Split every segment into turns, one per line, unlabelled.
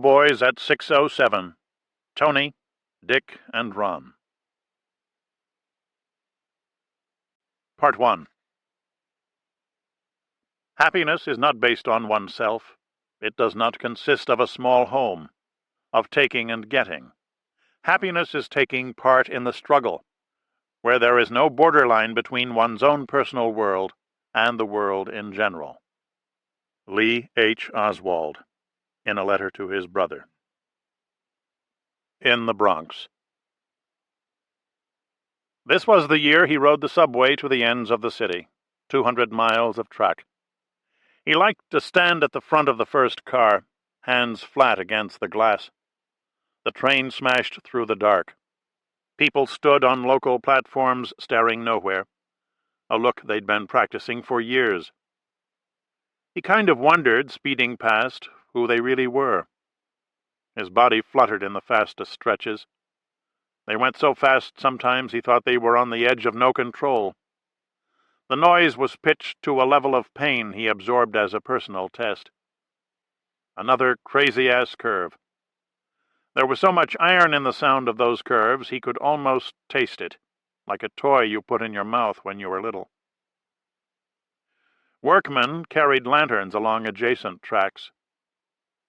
Boys at 6:07. Tony, Dick, and Ron. Part 1. Happiness is not based on oneself. It does not consist of a small home, of taking and getting. Happiness is taking part in the struggle, where there is no borderline between one's own personal world and the world in general. Lee H. Oswald, in a letter to his brother. In the Bronx. This was the year he rode the subway to the ends of the city, 200 miles of track. He liked to stand at the front of the first car, hands flat against the glass. The train smashed through the dark. People stood on local platforms staring nowhere, a look they'd been practicing for years. He kind of wondered, speeding past, who they really were. His body fluttered in the fastest stretches. They went so fast sometimes he thought they were on the edge of no control. The noise was pitched to a level of pain he absorbed as a personal test. Another crazy-ass curve. There was so much iron in the sound of those curves he could almost taste it, like a toy you put in your mouth when you were little. Workmen carried lanterns along adjacent tracks.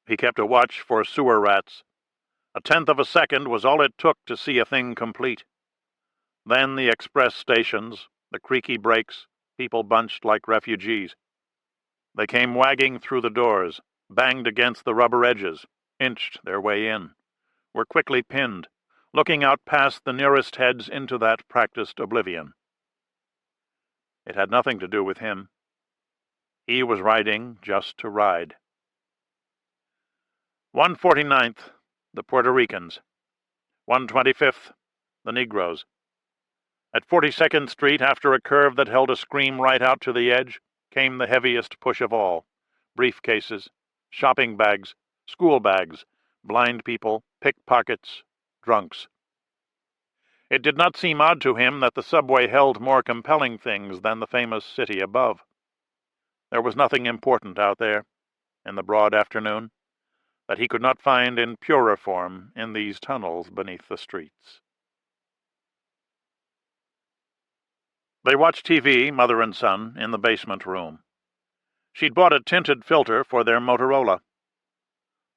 He kept a watch for sewer rats. 1/10 of a second was all it took to see a thing complete. Then the express stations, the creaky brakes, people bunched like refugees. They came wagging through the doors, banged against the rubber edges, inched their way in, were quickly pinned, looking out past the nearest heads into that practiced oblivion. It had nothing to do with him. He was riding just to ride. 149th, the Puerto Ricans. 125th, the Negroes. At 42nd Street, after a curve that held a scream right out to the edge, came the heaviest push of all. Briefcases, shopping bags, school bags, blind people, pickpockets, drunks. It did not seem odd to him that the subway held more compelling things than the famous city above. There was nothing important out there, in the broad afternoon, that he could not find in purer form in these tunnels beneath the streets. They watched TV, mother and son, in the basement room. She'd bought a tinted filter for their Motorola.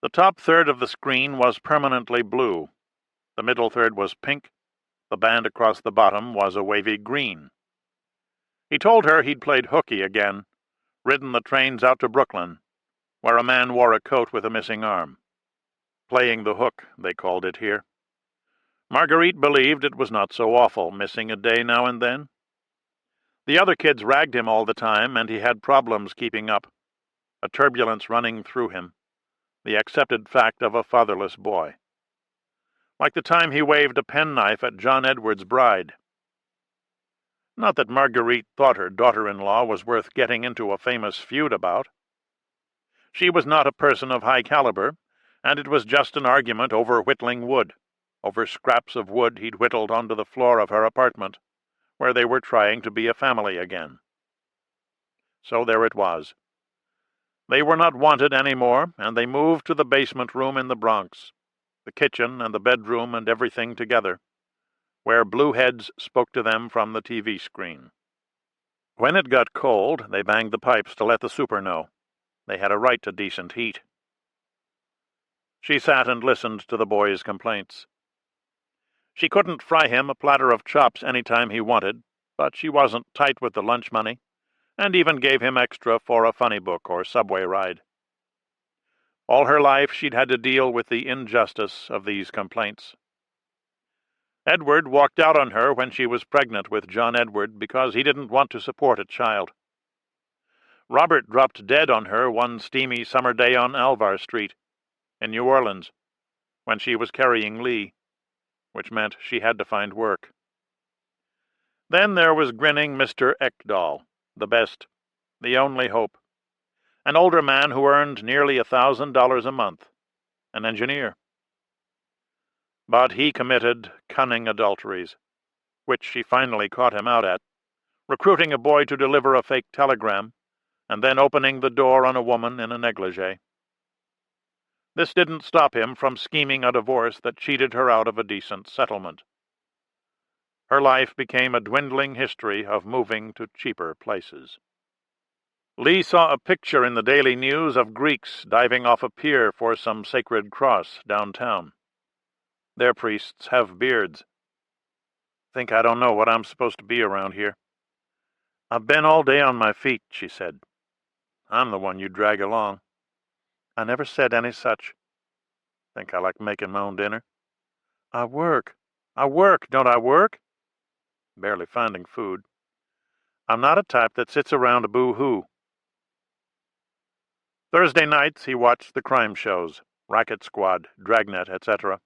The top third of the screen was permanently blue. The middle third was pink. The band across the bottom was a wavy green. He told her he'd played hooky again, ridden the trains out to Brooklyn, where a man wore a coat with a missing arm. Playing the hook, they called it here. Marguerite believed it was not so awful, missing a day now and then. The other kids ragged him all the time, and he had problems keeping up, a turbulence running through him, the accepted fact of a fatherless boy. Like the time he waved a penknife at John Edwards' bride. Not that Marguerite thought her daughter-in-law was worth getting into a famous feud about. She was not a person of high caliber, and it was just an argument over whittling wood, over scraps of wood he'd whittled onto the floor of her apartment, where they were trying to be a family again. So there it was. They were not wanted any more, and they moved to the basement room in the Bronx, the kitchen and the bedroom and everything together, where blue heads spoke to them from the TV screen. When it got cold, they banged the pipes to let the super know. They had a right to decent heat. She sat and listened to the boy's complaints. She couldn't fry him a platter of chops any time he wanted, but she wasn't tight with the lunch money, and even gave him extra for a funny book or subway ride. All her life she'd had to deal with the injustice of these complaints. Edward walked out on her when she was pregnant with John Edward because he didn't want to support a child. Robert dropped dead on her one steamy summer day on Alvar Street, in New Orleans, when she was carrying Lee, which meant she had to find work. Then there was grinning Mr. Ekdahl, the best, the only hope, an older man who earned nearly $1,000 a month, an engineer. But he committed cunning adulteries, which she finally caught him out at, recruiting a boy to deliver a fake telegram, and then opening the door on a woman in a negligee. This didn't stop him from scheming a divorce that cheated her out of a decent settlement. Her life became a dwindling history of moving to cheaper places. Lee saw a picture in the Daily News of Greeks diving off a pier for some sacred cross downtown. Their priests have beards. Think I don't know what I'm supposed to be around here. I've been all day on my feet, she said. I'm the one you drag along. I never said any such. Think I like making my own dinner? I work. Don't I work? Barely finding food. I'm not a type that sits around a boo-hoo. Thursday nights he watched the crime shows, Racket Squad, Dragnet, etc.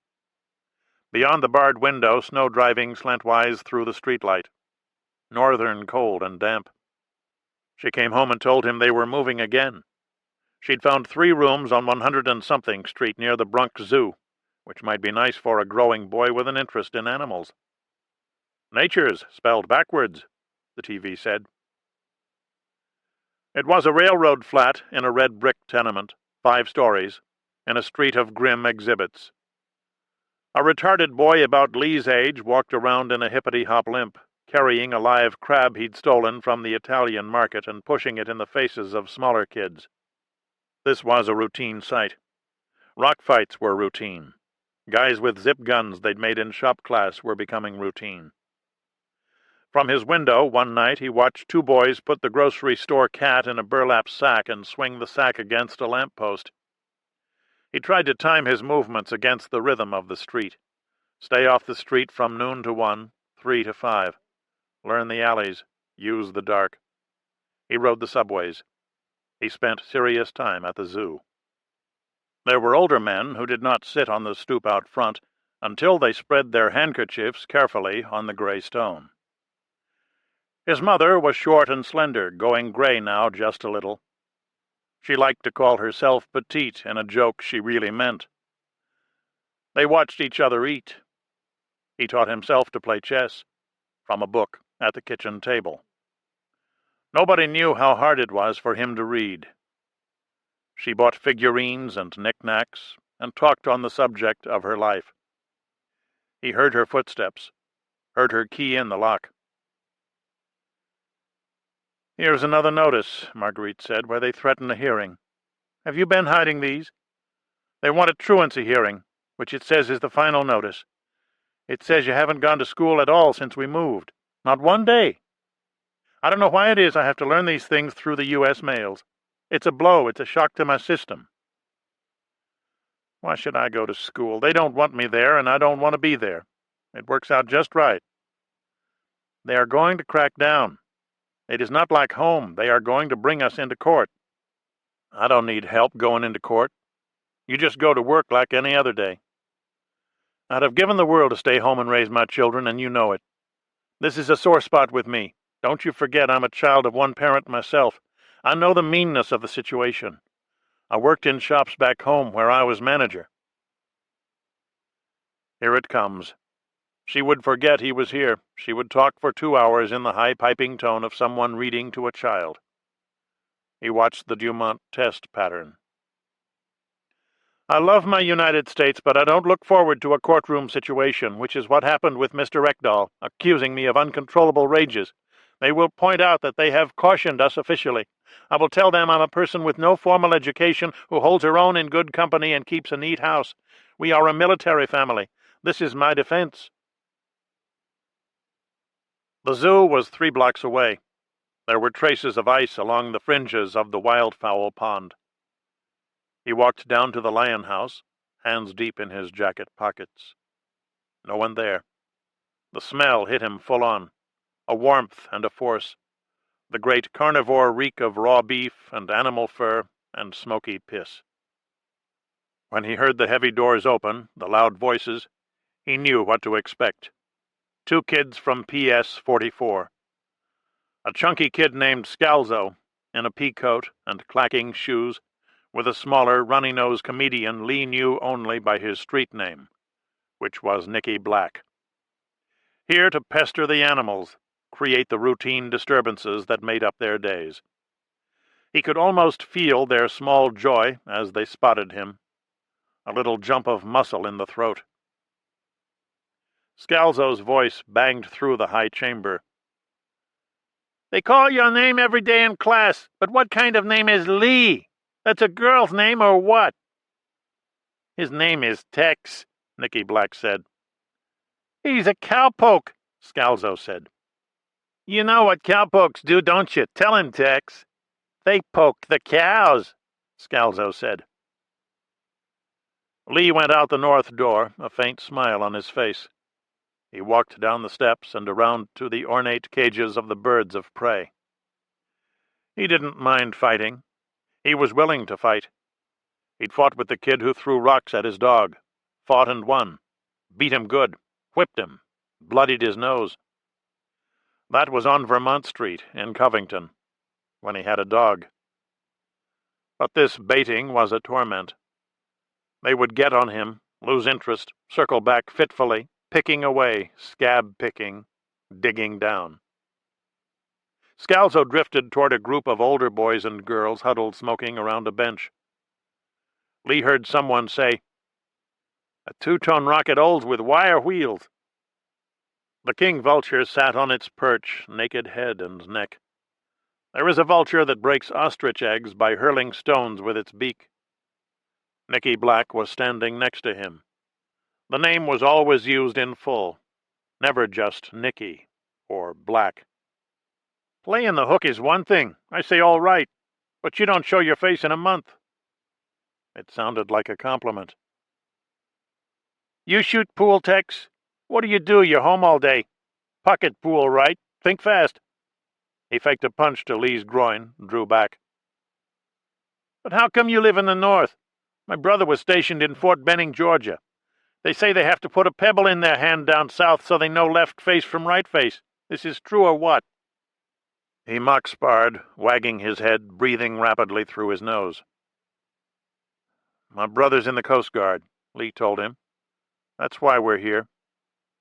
Beyond the barred window, snow driving slantwise through the streetlight. Northern cold and damp. She came home and told him they were moving again. She'd found 3 rooms on 100 and something Street near the Bronx Zoo, which might be nice for a growing boy with an interest in animals. Nature's spelled backwards, the TV said. It was a railroad flat in a red brick tenement, 5 stories, in a street of grim exhibits. A retarded boy about Lee's age walked around in a hippity-hop limp, carrying a live crab he'd stolen from the Italian market and pushing it in the faces of smaller kids. This was a routine sight. Rock fights were routine. Guys with zip guns they'd made in shop class were becoming routine. From his window one night he watched 2 boys put the grocery store cat in a burlap sack and swing the sack against a lamp-post. He tried to time his movements against the rhythm of the street. Stay off the street from noon to 1, 3 to 5. Learn the alleys. Use the dark. He rode the subways. He spent serious time at the zoo. There were older men who did not sit on the stoop out front until they spread their handkerchiefs carefully on the gray stone. His mother was short and slender, going gray now just a little. She liked to call herself petite in a joke she really meant. They watched each other eat. He taught himself to play chess, from a book at the kitchen table. Nobody knew how hard it was for him to read. She bought figurines and knickknacks and talked on the subject of her life. He heard her footsteps, heard her key in the lock. Here's another notice, Marguerite said, where they threaten a hearing. Have you been hiding these? They want a truancy hearing, which it says is the final notice. It says you haven't gone to school at all since we moved. Not one day. I don't know why it is I have to learn these things through the U.S. mails. It's a blow. It's a shock to my system. Why should I go to school? They don't want me there, and I don't want to be there. It works out just right. They are going to crack down. It is not like home. They are going to bring us into court. I don't need help going into court. You just go to work like any other day. I'd have given the world to stay home and raise my children, and you know it. This is a sore spot with me. Don't you forget I'm a child of one parent myself. I know the meanness of the situation. I worked in shops back home where I was manager. Here it comes. She would forget he was here. She would talk for 2 hours in the high-piping tone of someone reading to a child. He watched the Dumont test pattern. I love my United States, but I don't look forward to a courtroom situation, which is what happened with Mr. Ekdahl, accusing me of uncontrollable rages. They will point out that they have cautioned us officially. I will tell them I'm a person with no formal education who holds her own in good company and keeps a neat house. We are a military family. This is my defense. The zoo was 3 blocks away. There were traces of ice along the fringes of the wildfowl pond. He walked down to the lion house, hands deep in his jacket pockets. No one there. The smell hit him full on, a warmth and a force, the great carnivore reek of raw beef and animal fur and smoky piss. When he heard the heavy doors open, the loud voices, he knew what to expect. 2 kids from PS 44. A chunky kid named Scalzo, in a pea coat and clacking shoes, with a smaller, runny-nosed comedian Lee knew only by his street name, which was Nicky Black. Here to pester the animals, create the routine disturbances that made up their days. He could almost feel their small joy as they spotted him. a little jump of muscle in the throat. Scalzo's voice banged through the high chamber. "They call your name every day in class, but what kind of name is Lee? That's a girl's name or what?" "His name is Tex," Nicky Black said. "He's a cowpoke," Scalzo said. "You know what cowpokes do, don't you? Tell him, Tex." "They poke the cows," Scalzo said. Lee went out the north door, a faint smile on his face. He walked down the steps and around to the ornate cages of the birds of prey. He didn't mind fighting. He was willing to fight. He'd fought with the kid who threw rocks at his dog, fought and won, beat him good, whipped him, bloodied his nose. That was on Vermont Street in Covington, when he had a dog. But this baiting was a torment. They would get on him, lose interest, circle back fitfully, picking away, scab picking, digging down. Scalzo drifted toward a group of older boys and girls huddled smoking around a bench. Lee heard someone say, "A 2-ton rocket holds with wire wheels." The king vulture sat on its perch, naked head and neck. There is a vulture that breaks ostrich eggs by hurling stones with its beak. Nicky Black was standing next to him. The name was always used in full, never just Nicky or Black. "Playing the hook is one thing. I say all right, but you don't show your face in a month." It sounded like a compliment. "You shoot pool, Tex? What do? You're home all day. Pocket pool, right? Think fast." He faked a punch to Lee's groin, drew back. "But how come you live in the north? My brother was stationed in Fort Benning, Georgia. They say they have to put a pebble in their hand down south so they know left face from right face. This is true or what?" He mock-sparred, wagging his head, breathing rapidly through his nose. "My brother's in the Coast Guard," Lee told him. "That's why we're here.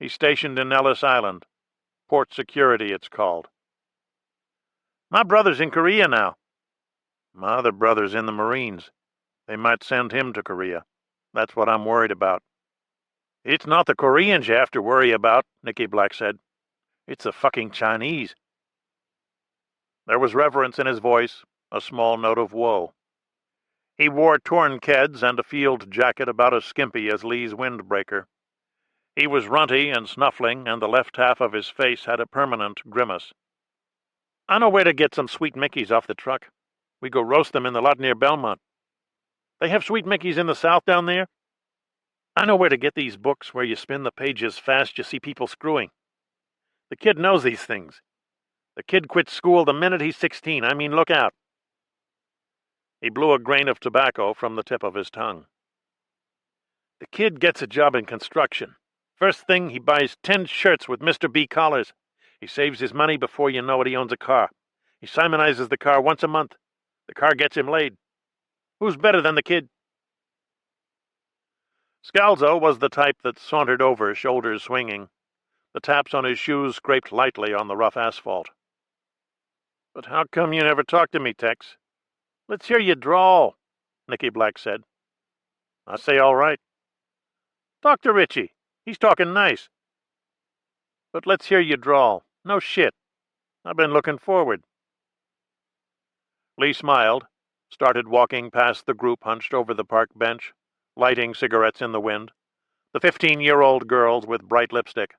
He's stationed in Ellis Island. Port Security, it's called." "My brother's in Korea now." "My other brother's in the Marines. They might send him to Korea. That's what I'm worried about." "It's not the Koreans you have to worry about," Nicky Black said. "It's the fucking Chinese." There was reverence in his voice, a small note of woe. He wore torn keds and a field jacket about as skimpy as Lee's windbreaker. He was runty and snuffling, and the left half of his face had a permanent grimace. "I know where to get some sweet Mickeys off the truck. We go roast them in the lot near Belmont. They have sweet Mickeys in the south down there? I know where to get these books where you spin the pages fast you see people screwing. The kid knows these things. The kid quits school the minute he's 16. I mean, look out." He blew a grain of tobacco from the tip of his tongue. "The kid gets a job in construction. First thing, he buys 10 shirts with Mr. B collars. He saves his money before you know it, he owns a car. He simonizes the car once a month. The car gets him laid. Who's better than the kid?" Scalzo was the type that sauntered over, shoulders swinging. The taps on his shoes scraped lightly on the rough asphalt. "But how come you never talk to me, Tex?" "Let's hear you drawl," Nicky Black said. "I say all right." "Talk to Richie. He's talking nice." "But let's hear you drawl. No shit. I've been looking forward." Lee smiled, started walking past the group hunched over the park bench, lighting cigarettes in the wind, the 15-year-old girls with bright lipstick,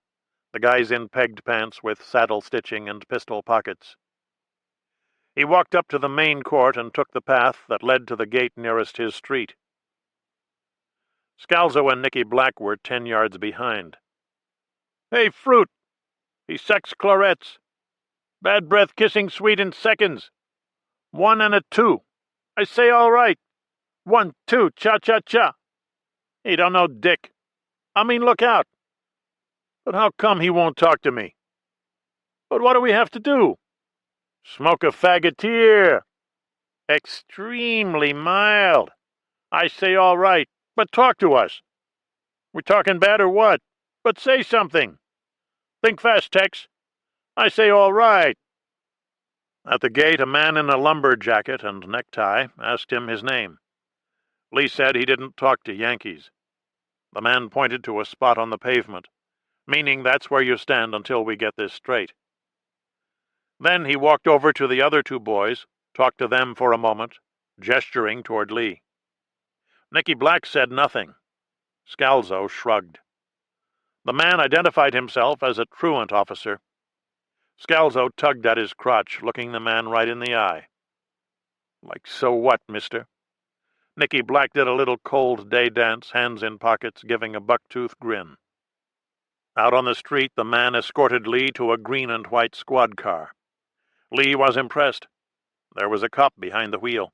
the guys in pegged pants with saddle stitching and pistol pockets. He walked up to the main court and took the path that led to the gate nearest his street. Scalzo and Nicky Black were 10 yards behind. "Hey, Fruit! He sucks clarets. Bad breath kissing sweet in seconds. 1 and a 2. I say all right. 1, 2, cha-cha-cha. He don't know dick. I mean, look out. But how come he won't talk to me? But what do we have to do? Smoke a faggoteer. Extremely mild. I say all right, but talk to us. We talking bad or what? But say something. Think fast, Tex. I say all right." At the gate, a man in a lumber jacket and necktie asked him his name. Lee said he didn't talk to Yankees. The man pointed to a spot on the pavement, meaning that's where you stand until we get this straight. Then he walked over to the other two boys, talked to them for a moment, gesturing toward Lee. Nicky Black said nothing. Scalzo shrugged. The man identified himself as a truant officer. Scalzo tugged at his crotch, looking the man right in the eye. Like, so what, mister? Nicky Black did a little cold day dance, hands in pockets, giving a buck-tooth grin. Out on the street, the man escorted Lee to a green and white squad car. Lee was impressed. There was a cop behind the wheel.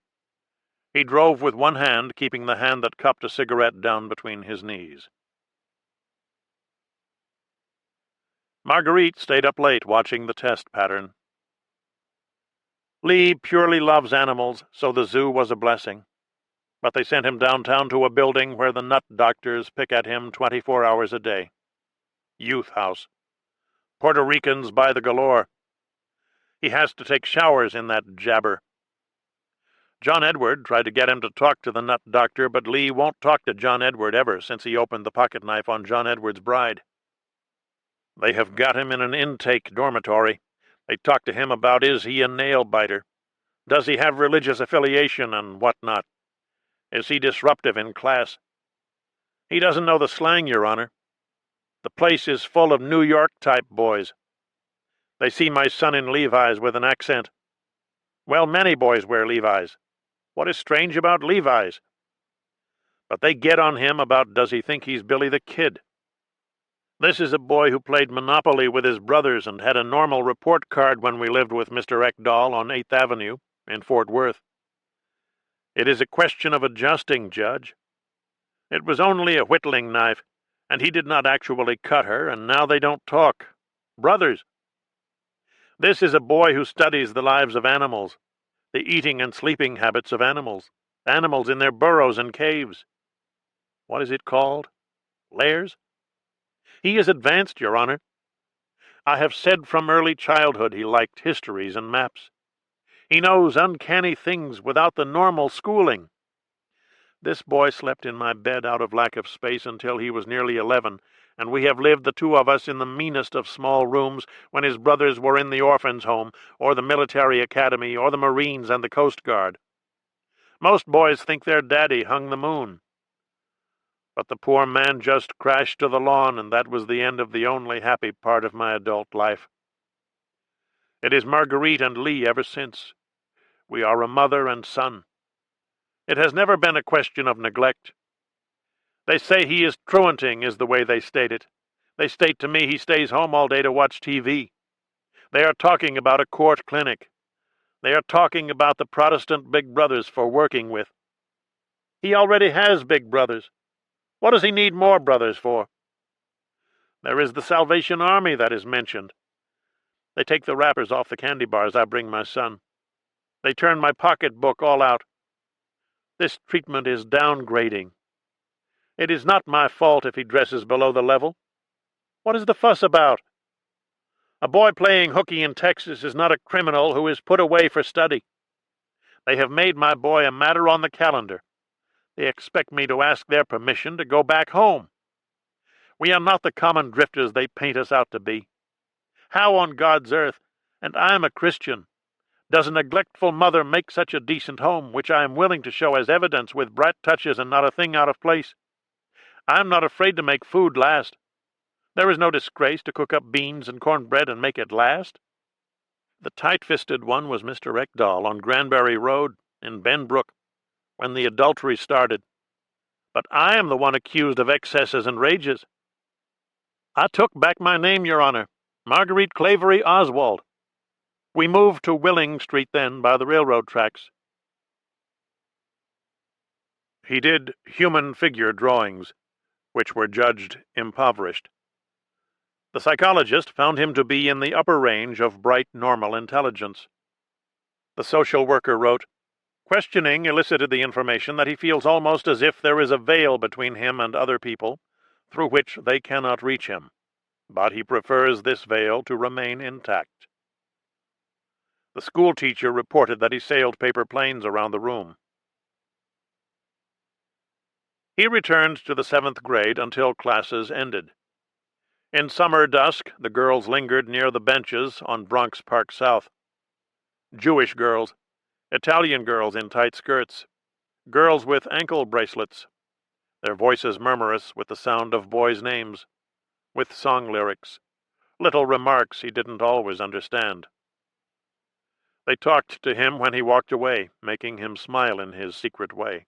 He drove with one hand, keeping the hand that cupped a cigarette down between his knees. Marguerite stayed up late watching the test pattern. Lee purely loves animals, so the zoo was a blessing. But they sent him downtown to a building where the nut doctors pick at him 24 hours a day. Youth house. Puerto Ricans by the galore. He has to take showers in that jabber. John Edward tried to get him to talk to the nut doctor, but Lee won't talk to John Edward ever since he opened the pocket knife on John Edward's bride. They have got him in an intake dormitory. They talk to him about is he a nail-biter? Does he have religious affiliation and what not? Is he disruptive in class? He doesn't know the slang, Your Honor. The place is full of New York-type boys. They see my son in Levi's with an accent. Well, many boys wear Levi's. What is strange about Levi's? But they get on him about does he think he's Billy the Kid. This is a boy who played Monopoly with his brothers and had a normal report card when we lived with Mr. Ekdahl on 8th Avenue in Fort Worth. It is a question of adjusting, Judge. It was only a whittling knife, and he did not actually cut her, and now they don't talk. Brothers. This is a boy who studies the lives of animals, the eating and sleeping habits of animals, animals in their burrows and caves. What is it called? Lairs? He is advanced, Your Honor. I have said from early childhood he liked histories and maps. He knows uncanny things without the normal schooling. This boy slept in my bed out of lack of space until he was nearly 11, and we have lived, the two of us, in the meanest of small rooms when his brothers were in the orphans' home, or the military academy, or the Marines and the Coast Guard. Most boys think their daddy hung the moon. But the poor man just crashed to the lawn, and that was the end of the only happy part of my adult life. It is Marguerite and Lee ever since. We are a mother and son. It has never been a question of neglect. They say he is truanting, is the way they state it. They state to me he stays home all day to watch TV. They are talking about a court clinic. They are talking about the Protestant big brothers for working with. He already has big brothers. What does he need more brothers for? There is the Salvation Army that is mentioned. They take the wrappers off the candy bars I bring my son. They turn my pocketbook all out. This treatment is downgrading. It is not my fault if he dresses below the level. What is the fuss about? A boy playing hooky in Texas is not a criminal who is put away for study. They have made my boy a matter on the calendar. They expect me to ask their permission to go back home. We are not the common drifters they paint us out to be. How on God's earth, and I am a Christian, does a neglectful mother make such a decent home, which I am willing to show as evidence with bright touches and not a thing out of place? I am not afraid to make food last. There is no disgrace to cook up beans and cornbread and make it last. The tight-fisted one was Mr. Ekdahl on Granbury Road in Benbrook when the adultery started. But I am the one accused of excesses and rages. I took back my name, Your Honor, Marguerite Clavery Oswald. We moved to Willing Street then, by the railroad tracks. He did human figure drawings, which were judged impoverished. The psychologist found him to be in the upper range of bright normal intelligence. The social worker wrote, questioning elicited the information that he feels almost as if there is a veil between him and other people, through which they cannot reach him, but he prefers this veil to remain intact. The schoolteacher reported that he sailed paper planes around the room. He returned to the 7th grade until classes ended. In summer dusk, the girls lingered near the benches on Bronx Park South. Jewish girls, Italian girls in tight skirts, girls with ankle bracelets, their voices murmurous with the sound of boys' names, with song lyrics, little remarks he didn't always understand. They talked to him when he walked away, making him smile in his secret way.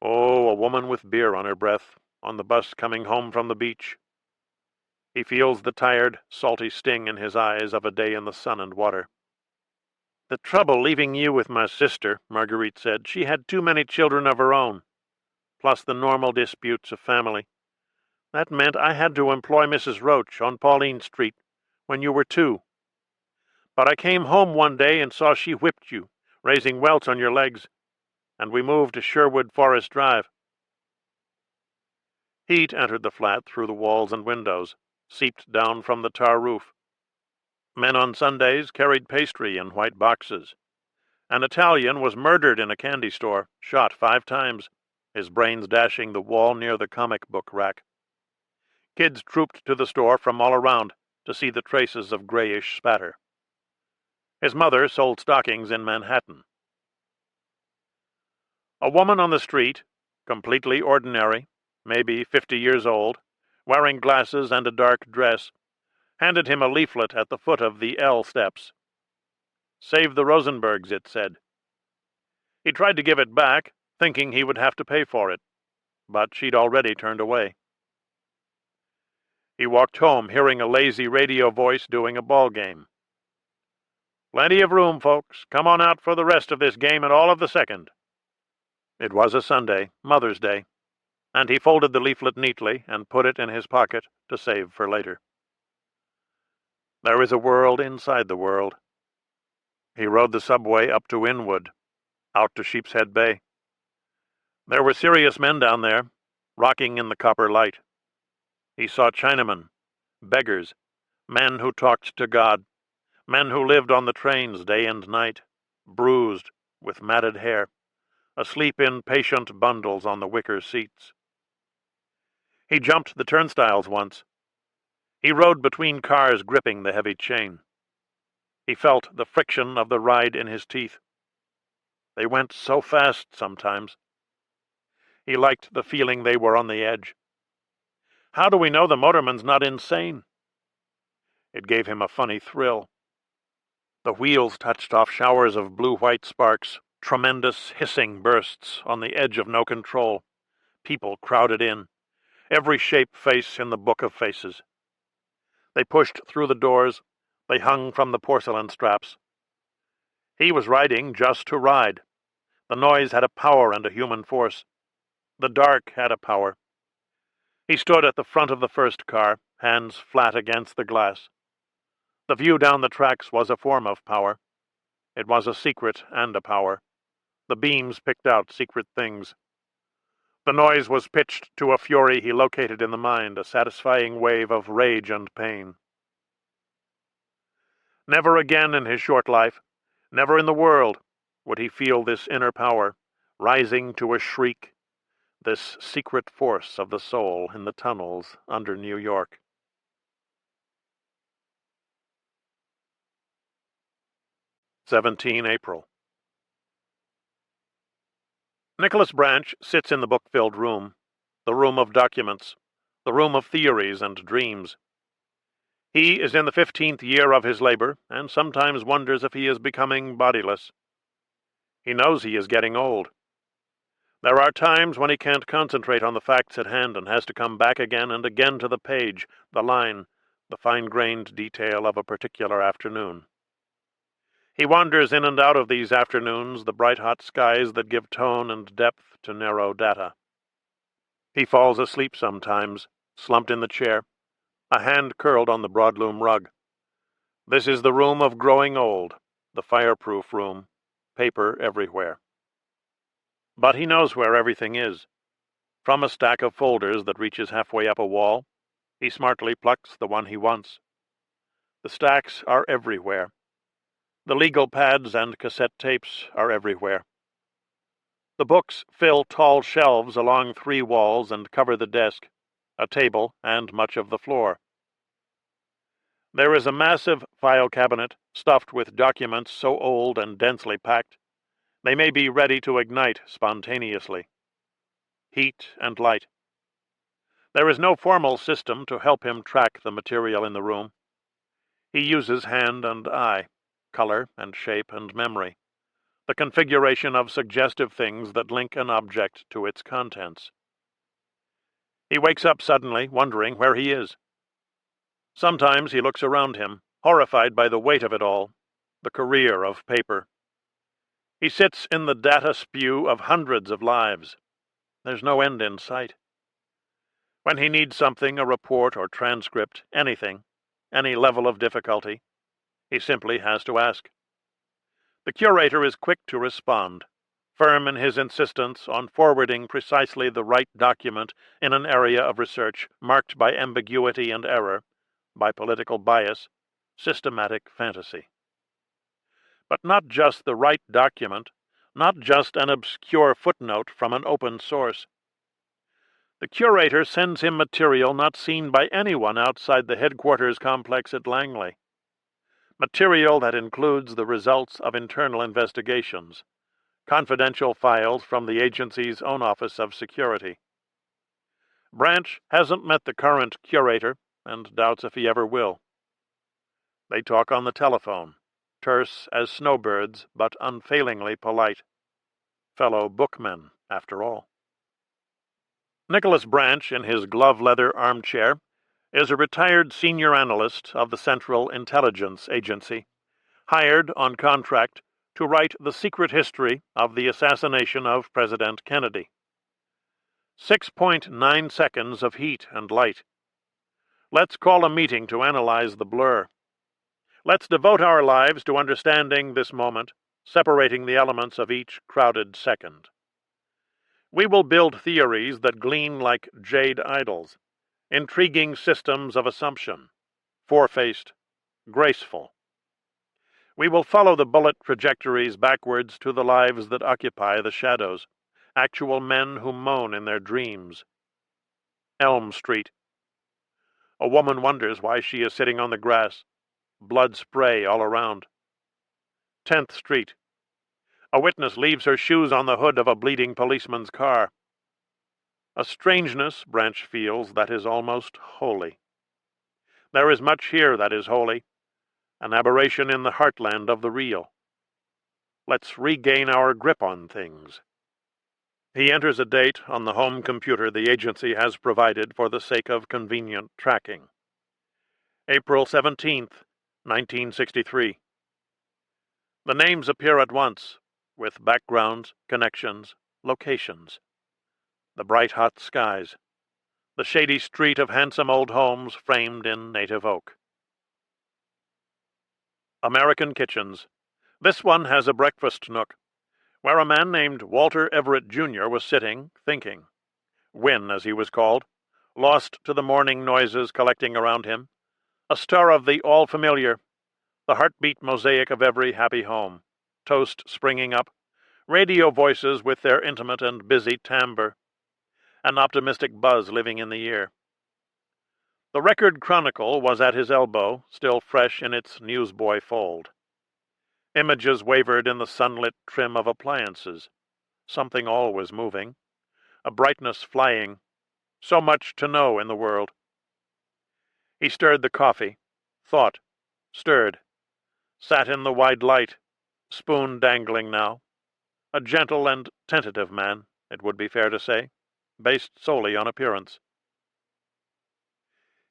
Oh, a woman with beer on her breath, on the bus coming home from the beach. He feels the tired, salty sting in his eyes of a day in the sun and water. The trouble leaving you with my sister, Marguerite said. She had too many children of her own, plus the normal disputes of family. That meant I had to employ Mrs. Roach on Pauline Street when you were 2. But I came home one day and saw she whipped you, raising welts on your legs, and we moved to Sherwood Forest Drive. Heat entered the flat through the walls and windows, seeped down from the tar roof. Men on Sundays carried pastry in white boxes. An Italian was murdered in a candy store, shot 5 times, his brains dashing the wall near the comic book rack. Kids trooped to the store from all around to see the traces of grayish spatter. His mother sold stockings in Manhattan. A woman on the street, completely ordinary, maybe 50 years old, wearing glasses and a dark dress, handed him a leaflet at the foot of the L steps. Save the Rosenbergs, it said. He tried to give it back, thinking he would have to pay for it, but she'd already turned away. He walked home, hearing a lazy radio voice doing a ball game. Plenty of room, folks. Come on out for the rest of this game and all of the second. It was a Sunday, Mother's Day, and he folded the leaflet neatly and put it in his pocket to save for later. There is a world inside the world. He rode the subway up to Inwood, out to Sheepshead Bay. There were serious men down there, rocking in the copper light. He saw Chinamen, beggars, men who talked to God, men who lived on the trains day and night, bruised, with matted hair, asleep in patient bundles on the wicker seats. He jumped the turnstiles once. He rode between cars gripping the heavy chain. He felt the friction of the ride in his teeth. They went so fast sometimes. He liked the feeling they were on the edge. How do we know the motorman's not insane? It gave him a funny thrill. The wheels touched off showers of blue-white sparks, tremendous hissing bursts on the edge of no control. People crowded in, every shape face in the book of faces. They pushed through the doors. They hung from the porcelain straps. He was riding just to ride. The noise had a power and a human force. The dark had a power. He stood at the front of the first car, hands flat against the glass. The view down the tracks was a form of power. It was a secret and a power. The beams picked out secret things. The noise was pitched to a fury he located in the mind, a satisfying wave of rage and pain. Never again in his short life, never in the world, would he feel this inner power, rising to a shriek, this secret force of the soul in the tunnels under New York. April. Nicholas Branch sits in the book-filled room, the room of documents, the room of theories and dreams. He is in the 15th year of his labor, and sometimes wonders if he is becoming bodiless. He knows he is getting old. There are times when he can't concentrate on the facts at hand and has to come back again and again to the page, the line, the fine-grained detail of a particular afternoon. He wanders in and out of these afternoons, the bright hot skies that give tone and depth to narrow data. He falls asleep sometimes, slumped in the chair, a hand curled on the broadloom rug. This is the room of growing old, the fireproof room, paper everywhere. But he knows where everything is. From a stack of folders that reaches halfway up a wall, he smartly plucks the one he wants. The stacks are everywhere. The legal pads and cassette tapes are everywhere. The books fill tall shelves along 3 walls and cover the desk, a table, and much of the floor. There is a massive file cabinet stuffed with documents so old and densely packed they may be ready to ignite spontaneously. Heat and light. There is no formal system to help him track the material in the room. He uses hand and eye, color and shape and memory, the configuration of suggestive things that link an object to its contents. He wakes up suddenly, wondering where he is. Sometimes he looks around him, horrified by the weight of it all, the career of paper. He sits in the data spew of hundreds of lives. There's no end in sight. When he needs something, a report or transcript, anything, any level of difficulty, he simply has to ask. The curator is quick to respond, firm in his insistence on forwarding precisely the right document in an area of research marked by ambiguity and error, by political bias, systematic fantasy. But not just the right document, not just an obscure footnote from an open source. The curator sends him material not seen by anyone outside the headquarters complex at Langley. Material that includes the results of internal investigations, confidential files from the agency's own Office of Security. Branch hasn't met the current curator and doubts if he ever will. They talk on the telephone, terse as snowbirds but unfailingly polite. Fellow bookmen, after all. Nicholas Branch, in his glove-leather armchair, is a retired senior analyst of the Central Intelligence Agency, hired on contract to write the secret history of the assassination of President Kennedy. 6.9 seconds of heat and light. Let's call a meeting to analyze the blur. Let's devote our lives to understanding this moment, separating the elements of each crowded second. We will build theories that gleam like jade idols, intriguing systems of assumption, four-faced, graceful. We will follow the bullet trajectories backwards to the lives that occupy the shadows, actual men who moan in their dreams. Elm Street. A woman wonders why she is sitting on the grass, blood spray all around. 10th Street. A witness leaves her shoes on the hood of a bleeding policeman's car. A strangeness Branch feels that is almost holy. There is much here that is holy, an aberration in the heartland of the real. Let's regain our grip on things. He enters a date on the home computer the agency has provided for the sake of convenient tracking. April 17th, 1963. The names appear at once, with backgrounds, connections, locations. The bright hot skies. The shady street of handsome old homes framed in native oak. American Kitchens. This one has a breakfast nook, where a man named Walter Everett, Jr. was sitting, thinking. Wynne, as he was called, lost to the morning noises collecting around him, a stir of the all-familiar, the heartbeat mosaic of every happy home, toast springing up, radio voices with their intimate and busy timbre, an optimistic buzz living in the ear. The Record Chronicle was at his elbow, still fresh in its newsboy fold. Images wavered in the sunlit trim of appliances, something always moving, a brightness flying, so much to know in the world. He stirred the coffee, thought, stirred, sat in the wide light, spoon dangling now, a gentle and tentative man, it would be fair to say, based solely on appearance.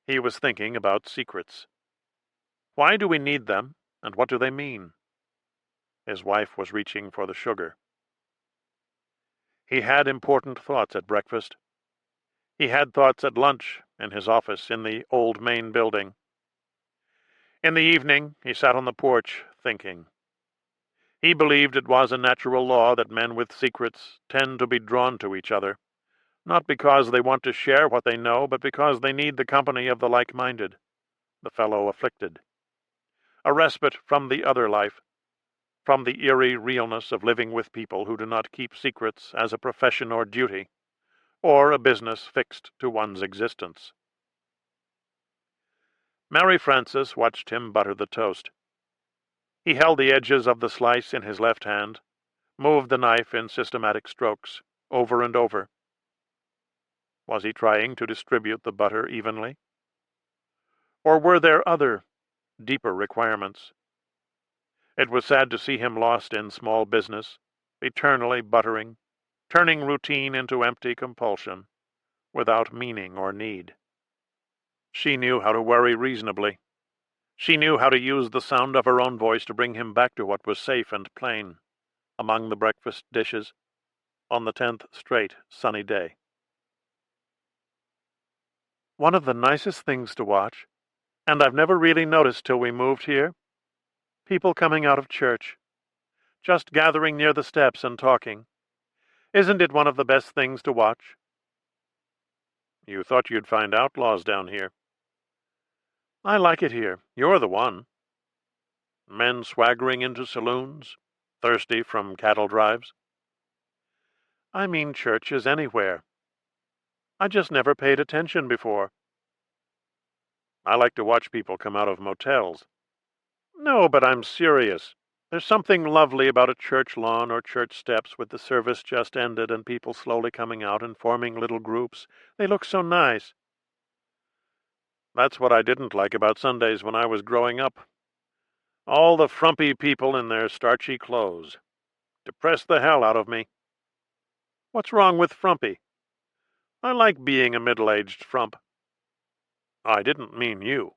He was thinking about secrets. Why do we need them, and what do they mean? His wife was reaching for the sugar. He had important thoughts at breakfast. He had thoughts at lunch, in his office in the old main building. In the evening, he sat on the porch, thinking. He believed it was a natural law that men with secrets tend to be drawn to each other, not because they want to share what they know, but because they need the company of the like-minded, the fellow afflicted. A respite from the other life, from the eerie realness of living with people who do not keep secrets as a profession or duty, or a business fixed to one's existence. Mary Frances watched him butter the toast. He held the edges of the slice in his left hand, moved the knife in systematic strokes, over and over. Was he trying to distribute the butter evenly? Or were there other, deeper requirements? It was sad to see him lost in small business, eternally buttering, turning routine into empty compulsion, without meaning or need. She knew how to worry reasonably. She knew how to use the sound of her own voice to bring him back to what was safe and plain, among the breakfast dishes, on the 10th straight sunny day. One of the nicest things to watch, and I've never really noticed till we moved here, people coming out of church, just gathering near the steps and talking. Isn't it one of the best things to watch? You thought you'd find outlaws down here. I like it here. You're the one. Men swaggering into saloons, thirsty from cattle drives. I mean churches anywhere. I just never paid attention before. I like to watch people come out of motels. No, but I'm serious. There's something lovely about a church lawn or church steps with the service just ended and people slowly coming out and forming little groups. They look so nice. That's what I didn't like about Sundays when I was growing up. All the frumpy people in their starchy clothes. Depressed the hell out of me. What's wrong with frumpy? I like being a middle-aged frump. I didn't mean you.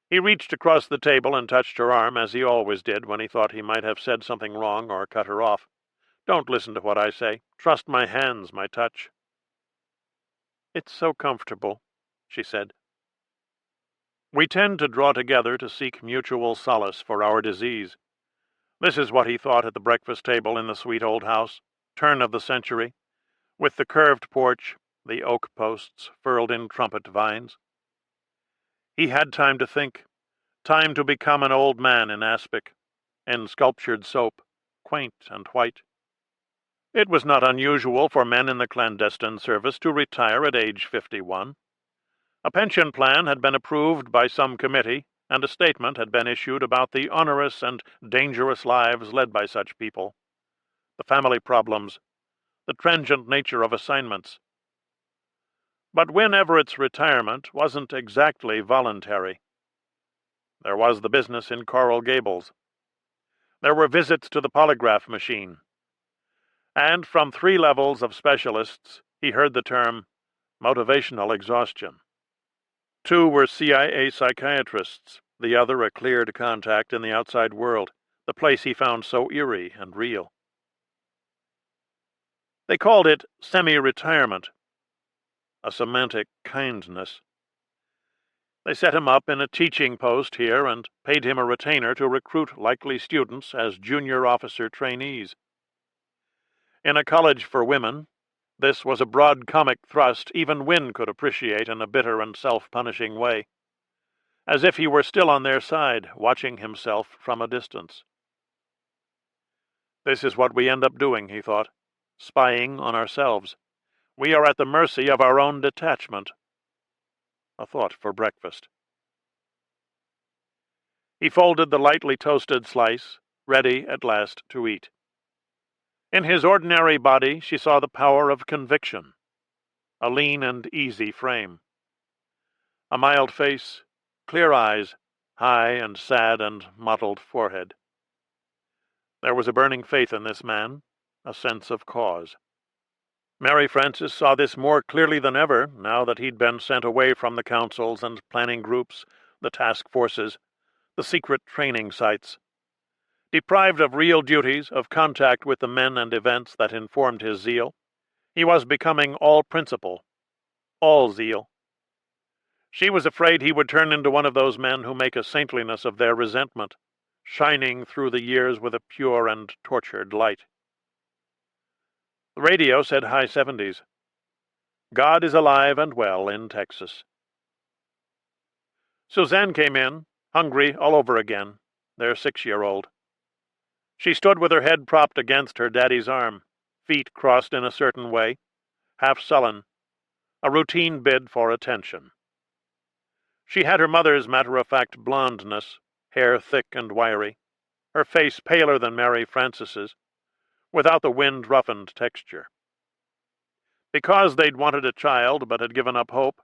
He reached across the table and touched her arm, as he always did when he thought he might have said something wrong or cut her off. Don't listen to what I say. Trust my hands, my touch. It's so comfortable, she said. We tend to draw together to seek mutual solace for our disease. This is what he thought at the breakfast table in the sweet old house, turn of the century, with the curved porch, the oak posts furled in trumpet vines. He had time to think, time to become an old man in aspic, in sculptured soap, quaint and white. It was not unusual for men in the clandestine service to retire at age 51. A pension plan had been approved by some committee, and a statement had been issued about the onerous and dangerous lives led by such people, the family problems, the transient nature of assignments. But Win Everett's retirement wasn't exactly voluntary. There was the business in Coral Gables. There were visits to the polygraph machine. And from 3 levels of specialists, he heard the term motivational exhaustion. 2 were CIA psychiatrists, the other a cleared contact in the outside world, the place he found so eerie and real. They called it semi-retirement, a semantic kindness. They set him up in a teaching post here and paid him a retainer to recruit likely students as junior officer trainees. In a college for women, this was a broad comic thrust even Wynne could appreciate in a bitter and self-punishing way, as if he were still on their side, watching himself from a distance. This is what we end up doing, he thought, spying on ourselves. We are at the mercy of our own detachment. A thought for breakfast. He folded the lightly toasted slice, ready at last to eat. In his ordinary body she saw the power of conviction, a lean and easy frame, a mild face, clear eyes, high and sad and mottled forehead. There was a burning faith in this man, a sense of cause. Mary Frances saw this more clearly than ever, now that he'd been sent away from the councils and planning groups, the task forces, the secret training sites. Deprived of real duties, of contact with the men and events that informed his zeal, he was becoming all principle, all zeal. She was afraid he would turn into one of those men who make a saintliness of their resentment, shining through the years with a pure and tortured light. The radio said high 70s. God is alive and well in Texas. Suzanne came in, hungry all over again, their 6-year-old. She stood with her head propped against her daddy's arm, feet crossed in a certain way, half sullen, a routine bid for attention. She had her mother's matter-of-fact blondness, hair thick and wiry, her face paler than Mary Frances's, without the wind-roughened texture. Because they'd wanted a child but had given up hope,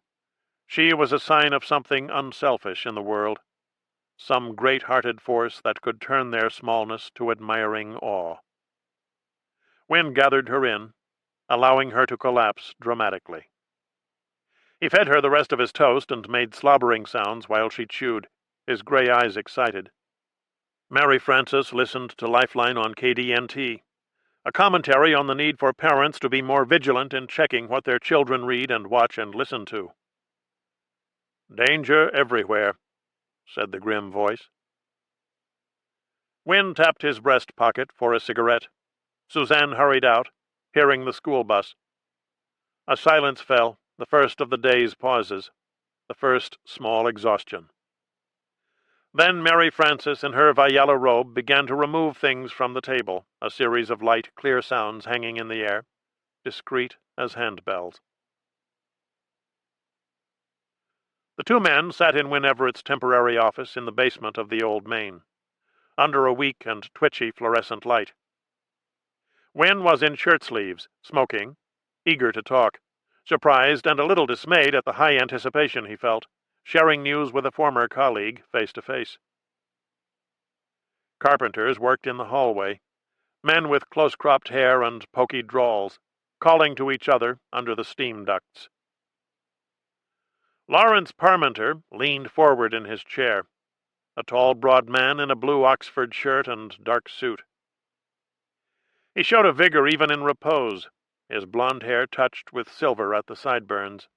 she was a sign of something unselfish in the world, some great-hearted force that could turn their smallness to admiring awe. Wind gathered her in, allowing her to collapse dramatically. He fed her the rest of his toast and made slobbering sounds while she chewed, his gray eyes excited. Mary Frances listened to Lifeline on KDNT, a commentary on the need for parents to be more vigilant in checking what their children read and watch and listen to. "Danger everywhere," said the grim voice. Wynne tapped his breast pocket for a cigarette. Suzanne hurried out, hearing the school bus. A silence fell, the first of the day's pauses, the first small exhaustion. Then Mary Frances, in her Vayala robe, began to remove things from the table, a series of light, clear sounds hanging in the air, discreet as handbells. The two men sat in Wynne Everett's temporary office in the basement of the Old Main, under a weak and twitchy fluorescent light. Wynne was in shirt-sleeves, smoking, eager to talk, surprised and a little dismayed at the high anticipation he felt, sharing news with a former colleague face to face. Carpenters worked in the hallway, men with close-cropped hair and poky drawls, calling to each other under the steam ducts. Lawrence Parmenter leaned forward in his chair, a tall, broad man in a blue Oxford shirt and dark suit. He showed a vigor even in repose, his blond hair touched with silver at the sideburns,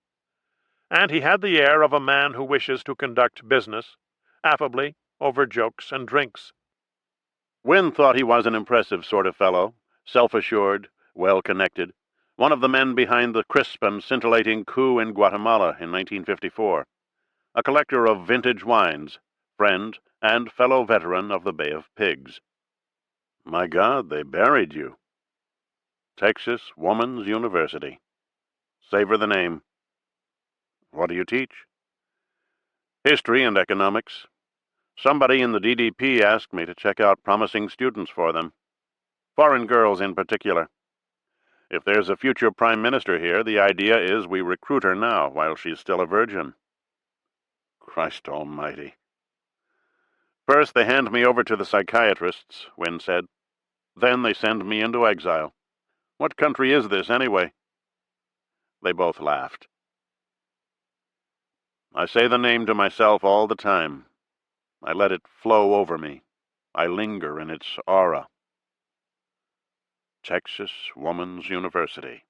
and he had the air of a man who wishes to conduct business, affably, over jokes and drinks. Wynne thought he was an impressive sort of fellow, self-assured, well-connected, one of the men behind the crisp and scintillating coup in Guatemala in 1954, a collector of vintage wines, friend and fellow veteran of the Bay of Pigs. My God, they buried you. Texas Woman's University. Savor the name. What do you teach? History and economics. Somebody in the DDP asked me to check out promising students for them. Foreign girls in particular. If there's a future prime minister here, the idea is we recruit her now while she's still a virgin. Christ almighty. First they hand me over to the psychiatrists, Wynne said. Then they send me into exile. What country is this, anyway? They both laughed. I say the name to myself all the time. I let it flow over me. I linger in its aura. Texas Woman's University,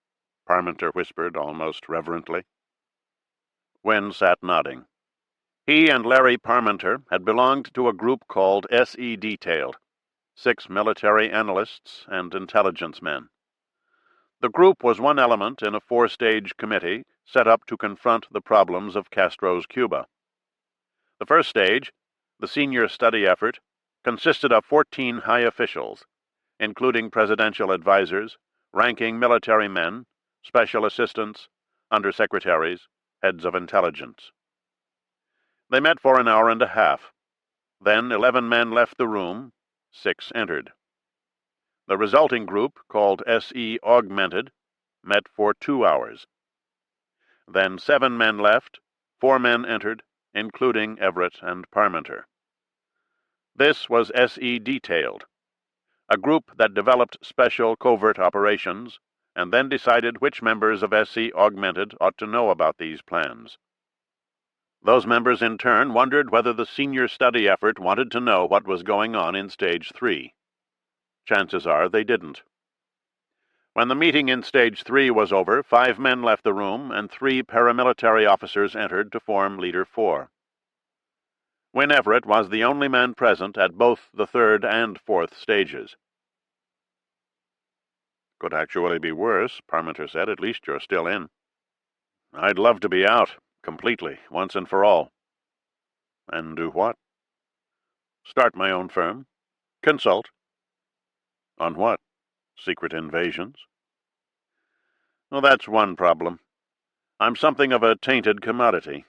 Parmenter whispered almost reverently. Wynne sat nodding. He and Larry Parmenter had belonged to a group called S.E. Detailed, 6 military analysts and intelligence men. The group was one element in a 4-stage committee set up to confront the problems of Castro's Cuba. The first stage, the senior study effort, consisted of 14 high officials, including presidential advisors, ranking military men, special assistants, undersecretaries, heads of intelligence. They met for an hour and a half. Then 11 men left the room, 6 entered. The resulting group, called S.E. Augmented, met for 2 hours. Then 7 men left, 4 men entered, including Everett and Parmenter. This was S.E. Detailed, a group that developed special covert operations and then decided which members of S.E. Augmented ought to know about these plans. Those members in turn wondered whether the senior study effort wanted to know what was going on in Stage 3. Chances are they didn't. When the meeting in Stage 3 was over, 5 men left the room and 3 paramilitary officers entered to form Leader 4. Wynne Everett was the only man present at both the 3rd and 4th stages. Could actually be worse, Parmenter said. At least you're still in. I'd love to be out, completely, once and for all. And do what? Start my own firm. Consult. On what? Secret invasions? Well, that's one problem. I'm something of a tainted commodity.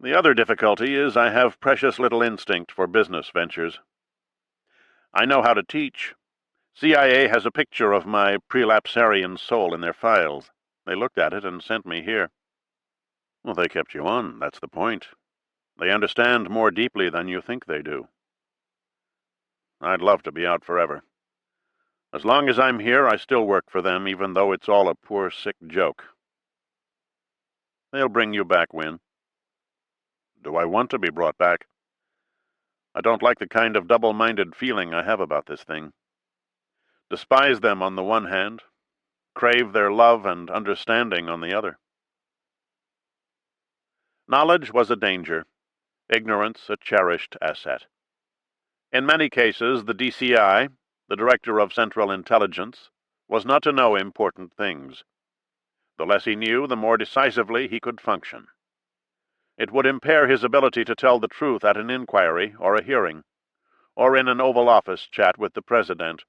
The other difficulty is I have precious little instinct for business ventures. I know how to teach. CIA has a picture of my prelapsarian soul in their files. They looked at it and sent me here. Well, they kept you on, that's the point. They understand more deeply than you think they do. I'd love to be out forever. As long as I'm here, I still work for them, even though it's all a poor, sick joke. They'll bring you back, Win. Do I want to be brought back? I don't like the kind of double-minded feeling I have about this thing. Despise them on the one hand, crave their love and understanding on the other. Knowledge was a danger, ignorance a cherished asset. In many cases, the DCI, the Director of Central Intelligence, was not to know important things. The less he knew, the more decisively he could function. It would impair his ability to tell the truth at an inquiry or a hearing, or in an Oval Office chat with the President,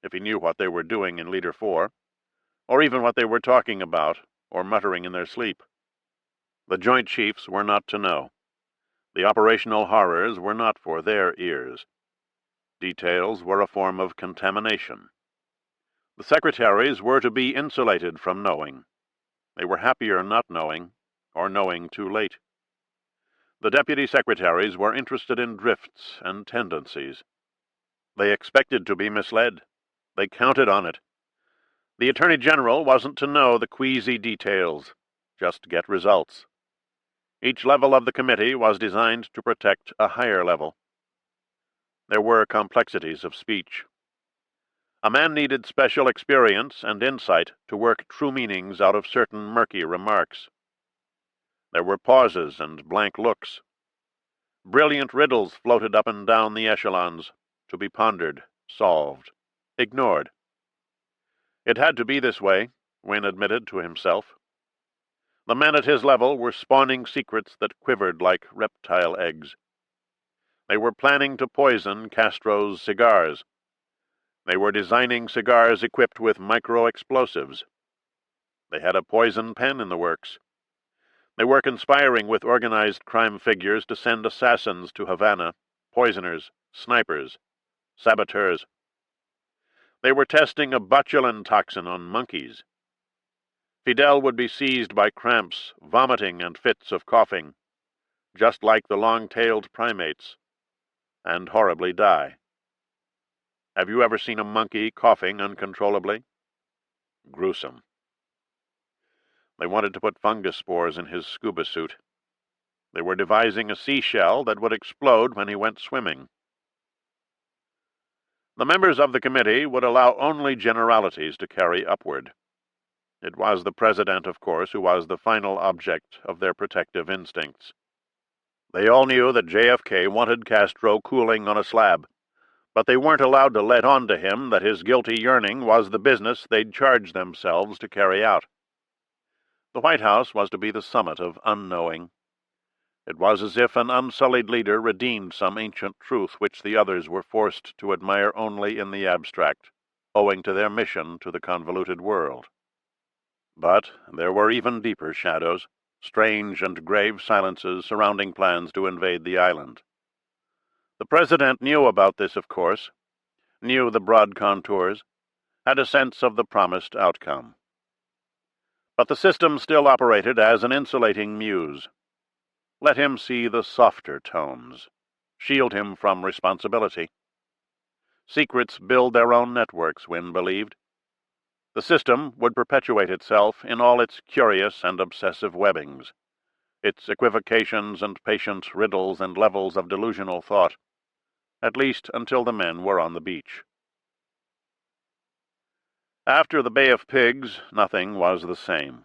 if he knew what they were doing in Leader 4, or even what they were talking about or muttering in their sleep. The Joint Chiefs were not to know. The operational horrors were not for their ears. Details were a form of contamination. The secretaries were to be insulated from knowing. They were happier not knowing, or knowing too late. The deputy secretaries were interested in drifts and tendencies. They expected to be misled. They counted on it. The Attorney General wasn't to know the queasy details, just get results. Each level of the committee was designed to protect a higher level. There were complexities of speech. A man needed special experience and insight to work true meanings out of certain murky remarks. There were pauses and blank looks. Brilliant riddles floated up and down the echelons, to be pondered, solved, ignored. It had to be this way, Wynne admitted to himself. The men at his level were spawning secrets that quivered like reptile eggs. They were planning to poison Castro's cigars. They were designing cigars equipped with micro-explosives. They had a poison pen in the works. They were conspiring with organized crime figures to send assassins to Havana, poisoners, snipers, saboteurs. They were testing a botulin toxin on monkeys. Fidel would be seized by cramps, vomiting, and fits of coughing, just like the long-tailed primates, and horribly die. Have you ever seen a monkey coughing uncontrollably? Gruesome. They wanted to put fungus spores in his scuba suit. They were devising a seashell that would explode when he went swimming. The members of the committee would allow only generalities to carry upward. It was the President, of course, who was the final object of their protective instincts. They all knew that JFK wanted Castro cooling on a slab, but they weren't allowed to let on to him that his guilty yearning was the business they'd charged themselves to carry out. The White House was to be the summit of unknowing. It was as if an unsullied leader redeemed some ancient truth which the others were forced to admire only in the abstract, owing to their mission to the convoluted world. But there were even deeper shadows, strange and grave silences surrounding plans to invade the island. The President knew about this, of course, knew the broad contours, had a sense of the promised outcome. But the system still operated as an insulating muse. Let him see the softer tones. Shield him from responsibility. Secrets build their own networks, Wynne believed. The system would perpetuate itself in all its curious and obsessive webbings, its equivocations and patient riddles and levels of delusional thought, at least until the men were on the beach. After the Bay of Pigs, nothing was the same.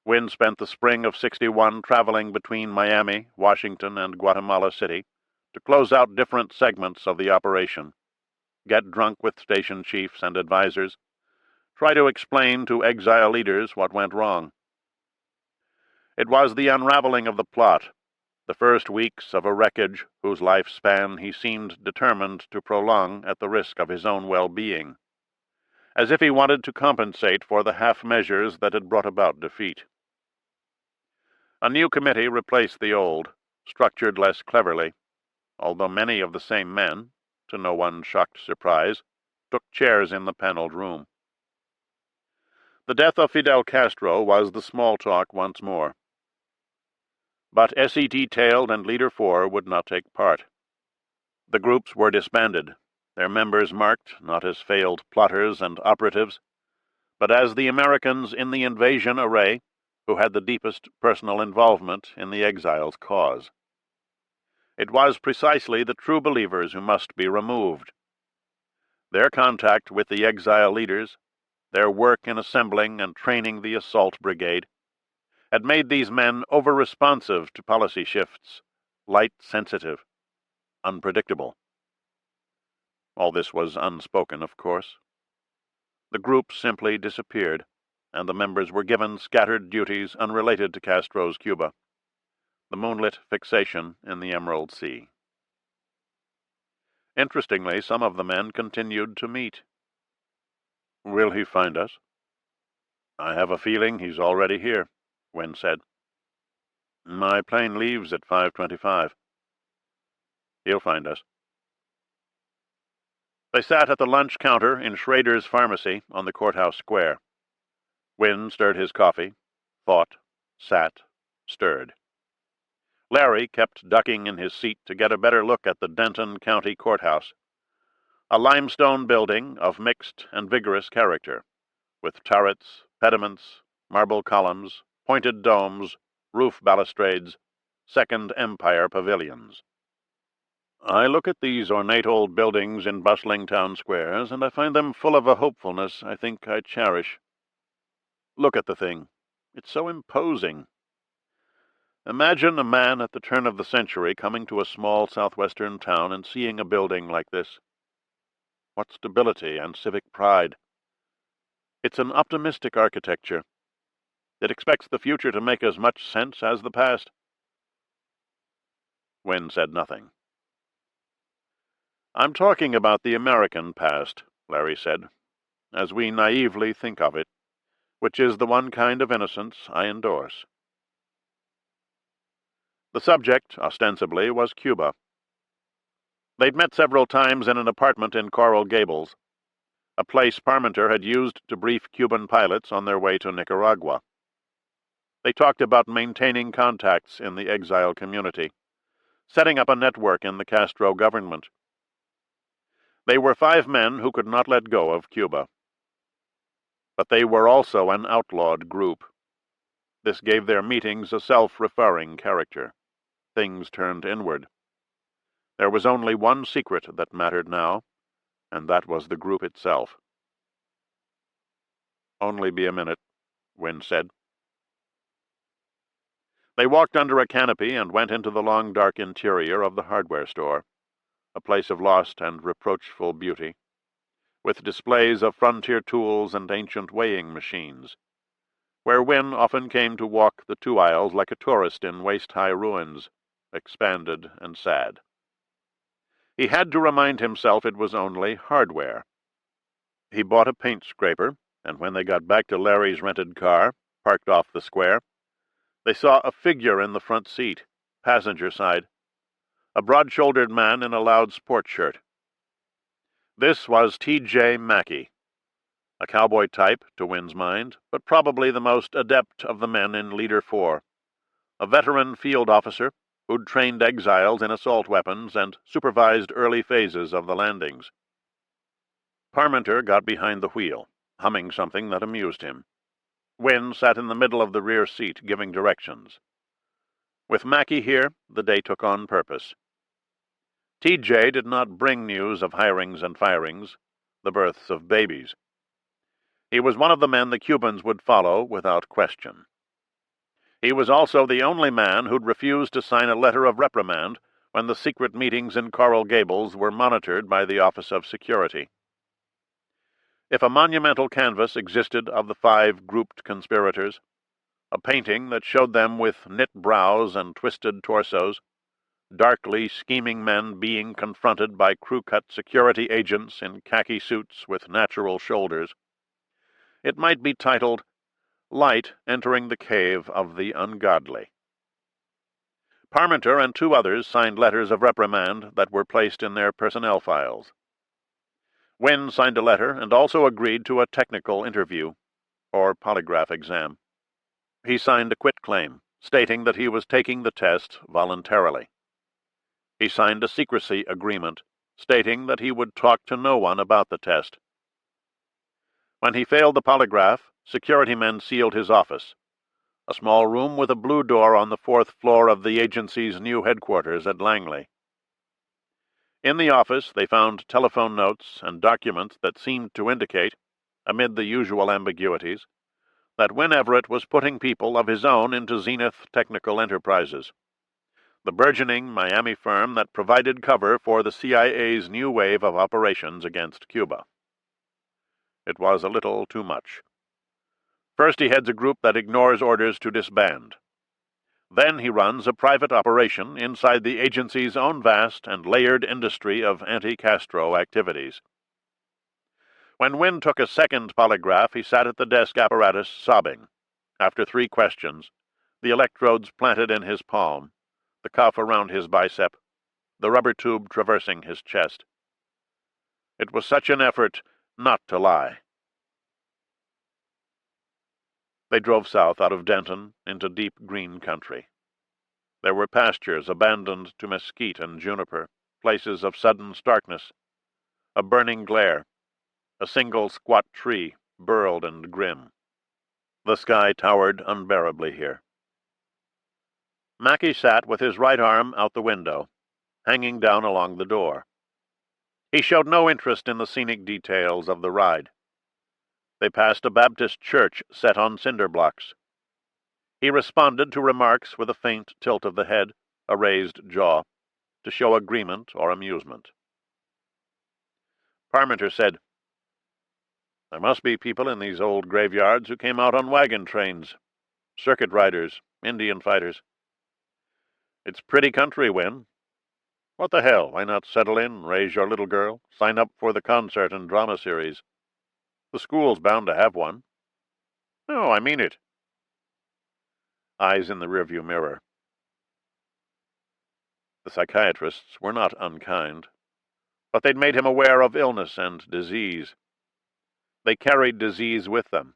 Wynne spent the spring of '61 traveling between Miami, Washington, and Guatemala City to close out different segments of the operation, get drunk with station chiefs and advisors, try to explain to exile leaders what went wrong. It was the unraveling of the plot, the first weeks of a wreckage whose lifespan he seemed determined to prolong at the risk of his own well-being, as if he wanted to compensate for the half-measures that had brought about defeat. A new committee replaced the old, structured less cleverly, although many of the same men, to no one's shocked surprise, took chairs in the paneled room. The death of Fidel Castro was the small talk once more. But SE Detailed and Leader 4 would not take part. The groups were disbanded, their members marked not as failed plotters and operatives, but as the Americans in the invasion array who had the deepest personal involvement in the exiles' cause. It was precisely the true believers who must be removed. Their contact with the exile leaders, their work in assembling and training the assault brigade, had made these men over-responsive to policy shifts, light-sensitive, unpredictable. All this was unspoken, of course. The group simply disappeared, and the members were given scattered duties unrelated to Castro's Cuba, the moonlit fixation in the Emerald Sea. Interestingly, some of the men continued to meet. "Will he find us?" "I have a feeling he's already here," Wynne said. "My plane leaves at 5:25. He'll find us." They sat at the lunch counter in Schrader's pharmacy on the courthouse square. Wynne stirred his coffee, thought, sat, stirred. Larry kept ducking in his seat to get a better look at the Denton County Courthouse, a limestone building of mixed and vigorous character, with turrets, pediments, marble columns, pointed domes, roof balustrades, Second Empire pavilions. "I look at these ornate old buildings in bustling town squares, and I find them full of a hopefulness I think I cherish. Look at the thing. It's so imposing. Imagine a man at the turn of the century coming to a small southwestern town and seeing a building like this. What stability and civic pride. It's an optimistic architecture. It expects the future to make as much sense as the past." Wynne said nothing. "I'm talking about the American past," Larry said, "as we naively think of it, which is the one kind of innocence I endorse." The subject, ostensibly, was Cuba. They'd met several times in an apartment in Coral Gables, a place Parmenter had used to brief Cuban pilots on their way to Nicaragua. They talked about maintaining contacts in the exile community, setting up a network in the Castro government. They were 5 men who could not let go of Cuba. But they were also an outlawed group. This gave their meetings a self-referring character. Things turned inward. There was only one secret that mattered now, and that was the group itself. "Only be a minute," Wynne said. They walked under a canopy and went into the long dark interior of the hardware store, a place of lost and reproachful beauty, with displays of frontier tools and ancient weighing machines, where Wynne often came to walk the 2 aisles like a tourist in waist-high ruins, expanded and sad. He had to remind himself it was only hardware. He bought a paint scraper, and when they got back to Larry's rented car, parked off the square, they saw a figure in the front seat, passenger side, a broad-shouldered man in a loud sport shirt. This was T.J. Mackey, a cowboy type to Wynne's mind, but probably the most adept of the men in Leader 4, a veteran field officer who'd trained exiles in assault weapons and supervised early phases of the landings. Parmenter got behind the wheel, humming something that amused him. Wynne sat in the middle of the rear seat, giving directions. With Mackey here, the day took on purpose. T.J. did not bring news of hirings and firings, the births of babies. He was one of the men the Cubans would follow without question. He was also the only man who'd refused to sign a letter of reprimand when the secret meetings in Coral Gables were monitored by the Office of Security. If a monumental canvas existed of the 5 grouped conspirators, a painting that showed them with knit brows and twisted torsos, darkly scheming men being confronted by crew-cut security agents in khaki suits with natural shoulders. It might be titled, Light Entering the Cave of the Ungodly. Parmenter and 2 others signed letters of reprimand that were placed in their personnel files. Wynne signed a letter and also agreed to a technical interview, or polygraph exam. He signed a quitclaim, stating that he was taking the test voluntarily. He signed a secrecy agreement, stating that he would talk to no one about the test. When he failed the polygraph, security men sealed his office, a small room with a blue door on the 4th floor of the agency's new headquarters at Langley. In the office, they found telephone notes and documents that seemed to indicate, amid the usual ambiguities, that Wynne Everett was putting people of his own into Zenith Technical Enterprises, the burgeoning Miami firm that provided cover for the CIA's new wave of operations against Cuba. It was a little too much. First, he heads a group that ignores orders to disband. Then he runs a private operation inside the agency's own vast and layered industry of anti-Castro activities. When Wynne took a second polygraph, he sat at the desk apparatus sobbing. After 3 questions, the electrodes planted in his palm, the cuff around his bicep, the rubber tube traversing his chest. It was such an effort not to lie. They drove south out of Denton into deep green country. There were pastures abandoned to mesquite and juniper, places of sudden starkness, a burning glare, a single squat tree, burled and grim. The sky towered unbearably here. Mackey sat with his right arm out the window, hanging down along the door. He showed no interest in the scenic details of the ride. They passed a Baptist church set on cinder blocks. He responded to remarks with a faint tilt of the head, a raised jaw, to show agreement or amusement. Parmenter said, "There must be people in these old graveyards who came out on wagon trains, circuit riders, Indian fighters. It's pretty country, Wynne. What the hell, why not settle in, raise your little girl, sign up for the concert and drama series? The school's bound to have one." "No, I mean it." Eyes in the rearview mirror. The psychiatrists were not unkind, but they'd made him aware of illness and disease. They carried disease with them.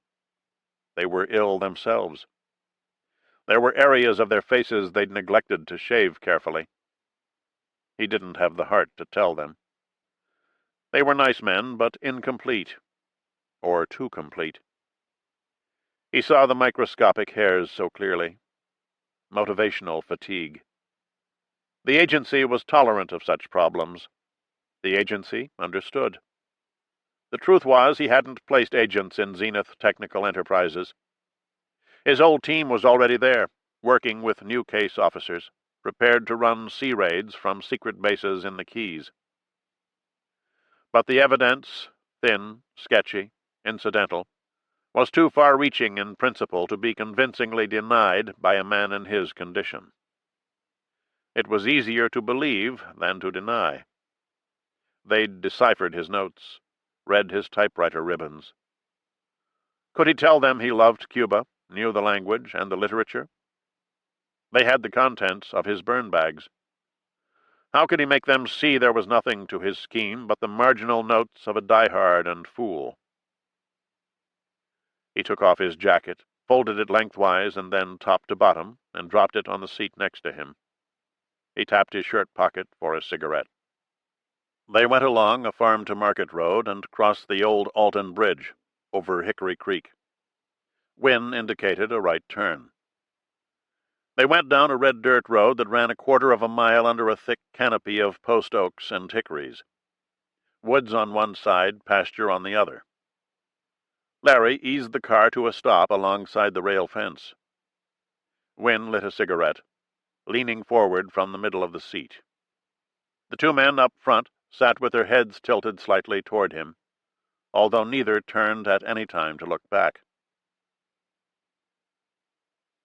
They were ill themselves. There were areas of their faces they'd neglected to shave carefully. He didn't have the heart to tell them. They were nice men, but incomplete, or too complete. He saw the microscopic hairs so clearly. Motivational fatigue. The agency was tolerant of such problems. The agency understood. The truth was he hadn't placed agents in Zenith Technical Enterprises. His old team was already there, working with new case officers, prepared to run sea raids from secret bases in the Keys. But the evidence, thin, sketchy, incidental, was too far-reaching in principle to be convincingly denied by a man in his condition. It was easier to believe than to deny. They'd deciphered his notes, read his typewriter ribbons. Could he tell them he loved Cuba, knew the language and the literature? They had the contents of his burn bags. How could he make them see there was nothing to his scheme but the marginal notes of a diehard and fool? He took off his jacket, folded it lengthwise and then top to bottom, and dropped it on the seat next to him. He tapped his shirt pocket for a cigarette. They went along a farm-to-market road and crossed the old Alton Bridge, over Hickory Creek. Wynne indicated a right turn. They went down a red dirt road that ran a quarter of a mile under a thick canopy of post oaks and hickories. Woods on one side, pasture on the other. Larry eased the car to a stop alongside the rail fence. Wynne lit a cigarette, leaning forward from the middle of the seat. The 2 men up front sat with their heads tilted slightly toward him, although neither turned at any time to look back.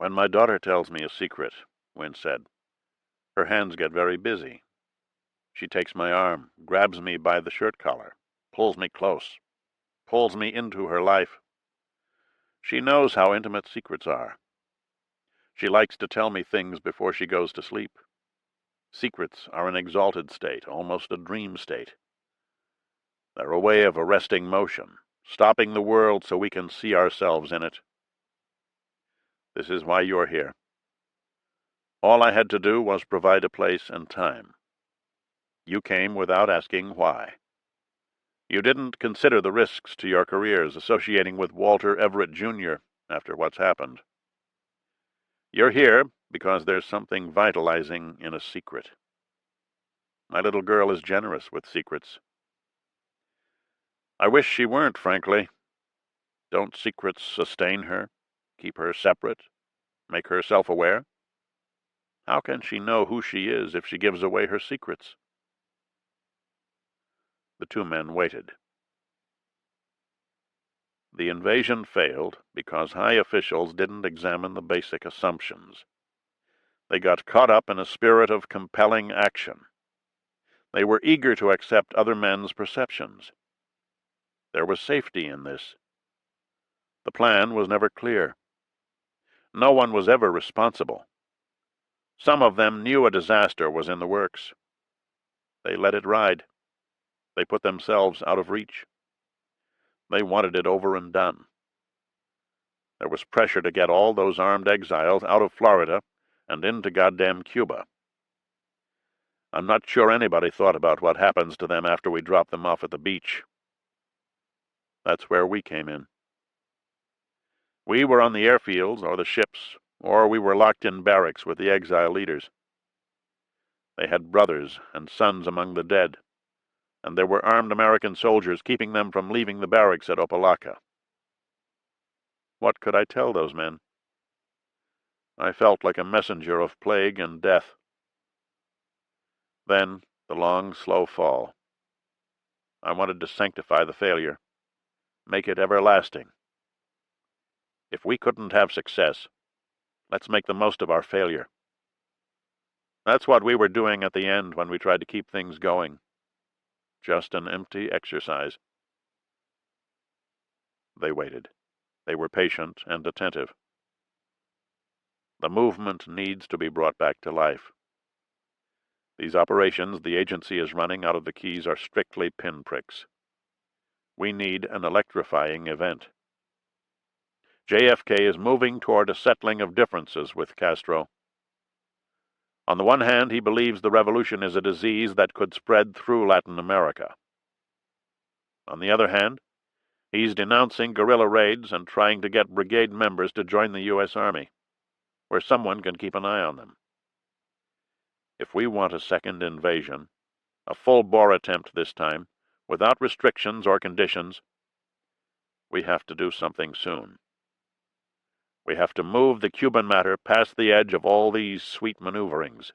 When my daughter tells me a secret, Wynne said, her hands get very busy. She takes my arm, grabs me by the shirt collar, pulls me close, pulls me into her life. She knows how intimate secrets are. She likes to tell me things before she goes to sleep. Secrets are an exalted state, almost a dream state. They're a way of arresting motion, stopping the world so we can see ourselves in it. This is why you're here. All I had to do was provide a place and time. You came without asking why. You didn't consider the risks to your careers associating with Walter Everett, Jr. after what's happened. You're here because there's something vitalizing in a secret. My little girl is generous with secrets. I wish she weren't, frankly. Don't secrets sustain her, keep her separate, make her self-aware? How can she know who she is if she gives away her secrets? The two men waited. The invasion failed because high officials didn't examine the basic assumptions. They got caught up in a spirit of compelling action. They were eager to accept other men's perceptions. There was safety in this. The plan was never clear. No one was ever responsible. Some of them knew a disaster was in the works. They let it ride. They put themselves out of reach. They wanted it over and done. There was pressure to get all those armed exiles out of Florida and into goddamn Cuba. I'm not sure anybody thought about what happens to them after we drop them off at the beach. That's where we came in. We were on the airfields or the ships, or we were locked in barracks with the exile leaders. They had brothers and sons among the dead, and there were armed American soldiers keeping them from leaving the barracks at Opelika. What could I tell those men? I felt like a messenger of plague and death. Then the long, slow fall. I wanted to sanctify the failure, make it everlasting. If we couldn't have success, let's make the most of our failure. That's what we were doing at the end when we tried to keep things going. Just an empty exercise. They waited. They were patient and attentive. The movement needs to be brought back to life. These operations the agency is running out of the Keys are strictly pinpricks. We need an electrifying event. JFK is moving toward a settling of differences with Castro. On the one hand, he believes the revolution is a disease that could spread through Latin America. On the other hand, he's denouncing guerrilla raids and trying to get brigade members to join the U.S. Army, where someone can keep an eye on them. If we want a second invasion, a full-bore attempt this time, without restrictions or conditions, we have to do something soon. We have to move the Cuban matter past the edge of all these sweet maneuverings.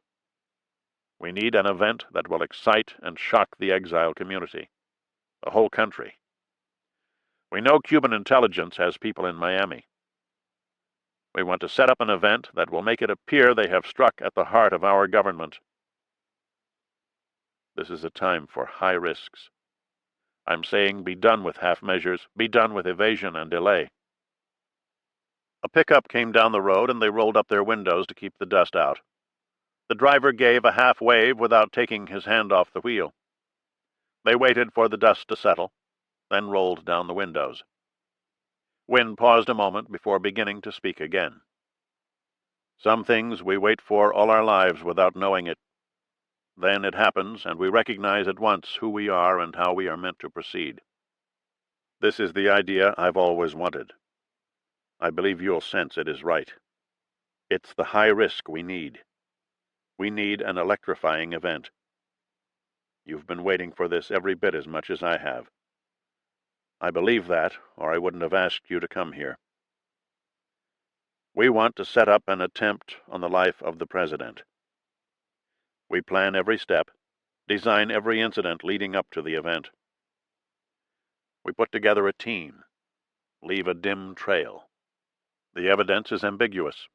We need an event that will excite and shock the exile community, the whole country. We know Cuban intelligence has people in Miami. We want to set up an event that will make it appear they have struck at the heart of our government. This is a time for high risks. I'm saying be done with half measures, be done with evasion and delay. A pickup came down the road and they rolled up their windows to keep the dust out. The driver gave a half wave without taking his hand off the wheel. They waited for the dust to settle, then rolled down the windows. Wynne paused a moment before beginning to speak again. Some things we wait for all our lives without knowing it. Then it happens, and we recognize at once who we are and how we are meant to proceed. This is the idea I've always wanted. I believe you'll sense it is right. It's the high risk we need. We need an electrifying event. You've been waiting for this every bit as much as I have. I believe that, or I wouldn't have asked you to come here. We want to set up an attempt on the life of the president. We plan every step, design every incident leading up to the event. We put together a team, leave a dim trail. The evidence is ambiguous.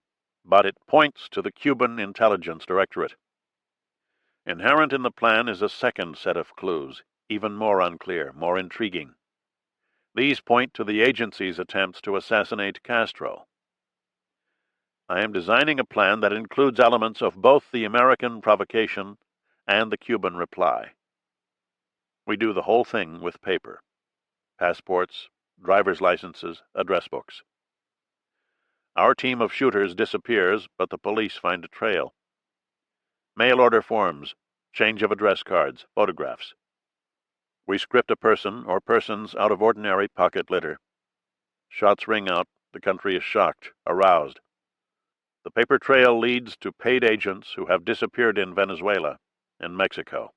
but it points to the Cuban Intelligence Directorate. Inherent in the plan is a second set of clues, even more unclear, more intriguing. These point to the agency's attempts to assassinate Castro. I am designing a plan that includes elements of both the American provocation and the Cuban reply. We do the whole thing with paper: passports, driver's licenses, address books. Our team of shooters disappears, but the police find a trail. Mail order forms, change of address cards, photographs. We script a person or persons out of ordinary pocket litter. Shots ring out, the country is shocked, aroused. The paper trail leads to paid agents who have disappeared in Venezuela and Mexico.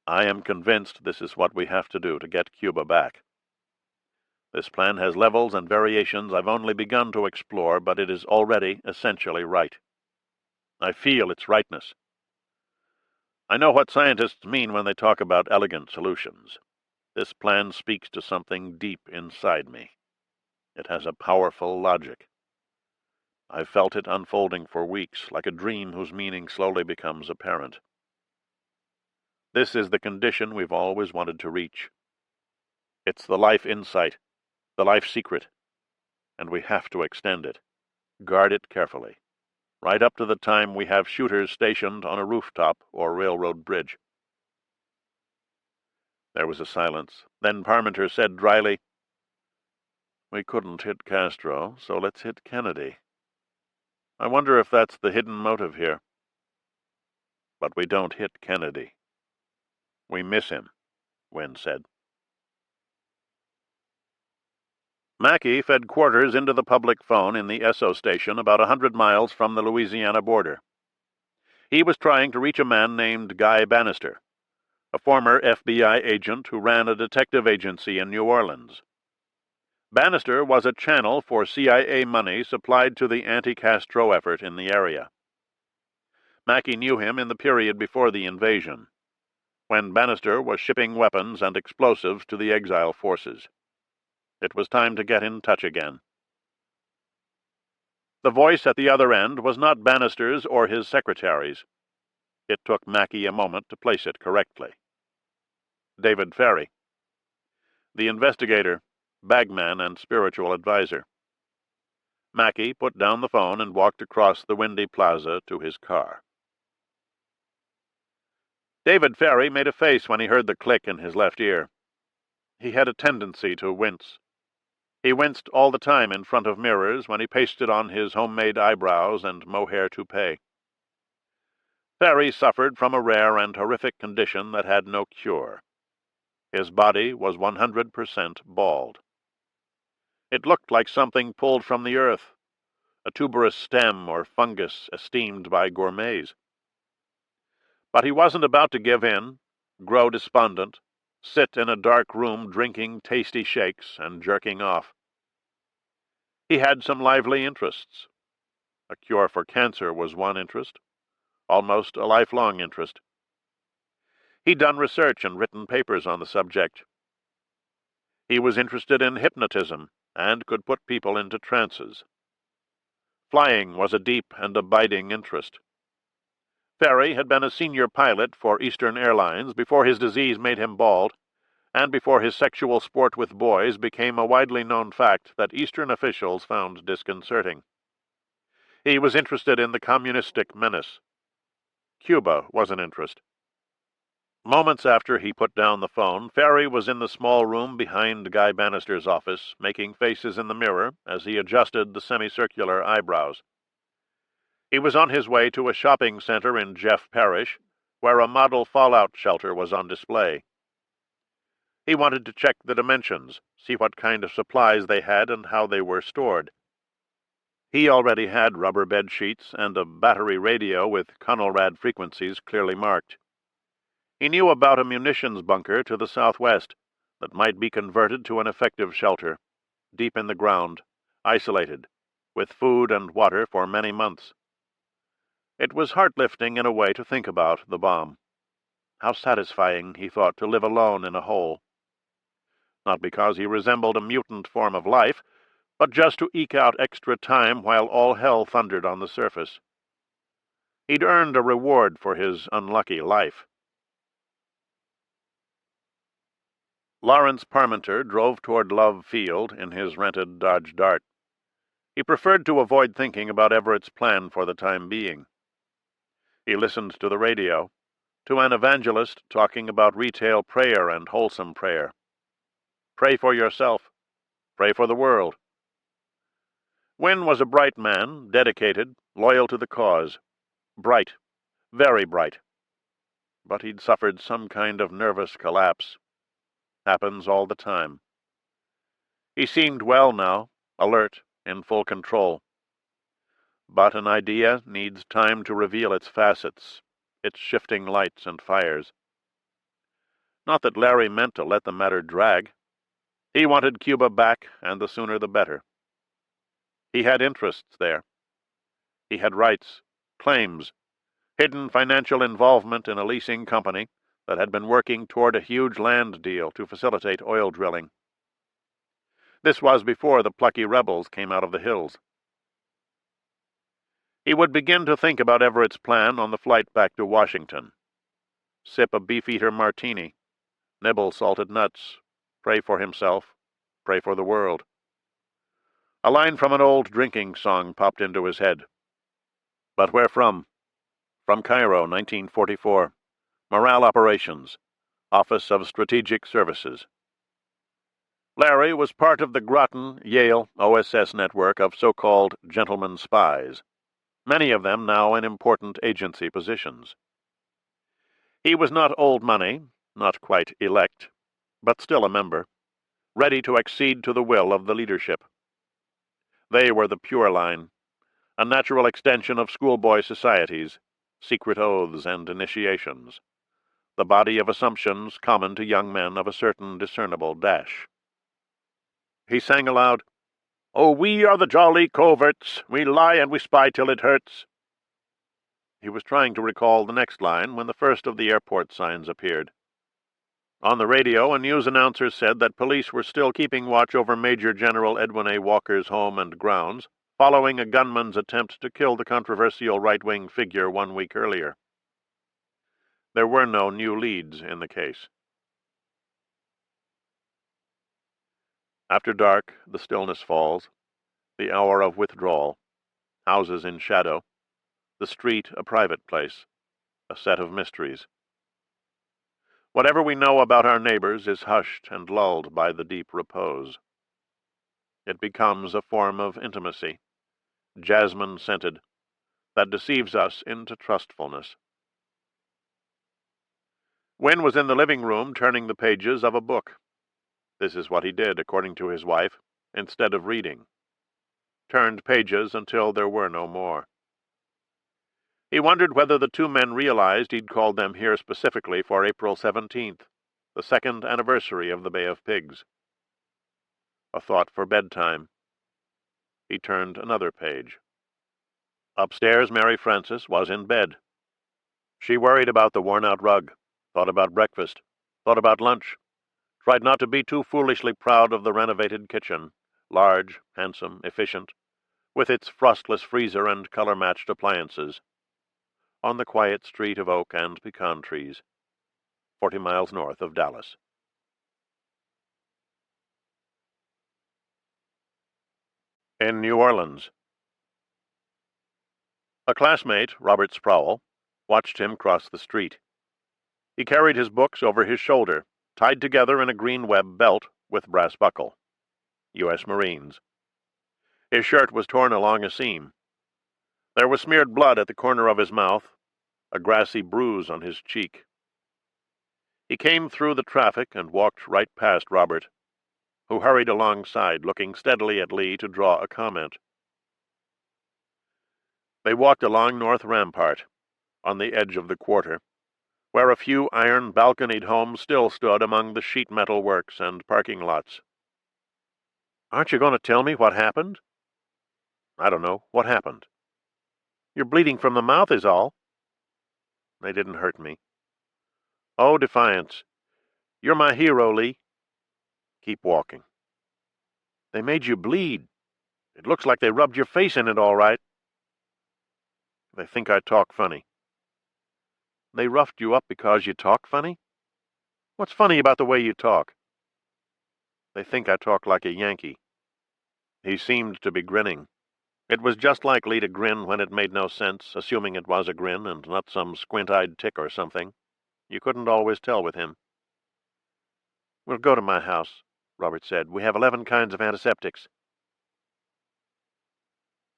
I am convinced this is what we have to do to get Cuba back. This plan has levels and variations I've only begun to explore, but it is already essentially right. I feel its rightness. I know what scientists mean when they talk about elegant solutions. This plan speaks to something deep inside me. It has a powerful logic. I've felt it unfolding for weeks, like a dream whose meaning slowly becomes apparent. This is the condition we've always wanted to reach. It's the life insight, the life secret, and we have to extend it, guard it carefully, right up to the time we have shooters stationed on a rooftop or railroad bridge. There was a silence. Then Parmenter said dryly, "We couldn't hit Castro, so let's hit Kennedy. I wonder if that's the hidden motive here. But we don't hit Kennedy. We miss him," Wynne said. Mackey fed quarters into the public phone in the Esso station about 100 miles from the Louisiana border. He was trying to reach a man named Guy Bannister, a former FBI agent who ran a detective agency in New Orleans. Bannister was a channel for CIA money supplied to the anti-Castro effort in the area. Mackey knew him in the period before the invasion, when Bannister was shipping weapons and explosives to the exile forces. It was time to get in touch again. The voice at the other end was not Bannister's or his secretary's. It took Mackey a moment to place it correctly. David Ferry, the investigator, bagman, and spiritual advisor. Mackey put down the phone and walked across the windy plaza to his car. David Ferry made a face when he heard the click in his left ear. He had a tendency to wince. He winced all the time in front of mirrors when he pasted on his homemade eyebrows and mohair toupee. Ferry suffered from a rare and horrific condition that had no cure. His body was 100% bald. It looked like something pulled from the earth, a tuberous stem or fungus esteemed by gourmets. But he wasn't about to give in, grow despondent, sit in a dark room drinking tasty shakes and jerking off. He had some lively interests. A cure for cancer was one interest, almost a lifelong interest. He'd done research and written papers on the subject. He was interested in hypnotism and could put people into trances. Flying was a deep and abiding interest. Ferry had been a senior pilot for Eastern Airlines before his disease made him bald, and before his sexual sport with boys became a widely known fact that Eastern officials found disconcerting. He was interested in the communistic menace. Cuba was an interest. Moments after he put down the phone, Ferry was in the small room behind Guy Bannister's office, making faces in the mirror as he adjusted the semicircular eyebrows. He was on his way to a shopping center in Jeff Parish, where a model fallout shelter was on display. He wanted to check the dimensions, see what kind of supplies they had and how they were stored. He already had rubber bed sheets and a battery radio with Conelrad frequencies clearly marked. He knew about a munitions bunker to the southwest that might be converted to an effective shelter, deep in the ground, isolated, with food and water for many months. It was heart-lifting in a way to think about the bomb. How satisfying, he thought, to live alone in a hole. Not because he resembled a mutant form of life, but just to eke out extra time while all hell thundered on the surface. He'd earned a reward for his unlucky life. Lawrence Parmenter drove toward Love Field in his rented Dodge Dart. He preferred to avoid thinking about Everett's plan for the time being. He listened to the radio, to an evangelist talking about retail prayer and wholesome prayer. Pray for yourself. Pray for the world. Wynne was a bright man, dedicated, loyal to the cause. Bright. Very bright. But he'd suffered some kind of nervous collapse. Happens all the time. He seemed well now, alert, in full control. But an idea needs time to reveal its facets, its shifting lights and fires. Not that Larry meant to let the matter drag. He wanted Cuba back, and the sooner the better. He had interests there. He had rights, claims, hidden financial involvement in a leasing company that had been working toward a huge land deal to facilitate oil drilling. This was before the plucky rebels came out of the hills. He would begin to think about Everett's plan on the flight back to Washington. Sip a beefeater martini, nibble salted nuts, pray for himself, pray for the world. A line from an old drinking song popped into his head. But where from? From Cairo, 1944. Morale Operations, Office of Strategic Services. Larry was part of the Groton, Yale, OSS network of so-called gentlemen spies, many of them now in important agency positions. He was not old money, not quite elect, but still a member, ready to accede to the will of the leadership. They were the pure line, a natural extension of schoolboy societies, secret oaths and initiations, the body of assumptions common to young men of a certain discernible dash. He sang aloud, "Oh, we are the jolly coverts, we lie and we spy till it hurts." He was trying to recall the next line when the first of the airport signs appeared. On the radio, a news announcer said that police were still keeping watch over Major General Edwin A. Walker's home and grounds, following a gunman's attempt to kill the controversial right-wing figure 1 week earlier. There were no new leads in the case. After dark, the stillness falls, the hour of withdrawal, houses in shadow, the street a private place, a set of mysteries. Whatever we know about our neighbors is hushed and lulled by the deep repose. It becomes a form of intimacy, jasmine-scented, that deceives us into trustfulness. Wynne was in the living room turning the pages of a book. This is what he did, according to his wife, instead of reading. Turned pages until there were no more. He wondered whether the two men realized he'd called them here specifically for April 17th, the second anniversary of the Bay of Pigs. A thought for bedtime. He turned another page. Upstairs, Mary Frances was in bed. She worried about the worn-out rug, thought about breakfast, thought about lunch, tried not to be too foolishly proud of the renovated kitchen, large, handsome, efficient, with its frostless freezer and color-matched appliances, on the quiet street of oak and pecan trees, 40 miles north of Dallas. In New Orleans. A classmate, Robert Sproul, watched him cross the street. He carried his books over his shoulder, tied together in a green web belt with brass buckle. U.S. Marines. His shirt was torn along a seam. There was smeared blood at the corner of his mouth, a grassy bruise on his cheek. He came through the traffic and walked right past Robert, who hurried alongside, looking steadily at Lee to draw a comment. They walked along North Rampart, on the edge of the quarter, where a few iron balconied homes still stood among the sheet metal works and parking lots. "Aren't you going to tell me what happened?" "I don't know. What happened?" "You're bleeding from the mouth is all." "They didn't hurt me." "Oh, defiance. You're my hero, Lee." "Keep walking." "They made you bleed." It looks like they rubbed your face in it all right. They think I talk funny. They roughed you up because you talk funny? What's funny about the way you talk? They think I talk like a Yankee. He seemed to be grinning. It was just like Lee to grin when it made no sense, assuming it was a grin and not some squint-eyed tick or something. You couldn't always tell with him. We'll go to my house, Robert said. We have 11 kinds of antiseptics.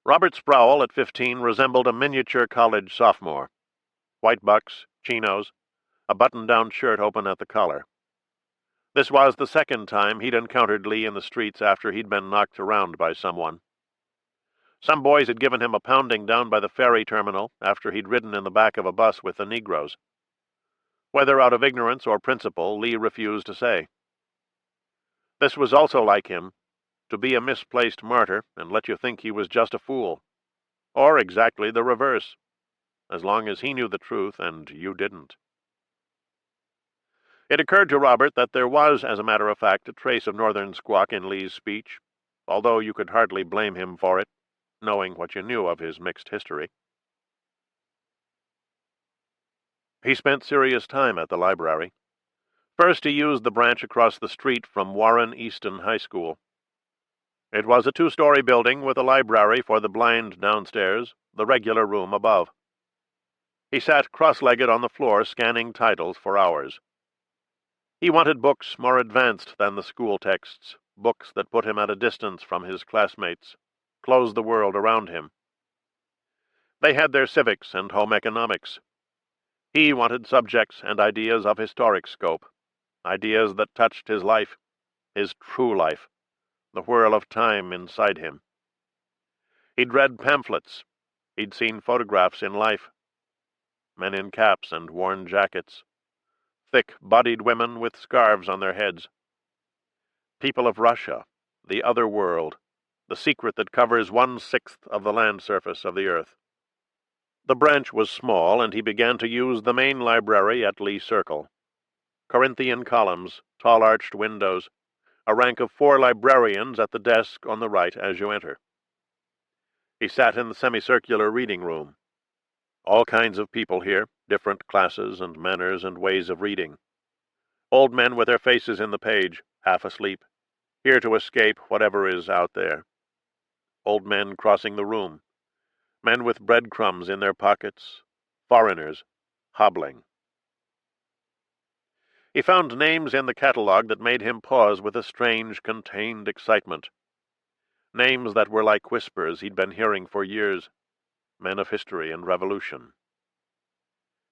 Robert Sproul, at 15, resembled a miniature college sophomore. White bucks, chinos, a button-down shirt open at the collar. This was the second time he'd encountered Lee in the streets after he'd been knocked around by someone. Some boys had given him a pounding down by the ferry terminal after he'd ridden in the back of a bus with the Negroes. Whether out of ignorance or principle, Lee refused to say. This was also like him, to be a misplaced martyr and let you think he was just a fool. Or exactly the reverse, as long as he knew the truth and you didn't. It occurred to Robert that there was, as a matter of fact, a trace of Northern squawk in Lee's speech, although you could hardly blame him for it, knowing what you knew of his mixed history. He spent serious time at the library. First, he used the branch across the street from Warren Easton High School. It was a 2-story building with a library for the blind downstairs, the regular room above. He sat cross-legged on the floor scanning titles for hours. He wanted books more advanced than the school texts, books that put him at a distance from his classmates, closed the world around him. They had their civics and home economics. He wanted subjects and ideas of historic scope, ideas that touched his life, his true life, the whirl of time inside him. He'd read pamphlets. He'd seen photographs in life. Men in caps and worn jackets. Thick-bodied women with scarves on their heads. People of Russia, the other world, the secret that covers 1/6 of the land surface of the earth. The branch was small, and he began to use the main library at Lee Circle. Corinthian columns, tall arched windows, a rank of 4 librarians at the desk on the right as you enter. He sat in the semicircular reading room. All kinds of people here, different classes and manners and ways of reading. Old men with their faces in the page, half asleep, here to escape whatever is out there. Old men crossing the room. Men with breadcrumbs in their pockets. Foreigners, hobbling. He found names in the catalogue that made him pause with a strange, contained excitement. Names that were like whispers he'd been hearing for years. Men of history and revolution.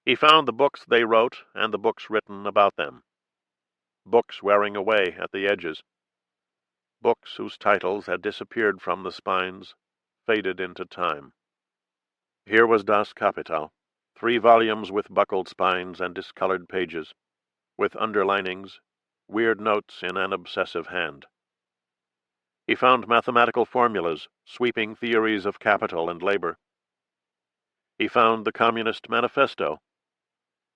He found the books they wrote and the books written about them. Books wearing away at the edges. Books whose titles had disappeared from the spines, faded into time. Here was Das Kapital, 3 volumes with buckled spines and discolored pages, with underlinings, weird notes in an obsessive hand. He found mathematical formulas, sweeping theories of capital and labor. He found the Communist Manifesto.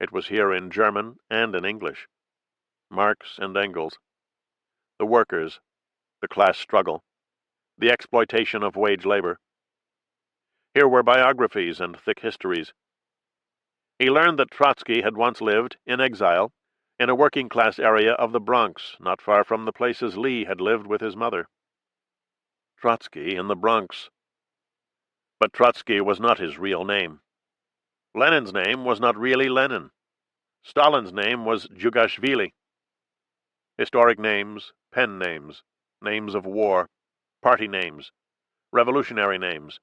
It was here in German and in English. Marx and Engels. The workers, the class struggle, the exploitation of wage labor. Here were biographies and thick histories. He learned that Trotsky had once lived, in exile, in a working-class area of the Bronx, not far from the places Lee had lived with his mother. Trotsky in the Bronx. But Trotsky was not his real name. Lenin's name was not really Lenin. Stalin's name was Djugashvili. Historic names, pen names, names of war, party names, revolutionary names.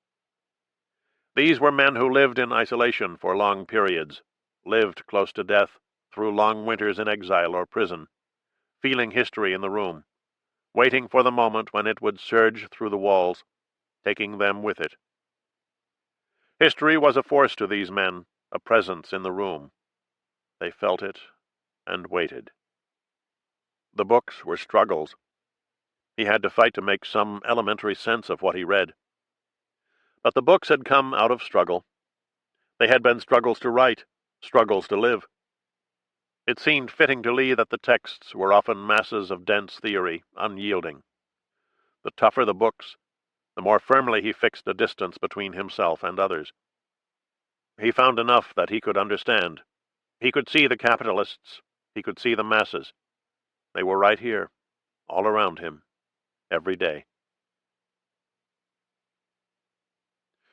These were men who lived in isolation for long periods, lived close to death, through long winters in exile or prison, feeling history in the room, waiting for the moment when it would surge through the walls, taking them with it. History was a force to these men, a presence in the room. They felt it and waited. The books were struggles. He had to fight to make some elementary sense of what he read. But the books had come out of struggle. They had been struggles to write, struggles to live. It seemed fitting to Lee that the texts were often masses of dense theory, unyielding. The tougher the books, the more firmly he fixed a distance between himself and others. He found enough that he could understand. He could see the capitalists. He could see the masses. They were right here, all around him, every day.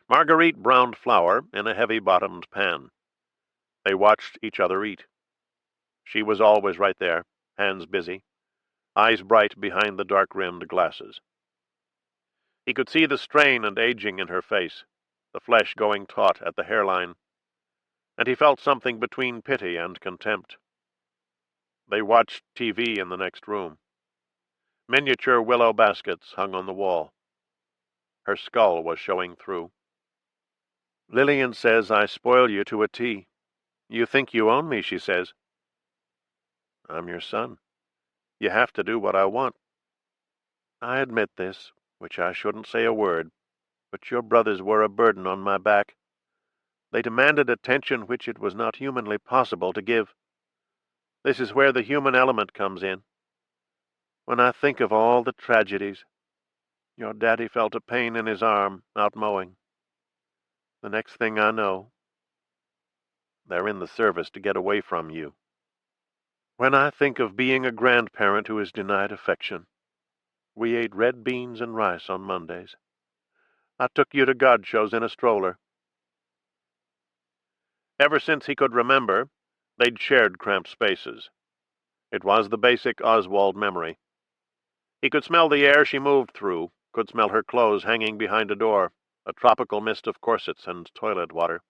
Marguerite browned flour in a heavy-bottomed pan. They watched each other eat. She was always right there, hands busy, eyes bright behind the dark-rimmed glasses. He could see the strain and aging in her face, the flesh going taut at the hairline, and he felt something between pity and contempt. They watched TV in the next room. Miniature willow baskets hung on the wall. Her skull was showing through. "Lillian says I spoil you to a T. You think you own me," she says. "I'm your son. You have to do what I want. I admit this, which I shouldn't say a word, but your brothers were a burden on my back. They demanded attention which it was not humanly possible to give. This is where the human element comes in. When I think of all the tragedies, your daddy felt a pain in his arm out mowing. The next thing I know, they're in the service to get away from you. When I think of being a grandparent who is denied affection, we ate red beans and rice on Mondays. I took you to God shows in a stroller." Ever since he could remember, they'd shared cramped spaces. It was the basic Oswald memory. He could smell the air she moved through, could smell her clothes hanging behind a door, a tropical mist of corsets and toilet water.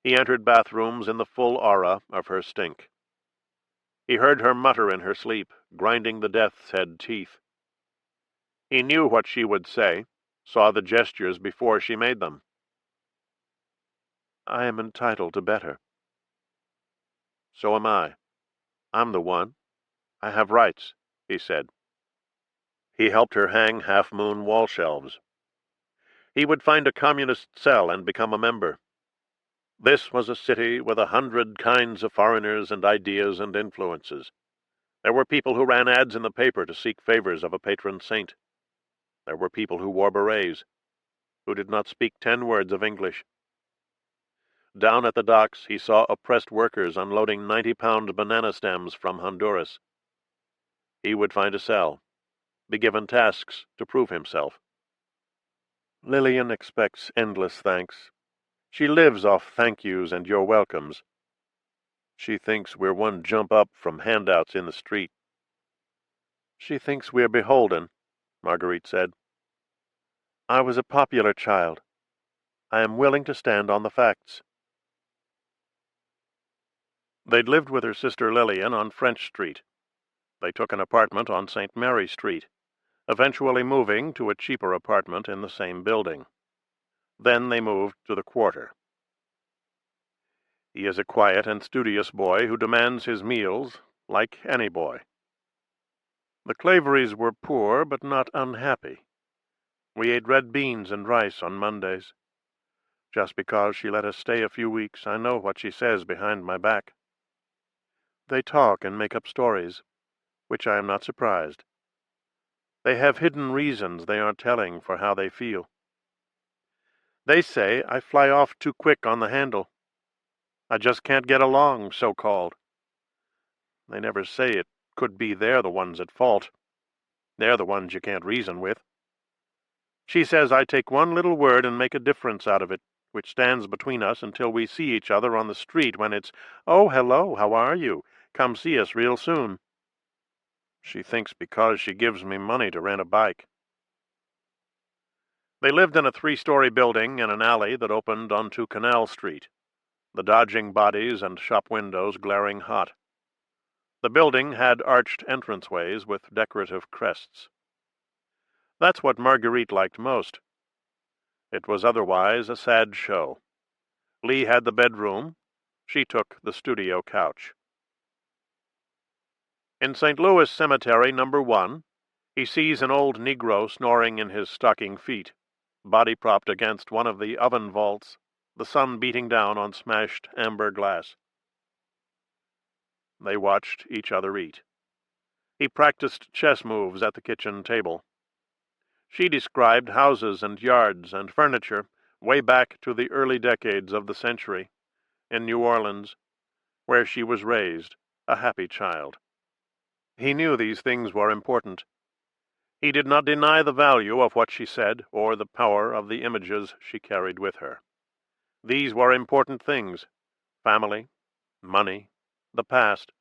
He entered bathrooms in the full aura of her stink. He heard her mutter in her sleep, grinding the death's head teeth. He knew what she would say, saw the gestures before she made them. "I am entitled to better." "So am I. I'm the one. I have rights," he said. He helped her hang half-moon wall shelves. He would find a communist cell and become a member. This was a city with 100 kinds of foreigners and ideas and influences. There were people who ran ads in the paper to seek favors of a patron saint. There were people who wore berets, who did not speak 10 words of English. Down at the docks, he saw oppressed workers unloading 90-pound banana stems from Honduras. He would find a cell, be given tasks to prove himself. "Lillian expects endless thanks. She lives off thank yous and your welcomes. She thinks we're one jump up from handouts in the street." "She thinks we're beholden," Marguerite said. "I was a popular child. I am willing to stand on the facts." They'd lived with her sister Lillian on French Street. They took an apartment on St. Mary Street, eventually moving to a cheaper apartment in the same building. Then they moved to the Quarter. He is a quiet and studious boy who demands his meals like any boy. The Claverys were poor but not unhappy. We ate red beans and rice on Mondays. Just because she let us stay a few weeks, I know what she says behind my back. They talk and make up stories, which I am not surprised. They have hidden reasons they aren't telling for how they feel. They say I fly off too quick on the handle. I just can't get along, so-called. They never say it could be they're the ones at fault. They're the ones you can't reason with. She says I take one little word and make a difference out of it, which stands between us until we see each other on the street when it's, 'Oh, hello, how are you? Come see us real soon.' She thinks because she gives me money to rent a bike." They lived in a 3-story building in an alley that opened onto Canal Street, the dodging bodies and shop windows glaring hot. The building had arched entranceways with decorative crests. That's what Marguerite liked most. It was otherwise a sad show. Lee had the bedroom. She took the studio couch. In St. Louis Cemetery No. 1, he sees an old Negro snoring in his stocking feet, body propped against one of the oven vaults, the sun beating down on smashed amber glass. They watched each other eat. He practiced chess moves at the kitchen table. She described houses and yards and furniture way back to the early decades of the century, in New Orleans, where she was raised, a happy child. He knew these things were important. He did not deny the value of what she said or the power of the images she carried with her. These were important things: family, money, the past.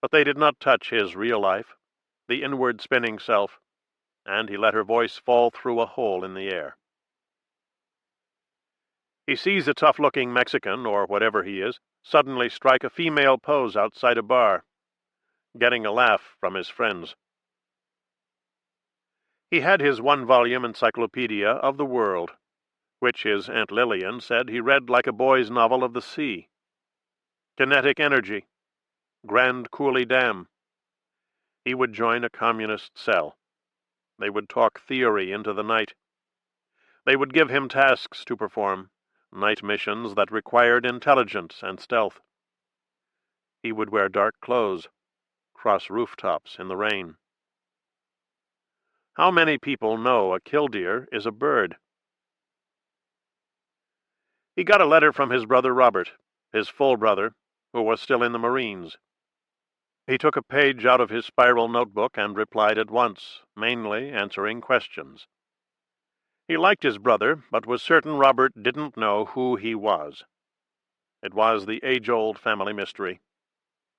But they did not touch his real life, the inward spinning self, and he let her voice fall through a hole in the air. He sees a tough-looking Mexican, or whatever he is, suddenly strike a female pose outside a bar, getting a laugh from his friends. He had his one-volume encyclopedia of the world, which his Aunt Lillian said he read like a boy's novel of the sea. Kinetic energy, Grand Coulee Dam. He would join a communist cell. They would talk theory into the night. They would give him tasks to perform, night missions that required intelligence and stealth. He would wear dark clothes, cross rooftops in the rain. How many people know a killdeer is a bird? He got a letter from his brother Robert, his full brother, who was still in the Marines. He took a page out of his spiral notebook and replied at once, mainly answering questions. He liked his brother, but was certain Robert didn't know who he was. It was the age-old family mystery.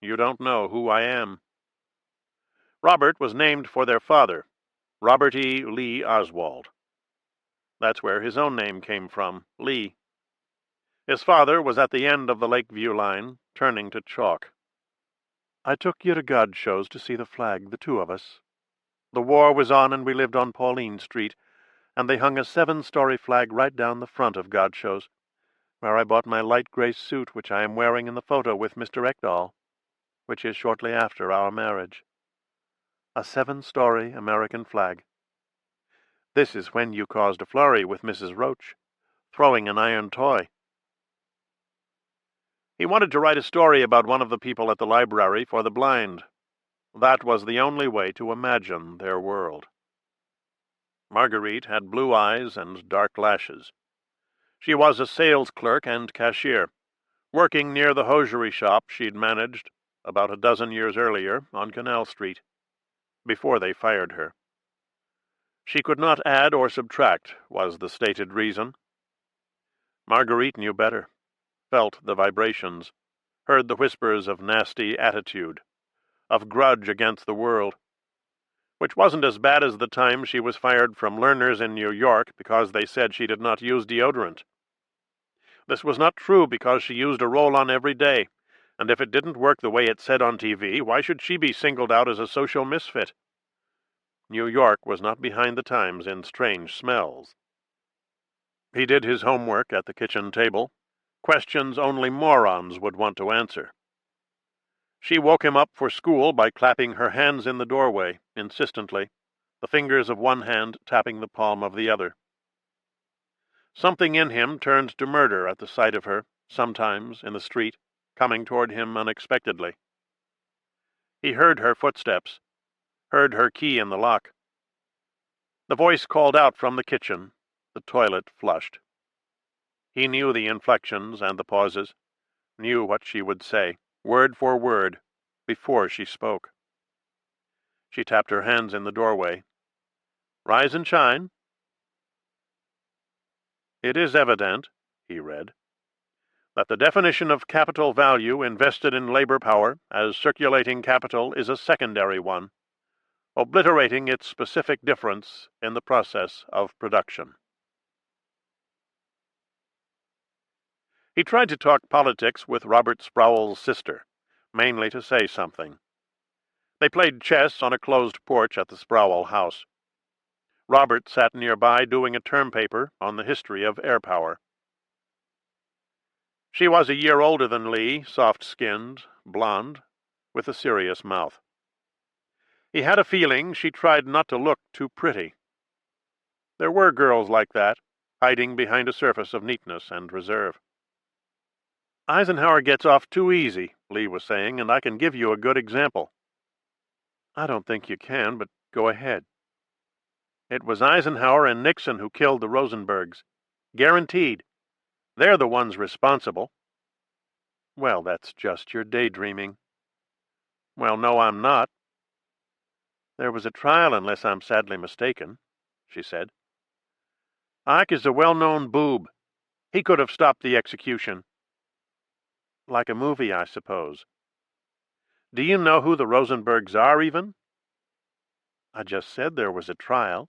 You don't know who I am. Robert was named for their father, Robert E. Lee Oswald. That's where his own name came from, Lee. His father was at the end of the Lakeview line, turning to chalk. I took you to God shows to see the flag, the two of us. The war was on and we lived on Pauline Street, and they hung a 7-story flag right down the front of God shows, where I bought my light gray suit which I am wearing in the photo with Mr. Ekdahl, which is shortly after our marriage. A 7-story American flag. This is when you caused a flurry with Mrs. Roach, throwing an iron toy. He wanted to write a story about one of the people at the library for the blind. That was the only way to imagine their world. Marguerite had blue eyes and dark lashes. She was a sales clerk and cashier, working near the hosiery shop she'd managed about a dozen years earlier on Canal Street, before they fired her. She could not add or subtract, was the stated reason. Marguerite knew better, felt the vibrations, heard the whispers of nasty attitude, of grudge against the world, which wasn't as bad as the time she was fired from learners in New York because they said she did not use deodorant. This was not true because she used a roll-on every day, and if it didn't work the way it said on TV, why should she be singled out as a social misfit? New York was not behind the times in strange smells. He did his homework at the kitchen table, questions only morons would want to answer. She woke him up for school by clapping her hands in the doorway, insistently, the fingers of one hand tapping the palm of the other. Something in him turned to murder at the sight of her, sometimes in the street, coming toward him unexpectedly. He heard her footsteps, heard her key in the lock. The voice called out from the kitchen, the toilet flushed. He knew the inflections and the pauses, knew what she would say, word for word, before she spoke. She tapped her hands in the doorway. Rise and shine. It is evident, he read, that the definition of capital value invested in labor power as circulating capital is a secondary one, obliterating its specific difference in the process of production. He tried to talk politics with Robert Sproul's sister, mainly to say something. They played chess on a closed porch at the Sproul house. Robert sat nearby doing a term paper on the history of air power. She was a year older than Lee, soft-skinned, blonde, with a serious mouth. He had a feeling she tried not to look too pretty. There were girls like that, hiding behind a surface of neatness and reserve. Eisenhower gets off too easy, Lee was saying, and I can give you a good example. I don't think you can, but go ahead.
It was Eisenhower and Nixon who killed the Rosenbergs. Guaranteed. They're the ones responsible. Well, that's just your daydreaming. Well, no, I'm not. There was a trial, unless I'm sadly mistaken, she said. Ike is a well-known boob. He could have stopped the execution. Like a movie, I suppose. Do you know who the Rosenbergs are, even? I just said there was a trial.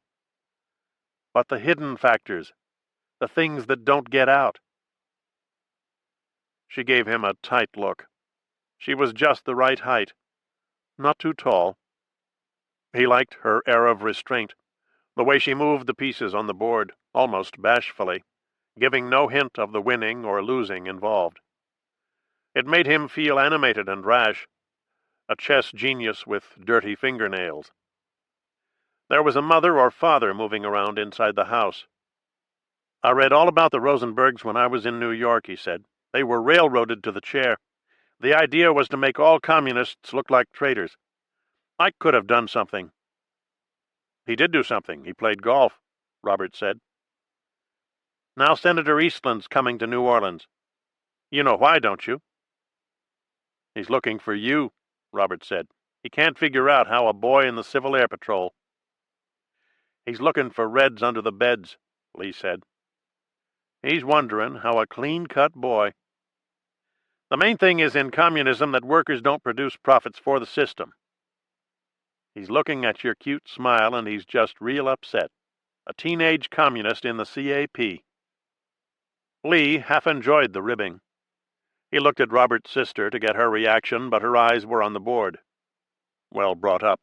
But the hidden factors, the things that don't get out. She gave him a tight look. She was just the right height, not too tall. He liked her air of restraint, the way she moved the pieces on the board, almost bashfully, giving no hint of the winning or losing involved. It made him feel animated and rash, a chess genius with dirty fingernails. There was a mother or father moving around inside the house. I read all about the Rosenbergs when I was in New York, he said. They were railroaded to the chair. The idea was to make all communists look like traitors. I could have done something. He did do something. He played golf, Robert said. Now Senator Eastland's coming to New Orleans. You know why, don't you? He's looking for you, Robert said. He can't figure out how a boy in the Civil Air Patrol. He's looking for Reds under the beds, Lee said. He's wondering how a clean-cut boy. The main thing is in communism that workers don't produce profits for the system. He's looking at your cute smile and he's just real upset. A teenage communist in the CAP. Lee half enjoyed the ribbing. He looked at Robert's sister to get her reaction, but her eyes were on the board. Well brought up.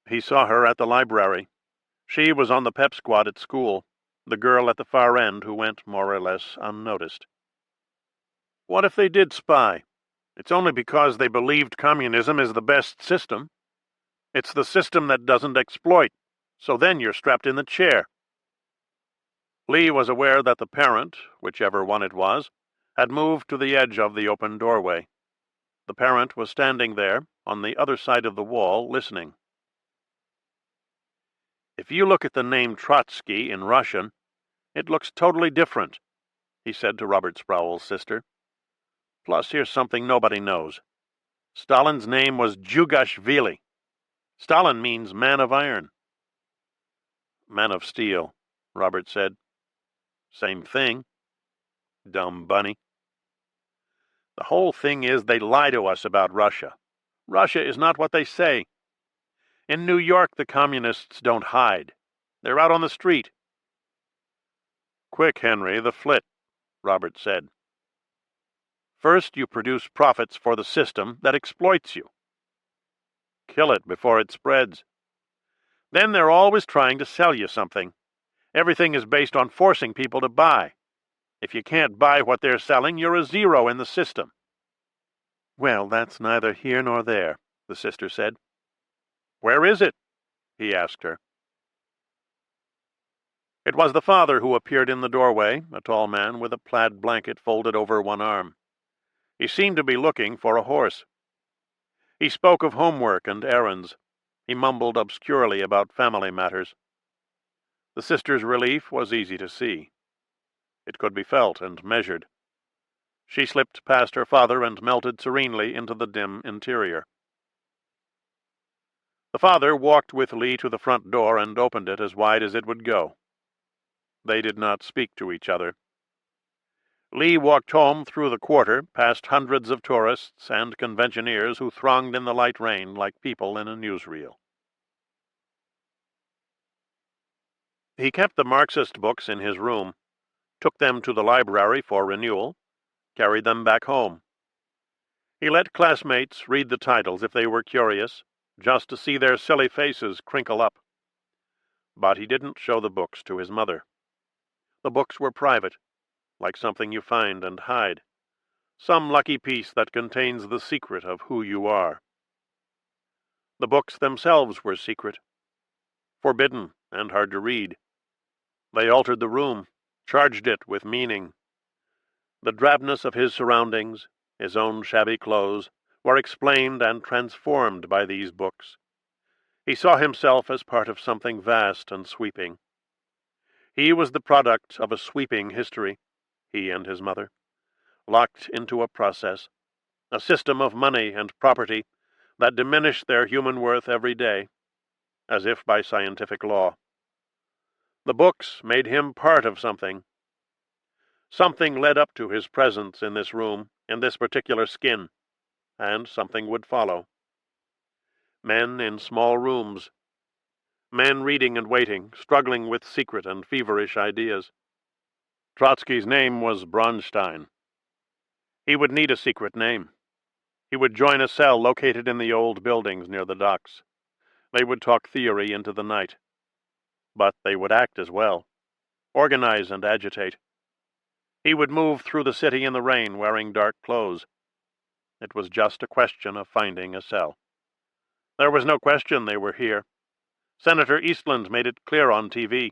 He saw her at the library. She was on the pep squad at school, the girl at the far end who went more or less unnoticed. What if they did spy? It's only because they believed communism is the best system. It's the system that doesn't exploit, so then you're strapped in the chair. Lee was aware that the parent, whichever one it was, had moved to the edge of the open doorway. The parent was standing there, on the other side of the wall, listening. If you look at the name Trotsky in Russian, it looks totally different, he said to Robert Sprowell's sister. Plus, here's something nobody knows. Stalin's name was Djugashvili. Stalin means man of iron. Man of steel, Robert said. Same thing. Dumb bunny. The whole thing is they lie to us about Russia. Russia is not what they say. In New York, the communists don't hide. They're out on the street. Quick, Henry, the flit, Robert said. First, you produce profits for the system that exploits you. Kill it before it spreads. Then they're always trying to sell you something. Everything is based on forcing people to buy. If you can't buy what they're selling, you're a zero in the system. Well, that's neither here nor there, the sister said. Where is it? He asked her. It was the father who appeared in the doorway, a tall man with a plaid blanket folded over one arm. He seemed to be looking for a horse. He spoke of homework and errands. He mumbled obscurely about family matters. The sister's relief was easy to see. It could be felt and measured. She slipped past her father and melted serenely into the dim interior. The father walked with Lee to the front door and opened it as wide as it would go. They did not speak to each other. Lee walked home through the quarter, past hundreds of tourists and conventioneers who thronged in the light rain like people in a newsreel. He kept the Marxist books in his room, took them to the library for renewal, carried them back home. He let classmates read the titles if they were curious, just to see their silly faces crinkle up. But he didn't show the books to his mother. The books were private, like something you find and hide, some lucky piece that contains the secret of who you are. The books themselves were secret, forbidden and hard to read. They altered the room, charged it with meaning. The drabness of his surroundings, his own shabby clothes, were explained and transformed by these books. He saw himself as part of something vast and sweeping. He was the product of a sweeping history, he and his mother, locked into a process, a system of money and property that diminished their human worth every day, as if by scientific law. The books made him part of something. Something led up to his presence in this room, in this particular skin, and something would follow. Men in small rooms, men reading and waiting, struggling with secret and feverish ideas. Trotsky's name was Bronstein. He would need a secret name. He would join a cell located in the old buildings near the docks. They would talk theory into the night. But they would act as well, organize and agitate. He would move through the city in the rain wearing dark clothes. It was just a question of finding a cell. There was no question they were here. Senator Eastland made it clear on TV.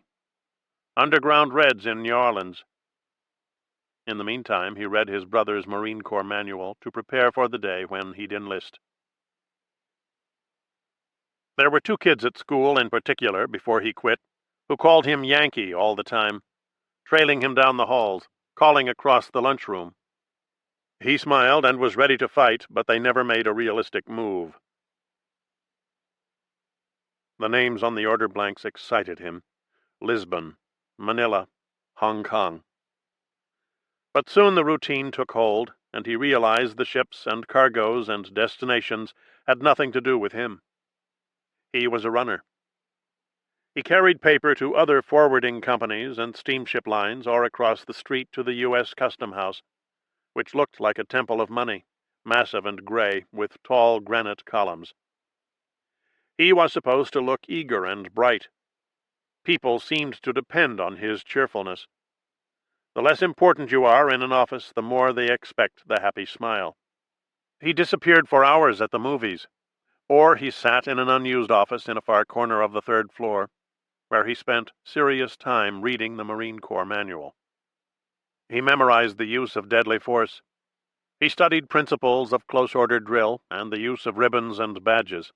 Underground Reds in New Orleans. In the meantime, he read his brother's Marine Corps manual to prepare for the day when he'd enlist. There were 2 kids at school in particular, before he quit, who called him Yankee all the time, trailing him down the halls, calling across the lunchroom. He smiled and was ready to fight, but they never made a realistic move. The names on the order blanks excited him. Lisbon, Manila, Hong Kong. But soon the routine took hold, and he realized the ships and cargoes and destinations had nothing to do with him. He was a runner. He carried paper to other forwarding companies and steamship lines or across the street to the U.S. Custom House, which looked like a temple of money, massive and gray, with tall granite columns. He was supposed to look eager and bright. People seemed to depend on his cheerfulness. The less important you are in an office, the more they expect the happy smile. He disappeared for hours at the movies, or he sat in an unused office in a far corner of the 3rd floor, where he spent serious time reading the Marine Corps manual. He memorized the use of deadly force. He studied principles of close-order drill and the use of ribbons and badges.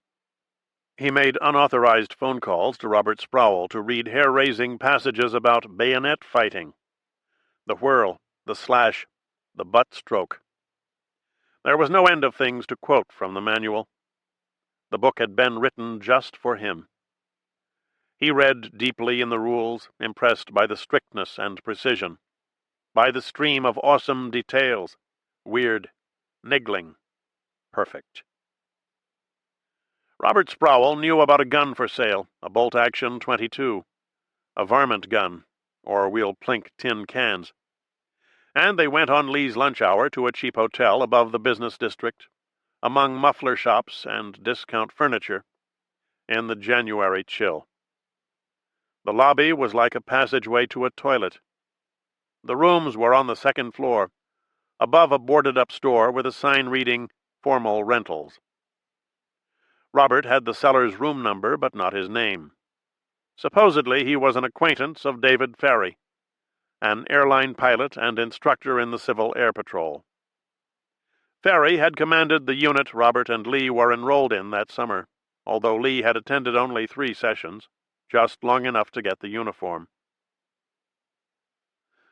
He made unauthorized phone calls to Robert Sproul to read hair-raising passages about bayonet fighting, the whirl, the slash, the butt stroke. There was no end of things to quote from the manual. The book had been written just for him. He read deeply in the rules, impressed by the strictness and precision, by the stream of awesome details, weird, niggling, perfect. Robert Sproul knew about a gun for sale, a bolt-action .22, a varmint gun, or we'll plink tin cans. And they went on Lee's lunch hour to a cheap hotel above the business district, among muffler shops and discount furniture, in the January chill. The lobby was like a passageway to a toilet. The rooms were on the 2nd floor, above a boarded-up store with a sign reading, "Formal Rentals." Robert had the seller's room number, but not his name. Supposedly he was an acquaintance of David Ferry, an airline pilot and instructor in the Civil Air Patrol. Ferry had commanded the unit Robert and Lee were enrolled in that summer, although Lee had attended only 3 sessions, just long enough to get the uniform.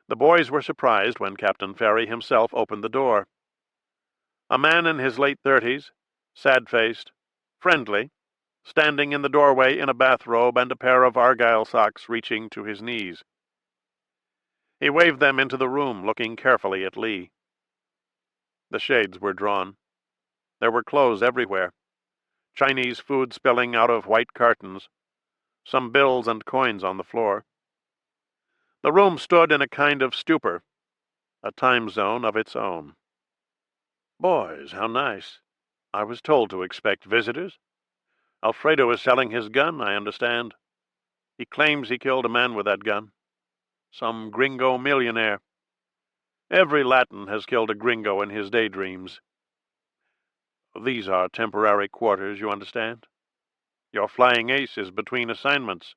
The boys were surprised when Captain Ferry himself opened the door. A man in his late 30s, sad-faced, friendly, standing in the doorway in a bathrobe and a pair of argyle socks reaching to his knees. He waved them into the room, looking carefully at Lee. The shades were drawn. There were clothes everywhere, Chinese food spilling out of white cartons, some bills and coins on the floor. The room stood in a kind of stupor, a time zone of its own. "Boys, how nice. I was told to expect visitors. Alfredo is selling his gun, I understand. He claims he killed a man with that gun. Some gringo millionaire. Every Latin has killed a gringo in his daydreams. These are temporary quarters, you understand? Your flying ace is between assignments."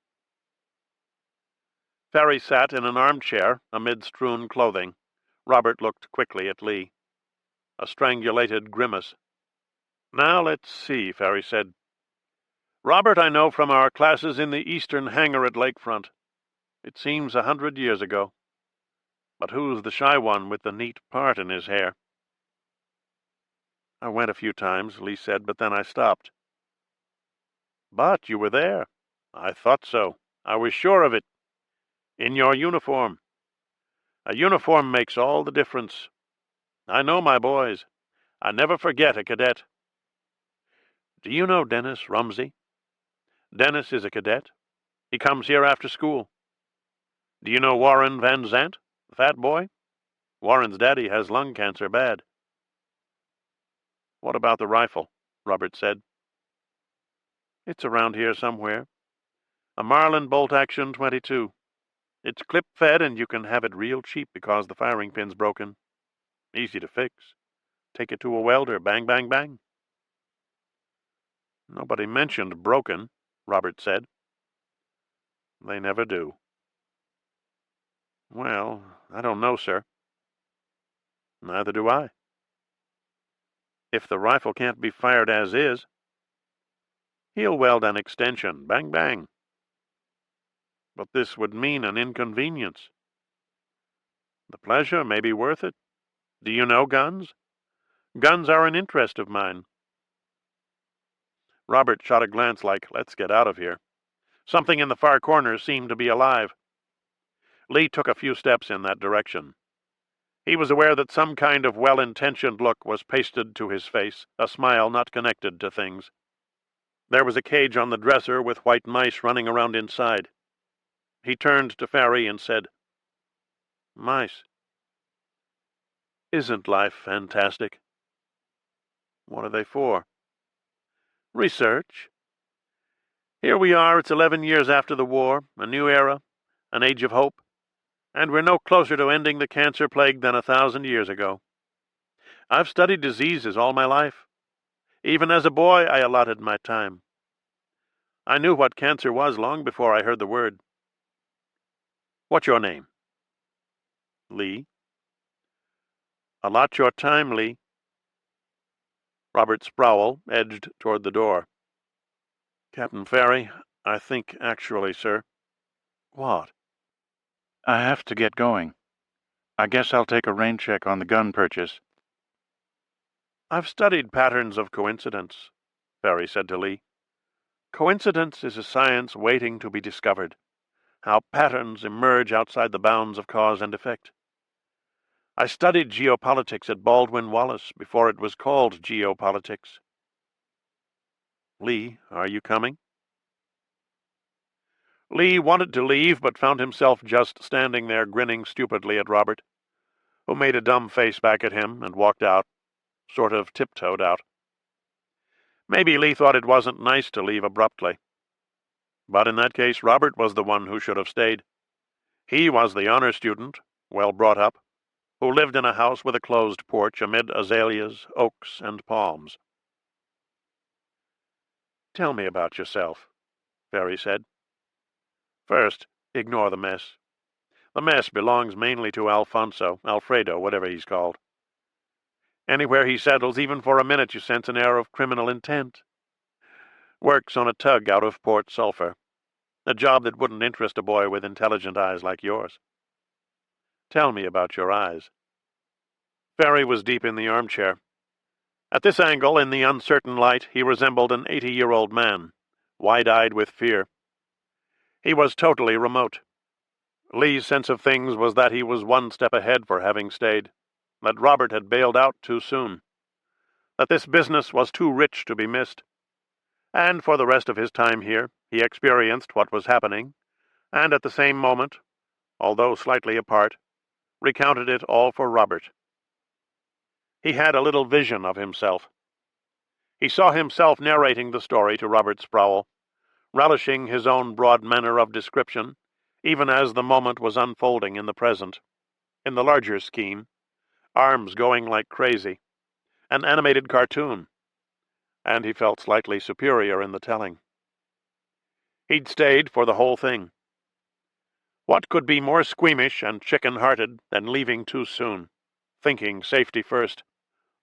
Ferry sat in an armchair amid strewn clothing. Robert looked quickly at Lee. A strangulated grimace. "Now let's see," Ferry said. Robert I know from our classes in the eastern hangar at Lakefront. It seems 100 years ago. But who's the shy one with the neat part in his hair? I went a few times, Lee said, but then I stopped. But you were there. I thought so. I was sure of it. In your uniform. A uniform makes all the difference. I know my boys. I never forget a cadet. Do you know Dennis Rumsey? Dennis is a cadet. He comes here after school. Do you know Warren Van Zant, the fat boy? Warren's daddy has lung cancer bad. What about the rifle? Robert said. It's around here somewhere. A Marlin bolt-action .22. It's clip-fed and you can have it real cheap because the firing pin's broken. Easy to fix. Take it to a welder, bang, bang, bang. Nobody mentioned broken, Robert said. They never do. Well, I don't know, sir. Neither do I. If the rifle can't be fired as is, he'll weld an extension, bang, bang. But this would mean an inconvenience. The pleasure may be worth it. Do you know guns? Guns are an interest of mine. Robert shot a glance like, let's get out of here. Something in the far corner seemed to be alive. Lee took a few steps in that direction. He was aware that some kind of well-intentioned look was pasted to his face, a smile not connected to things. There was a cage on the dresser with white mice running around inside. He turned to Ferry and said, Mice. Isn't life fantastic? What are they for? Research. Here we are, it's 11 years after the war, a new era, an age of hope, and we're no closer to ending the cancer plague than 1,000 years ago. I've studied diseases all my life. Even as a boy, I allotted my time. I knew what cancer was long before I heard the word. What's your name? Lee. Allot your time, Lee. Robert Sproul edged toward the door. Captain Ferry, I think actually, sir. What?
I have to get going. I guess I'll take a rain check on the gun purchase.
I've studied patterns of coincidence, Ferry said to Lee. Coincidence is a science waiting to be discovered. How patterns emerge outside the bounds of cause and effect. I studied geopolitics at Baldwin Wallace before it was called geopolitics. Lee, are you coming? Lee wanted to leave, but found himself just standing there grinning stupidly at Robert, who made a dumb face back at him and walked out, sort of tiptoed out. Maybe Lee thought it wasn't nice to leave abruptly. But in that case, Robert was the one who should have stayed. He was the honor student, well brought up, who lived in a house with a closed porch amid azaleas, oaks, and palms. Tell me about yourself, Ferry said. First, ignore the mess. The mess belongs mainly to Alfredo, whatever he's called. Anywhere he settles, even for a minute, you sense an air of criminal intent. Works on a tug out of Port Sulphur. A job that wouldn't interest a boy with intelligent eyes like yours. Tell me about your eyes. Ferry was deep in the armchair. At this angle, in the uncertain light, he resembled an 80-year-old man, wide-eyed with fear. He was totally remote. Lee's sense of things was that he was one step ahead for having stayed, that Robert had bailed out too soon, that this business was too rich to be missed. And for the rest of his time here, he experienced what was happening, and at the same moment, although slightly apart, recounted it all for Robert. He had a little vision of himself. He saw himself narrating the story to Robert Sproul, relishing his own broad manner of description, even as the moment was unfolding in the present. In the larger scheme, arms going like crazy, an animated cartoon, and he felt slightly superior in the telling. He'd stayed for the whole thing. What could be more squeamish and chicken-hearted than leaving too soon, thinking safety first,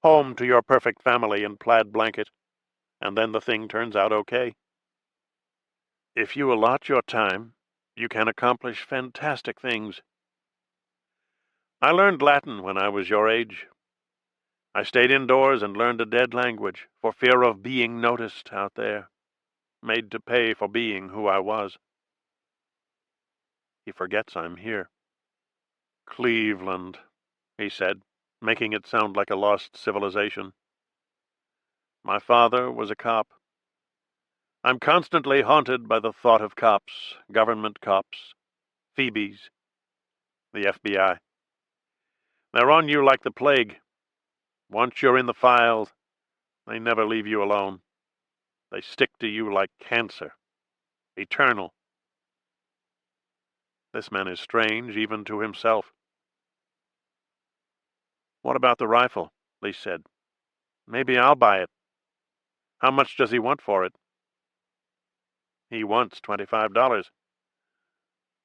home to your perfect family in plaid blanket, and then the thing turns out okay? If you allot your time, you can accomplish fantastic things. I learned Latin when I was your age. I stayed indoors and learned a dead language for fear of being noticed out there, made to pay for being who I was. He forgets I'm here. Cleveland, he said, making it sound like a lost civilization. My father was a cop. I'm constantly haunted by the thought of cops, government cops, Phoebes, the FBI. They're on you like the plague. Once you're in the files, they never leave you alone. They stick to you like cancer. Eternal. This man is strange even to himself. What about the rifle? Lee said. Maybe I'll buy it. How much does he want for it? He wants $25.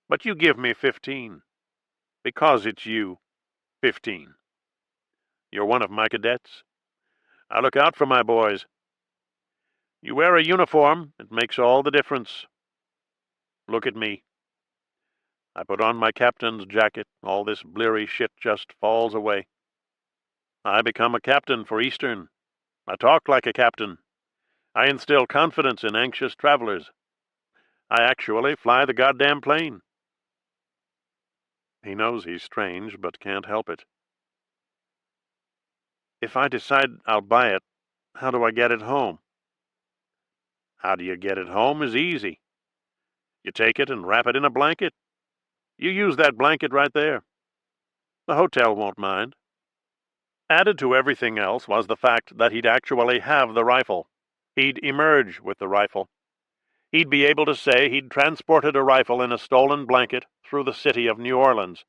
But you give me 15. Because it's you. 15. You're one of my cadets. I look out for my boys. You wear a uniform, it makes all the difference. Look at me. I put on my captain's jacket, all this bleary shit just falls away. I become a captain for Eastern. I talk like a captain. I instill confidence in anxious travelers. I actually fly the goddamn plane. He knows he's strange, but can't help it. If I decide I'll buy it, how do I get it home? How do you get it home is easy. You take it and wrap it in a blanket. You use that blanket right there. The hotel won't mind. Added to everything else was the fact that he'd actually have the rifle. He'd emerge with the rifle. He'd be able to say he'd transported a rifle in a stolen blanket through the city of New Orleans.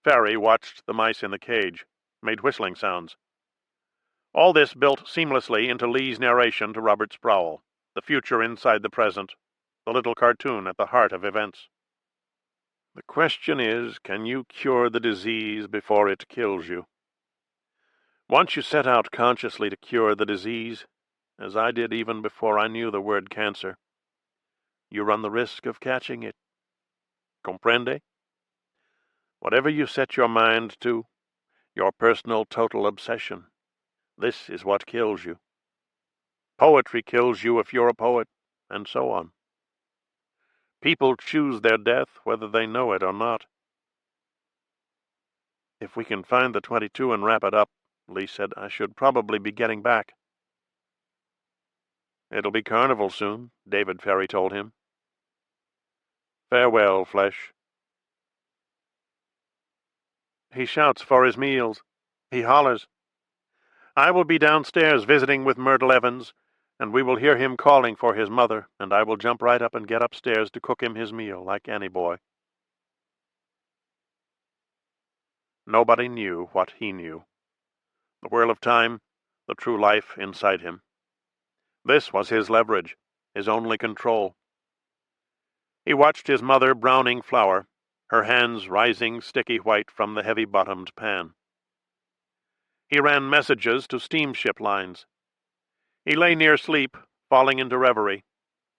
Ferry watched the mice in the cage, made whistling sounds. All this built seamlessly into Lee's narration to Robert Sproul, the future inside the present, the little cartoon at the heart of events. The question is, can you cure the disease before it kills you? Once you set out consciously to cure the disease, as I did even before I knew the word cancer, you run the risk of catching it. Comprende? Whatever you set your mind to, your personal total obsession, this is what kills you. Poetry kills you if you're a poet, and so on. People choose their death whether they know it or not. If we can find the 22 and wrap it up, Lee said, I should probably be getting back. It'll be carnival soon, David Ferry told him. Farewell, flesh. He shouts for his meals. He hollers. I will be downstairs visiting with Myrtle Evans, and we will hear him calling for his mother, and I will jump right up and get upstairs to cook him his meal like any boy. Nobody knew what he knew. The whirl of time, the true life inside him. This was his leverage, his only control. He watched his mother browning flour, her hands rising sticky white from the heavy-bottomed pan. He ran messages to steamship lines. He lay near sleep, falling into reverie,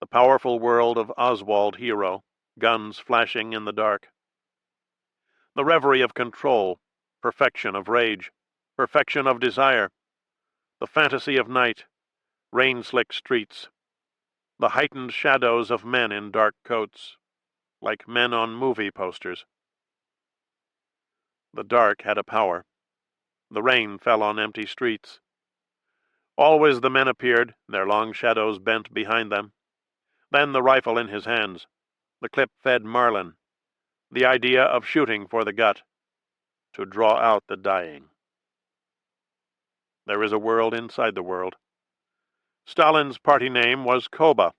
the powerful world of Oswald hero, guns flashing in the dark. The reverie of control, perfection of rage, perfection of desire, the fantasy of night, rain-slick streets, the heightened shadows of men in dark coats, like men on movie posters. The dark had a power. The rain fell on empty streets. Always the men appeared, their long shadows bent behind them. Then the rifle in his hands, the clip-fed Marlin, the idea of shooting for the gut, to draw out the dying. There is a world inside the world. Stalin's party name was Koba.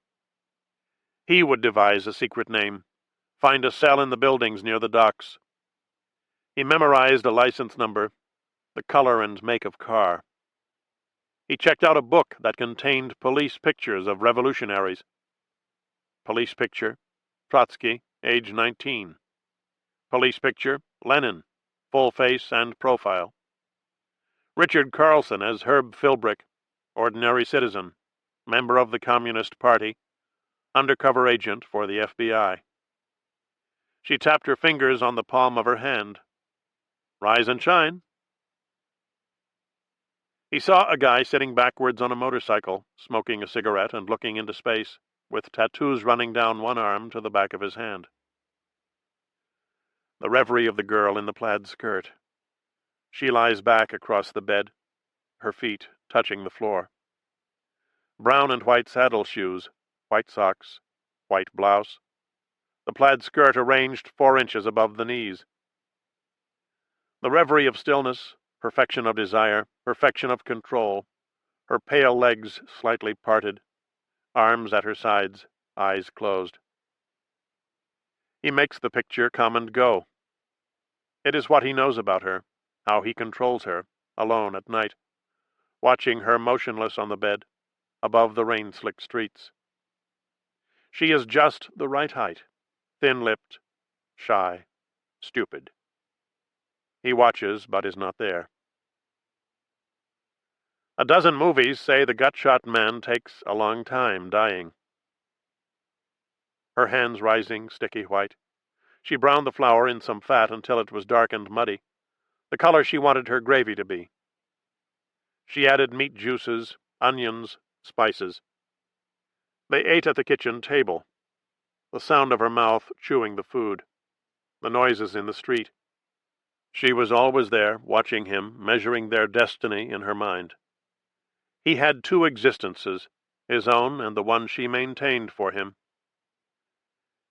He would devise a secret name, find a cell in the buildings near the docks. He memorized a license number, the color and make of car. He checked out a book that contained police pictures of revolutionaries. Police picture, Trotsky, age 19. Police picture, Lenin, full face and profile. Richard Carlson as Herb Philbrick, ordinary citizen, member of the Communist Party, undercover agent for the FBI. She tapped her fingers on the palm of her hand. Rise and shine. He saw a guy sitting backwards on a motorcycle, smoking a cigarette and looking into space, with tattoos running down one arm to the back of his hand. The reverie of the girl in the plaid skirt. She lies back across the bed, her feet touching the floor. Brown and white saddle shoes, white socks, white blouse. The plaid skirt arranged 4 inches above the knees. The reverie of stillness, perfection of desire, perfection of control, her pale legs slightly parted, arms at her sides, eyes closed. He makes the picture come and go. It is what he knows about her, how he controls her, alone at night, watching her motionless on the bed, above the rain-slicked streets. She is just the right height, thin-lipped, shy, stupid. He watches, but is not there. A dozen movies say the gut-shot man takes a long time dying. Her hands rising, sticky white. She browned the flour in some fat until it was dark and muddy, the color she wanted her gravy to be. She added meat juices, onions, spices. They ate at the kitchen table, the sound of her mouth chewing the food, the noises in the street. She was always there, watching him, measuring their destiny in her mind. He had 2 existences, his own and the one she maintained for him.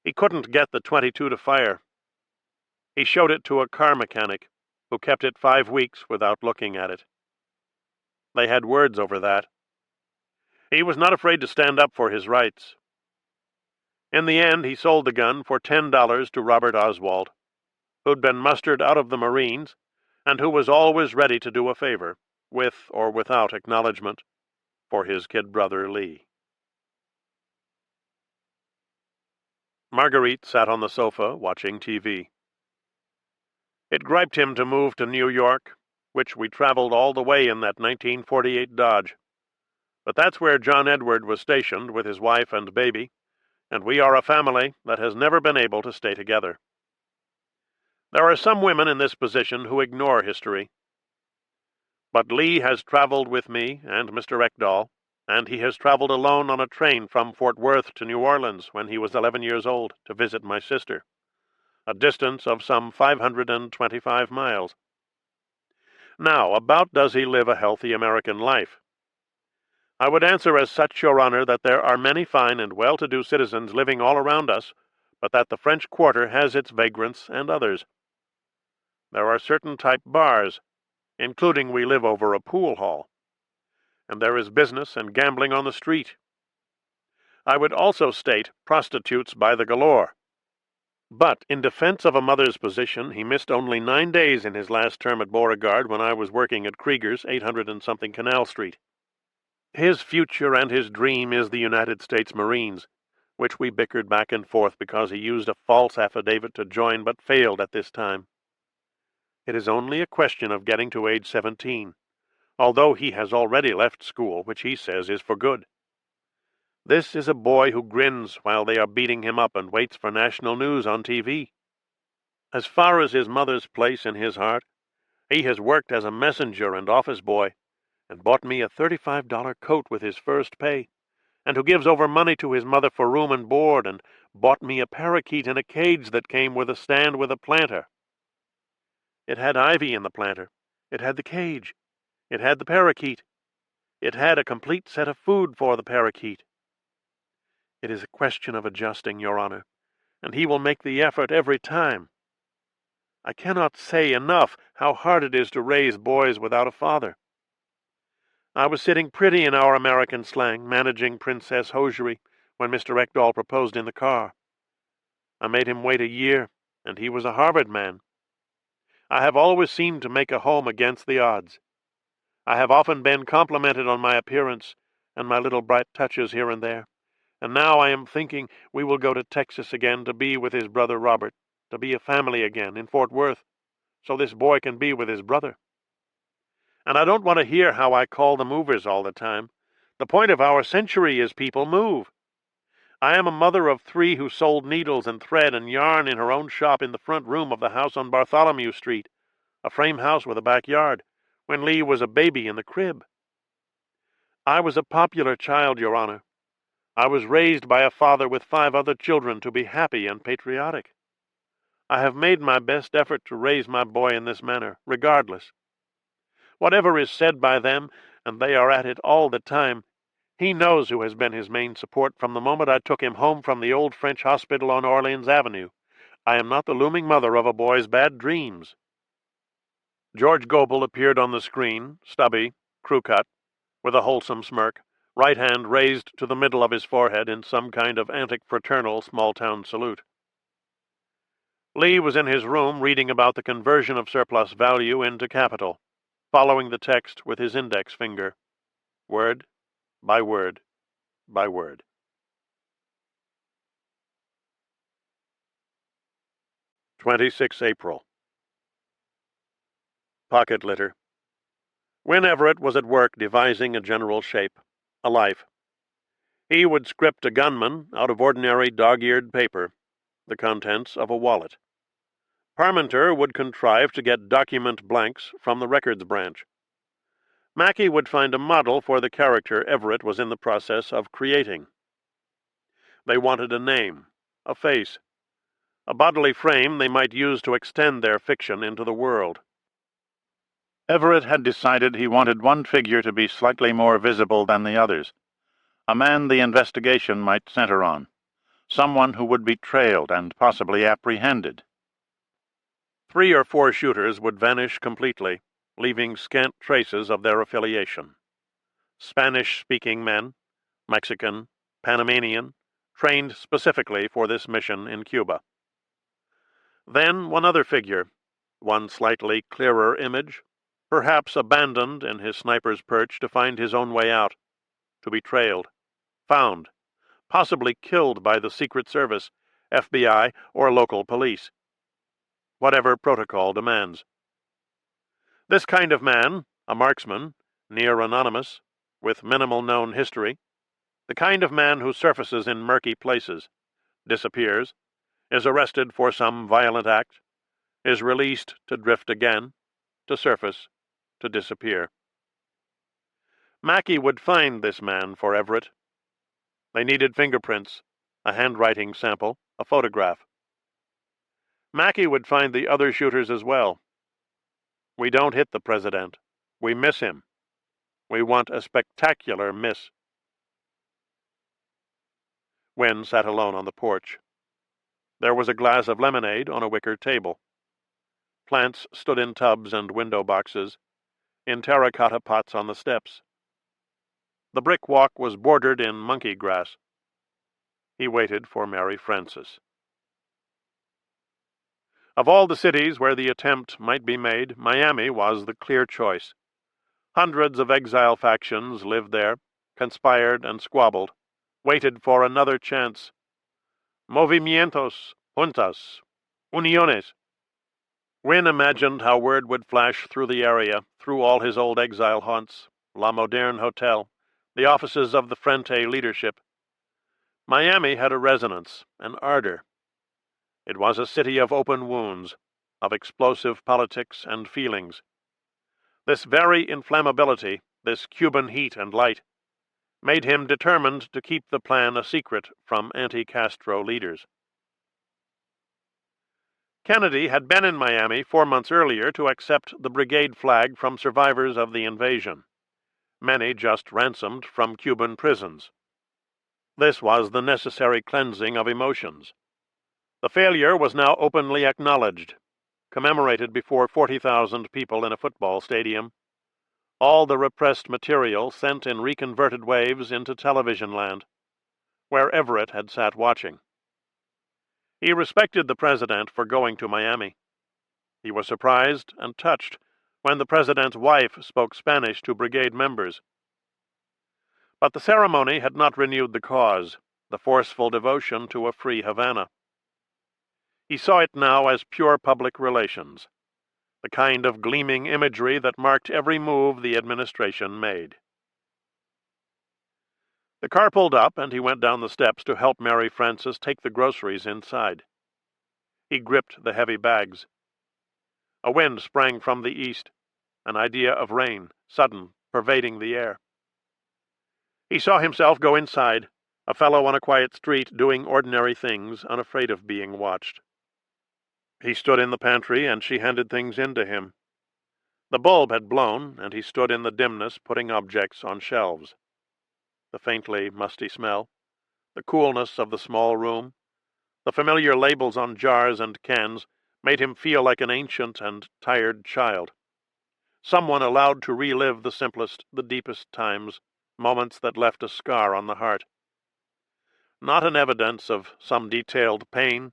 He couldn't get the .22 to fire. He showed it to a car mechanic, who kept it 5 weeks without looking at it. They had words over that. He was not afraid to stand up for his rights. In the end, he sold the gun for $10 to Robert Oswald, who'd been mustered out of the Marines, and who was always ready to do a favor, with or without acknowledgement, for his kid brother Lee. Marguerite sat on the sofa, watching TV. It griped him to move to New York, which we traveled all the way in that 1948 Dodge. But that's where John Edward was stationed with his wife and baby, and we are a family that has never been able to stay together. There are some women in this position who ignore history. But Lee has traveled with me and Mr. Ekdahl, and he has traveled alone on a train from Fort Worth to New Orleans when he was 11 years old to visit my sister, a distance of some 525 miles. Now, about does he live a healthy American life? I would answer as such, Your Honor, that there are many fine and well-to-do citizens living all around us, but that the French Quarter has its vagrants and others. There are certain type bars, including we live over a pool hall, and there is business and gambling on the street. I would also state prostitutes by the galore. But in defense of a mother's position, he missed only 9 days in his last term at Beauregard when I was working at Krieger's, 800-and-something Canal Street. His future and his dream is the United States Marines, which we bickered back and forth because he used a false affidavit to join but failed at this time. It is only a question of getting to age 17, although he has already left school, which he says is for good. This is a boy who grins while they are beating him up and waits for national news on TV. As far as his mother's place in his heart, he has worked as a messenger and office boy, and bought me a $35 coat with his first pay, and who gives over money to his mother for room and board, and bought me a parakeet in a cage that came with a stand with a planter. It had ivy in the planter. It had the cage. It had the parakeet. It had a complete set of food for the parakeet. It is a question of adjusting, Your Honor, and he will make the effort every time. I cannot say enough how hard it is to raise boys without a father. I was sitting pretty in our American slang, managing Princess Hosiery, when Mr. Ekdahl proposed in the car. I made him wait a year, and he was a Harvard man. I have always seemed to make a home against the odds. I have often been complimented on my appearance and my little bright touches here and there, and now I am thinking we will go to Texas again to be with his brother Robert, to be a family again in Fort Worth, so this boy can be with his brother. And I don't want to hear how I call the movers all the time. The point of our century is people move. I am a mother of 3 who sold needles and thread and yarn in her own shop in the front room of the house on Bartholomew Street, a frame house with a backyard, when Lee was a baby in the crib. I was a popular child, Your Honor. I was raised by a father with 5 other children to be happy and patriotic. I have made my best effort to raise my boy in this manner, regardless. Whatever is said by them, and they are at it all the time, he knows who has been his main support from the moment I took him home from the old French hospital on Orleans Avenue. I am not the looming mother of a boy's bad dreams. George Goebel appeared on the screen, stubby, crew-cut, with a wholesome smirk, right hand raised to the middle of his forehead in some kind of antic-fraternal small-town salute. Lee was in his room reading about the conversion of surplus value into capital, following the text with his index finger, word by word by word. 26 April. Pocket litter. Win Everett was at work devising a general shape, a life. He would script a gunman out of ordinary dog-eared paper, the contents of a wallet. Parmenter would contrive to get document blanks from the records branch. Mackey would find a model for the character Everett was in the process of creating. They wanted a name, a face, a bodily frame they might use to extend their fiction into the world.
Everett had decided he wanted one figure to be slightly more visible than the others, a man the investigation might center on, someone who would be trailed and possibly apprehended.
3 or 4 shooters would vanish completely, leaving scant traces of their affiliation. Spanish-speaking men, Mexican, Panamanian, trained specifically for this mission in Cuba. Then one other figure, one slightly clearer image, perhaps abandoned in his sniper's perch to find his own way out, to be trailed, found, possibly killed by the Secret Service, FBI, or local police. Whatever protocol demands. This kind of man, a marksman, near anonymous, with minimal known history, the kind of man who surfaces in murky places, disappears, is arrested for some violent act, is released to drift again, to surface, to disappear. Mackey would find this man for Everett. They needed fingerprints, a handwriting sample, a photograph. Mackey would find the other shooters as well. We don't hit the president. We miss him. We want a spectacular miss. Wynne sat alone on the porch. There was a glass of lemonade on a wicker table. Plants stood in tubs and window boxes, in terracotta pots on the steps. The brick walk was bordered in monkey grass. He waited for Mary Frances. Of all the cities where the attempt might be made, Miami was the clear choice. Hundreds of exile factions lived there, conspired and squabbled, waited for another chance. Movimientos, juntas, uniones. Wynne imagined how word would flash through the area, through all his old exile haunts, La Moderne Hotel, the offices of the Frente leadership. Miami had a resonance, an ardor. It was a city of open wounds, of explosive politics and feelings. This very inflammability, this Cuban heat and light, made him determined to keep the plan a secret from anti-Castro leaders. Kennedy had been in Miami 4 months earlier to accept the brigade flag from survivors of the invasion, many just ransomed from Cuban prisons. This was the necessary cleansing of emotions. The failure was now openly acknowledged, commemorated before 40,000 people in a football stadium. All the repressed material sent in reconverted waves into television land, where Everett had sat watching. He respected the president for going to Miami. He was surprised and touched when the president's wife spoke Spanish to brigade members. But the ceremony had not renewed the cause, the forceful devotion to a free Havana. He saw it now as pure public relations, the kind of gleaming imagery that marked every move the administration made. The car pulled up, and he went down the steps to help Mary Frances take the groceries inside. He gripped the heavy bags. A wind sprang from the east, an idea of rain, sudden, pervading the air. He saw himself go inside, a fellow on a quiet street doing ordinary things, unafraid of being watched. He stood in the pantry, and she handed things in to him. The bulb had blown, and he stood in the dimness putting objects on shelves. The faintly musty smell, the coolness of the small room, the familiar labels on jars and cans made him feel like an ancient and tired child. Someone allowed to relive the simplest, the deepest times, moments that left a scar on the heart. Not an evidence of some detailed pain,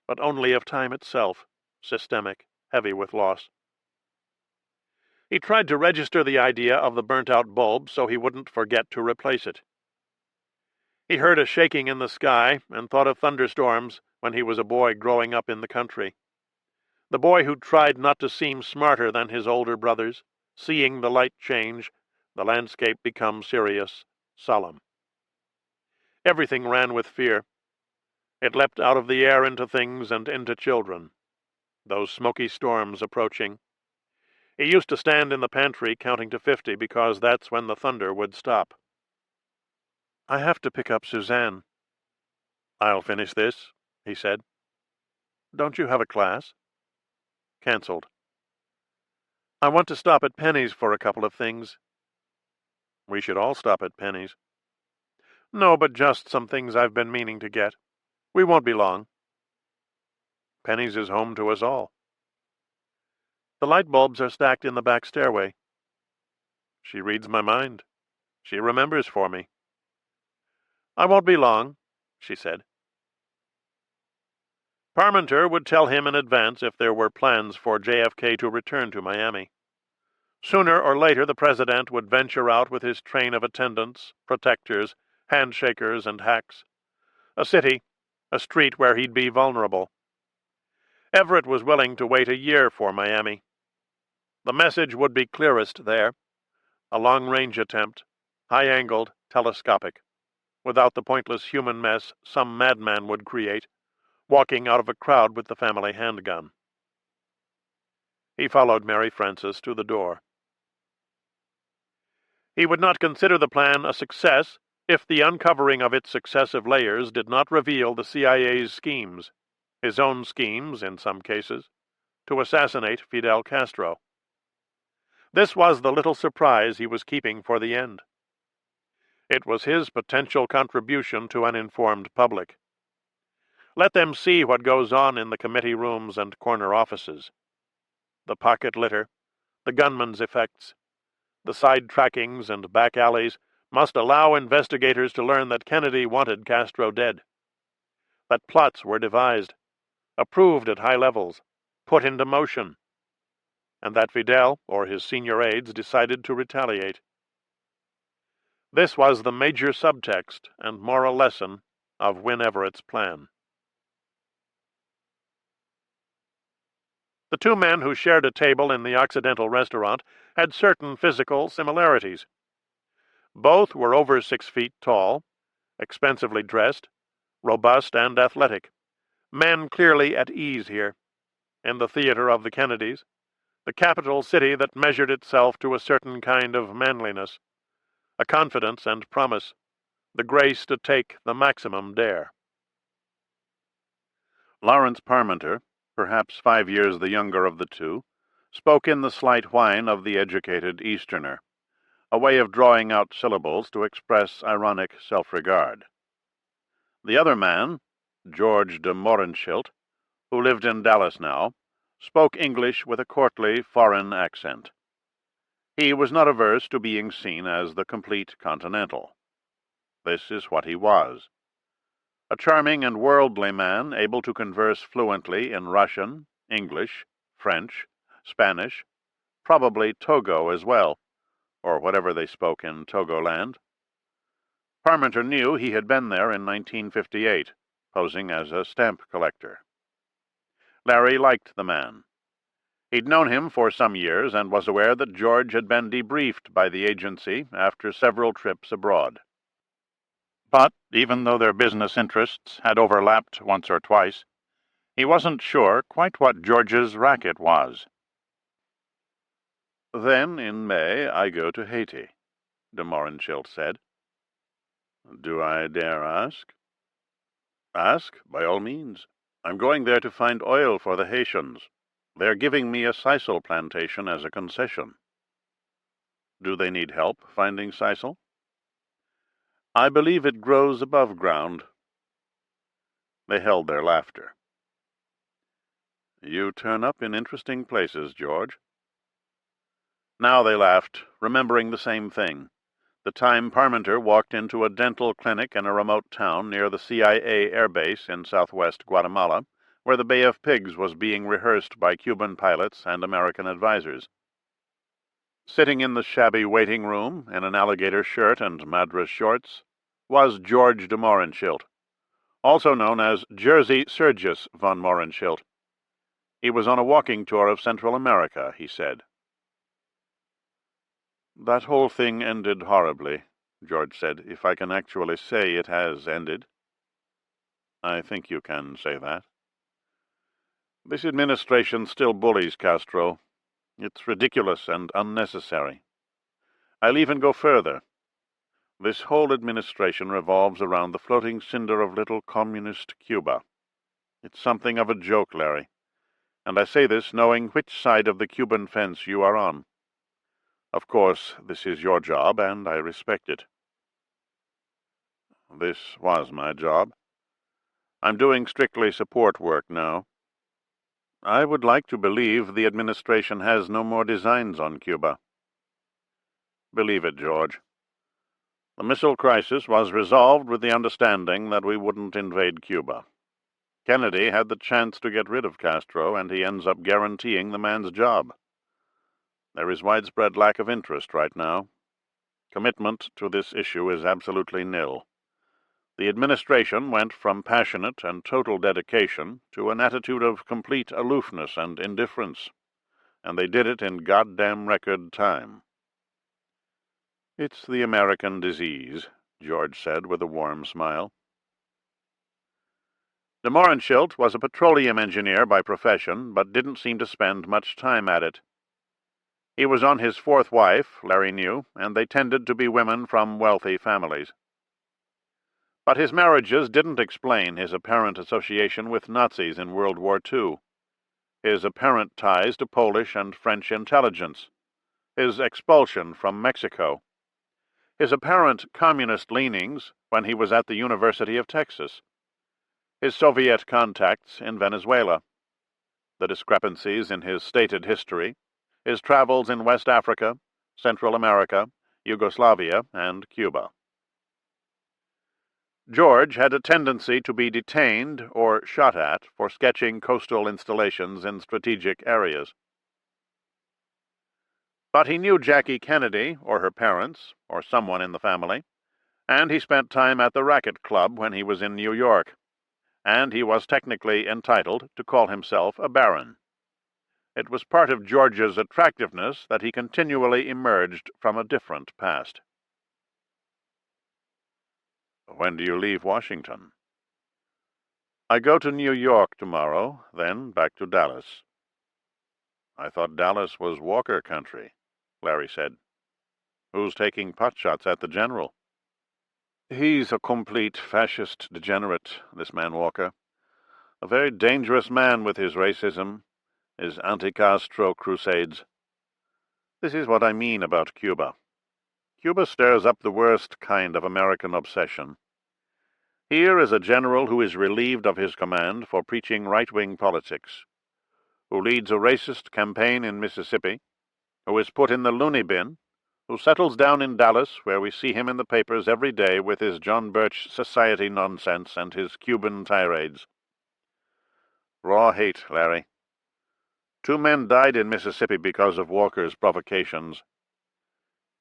but only of time itself, systemic, heavy with loss. He tried to register the idea of the burnt-out bulb so he wouldn't forget to replace it. He heard a shaking in the sky and thought of thunderstorms when he was a boy growing up in the country. The boy who tried not to seem smarter than his older brothers, seeing the light change, the landscape become serious, solemn. Everything ran with fear. It leapt out of the air into things and into children. Those smoky storms approaching. He used to stand in the pantry counting to 50 because that's when the thunder would stop. "I have to pick up Suzanne." "I'll finish this," he said. "Don't you have a class?" "Cancelled." "I want to stop at Penny's for a couple of things." "We should all stop at Penny's." "No, but just some things I've been meaning to get. We won't be long." "Penny's is home to us all." "The light bulbs are stacked in the back stairway." "She reads my mind. She remembers for me." "I won't be long," she said. Parmenter would tell him in advance if there were plans for JFK to return to Miami. Sooner or later the president would venture out with his train of attendants, protectors, handshakers, and hacks. A city, a street where he'd be vulnerable. Everett was willing to wait a year for Miami. The message would be clearest there, a long-range attempt, high-angled, telescopic, without the pointless human mess some madman would create, walking out of a crowd with the family handgun. He followed Mary Frances to the door. He would not consider the plan a success if the uncovering of its successive layers did not reveal the CIA's schemes, his own schemes in some cases, to assassinate Fidel Castro. This was the little surprise he was keeping for the end. It was his potential contribution to an informed public. Let them see what goes on in the committee rooms and corner offices. The pocket litter, the gunman's effects, the side-trackings and back alleys must allow investigators to learn that Kennedy wanted Castro dead, that plots were devised, approved at high levels, put into motion, and that Fidel or his senior aides decided to retaliate. This was the major subtext and moral lesson of Win Everett's plan. The two men who shared a table in the Occidental restaurant had certain physical similarities. Both were over 6 feet tall, expensively dressed, robust and athletic, men clearly at ease here, in the theater of the Kennedys, the capital city that measured itself to a certain kind of manliness, a confidence and promise, the grace to take the maximum dare. Lawrence Parmenter, perhaps 5 years the younger of the two, spoke in the slight whine of the educated Easterner, a way of drawing out syllables to express ironic self-regard. The other man, George de Mohrenschildt, who lived in Dallas now, spoke English with a courtly foreign accent. He was not averse to being seen as the complete continental. This is what he was. A charming and worldly man, able to converse fluently in Russian, English, French, Spanish, probably Togo as well, or whatever they spoke in Togoland. Parmenter knew he had been there in 1958, posing as a stamp collector. Larry liked the man. He'd known him for some years and was aware that George had been debriefed by the agency after several trips abroad.
But even though their business interests had overlapped once or twice, he wasn't sure quite what George's racket was.
"Then, in May, I go to Haiti," de Mohrenschildt said. "Do I dare ask?" "Ask, by all means. I'm going there to find oil for the Haitians. They're giving me a sisal plantation as a concession." "Do they need help finding sisal?" "I believe it grows above ground." They held their laughter. "You turn up in interesting places, George." Now they laughed, remembering the same thing. The time Parmenter walked into a dental clinic in a remote town near the CIA air base in southwest Guatemala, where the Bay of Pigs was being rehearsed by Cuban pilots and American advisors. Sitting in the shabby waiting room, in an alligator shirt and madras shorts, was George de Mohrenschildt, also known as Jersey Sergius von Mohrenschildt. He was on a walking tour of Central America, he said. "That whole thing ended horribly," George said, "if I can actually say it has ended." "I think you can say that." "This administration still bullies Castro. It's ridiculous and unnecessary. I'll even go further. This whole administration revolves around the floating cinder of little communist Cuba. It's something of a joke, Larry, and I say this knowing which side of the Cuban fence you are on. Of course, this is your job, and I respect it." "This was my job. I'm doing strictly support work now. I would like to believe the administration has no more designs on Cuba." "Believe it, George. The missile crisis was resolved with the understanding that we wouldn't invade Cuba. Kennedy had the chance to get rid of Castro, and he ends up guaranteeing the man's job. There is widespread lack of interest right now. Commitment to this issue is absolutely nil. The administration went from passionate and total dedication to an attitude of complete aloofness and indifference, and they did it in goddamn record time." "It's the American disease," George said with a warm smile. De Mohrenschildt was a petroleum engineer by profession, but didn't seem to spend much time at it. He was on his fourth wife, Larry knew, and they tended to be women from wealthy families. But his marriages didn't explain his apparent association with Nazis in World War II, his apparent ties to Polish and French intelligence, his expulsion from Mexico, his apparent communist leanings when he was at the University of Texas, his Soviet contacts in Venezuela, the discrepancies in his stated history, his travels in West Africa, Central America, Yugoslavia, and Cuba. George had a tendency to be detained or shot at for sketching coastal installations in strategic areas. But he knew Jackie Kennedy, or her parents, or someone in the family, and he spent time at the racket club when he was in New York, and he was technically entitled to call himself a baron. It was part of George's attractiveness that he continually emerged from a different past. "When do you leave Washington?" "I go to New York tomorrow, then back to Dallas." "I thought Dallas was Walker country," Larry said. "Who's taking potshots at the general?" "He's a complete fascist degenerate, this man Walker. A very dangerous man with his racism, his anti-Castro crusades. This is what I mean about Cuba. Cuba stirs up the worst kind of American obsession. Here is a general who is relieved of his command for preaching right-wing politics, who leads a racist campaign in Mississippi, who is put in the loony bin, who settles down in Dallas, where we see him in the papers every day with his John Birch society nonsense and his Cuban tirades. Raw hate, Larry. 2 men died in Mississippi because of Walker's provocations.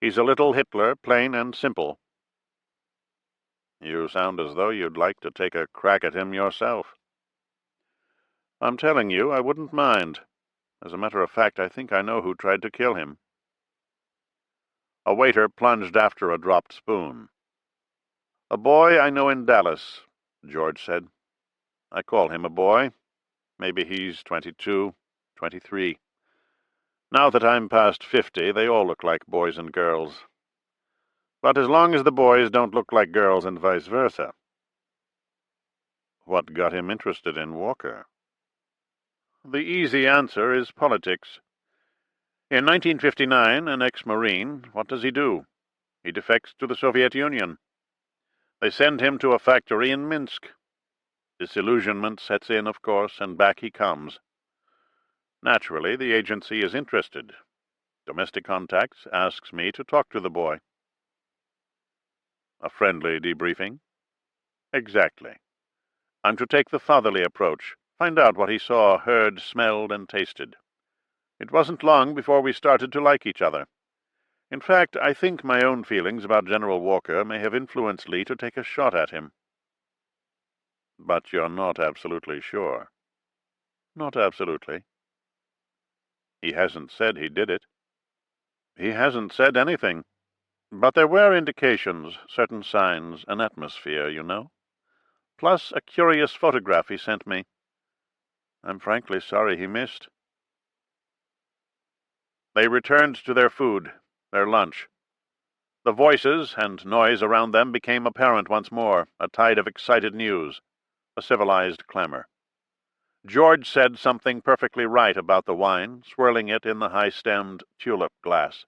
He's a little Hitler, plain and simple." "You sound as though you'd like to take a crack at him yourself." "I'm telling you, I wouldn't mind. As a matter of fact, I think I know who tried to kill him." A waiter plunged after a dropped spoon.
"A boy I know in Dallas," George said. "I call him a boy. Maybe he's 22, 23. Now that I'm past 50, they all look like boys and girls. But as long as the boys don't look like girls and vice versa." What got him interested in Walker? The easy answer is politics. In 1959, an ex-Marine, what does he do? He defects to the Soviet Union. They send him to a factory in Minsk. Disillusionment sets in, of course, and back he comes. Naturally, the agency is interested. Domestic Contacts asks me to talk to the boy. A friendly debriefing? Exactly. I'm to take the fatherly approach, find out what he saw, heard, smelled, and tasted. It wasn't long before we started to like each other. In fact, I think my own feelings about General Walker may have influenced Lee to take a shot at him. But you're not absolutely sure. Not absolutely. He hasn't said he did it. He hasn't said anything. But there were indications, certain signs, an atmosphere, you know. Plus a curious photograph he sent me. I'm frankly sorry he missed. They returned to their food, their lunch. The voices and noise around them became apparent once more, a tide of excited news, a civilized clamor. George said something perfectly right about the wine, swirling it in the high-stemmed tulip glass.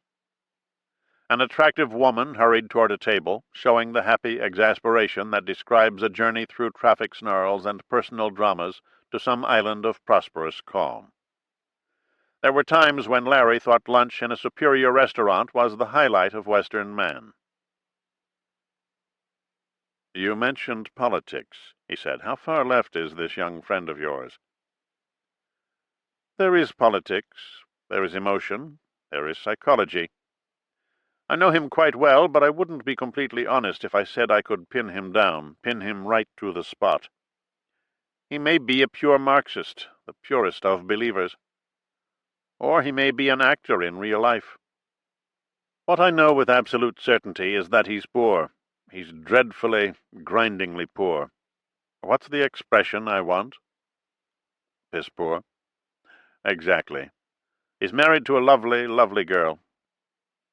An attractive woman hurried toward a table, showing the happy exasperation that describes a journey through traffic snarls and personal dramas to some island of prosperous calm. There were times when Larry thought lunch in a superior restaurant was the highlight of Western man. "You mentioned politics," he said. "How far left is this young friend of yours?" "There is politics, there is emotion, there is psychology. I know him quite well, but I wouldn't be completely honest if I said I could pin him down, pin him right to the spot. He may be a pure Marxist, the purest of believers. Or he may be an actor in real life. What I know with absolute certainty is that he's poor. He's dreadfully, grindingly poor. What's the expression I want? Piss poor. Exactly. He's married to a lovely, lovely girl.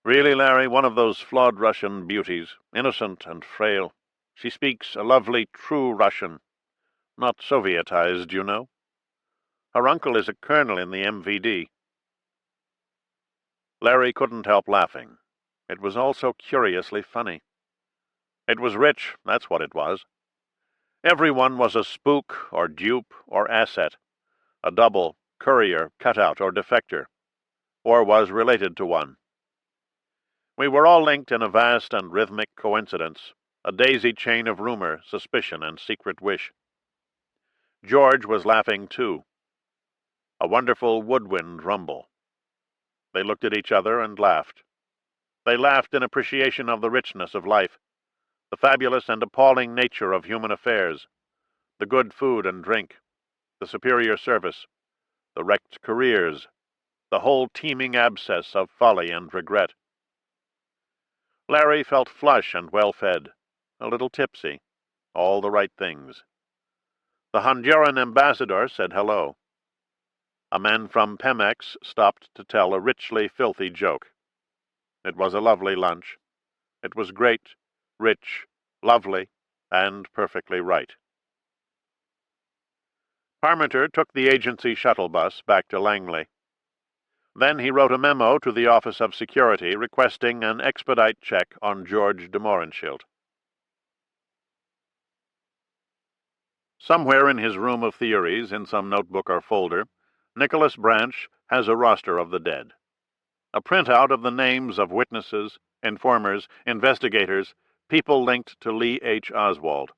Really, Larry, one of those flawed Russian beauties, innocent and frail. She speaks a lovely, true Russian, not Sovietized, you know. Her uncle is a colonel in the MVD. Larry couldn't help laughing. It was all so curiously funny. It was rich, that's what it was. Everyone was a spook or dupe or asset, a double, courier, cutout, or defector, or was related to one. We were all linked in a vast and rhythmic coincidence, a daisy chain of rumor, suspicion, and secret wish. George was laughing too. A wonderful woodwind rumble. They looked at each other and laughed. They laughed in appreciation of the richness of life, the fabulous and appalling nature of human affairs, the good food and drink, the superior service, the wrecked careers, the whole teeming abscess of folly and regret. Larry felt flush and well-fed, a little tipsy, all the right things. The Honduran ambassador said hello. A man from Pemex stopped to tell a richly filthy joke. It was a lovely lunch. It was great, rich, lovely, and perfectly right. Parmenter took the agency shuttle bus back to Langley. Then he wrote a memo to the Office of Security requesting an expedite check on George de Mohrenschildt. Somewhere in his room of theories, in some notebook or folder, Nicholas Branch has a roster of the dead. A printout of the names of witnesses, informers, investigators, people linked to Lee H. Oswald,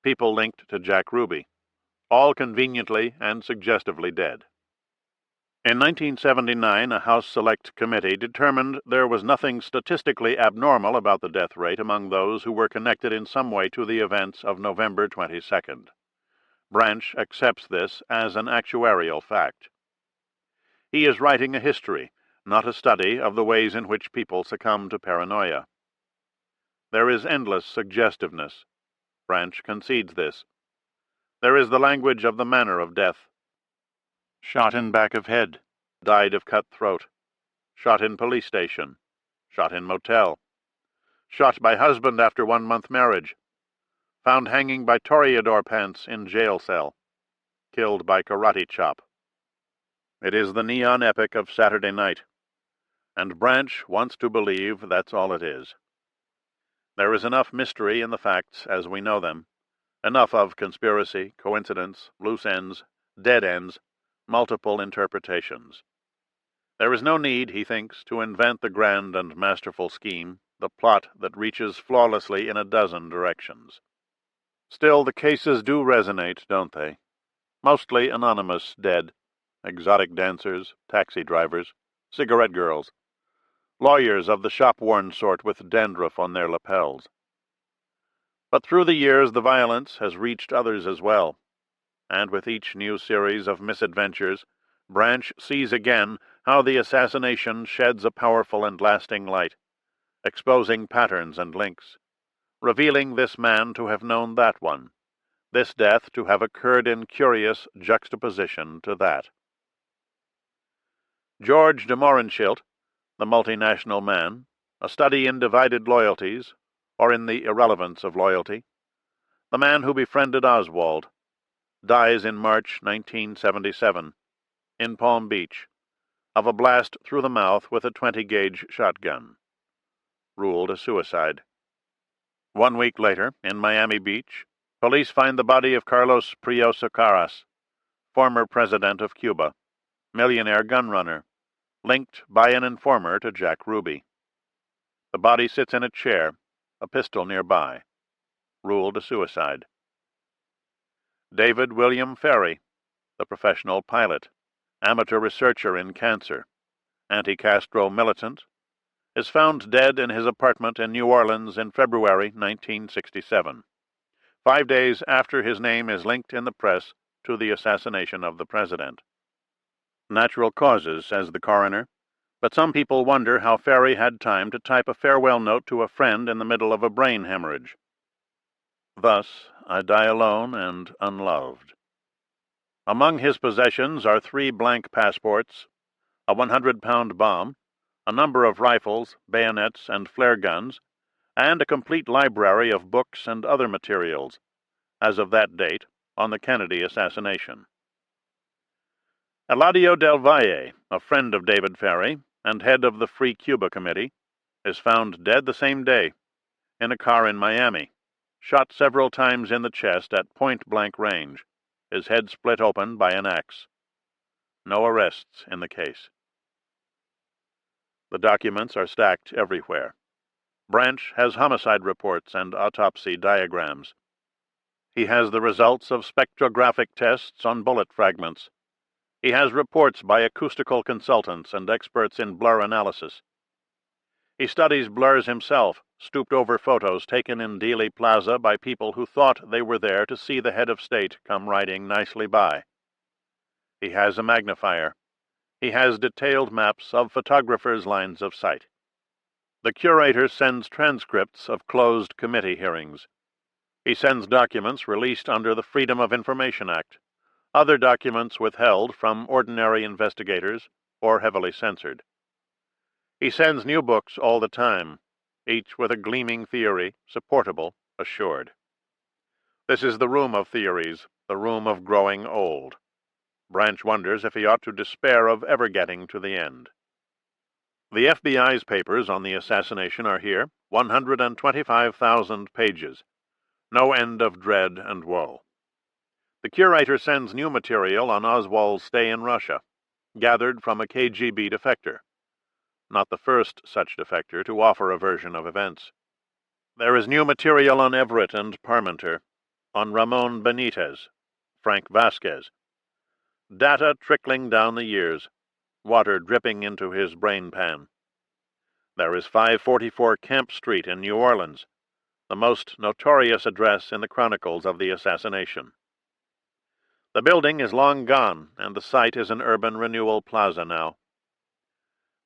people linked to Jack Ruby, all conveniently and suggestively dead. In 1979, a House Select Committee determined there was nothing statistically abnormal about the death rate among those who were connected in some way to the events of November 22nd. Branch accepts this as an actuarial fact. He is writing a history, not a study of the ways in which people succumb to paranoia. There is endless suggestiveness, Branch concedes this. There is the language of the manner of death. Shot in back of head, died of cut throat, shot in police station, shot in motel, shot by husband after 1 month marriage, found hanging by toreador pants in jail cell, killed by karate chop. It is the neon epic of Saturday night, and Branch wants to believe that's all it is. There is enough mystery in the facts as we know them, enough of conspiracy, coincidence, loose ends, dead ends, multiple interpretations. There is no need, he thinks, to invent the grand and masterful scheme, the plot that reaches flawlessly in a dozen directions. Still, the cases do resonate, don't they? Mostly anonymous dead, exotic dancers, taxi drivers, cigarette girls, lawyers of the shop-worn sort with dandruff on their lapels. But through the years the violence has reached others as well, and with each new series of misadventures, Branch sees again how the assassination sheds a powerful and lasting light, exposing patterns and links, revealing this man to have known that one, this death to have occurred in curious juxtaposition to that. George de Mohrenschildt, the multinational man, a study in divided loyalties, or in the irrelevance of loyalty, the man who befriended Oswald, dies in March 1977, in Palm Beach, of a blast through the mouth with a 20-gauge shotgun. Ruled a suicide. 1 week later, in Miami Beach, police find the body of Carlos Priosa Caras, former president of Cuba, millionaire gunrunner, linked by an informer to Jack Ruby. The body sits in a chair, a pistol nearby. Ruled a suicide. David William Ferry, the professional pilot, amateur researcher in cancer, anti-Castro militant, is found dead in his apartment in New Orleans in February 1967, 5 days after his name is linked in the press to the assassination of the president. Natural causes, says the coroner, but some people wonder how Ferry had time to type a farewell note to a friend in the middle of a brain hemorrhage. Thus, I die alone and unloved. Among his possessions are 3 blank passports, a 100-pound bomb, a number of rifles, bayonets, and flare guns, and a complete library of books and other materials, as of that date, on the Kennedy assassination. Eladio del Valle, a friend of David Ferry and head of the Free Cuba Committee, is found dead the same day, in a car in Miami, shot several times in the chest at point-blank range, his head split open by an axe. No arrests in the case. The documents are stacked everywhere. Branch has homicide reports and autopsy diagrams. He has the results of spectrographic tests on bullet fragments. He has reports by acoustical consultants and experts in blur analysis. He studies blurs himself, stooped over photos taken in Dealey Plaza by people who thought they were there to see the head of state come riding nicely by. He has a magnifier. He has detailed maps of photographers' lines of sight. The curator sends transcripts of closed committee hearings. He sends documents released under the Freedom of Information Act, other documents withheld from ordinary investigators or heavily censored. He sends new books all the time, each with a gleaming theory, supportable, assured. This is the room of theories, the room of growing old. Branch wonders if he ought to despair of ever getting to the end. The FBI's papers on the assassination are here, 125,000 pages. No end of dread and woe. The curator sends new material on Oswald's stay in Russia, gathered from a KGB defector. Not the first such defector to offer a version of events. There is new material on Everett and Parmenter, on Ramon Benitez, Frank Vasquez. Data trickling down the years, water dripping into his brain pan. There is 544 Camp Street in New Orleans, the most notorious address in the chronicles of the assassination. The building is long gone, and the site is an urban renewal plaza now.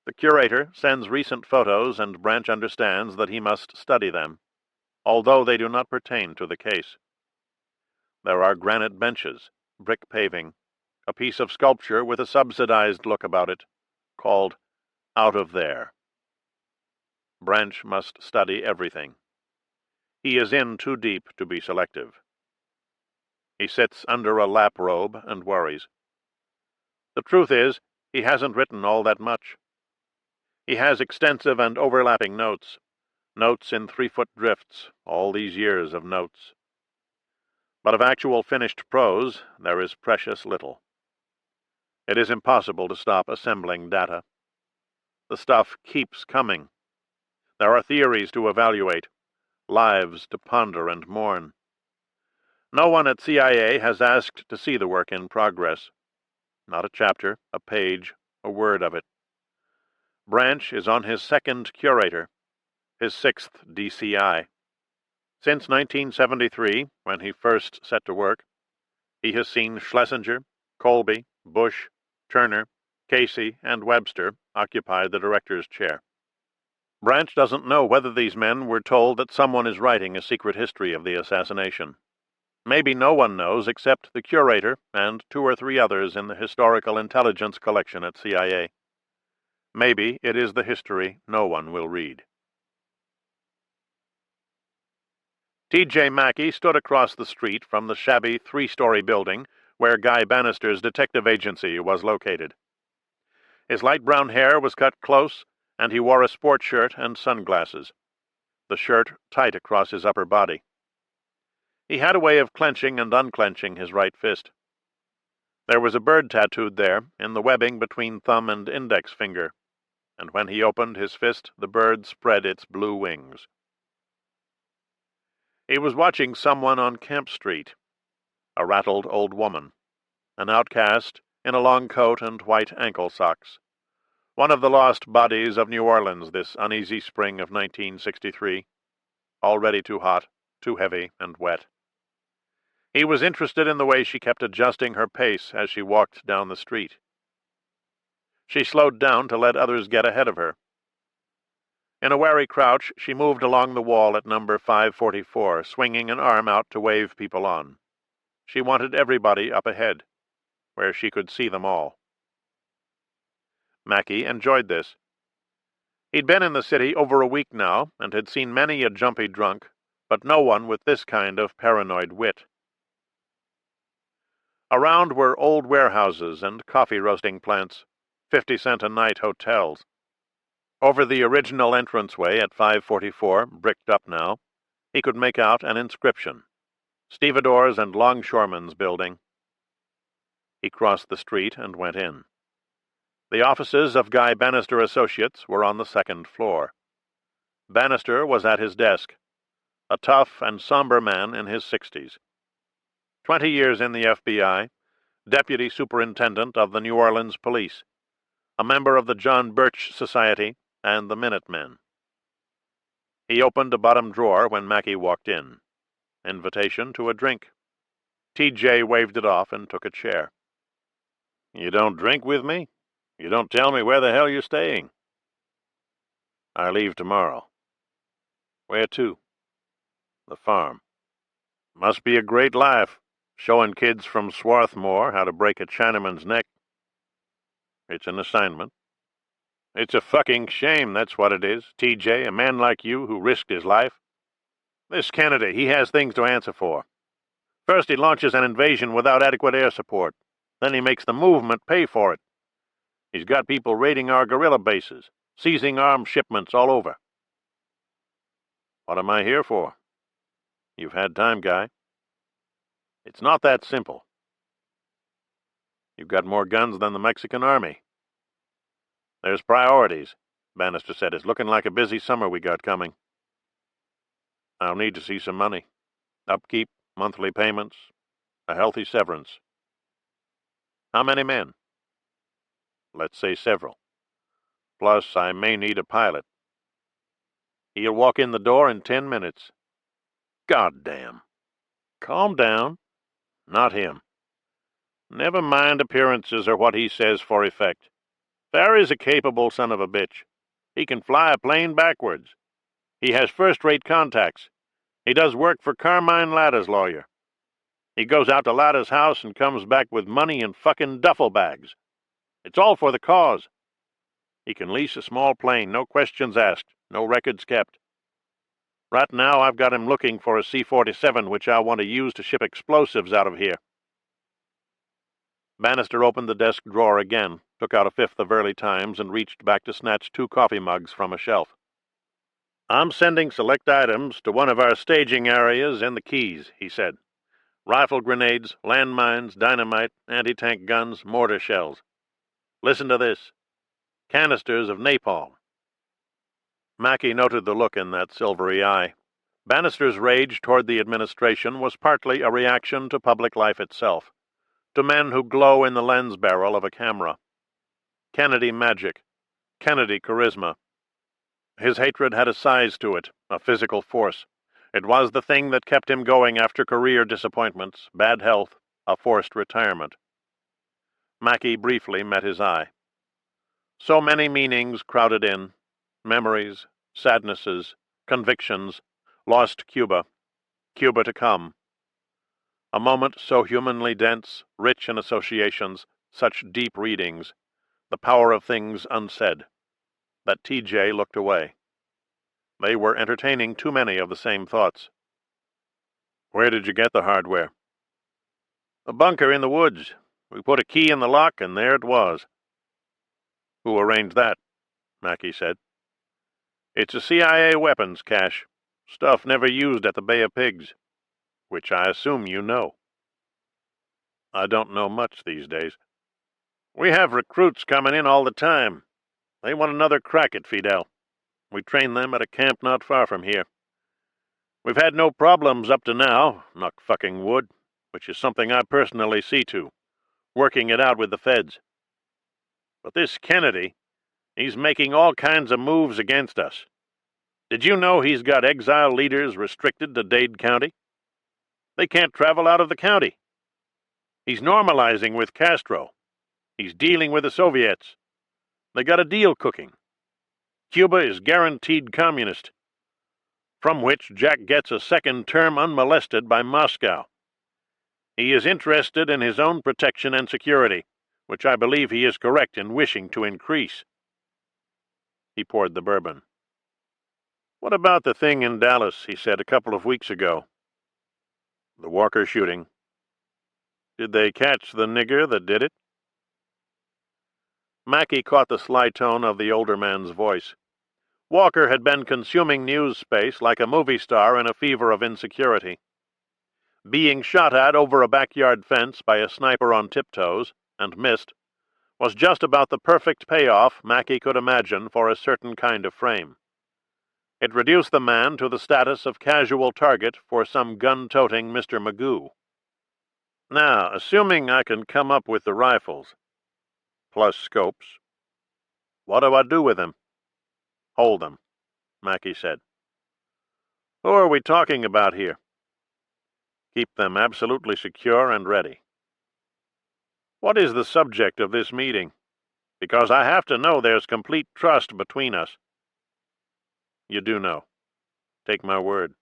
The curator sends recent photos, and Branch understands that he must study them.
although they do not pertain to the case. There are granite benches, brick paving, a piece of sculpture with a subsidized look about it, called Out of There. Branch must study everything. He is in too deep to be selective. He sits under a lap robe and worries. The truth is, he hasn't written all that much. He has extensive and overlapping notes, notes in 3-foot drifts, all these years of notes. But of actual finished prose, there is precious little. It is impossible to stop assembling data. The stuff keeps coming. There are theories to evaluate, lives to ponder and mourn. No one at CIA has asked to see the work in progress. Not a chapter, a page, a word of it. Branch is on his 2nd curator, his 6th DCI. Since 1973, when he first set to work, he has seen Schlesinger, Colby, Bush, Turner, Casey, and Webster occupy the director's chair. Branch doesn't know whether these men were told that someone is writing a secret history of the assassination. Maybe no one knows except the curator and 2 or 3 others in the historical intelligence collection at CIA. Maybe it is the history no one will read. T.J. Mackey stood across the street from the shabby 3-story building where Guy Bannister's detective agency was located. His light brown hair was cut close, and he wore a sport shirt and sunglasses, the shirt tight across his upper body. He had a way of clenching and unclenching his right fist. There was a bird tattooed there, in the webbing between thumb and index finger, and when he opened his fist, the bird spread its blue wings. He was watching someone on Camp Street, a rattled old woman, an outcast in a long coat and white ankle socks, one of the lost bodies of New Orleans this uneasy spring of 1963, already too hot, too heavy, and wet. He was interested in the way she kept adjusting her pace as she walked down the street. She slowed down to let others get ahead of her. In a wary crouch, she moved along the wall at number 544, swinging an arm out to wave people on. She wanted everybody up ahead, where she could see them all. Mackey enjoyed this. He'd been in the city over a week now, and had seen many a jumpy drunk, but no one with this kind of paranoid wit. Around were old warehouses and coffee-roasting plants, 50-cent-a-night hotels. Over the original entranceway at 544, bricked up now, he could make out an inscription, Stevedores and Longshoremen's Building. He crossed the street and went in. The offices of Guy Bannister Associates were on the 2nd floor. Bannister was at his desk, a tough and somber man in his 60s. 20 years in the FBI, Deputy Superintendent of the New Orleans Police, a member of the John Birch Society and the Minutemen. He opened a bottom drawer when Mackey walked in. Invitation to a drink. T.J. waved it off and took a chair. "You don't drink with me? You don't tell me where the hell you're staying?" "I leave tomorrow." "Where to?" "The farm." "Must be a great life, showing kids from Swarthmore how to break a Chinaman's neck." "It's an assignment." "It's a fucking shame, that's what it is, T.J., a man like you who risked his life. This Kennedy, he has things to answer for. First he launches an invasion without adequate air support. Then he makes the movement pay for it. He's got people raiding our guerrilla bases, seizing arms shipments all over." "What am I here for?" "You've had time, Guy." "It's not that simple." "You've got more guns than the Mexican army." "There's priorities," Bannister said. "It's looking like a busy summer we got coming." "I'll need to see some money. Upkeep, monthly payments, a healthy severance." "How many men?" "Let's say several. Plus, I may need a pilot." "He'll walk in the door in 10 minutes. "God damn." "Calm down." "Not him." "Never mind appearances or what he says for effect. Farry's a capable son of a bitch. He can fly a plane backwards. He has first-rate contacts. He does work for Carmine Latta's lawyer. He goes out to Latta's house and comes back with money in fucking duffel bags. It's all for the cause. He can lease a small plane, no questions asked, no records kept. Right now, I've got him looking for a C-47, which I want to use to ship explosives out of here. Bannister opened the desk drawer again, took out a fifth of Early Times, and reached back to snatch 2 coffee mugs from a shelf. I'm sending select items to one of our staging areas in the Keys, he said. Rifle grenades, landmines, dynamite, anti-tank guns, mortar shells. Listen to this. Canisters of napalm. Mackey noted the look in that silvery eye. Bannister's rage toward the administration was partly a reaction to public life itself, to men who glow in the lens barrel of a camera. Kennedy magic, Kennedy charisma. His hatred had a size to it, a physical force. It was the thing that kept him going after career disappointments, bad health, a forced retirement. Mackey briefly met his eye. So many meanings crowded in, memories, sadnesses, convictions, lost Cuba, Cuba to come. A moment so humanly dense, rich in associations, such deep readings, the power of things unsaid, that T.J. looked away. They were entertaining too many of the same thoughts. Where did you get the hardware? A bunker in the woods. We put a key in the lock, and there it was. Who arranged that? Mackey said. It's a CIA weapons cache. Stuff never used at the Bay of Pigs. Which I assume you know. I don't know much these days. We have recruits coming in all the time. They want another crack at Fidel. We train them at a camp not far from here. We've had no problems up to now, knock fucking wood, which is something I personally see to, working it out with the feds. But this Kennedy, he's making all kinds of moves against us. Did you know he's got exile leaders restricted to Dade County? They can't travel out of the county. He's normalizing with Castro. He's dealing with the Soviets. They got a deal cooking. Cuba is guaranteed communist, from which Jack gets a second term unmolested by Moscow. He is interested in his own protection and security, which I believe he is correct in wishing to increase. He poured the bourbon. What about the thing in Dallas, he said a couple of weeks ago? The Walker shooting. Did they catch the nigger that did it? Mackey caught the sly tone of the older man's voice. Walker had been consuming news space like a movie star in a fever of insecurity. Being shot at over a backyard fence by a sniper on tiptoes, and missed, was just about the perfect payoff Mackey could imagine for a certain kind of frame. It reduced the man to the status of casual target for some gun-toting Mr. Magoo. Now, assuming I can come up with the rifles, plus scopes, what do I do with them? Hold them, Mackey said. Who are we talking about here? Keep them absolutely secure and ready. What is the subject of this meeting? Because I have to know there's complete trust between us. You do know. Take my word,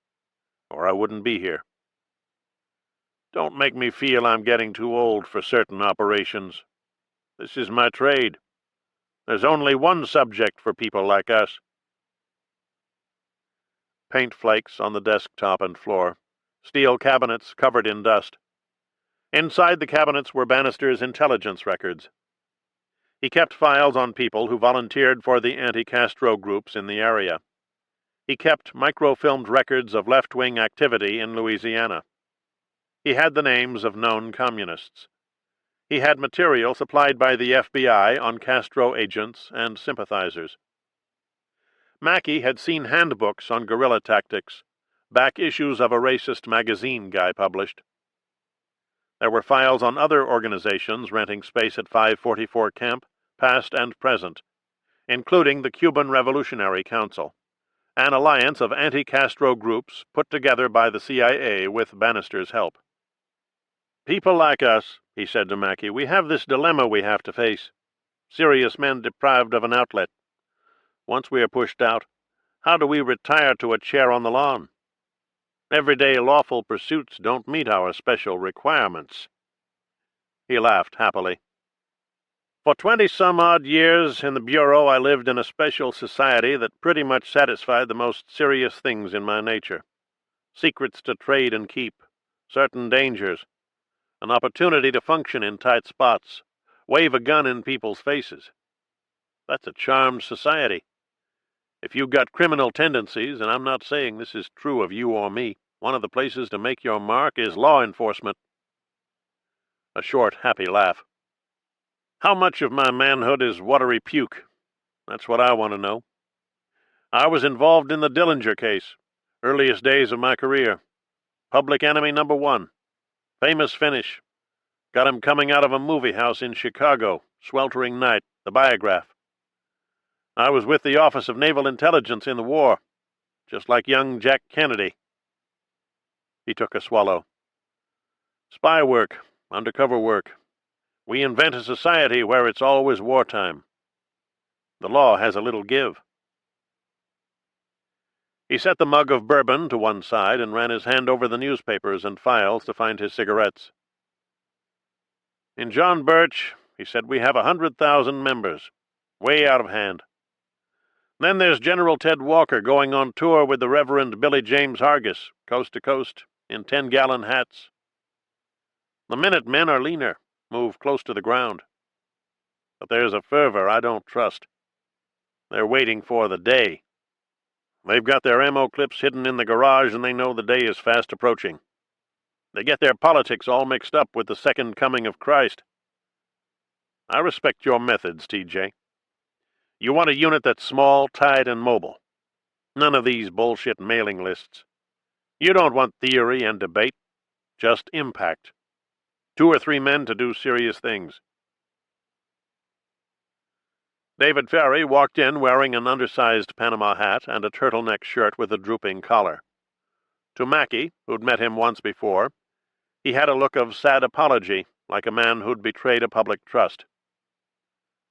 or I wouldn't be here. Don't make me feel I'm getting too old for certain operations. This is my trade. There's only one subject for people like us. Paint flakes on the desktop and floor, steel cabinets covered in dust. Inside the cabinets were Bannister's intelligence records. He kept files on people who volunteered for the anti-Castro groups in the area. He kept microfilmed records of left-wing activity in Louisiana. He had the names of known communists. He had material supplied by the FBI on Castro agents and sympathizers. Mackey had seen handbooks on guerrilla tactics, back issues of a racist magazine Guy published. There were files on other organizations renting space at 544 Camp, past and present, including the Cuban Revolutionary Council, an alliance of anti-Castro groups put together by the CIA with Bannister's help. People like us, he said to Mackey, we have this dilemma we have to face. Serious men deprived of an outlet. Once we are pushed out, how do we retire to a chair on the lawn? Everyday lawful pursuits don't meet our special requirements." He laughed happily. "For 20-some-odd years in the Bureau, I lived in a special society that pretty much satisfied the most serious things in my nature. Secrets to trade and keep, certain dangers, an opportunity to function in tight spots, wave a gun in people's faces. That's a charmed society. If you've got criminal tendencies, and I'm not saying this is true of you or me, one of the places to make your mark is law enforcement." A short, happy laugh. "How much of my manhood is watery puke? That's what I want to know. I was involved in the Dillinger case, earliest days of my career. Public enemy number one. Famous finish. Got him coming out of a movie house in Chicago, sweltering night, the Biograph. I was with the Office of Naval Intelligence in the war, just like young Jack Kennedy." He took a swallow. "Spy work, undercover work. We invent a society where it's always wartime. The law has a little give." He set the mug of bourbon to one side and ran his hand over the newspapers and files to find his cigarettes. "In John Birch," he said, "we have 100,000 members. Way out of hand. Then there's General Ted Walker going on tour with the Reverend Billy James Hargis, coast to coast, in 10-gallon hats. The Minutemen are leaner, move close to the ground. But there's a fervor I don't trust. They're waiting for the day. They've got their ammo clips hidden in the garage, and they know the day is fast approaching. They get their politics all mixed up with the second coming of Christ. I respect your methods, TJ. You want a unit that's small, tight, and mobile. None of these bullshit mailing lists. You don't want theory and debate, just impact. 2 or 3 men to do serious things." David Ferry walked in wearing an undersized Panama hat and a turtleneck shirt with a drooping collar. To Mackie, who'd met him once before, he had a look of sad apology, like a man who'd betrayed a public trust.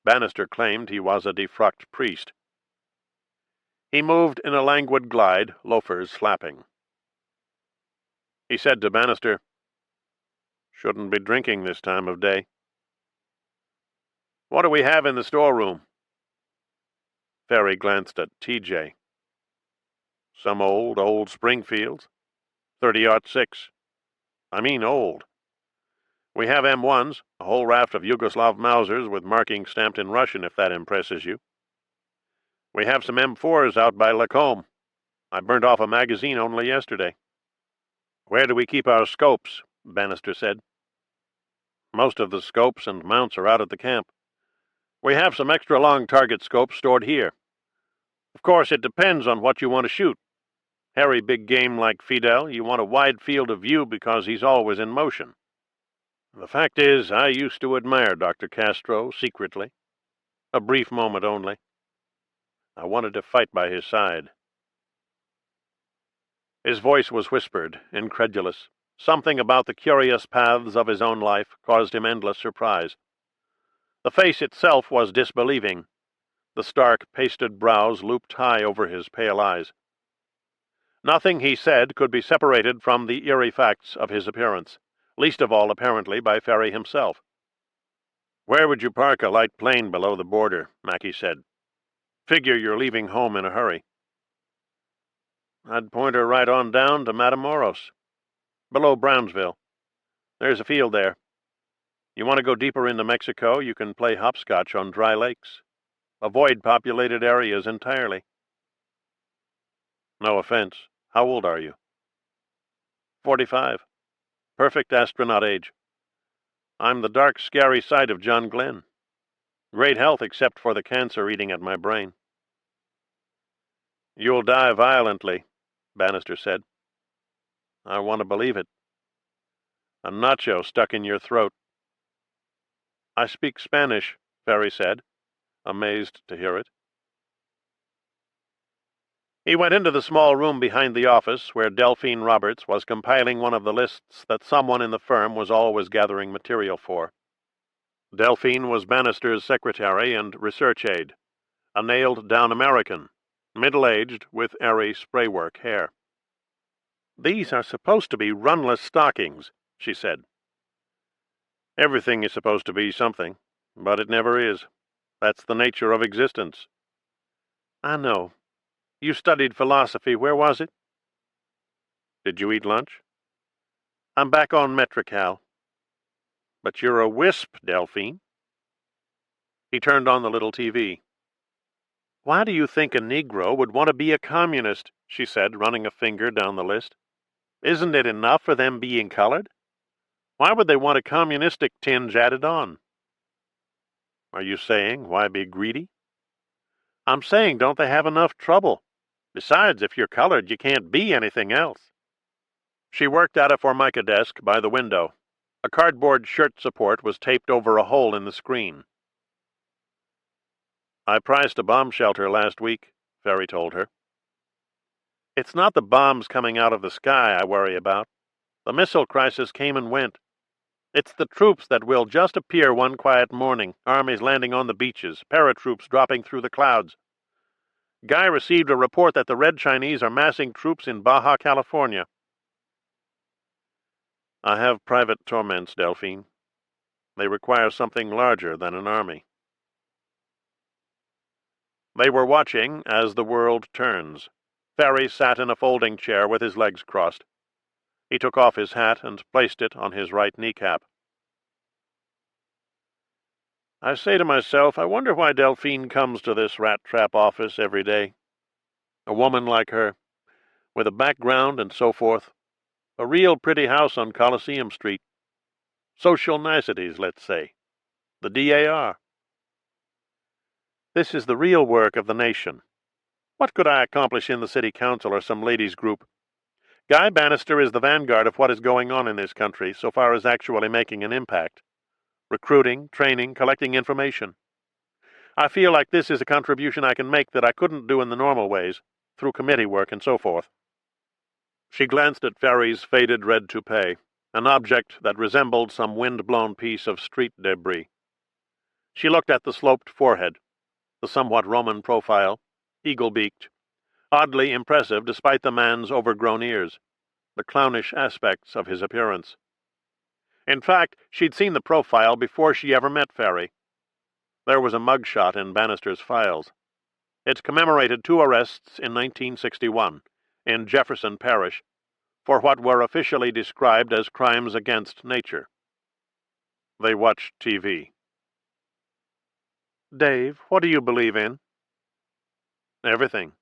Bannister claimed he was a defrocked priest. He moved in a languid glide, loafers flapping. He said to Bannister, "Shouldn't be drinking this time of day." "What do we have in the storeroom?" Ferry glanced at TJ. "Some old Springfields. 30-06. I mean old. We have M1s, a whole raft of Yugoslav Mausers with markings stamped in Russian, if that impresses you. We have some M4s out by Lacombe. I burnt off a magazine only yesterday." "Where do we keep our scopes?" Bannister said. "Most of the scopes and mounts are out at the camp. We have some extra long target scopes stored here. Of course, it depends on what you want to shoot. Hairy big game like Fidel, you want a wide field of view because he's always in motion. The fact is, I used to admire Dr. Castro secretly. A brief moment only. I wanted to fight by his side." His voice was whispered, incredulous. Something about the curious paths of his own life caused him endless surprise. The face itself was disbelieving, the stark, pasted brows looped high over his pale eyes. Nothing he said could be separated from the eerie facts of his appearance, least of all, apparently, by Ferry himself. "Where would you park a light plane below the border?" Mackie said. "Figure you're leaving home in a hurry." "I'd point her right on down to Matamoros, below Brownsville. There's a field there. You want to go deeper into Mexico, you can play hopscotch on dry lakes. Avoid populated areas entirely." "No offense. How old are you?" 45. Perfect astronaut age. I'm the dark, scary side of John Glenn. Great health except for the cancer eating at my brain." "You'll die violently," Bannister said. "I want to believe it. A nacho stuck in your throat." "I speak Spanish," Ferry said, amazed to hear it. He went into the small room behind the office where Delphine Roberts was compiling one of the lists that someone in the firm was always gathering material for. Delphine was Bannister's secretary and research aide, a nailed-down American, middle-aged, with airy spray-work hair. "These are supposed to be runless stockings," she said. "Everything is supposed to be something, but it never is. That's the nature of existence." "I know. You studied philosophy. Where was it?" "Did you eat lunch?" "I'm back on Metrical." "But you're a wisp, Delphine." He turned on the little TV. "Why do you think a Negro would want to be a communist?" she said, running a finger down the list. "Isn't it enough for them being colored? Why would they want a communistic tinge added on?" "Are you saying, why be greedy?" "I'm saying, don't they have enough trouble? Besides, if you're colored, you can't be anything else." She worked at a formica desk by the window. A cardboard shirt support was taped over a hole in the screen. "I priced a bomb shelter last week," Ferry told her. "It's not the bombs coming out of the sky I worry about. The missile crisis came and went. It's the troops that will just appear one quiet morning, armies landing on the beaches, paratroops dropping through the clouds. Guy received a report that the Red Chinese are massing troops in Baja California." "I have private torments, Delphine. They require something larger than an army." They were watching As the World Turns. Ferry sat in a folding chair with his legs crossed. He took off his hat and placed it on his right kneecap. "I say to myself, I wonder why Delphine comes to this rat-trap office every day. A woman like her, with a background and so forth. A real pretty house on Coliseum Street. Social niceties, let's say. The DAR. This is the real work of the nation. What could I accomplish in the city council or some ladies' group? Guy Bannister is the vanguard of what is going on in this country, so far as actually making an impact. Recruiting, training, collecting information. I feel like this is a contribution I can make that I couldn't do in the normal ways, through committee work and so forth." She glanced at Ferry's faded red toupee, an object that resembled some wind-blown piece of street debris. She looked at the sloped forehead, the somewhat Roman profile, eagle-beaked, oddly impressive despite the man's overgrown ears, the clownish aspects of his appearance. In fact, she'd seen the profile before she ever met Ferry. There was a mugshot in Bannister's files. It commemorated 2 arrests in 1961, in Jefferson Parish, for what were officially described as crimes against nature. They watched TV. "Dave, what do you believe in?" "Everything.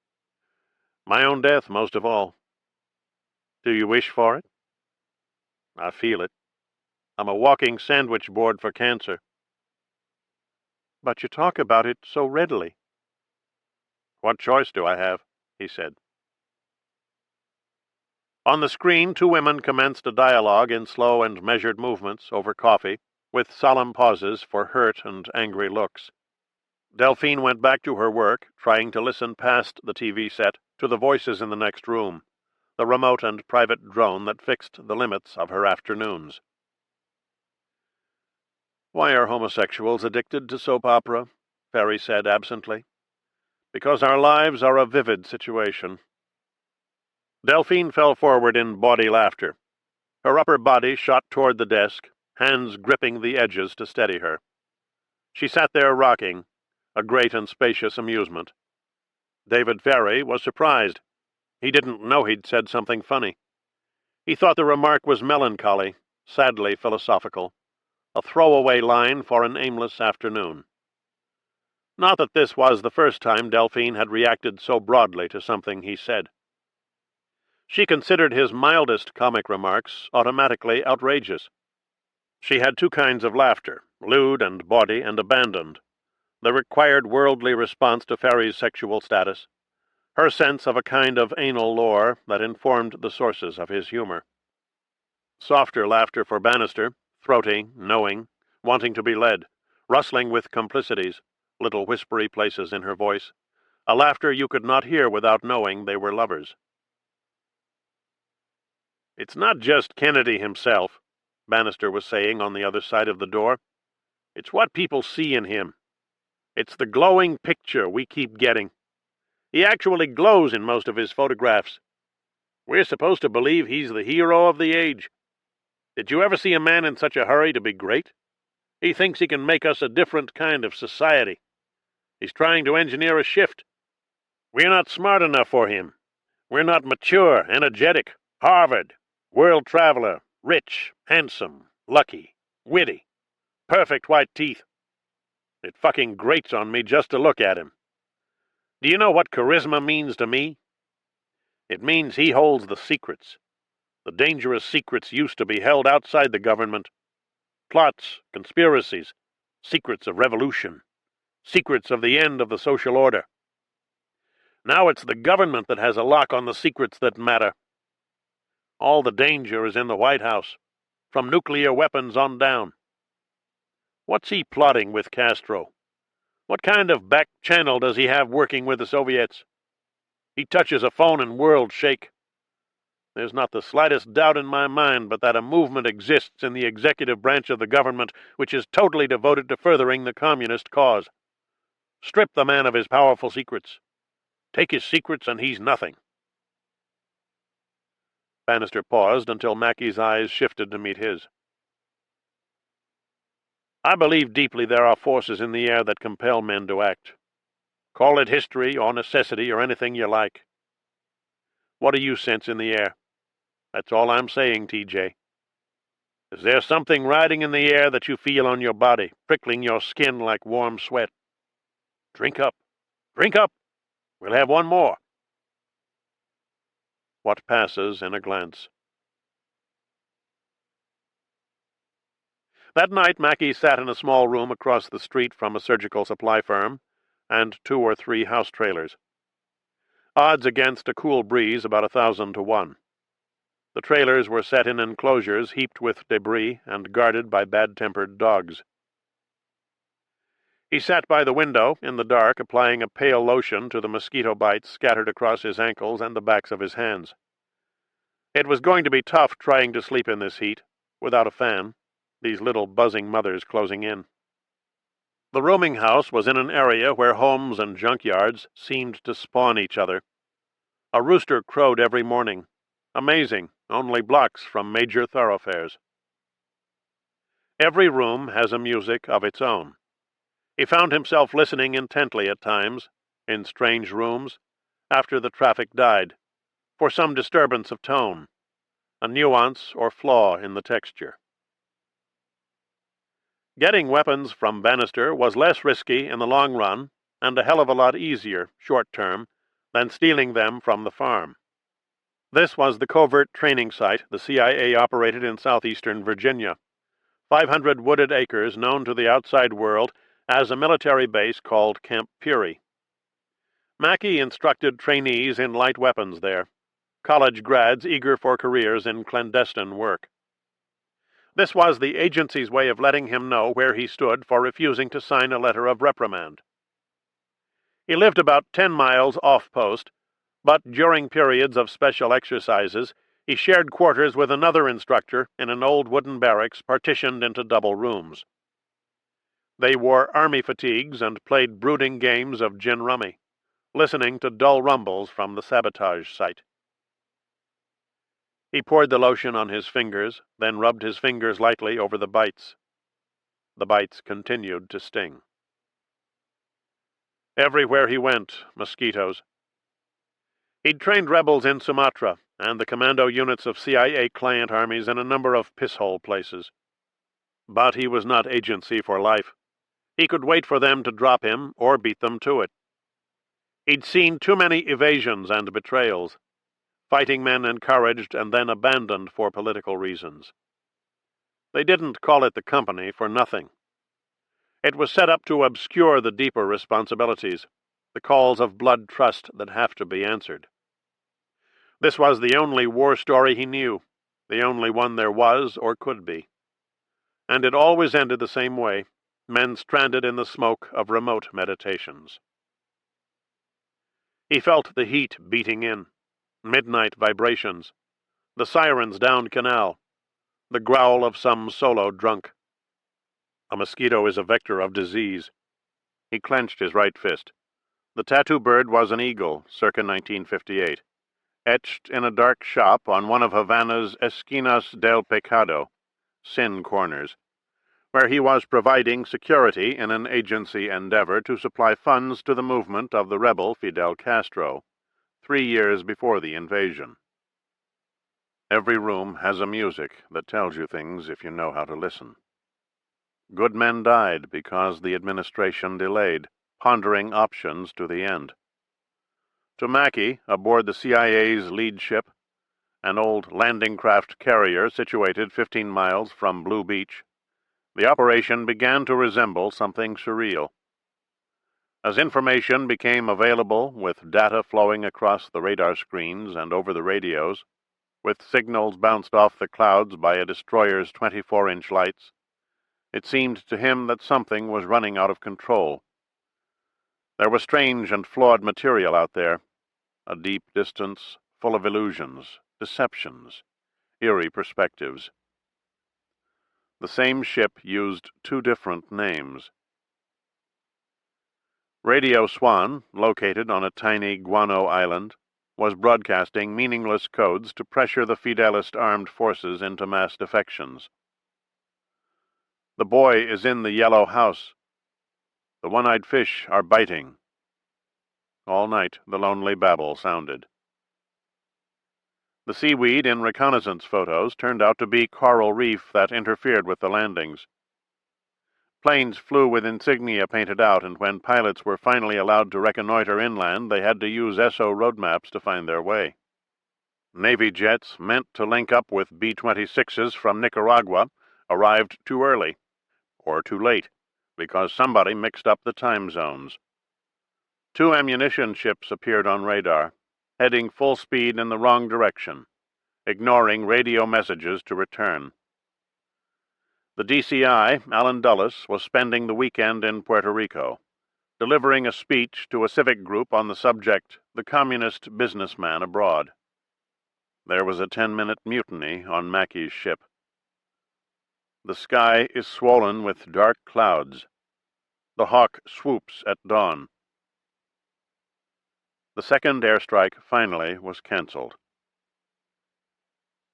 My own death, most of all." "Do you wish for it?" "I feel it. I'm a walking sandwich board for cancer." "But you talk about it so readily." "What choice do I have?" he said. On the screen, 2 women commenced a dialogue in slow and measured movements over coffee, with solemn pauses for hurt and angry looks. Delphine went back to her work, trying to listen past the TV set to the voices in the next room, the remote and private drone that fixed the limits of her afternoons. "Why are homosexuals addicted to soap opera?" Ferry said absently. "Because our lives are a vivid situation." Delphine fell forward in bawdy laughter. Her upper body shot toward the desk, hands gripping the edges to steady her. She sat there rocking, a great and spacious amusement. David Ferry was surprised. He didn't know he'd said something funny. He thought the remark was melancholy, sadly philosophical, a throwaway line for an aimless afternoon. Not that this was the first time Delphine had reacted so broadly to something he said. She considered his mildest comic remarks automatically outrageous. She had 2 kinds of laughter, lewd and bawdy and abandoned, the required worldly response to Ferry's sexual status, her sense of a kind of anal lore that informed the sources of his humor. Softer laughter for Bannister, throaty, knowing, wanting to be led, rustling with complicities, little whispery places in her voice, a laughter you could not hear without knowing they were lovers. "It's not just Kennedy himself," Bannister was saying on the other side of the door. "It's what people see in him. It's the glowing picture we keep getting. He actually glows in most of his photographs. We're supposed to believe he's the hero of the age. Did you ever see a man in such a hurry to be great? He thinks he can make us a different kind of society. He's trying to engineer a shift. We're not smart enough for him. We're not mature, energetic, Harvard, world traveler, rich, handsome, lucky, witty, perfect white teeth. It fucking grates on me just to look at him. Do you know what charisma means to me? It means he holds the secrets. The dangerous secrets used to be held outside the government. Plots, conspiracies, secrets of revolution, secrets of the end of the social order. Now it's the government that has a lock on the secrets that matter. All the danger is in the White House, from nuclear weapons on down. What's he plotting with Castro? What kind of back channel does he have working with the Soviets? He touches a phone and worlds shake. There's not the slightest doubt in my mind but that a movement exists in the executive branch of the government which is totally devoted to furthering the communist cause. Strip the man of his powerful secrets. Take his secrets and he's nothing. Bannister paused until Mackey's eyes shifted to meet his. I believe deeply there are forces in the air that compel men to act. Call it history or necessity or anything you like. What do you sense in the air? That's all I'm saying, TJ. Is there something riding in the air that you feel on your body, prickling your skin like warm sweat? Drink up. Drink up. We'll have one more. What passes in a glance? That night, Mackey sat in a small room across the street from a surgical supply firm and 2 or 3 house trailers. Odds against a cool breeze about 1,000 to 1. The trailers were set in enclosures heaped with debris and guarded by bad-tempered dogs. He sat by the window in the dark, applying a pale lotion to the mosquito bites scattered across his ankles and the backs of his hands. It was going to be tough trying to sleep in this heat, without a fan, these little buzzing mothers closing in. The rooming house was in an area where homes and junkyards seemed to spawn each other. A rooster crowed every morning. Amazing, only blocks from major thoroughfares. Every room has a music of its own. He found himself listening intently at times, in strange rooms, after the traffic died, for some disturbance of tone, a nuance or flaw in the texture. Getting weapons from Bannister was less risky in the long run, and a hell of a lot easier, short term, than stealing them from the farm. This was the covert training site the CIA operated in southeastern Virginia, 500 wooded acres known to the outside world as a military base called Camp Peary. Mackey instructed trainees in light weapons there, college grads eager for careers in clandestine work. This was the agency's way of letting him know where he stood for refusing to sign a letter of reprimand. He lived about 10 miles off-post, but during periods of special exercises, he shared quarters with another instructor in an old wooden barracks partitioned into double rooms. They wore army fatigues and played brooding games of gin rummy, listening to dull rumbles from the sabotage site. He poured the lotion on his fingers, then rubbed his fingers lightly over the bites. The bites continued to sting. Everywhere he went, mosquitoes. He'd trained rebels in Sumatra and the commando units of CIA client armies in a number of pisshole places. But he was not agency for life. He could wait for them to drop him or beat them to it. He'd seen too many evasions and betrayals, fighting men encouraged and then abandoned for political reasons. They didn't call it the company for nothing. It was set up to obscure the deeper responsibilities, the calls of blood trust that have to be answered. This was the only war story he knew, the only one there was or could be. And it always ended the same way, men stranded in the smoke of remote meditations. He felt the heat beating in, midnight vibrations, the sirens down canal, the growl of some solo drunk. A mosquito is a vector of disease. He clenched his right fist. The tattoo bird was an eagle, circa 1958. etched in a dark shop on one of Havana's Esquinas del Pecado, sin corners, where he was providing security in an agency endeavor to supply funds to the movement of the rebel Fidel Castro, 3 years before the invasion. Every room has a music that tells you things if you know how to listen. Good men died because the administration delayed, pondering options to the end. To Mackey, aboard the CIA's lead ship, an old landing craft carrier situated 15 miles from Blue Beach, the operation began to resemble something surreal. As information became available, with data flowing across the radar screens and over the radios, with signals bounced off the clouds by a destroyer's 24-inch lights, it seemed to him that something was running out of control. There was strange and flawed material out there, a deep distance full of illusions, deceptions, eerie perspectives. The same ship used 2 different names. Radio Swan, located on a tiny guano island, was broadcasting meaningless codes to pressure the Fidelist armed forces into mass defections. The boy is in the yellow house. The one-eyed fish are biting. All night the lonely babble sounded. The seaweed in reconnaissance photos turned out to be coral reef that interfered with the landings. Planes flew with insignia painted out, and when pilots were finally allowed to reconnoiter inland, they had to use SO road maps to find their way. Navy jets meant to link up with B-26s from Nicaragua arrived too early, or too late, because somebody mixed up the time zones. 2 ammunition ships appeared on radar, heading full speed in the wrong direction, ignoring radio messages to return. The DCI, Alan Dulles, was spending the weekend in Puerto Rico, delivering a speech to a civic group on the subject, "The Communist Businessman Abroad." There was a 10-minute mutiny on Mackey's ship. The sky is swollen with dark clouds. The hawk swoops at dawn. The second airstrike finally was cancelled.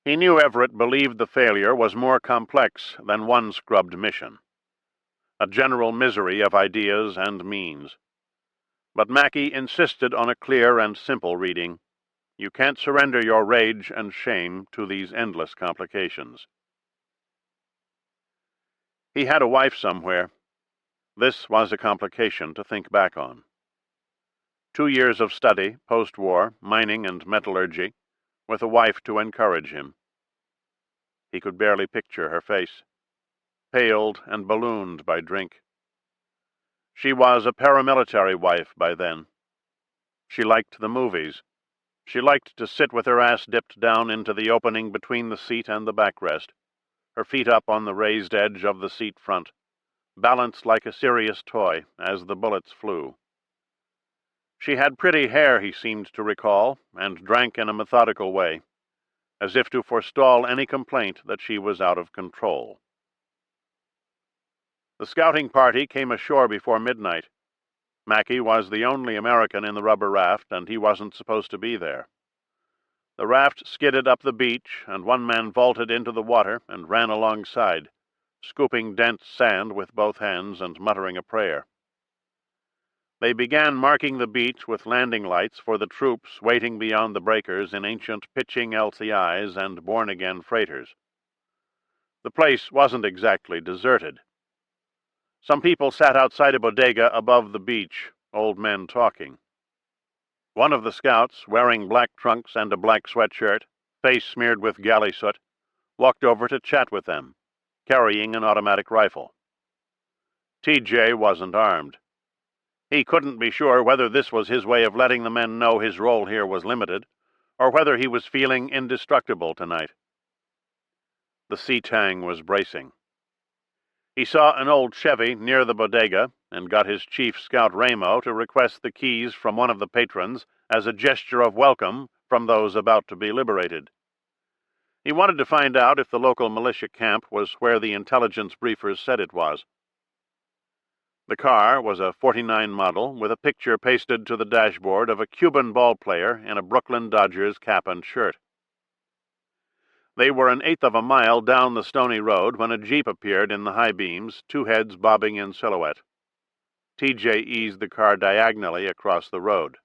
He knew Everett believed the failure was more complex than one scrubbed mission, a general misery of ideas and means. But Mackey insisted on a clear and simple reading. You can't surrender your rage and shame to these endless complications. He had a wife somewhere. This was a complication to think back on. 2 years of study, post-war, mining and metallurgy, with a wife to encourage him. He could barely picture her face, paled and ballooned by drink. She was a paramilitary wife by then. She liked the movies. She liked to sit with her ass dipped down into the opening between the seat and the backrest, her feet up on the raised edge of the seat front, balanced like a serious toy as the bullets flew. She had pretty hair, he seemed to recall, and drank in a methodical way, as if to forestall any complaint that she was out of control. The scouting party came ashore before midnight. Mackey was the only American in the rubber raft, and he wasn't supposed to be there. The raft skidded up the beach, and one man vaulted into the water and ran alongside, scooping dense sand with both hands and muttering a prayer. They began marking the beach with landing lights for the troops waiting beyond the breakers in ancient pitching LCIs and born-again freighters. The place wasn't exactly deserted. Some people sat outside a bodega above the beach, old men talking. One of the scouts, wearing black trunks and a black sweatshirt, face smeared with galley soot, walked over to chat with them, carrying an automatic rifle. TJ wasn't armed. He couldn't be sure whether this was his way of letting the men know his role here was limited, or whether he was feeling indestructible tonight. The sea tang was bracing. He saw an old Chevy near the bodega and got his chief scout Ramo to request the keys from one of the patrons as a gesture of welcome from those about to be liberated. He wanted to find out if the local militia camp was where the intelligence briefers said it was. The car was a '49 model with a picture pasted to the dashboard of a Cuban ball player in a Brooklyn Dodgers cap and shirt. They were an eighth of a mile down the stony road when a jeep appeared in the high beams, two heads bobbing in silhouette. TJ eased the car diagonally across the road.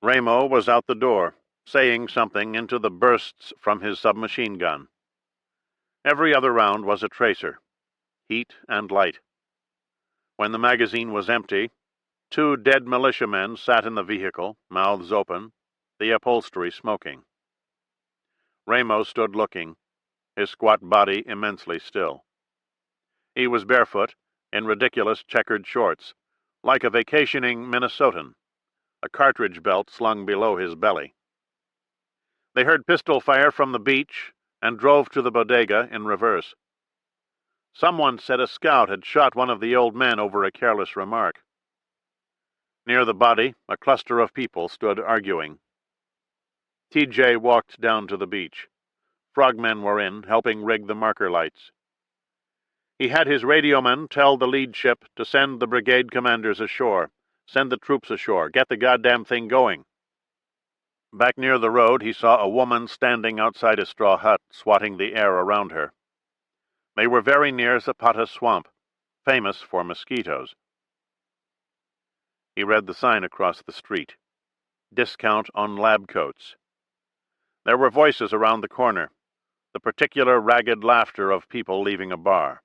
Ramo was out the door, saying something into the bursts from his submachine gun. Every other round was a tracer, heat and light. When the magazine was empty, two dead militiamen sat in the vehicle, mouths open, the upholstery smoking. Ramo stood looking, his squat body immensely still. He was barefoot, in ridiculous checkered shorts, like a vacationing Minnesotan, a cartridge belt slung below his belly. They heard pistol fire from the beach and drove to the bodega in reverse. Someone said a scout had shot one of the old men over a careless remark. Near the body, a cluster of people stood arguing. TJ walked down to the beach. Frogmen were in, helping rig the marker lights. He had his radioman tell the lead ship to send the brigade commanders ashore, send the troops ashore, get the goddamn thing going. Back near the road, he saw a woman standing outside a straw hut, swatting the air around her. They were very near Zapata Swamp, famous for mosquitoes. He read the sign across the street. Discount on lab coats. There were voices around the corner, the particular ragged laughter of people leaving a bar.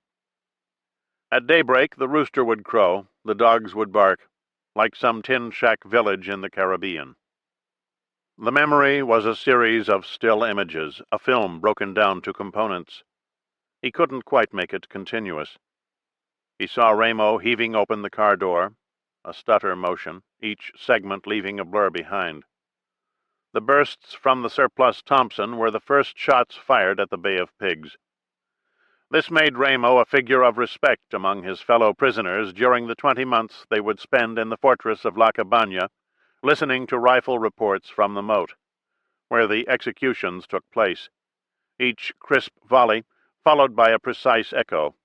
At daybreak, the rooster would crow, the dogs would bark, like some tin shack village in the Caribbean. The memory was a series of still images, a film broken down to components. He couldn't quite make it continuous. He saw Ramo heaving open the car door, a stutter motion, each segment leaving a blur behind. The bursts from the surplus Thompson were the first shots fired at the Bay of Pigs. This made Ramo a figure of respect among his fellow prisoners during the 20 months they would spend in the fortress of La Cabana, listening to rifle reports from the moat, where the executions took place, each crisp volley followed by a precise echo,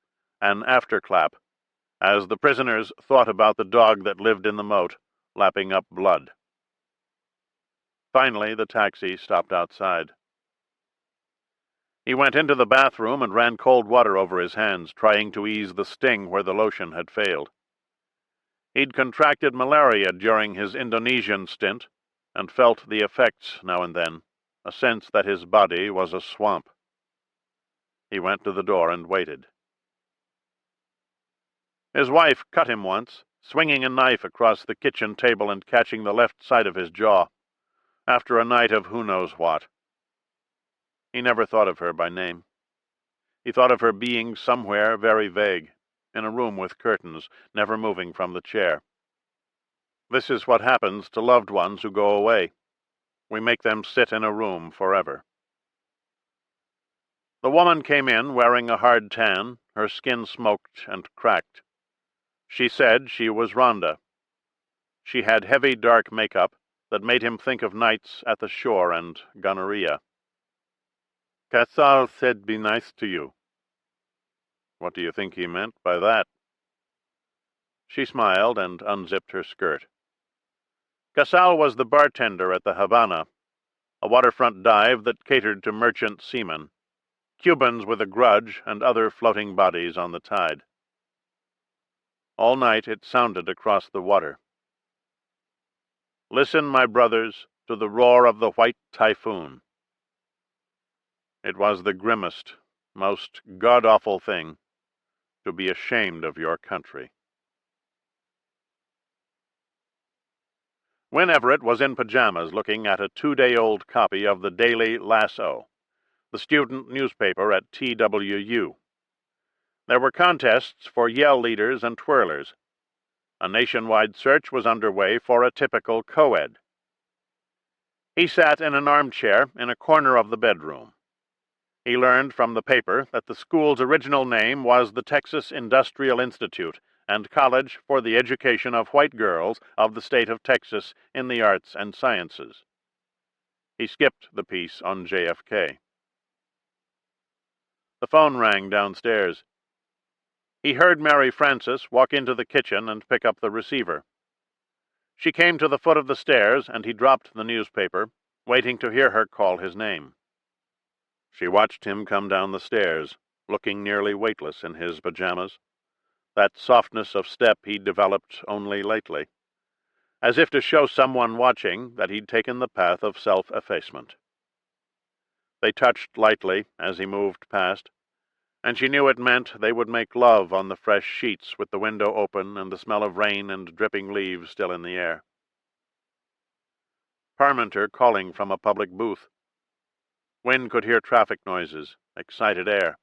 an afterclap, as the prisoners thought about the dog that lived in the moat, lapping up blood. Finally, the taxi stopped outside. He went into the bathroom and ran cold water over his hands, trying to ease the sting where the lotion had failed. He'd contracted malaria during his Indonesian stint, and felt the effects now and then, a sense that his body was a swamp. He went to the door and waited. His wife cut him once, swinging a knife across the kitchen table and catching the left side of his jaw, after a night of who knows what. He never thought of her by name. He thought of her being somewhere very vague, in a room with curtains, never moving from the chair. This is what happens to loved ones who go away. We make them sit in a room forever. The woman came in wearing a hard tan, her skin smoked and cracked. She said she was Rhonda. She had heavy dark makeup that made him think of nights at the shore and gonorrhea. Casal said be nice to you. What do you think he meant by that? She smiled and unzipped her skirt. Casal was the bartender at the Havana, a waterfront dive that catered to merchant seamen, Cubans with a grudge and other floating bodies on the tide. All night it sounded across the water. Listen, my brothers, to the roar of the white typhoon. It was the grimmest, most god-awful thing to be ashamed of your country. Win Everett was in pajamas looking at a 2-day-old copy of the Daily Lasso, the student newspaper at TWU. There were contests for yell leaders and twirlers. A nationwide search was underway for a typical co-ed. He sat in an armchair in a corner of the bedroom. He learned from the paper that the school's original name was the Texas Industrial Institute and College for the Education of White Girls of the State of Texas in the Arts and Sciences. He skipped the piece on JFK. The phone rang downstairs.
He heard Mary Frances walk into the kitchen and pick up the receiver. She came to the foot of the stairs, and he dropped the newspaper, waiting to hear her call his name. She watched him come down the stairs, looking nearly weightless in his pajamas, that softness of step he'd developed only lately, as if to show someone watching that he'd taken the path of self-effacement. They touched lightly as he moved past, and she knew it meant they would make love on the fresh sheets with the window open and the smell of rain and dripping leaves still in the air. Parmenter calling from a public booth. Wynne could hear traffic noises, excited air.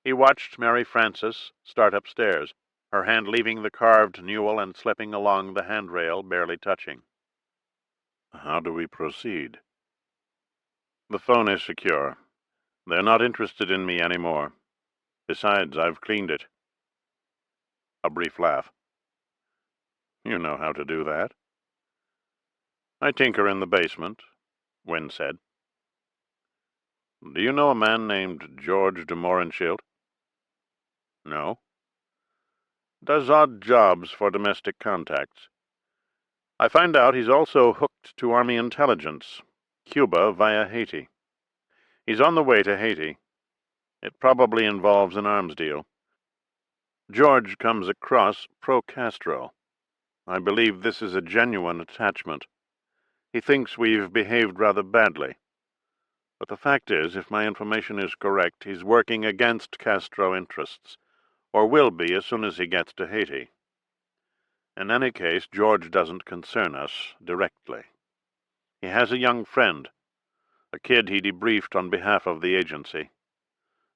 He watched Mary Frances start upstairs, her hand leaving the carved newel and slipping along the handrail, barely touching. How do we proceed? The phone is secure. They're not interested in me anymore. Besides, I've cleaned it. A brief laugh. You know how to do that. I tinker in the basement, Wynne said. Do you know a man named George de Mohrenschildt? No. Does odd jobs for domestic contacts. I find out he's also hooked to Army intelligence, Cuba via Haiti. He's on the way to Haiti. It probably involves an arms deal. George comes across pro-Castro. I believe this is a genuine attachment. He thinks we've behaved rather badly. But the fact is, if my information is correct, he's working against Castro interests, or will be as soon as he gets to Haiti. In any case, George doesn't concern us directly. He has a young friend, a kid he debriefed on behalf of the agency,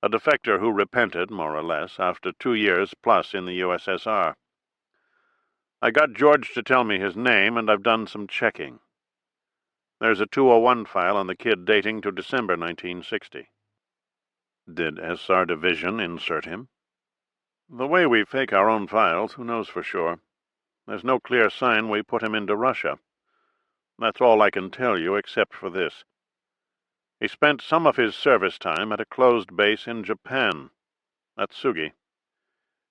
a defector who repented, more or less, after 2 years plus in the USSR. I got George to tell me his name, and I've done some checking. There's a 201 file on the kid dating to December 1960. Did SR Division insert him? The way we fake our own files, who knows for sure? There's no clear sign we put him into Russia. That's all I can tell you except for this. He spent some of his service time at a closed base in Japan, at Sugi.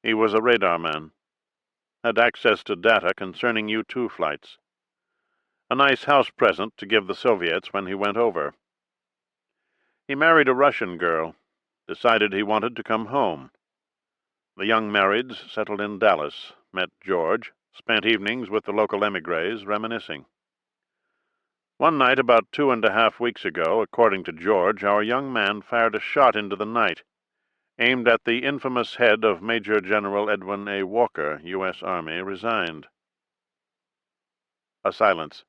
He was a radar man, had access to data concerning U-2 flights. A nice house present to give the Soviets when he went over. He married a Russian girl, decided he wanted to come home. The young marrieds settled in Dallas, met George, spent evenings with the local émigrés, reminiscing. One night, about 2.5 weeks ago, according to George, our young man fired a shot into the night, aimed at the infamous head of Major General Edwin A. Walker, U.S. Army, resigned. A silence.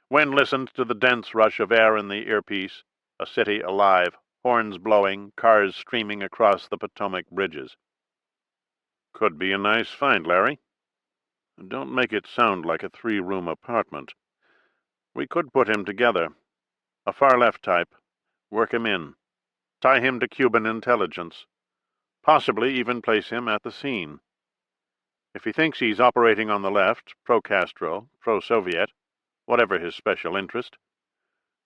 Wynne listened to the dense rush of air in the earpiece, a city alive, horns blowing, cars streaming across the Potomac bridges. Could be a nice find, Larry. Don't make it sound like a 3-room apartment. We could put him together. A far-left type. Work him in. Tie him to Cuban intelligence. Possibly even place him at the scene. If he thinks he's operating on the left, pro-Castro, pro-Soviet, whatever his special interest,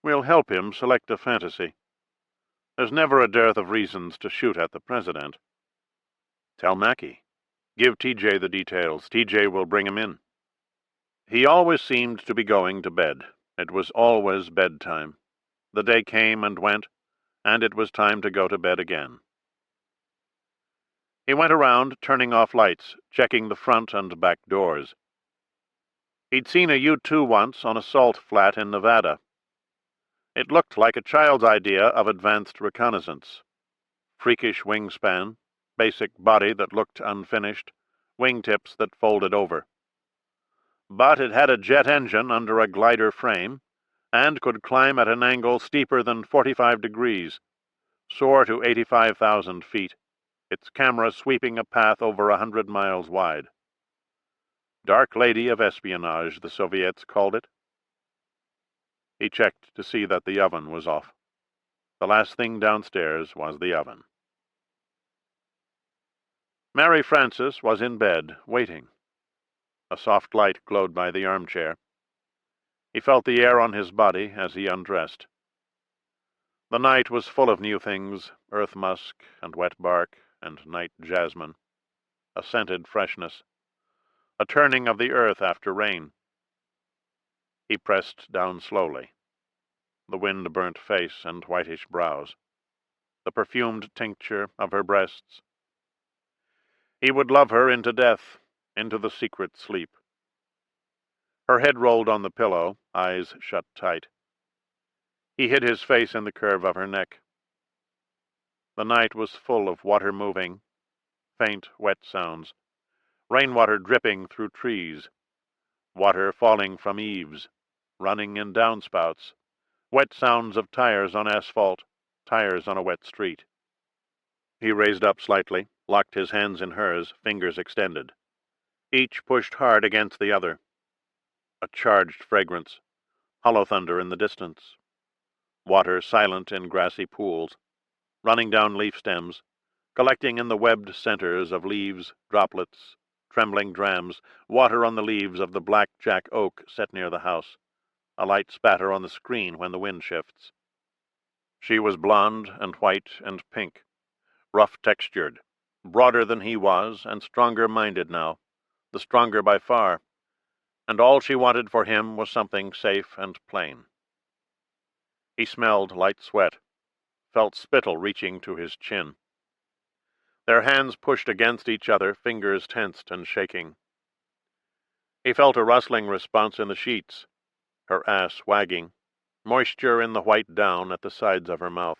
we'll help him select a fantasy. There's never a dearth of reasons to shoot at the president. Tell Mackey. Give TJ the details. TJ will bring him in. He always seemed to be going to bed. It was always bedtime. The day came and went, and it was time to go to bed again. He went around, turning off lights, checking the front and back doors. He'd seen a U-2 once on a salt flat in Nevada. It looked like a child's idea of advanced reconnaissance. Freakish wingspan, basic body that looked unfinished, wingtips that folded over. But it had a jet engine under a glider frame, and could climb at an angle steeper than 45 degrees, soar to 85,000 feet, its camera sweeping a path over 100 miles wide. Dark Lady of Espionage, the Soviets called it. He checked to see that the oven was off. The last thing downstairs was the oven. Mary Frances was in bed, waiting. A soft light glowed by the armchair. He felt the air on his body as he undressed. The night was full of new things, earth musk and wet bark,
and night jasmine, a scented freshness, a turning of the earth after rain. He pressed down slowly, the wind-burnt face and whitish brows, the perfumed tincture of her breasts. He would love her into death, into the secret sleep. Her head rolled on the pillow, eyes shut tight. He hid his face in the curve of her neck. The night was full of water moving, faint, wet sounds, rainwater dripping through trees, water falling from eaves, running in downspouts, wet sounds of tires on asphalt, tires on a wet street. He raised up slightly, locked his hands in hers, fingers extended. Each pushed hard against the other. A charged fragrance, hollow thunder in the distance. Water silent in grassy pools, running down leaf stems, collecting in the webbed centers of leaves, droplets, trembling drams, water on the leaves of the black jack oak set near the house, a light spatter on the screen when the wind shifts. She was blonde and white and pink, rough-textured, broader than he was, and stronger-minded now, the stronger by far, and all she wanted for him was something safe and plain. He smelled light sweat, felt spittle reaching to his chin. Their hands pushed against each other, fingers tensed and shaking. He felt a rustling response in the sheets, her ass wagging, moisture in the white down at the sides of her mouth.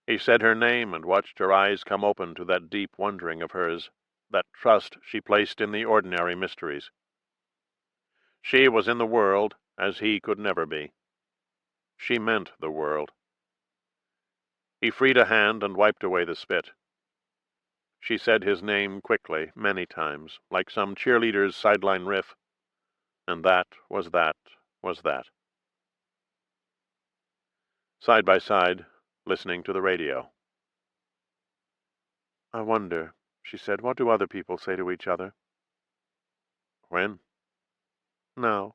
He said her name and watched her eyes come open to that deep wondering of hers, that trust she placed in the ordinary mysteries. She was in the world as he could never be. She meant the world. He freed a hand and wiped away the spit. She said his name quickly, many times, like some cheerleader's sideline riff. And that was that, was that. Side by side, listening to the radio. "I wonder," she said, "what do other people say to each other?" "When?" "Now.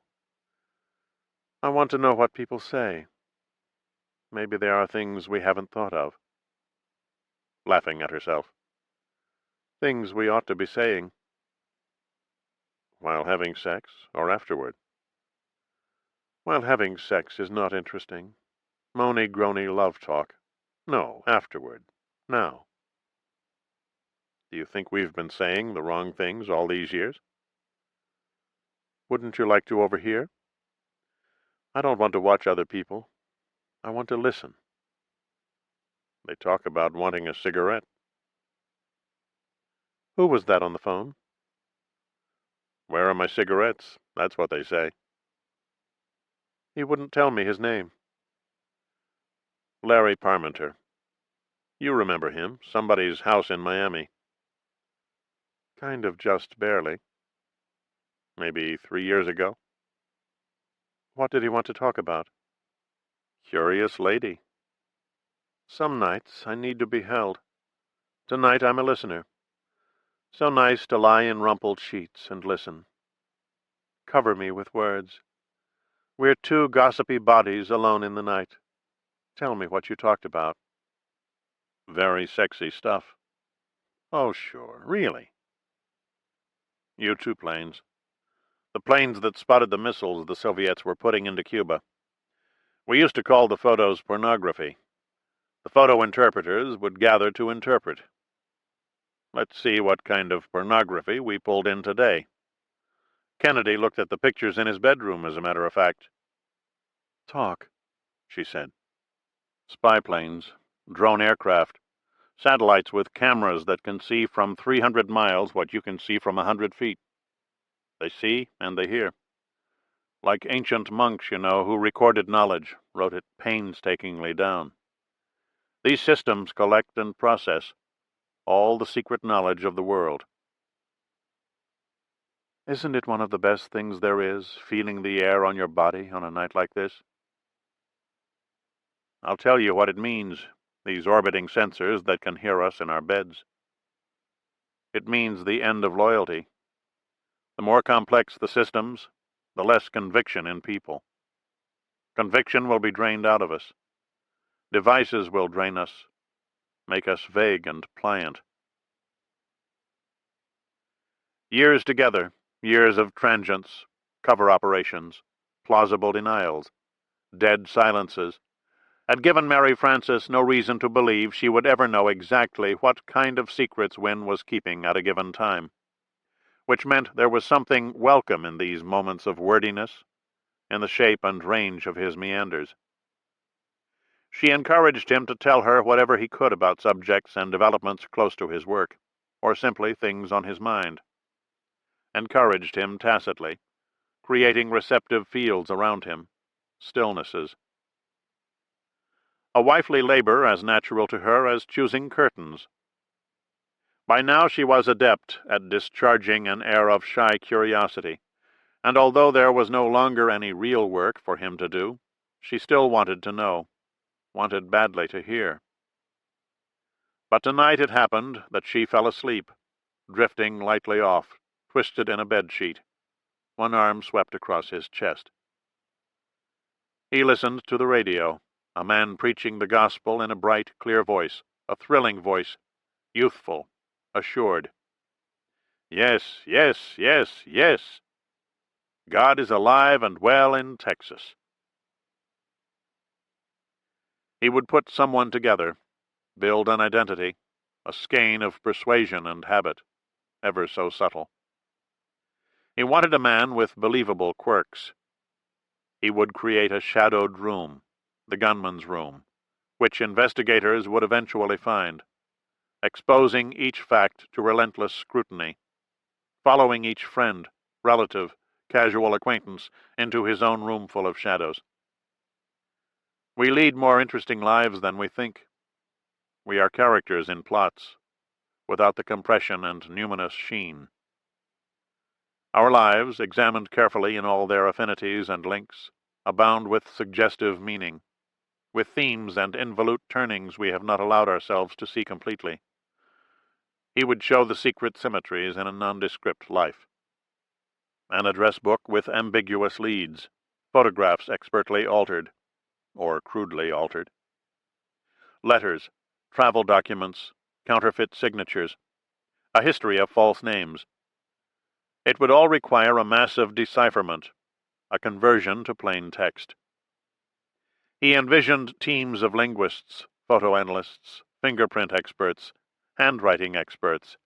I want to know what people say. Maybe there are things we haven't thought of." Laughing at herself. "Things we ought to be saying." "While having sex, or afterward?" "While having sex is not interesting. Moany-groany love talk. No, afterward. Now." "Do you think we've been saying the wrong things all these years?" "Wouldn't you like to overhear?" "I don't want to watch other people. I want to listen." "They talk about wanting a cigarette." "Who was that on the phone?" "Where are my cigarettes? That's what they say." "He wouldn't tell me his name." "Larry Parmenter. You remember him, somebody's house in Miami." "Kind of just barely." "Maybe 3 years ago." "What did he want to talk about?" "Curious lady." "Some nights I need to be held. Tonight I'm a listener. So nice to lie in rumpled sheets and listen. Cover me with words. We're two gossipy bodies alone in the night. Tell me what you talked about." "Very sexy stuff." "Oh, sure. Really." U-2 planes. The planes that spotted the missiles the Soviets were putting into Cuba. We used to call the photos pornography. The photo interpreters would gather to interpret. Let's see what kind of pornography we pulled in today. Kennedy looked at the pictures in his bedroom, as a matter of fact. "Talk," she said. "Spy planes, drone aircraft, satellites with cameras that can see from 300 miles what you can see from 100 feet. They see and they hear. Like ancient monks, you know, who recorded knowledge, wrote it painstakingly down. These systems collect and process all the secret knowledge of the world." "Isn't it one of the best things there is, feeling the air on your body on a night like this?" "I'll tell you what it means, these orbiting sensors that can hear us in our beds. It means the end of loyalty. The more complex the systems, the less conviction in people. Conviction will be drained out of us. Devices will drain us.
make us vague and pliant. Years together, years of transience, cover operations, plausible denials, dead silences, had given Mary Frances no reason to believe she would ever know exactly what kind of secrets Wynne was keeping at a given time, which meant there was something welcome in these moments of wordiness, in the shape and range of his meanders. She encouraged him to tell her whatever he could about subjects and developments close to his work, or simply things on his mind. Encouraged him tacitly, creating receptive fields around him, stillnesses. A wifely labor as natural to her as choosing curtains. By now she was adept at discharging an air of shy curiosity, and although there was no longer any real work for him to do, she still wanted to know, wanted badly to hear. But tonight it happened that she fell asleep, drifting lightly off, twisted in a bedsheet, one arm swept across his chest. He listened to the radio, a man preaching the gospel in a bright, clear voice, a thrilling voice, youthful, assured. Yes, yes, yes, yes. God is alive and well in Texas. He would put someone together, build an identity, a skein of persuasion and habit, ever so subtle. He wanted a man with believable quirks. He would create a shadowed room, the gunman's room, which investigators would eventually find, exposing each fact to relentless scrutiny, following each friend, relative, casual acquaintance into his own roomful of shadows. We lead more interesting lives than we think. We are characters in plots, without the compression and numinous sheen. Our lives, examined carefully in all their affinities and links, abound with suggestive meaning, with themes and involute turnings we have not allowed ourselves to see completely. He would show the secret symmetries in a nondescript life. An address book with ambiguous leads, photographs expertly altered, or crudely altered. Letters, travel documents, counterfeit signatures, a history of false names. It would all require a massive decipherment, a conversion to plain text. He envisioned teams of linguists, photoanalysts, fingerprint experts, handwriting experts,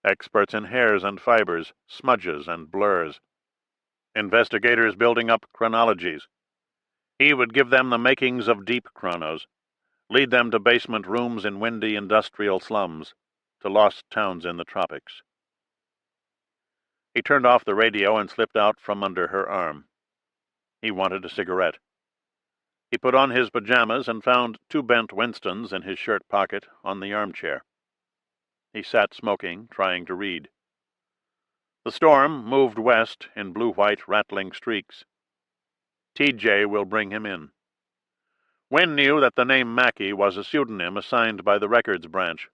experts in hairs and fibers, smudges and blurs, investigators building up chronologies. He would give them the makings of deep chronos, lead them to basement rooms in windy industrial slums, to lost towns in the tropics. He turned off the radio and slipped out from under her arm. He wanted a cigarette. He put on his pajamas and found 2 bent Winstons in his shirt pocket on the armchair. He sat smoking, trying to read. The storm moved west in blue-white rattling streaks. T.J. will bring him in. Wynne knew that the name Mackey was a pseudonym assigned by the records branch.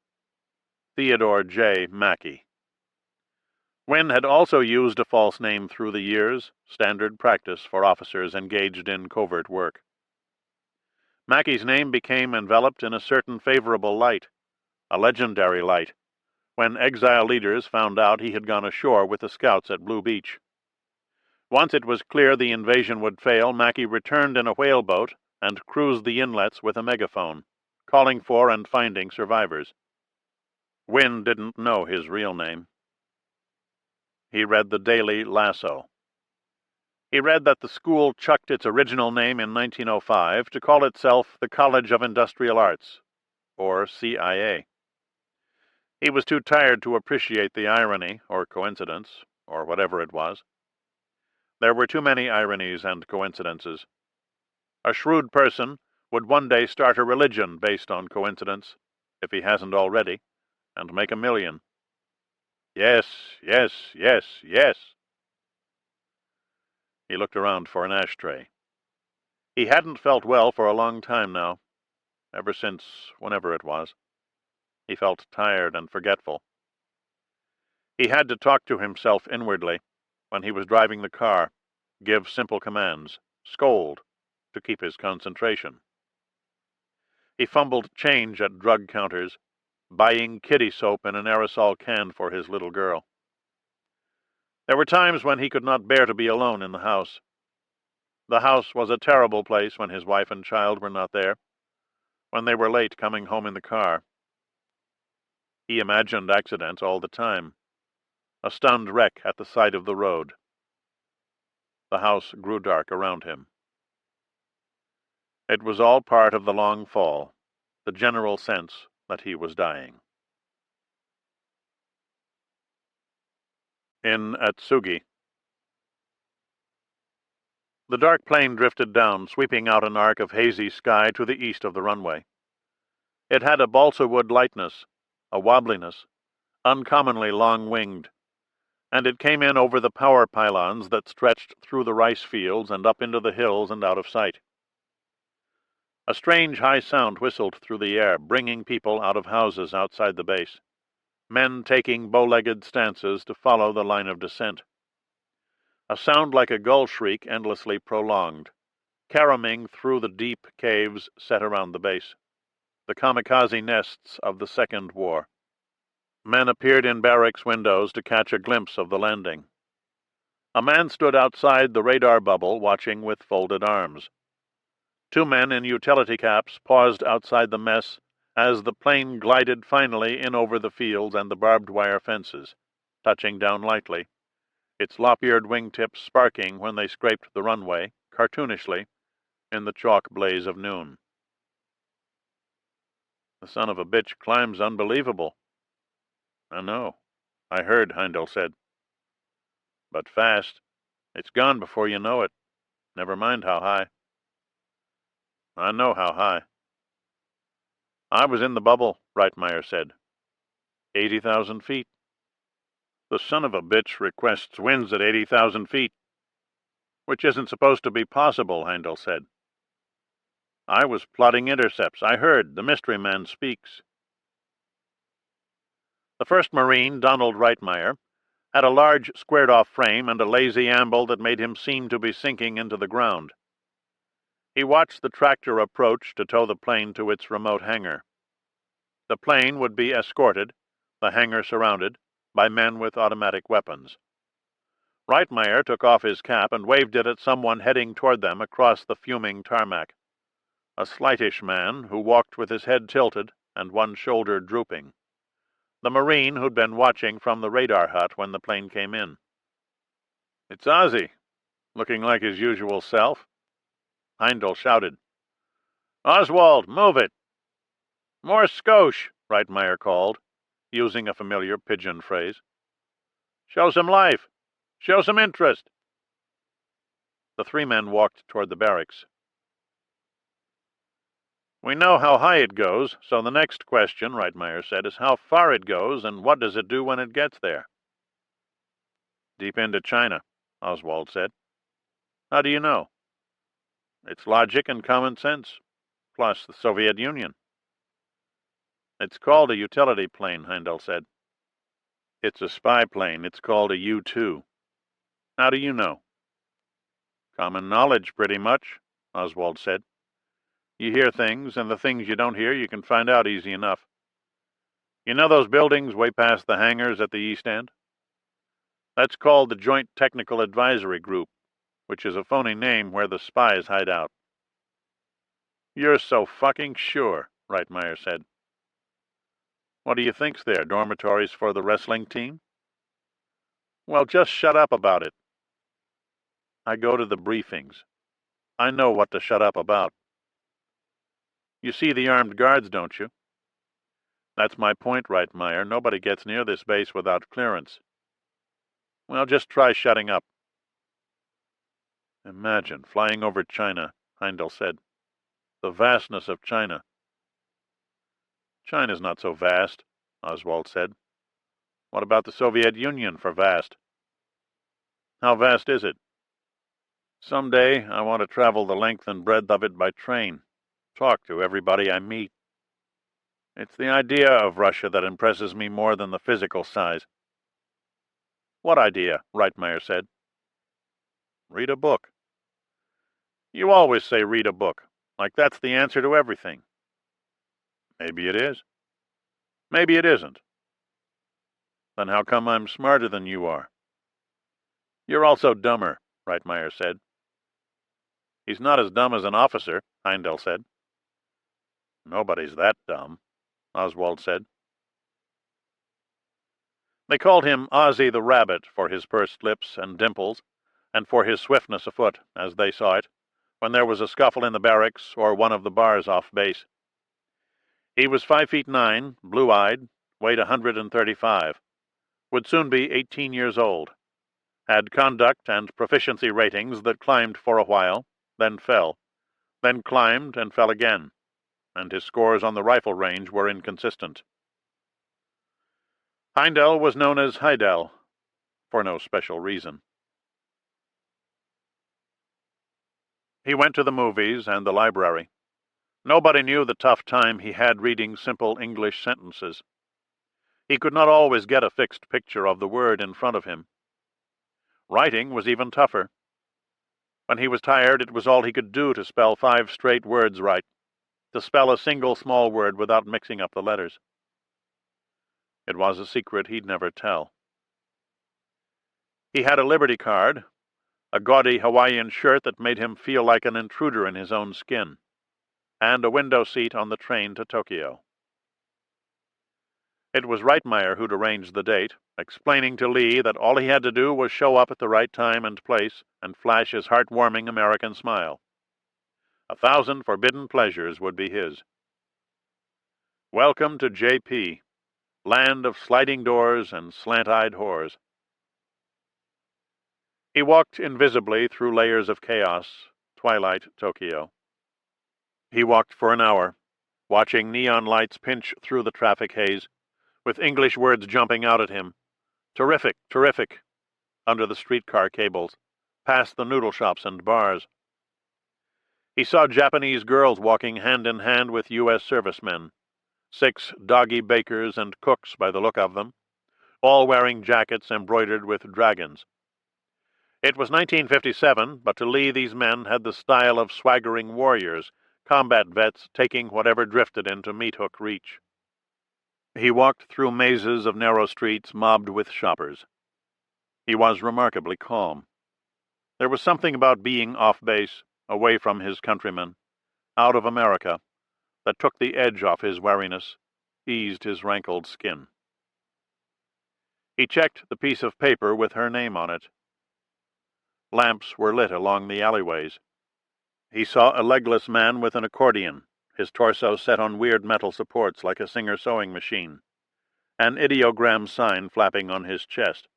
Theodore J. Mackey. Wynne had also used a false name through the years, standard practice for officers engaged in covert work. Mackey's name became enveloped in a certain favorable light, a legendary light, when exile leaders found out he had gone ashore with the scouts at Blue Beach. Once it was clear the invasion would fail, Mackey returned in a whaleboat and cruised the inlets with a megaphone, calling for and finding survivors. Wynne didn't know his real name. He read the Daily Lasso. He read that the school chucked its original name in 1905 to call itself the College of Industrial Arts, or CIA. He was too tired to appreciate the irony, or coincidence, or whatever it was. There were too many ironies and coincidences. A shrewd person would one day start a religion based on coincidence, if he hasn't already, and make $1 million. Yes, yes, yes, yes. He looked around for an ashtray. He hadn't felt well for a long time now, ever since whenever it was. He felt tired and forgetful. He had to talk to himself inwardly when he was driving the car, give simple commands, scold, to keep his concentration. He fumbled change at drug counters, buying kiddie soap in an aerosol can for his little girl. There were times when he could not bear to be alone in the house. The house was a terrible place when his wife and child were not there, when they were late coming home in the car. He imagined accidents all the time. A stunned wreck at the side of the road. The house grew dark around him. It was all part of the long fall, the general sense that he was dying. In Atsugi. The dark plane drifted down, sweeping out an arc of hazy sky to the east of the runway. It had a balsa wood lightness, a wobbliness, uncommonly long-winged, and it came in over the power pylons that stretched through the rice fields and up into the hills and out of sight. A strange high sound whistled through the air, bringing people out of houses outside the base, men taking bow-legged stances to follow the line of descent. A sound like a gull shriek endlessly prolonged, caroming through the deep caves set around the base, the kamikaze nests of the Second War. Men appeared in barracks windows to catch a glimpse of the landing. A man stood outside the radar bubble watching with folded arms. Two men in utility caps paused outside the mess as the plane glided finally in over the fields and the barbed wire fences, touching down lightly, its lop-eared wingtips sparking when they scraped the runway, cartoonishly, in the chalk blaze of noon. The son of a bitch climbs unbelievable. I know. I heard, Heindel said. But fast. It's gone before you know it. Never mind how high. I know how high. I was in the bubble, Reitmeyer said. 80,000 feet. The son of a bitch requests winds at 80,000 feet. Which isn't supposed to be possible, Heindel said. I was plotting intercepts. I heard. The mystery man speaks. The first Marine, Donald Reitmeyer, had a large squared-off frame and a lazy amble that made him seem to be sinking into the ground. He watched the tractor approach to tow the plane to its remote hangar. The plane would be escorted, the hangar surrounded, by men with automatic weapons. Reitmeyer took off his cap and waved it at someone heading toward them across the fuming tarmac, a slightish man who walked with his head tilted and one shoulder drooping. The Marine who'd been watching from the radar hut when the plane came in. It's Ozzy, looking like his usual self. Heindel shouted. Oswald, move it! More skosh, Reitmeyer called, using a familiar pidgin phrase. Show some life. Show some interest. The three men walked toward the barracks. We know how high it goes, so the next question, Reitmeyer said, is how far it goes and what does it do when it gets there? Deep into China, Oswald said. How do you know? It's logic and common sense, plus the Soviet Union. It's called a utility plane, Heindel said. It's a spy plane. It's called a U-2. How do you know? Common knowledge, pretty much, Oswald said. You hear things, and the things you don't hear you can find out easy enough. You know those buildings way past the hangars at the east end? That's called the Joint Technical Advisory Group, which is a phony name where the spies hide out. You're so fucking sure, Reitmeyer said. What do you think's there, dormitories for the wrestling team? Well, just shut up about it. I go to the briefings. I know what to shut up about. You see the armed guards, don't you? That's my point, Reitmeyer. Nobody gets near this base without clearance. Well, just try shutting up. Imagine flying over China, Heindel said. The vastness of China. China's not so vast, Oswald said. What about the Soviet Union for vast? How vast is it? Someday I want to travel the length and breadth of it by train. Talk to everybody I meet. It's the idea of Russia that impresses me more than the physical size. What idea? Reitmeyer said. Read a book. You always say read a book, like that's the answer to everything. Maybe it is. Maybe it isn't. Then how come I'm smarter than you are? You're also dumber, Reitmeyer said. He's not as dumb as an officer, Heindel said. Nobody's that dumb, Oswald said. They called him Ozzy the Rabbit for his pursed lips and dimples, and for his swiftness afoot, as they saw it, when there was a scuffle in the barracks or one of the bars off base. He was 5'9", blue-eyed, weighed 135, would soon be 18 years old, had conduct and proficiency ratings that climbed for a while, then fell, then climbed and fell again, and his scores on the rifle range were inconsistent. Heindel was known as Heidel, for no special reason. He went to the movies and the library. Nobody knew the tough time he had reading simple English sentences. He could not always get a fixed picture of the word in front of him. Writing was even tougher. When he was tired, it was all he could do to spell 5 straight words right, to spell a single small word without mixing up the letters. It was a secret he'd never tell. He had a Liberty card, a gaudy Hawaiian shirt that made him feel like an intruder in his own skin, and a window seat on the train to Tokyo. It was Reitmeyer who'd arranged the date, explaining to Lee that all he had to do was show up at the right time and place and flash his heartwarming American smile. 1,000 forbidden pleasures would be his. Welcome to J.P., land of sliding doors and slant-eyed whores. He walked invisibly through layers of chaos, twilight Tokyo. He walked for an hour, watching neon lights pinch through the traffic haze, with English words jumping out at him. Terrific, terrific, under the streetcar cables, past the noodle shops and bars. He saw Japanese girls walking hand in hand with U.S. servicemen, 6 doggy bakers and cooks by the look of them, all wearing jackets embroidered with dragons. It was 1957, but to Lee these men had the style of swaggering warriors, combat vets taking whatever drifted into meat-hook reach. He walked through mazes of narrow streets mobbed with shoppers. He was remarkably calm. There was something about being off base, away from his countrymen, out of America, that took the edge off his wariness, eased his rankled skin. He checked the piece of paper with her name on it. Lamps were lit along the alleyways. He saw a legless man with an accordion, his torso set on weird metal supports like a Singer sewing machine, an ideogram sign flapping on his chest.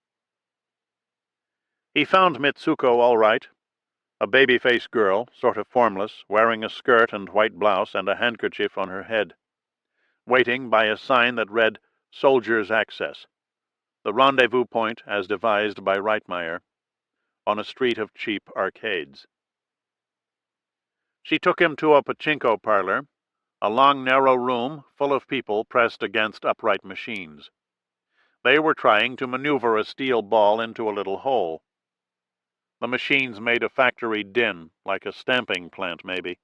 He found Mitsuko all right, a baby-faced girl, sort of formless, wearing a skirt and white blouse and a handkerchief on her head, waiting by a sign that read Soldiers' Access, the rendezvous point as devised by Reitmeyer, on a street of cheap arcades. She took him to a pachinko parlor, a long narrow room full of people pressed against upright machines. They were trying to maneuver a steel ball into a little hole. The machines made a factory din, like a stamping plant, maybe.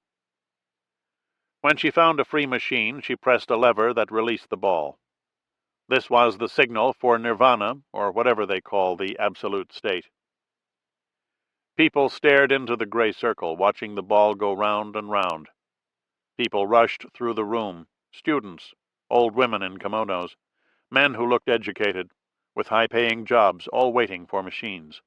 When she found a free machine, she pressed a lever that released the ball. This was the signal for nirvana, or whatever they call the absolute state. People stared into the gray circle, watching the ball go round and round. People rushed through the room, students, old women in kimonos, men who looked educated, with high-paying jobs, all waiting for machines.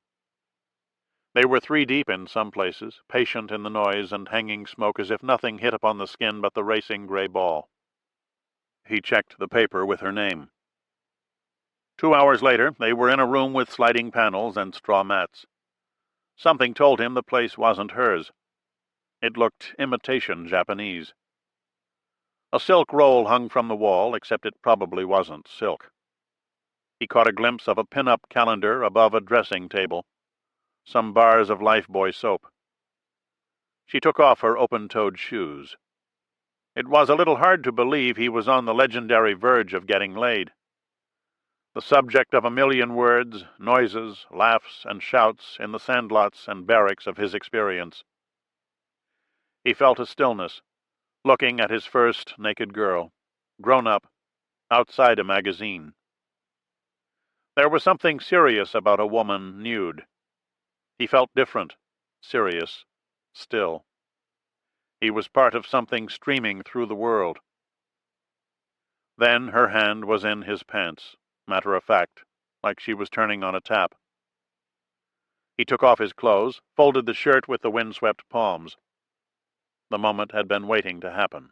They were 3 deep in some places, patient in the noise and hanging smoke as if nothing hit upon the skin but the racing gray ball. He checked the paper with her name. 2 hours later, they were in a room with sliding panels and straw mats. Something told him the place wasn't hers. It looked imitation Japanese. A silk roll hung from the wall, except it probably wasn't silk. He caught a glimpse of a pin-up calendar above a dressing table, some bars of Lifebuoy soap. She took off her open-toed shoes. It was a little hard to believe he was on the legendary verge of getting laid. The subject of 1,000,000 words, noises, laughs, and shouts in the sandlots and barracks of his experience. He felt a stillness, looking at his first naked girl, grown up, outside a magazine. There was something serious about a woman nude. He felt different, serious, still. He was part of something streaming through the world. Then her hand was in his pants, matter of fact, like she was turning on a tap. He took off his clothes, folded the shirt with the windswept palms. The moment had been waiting to happen.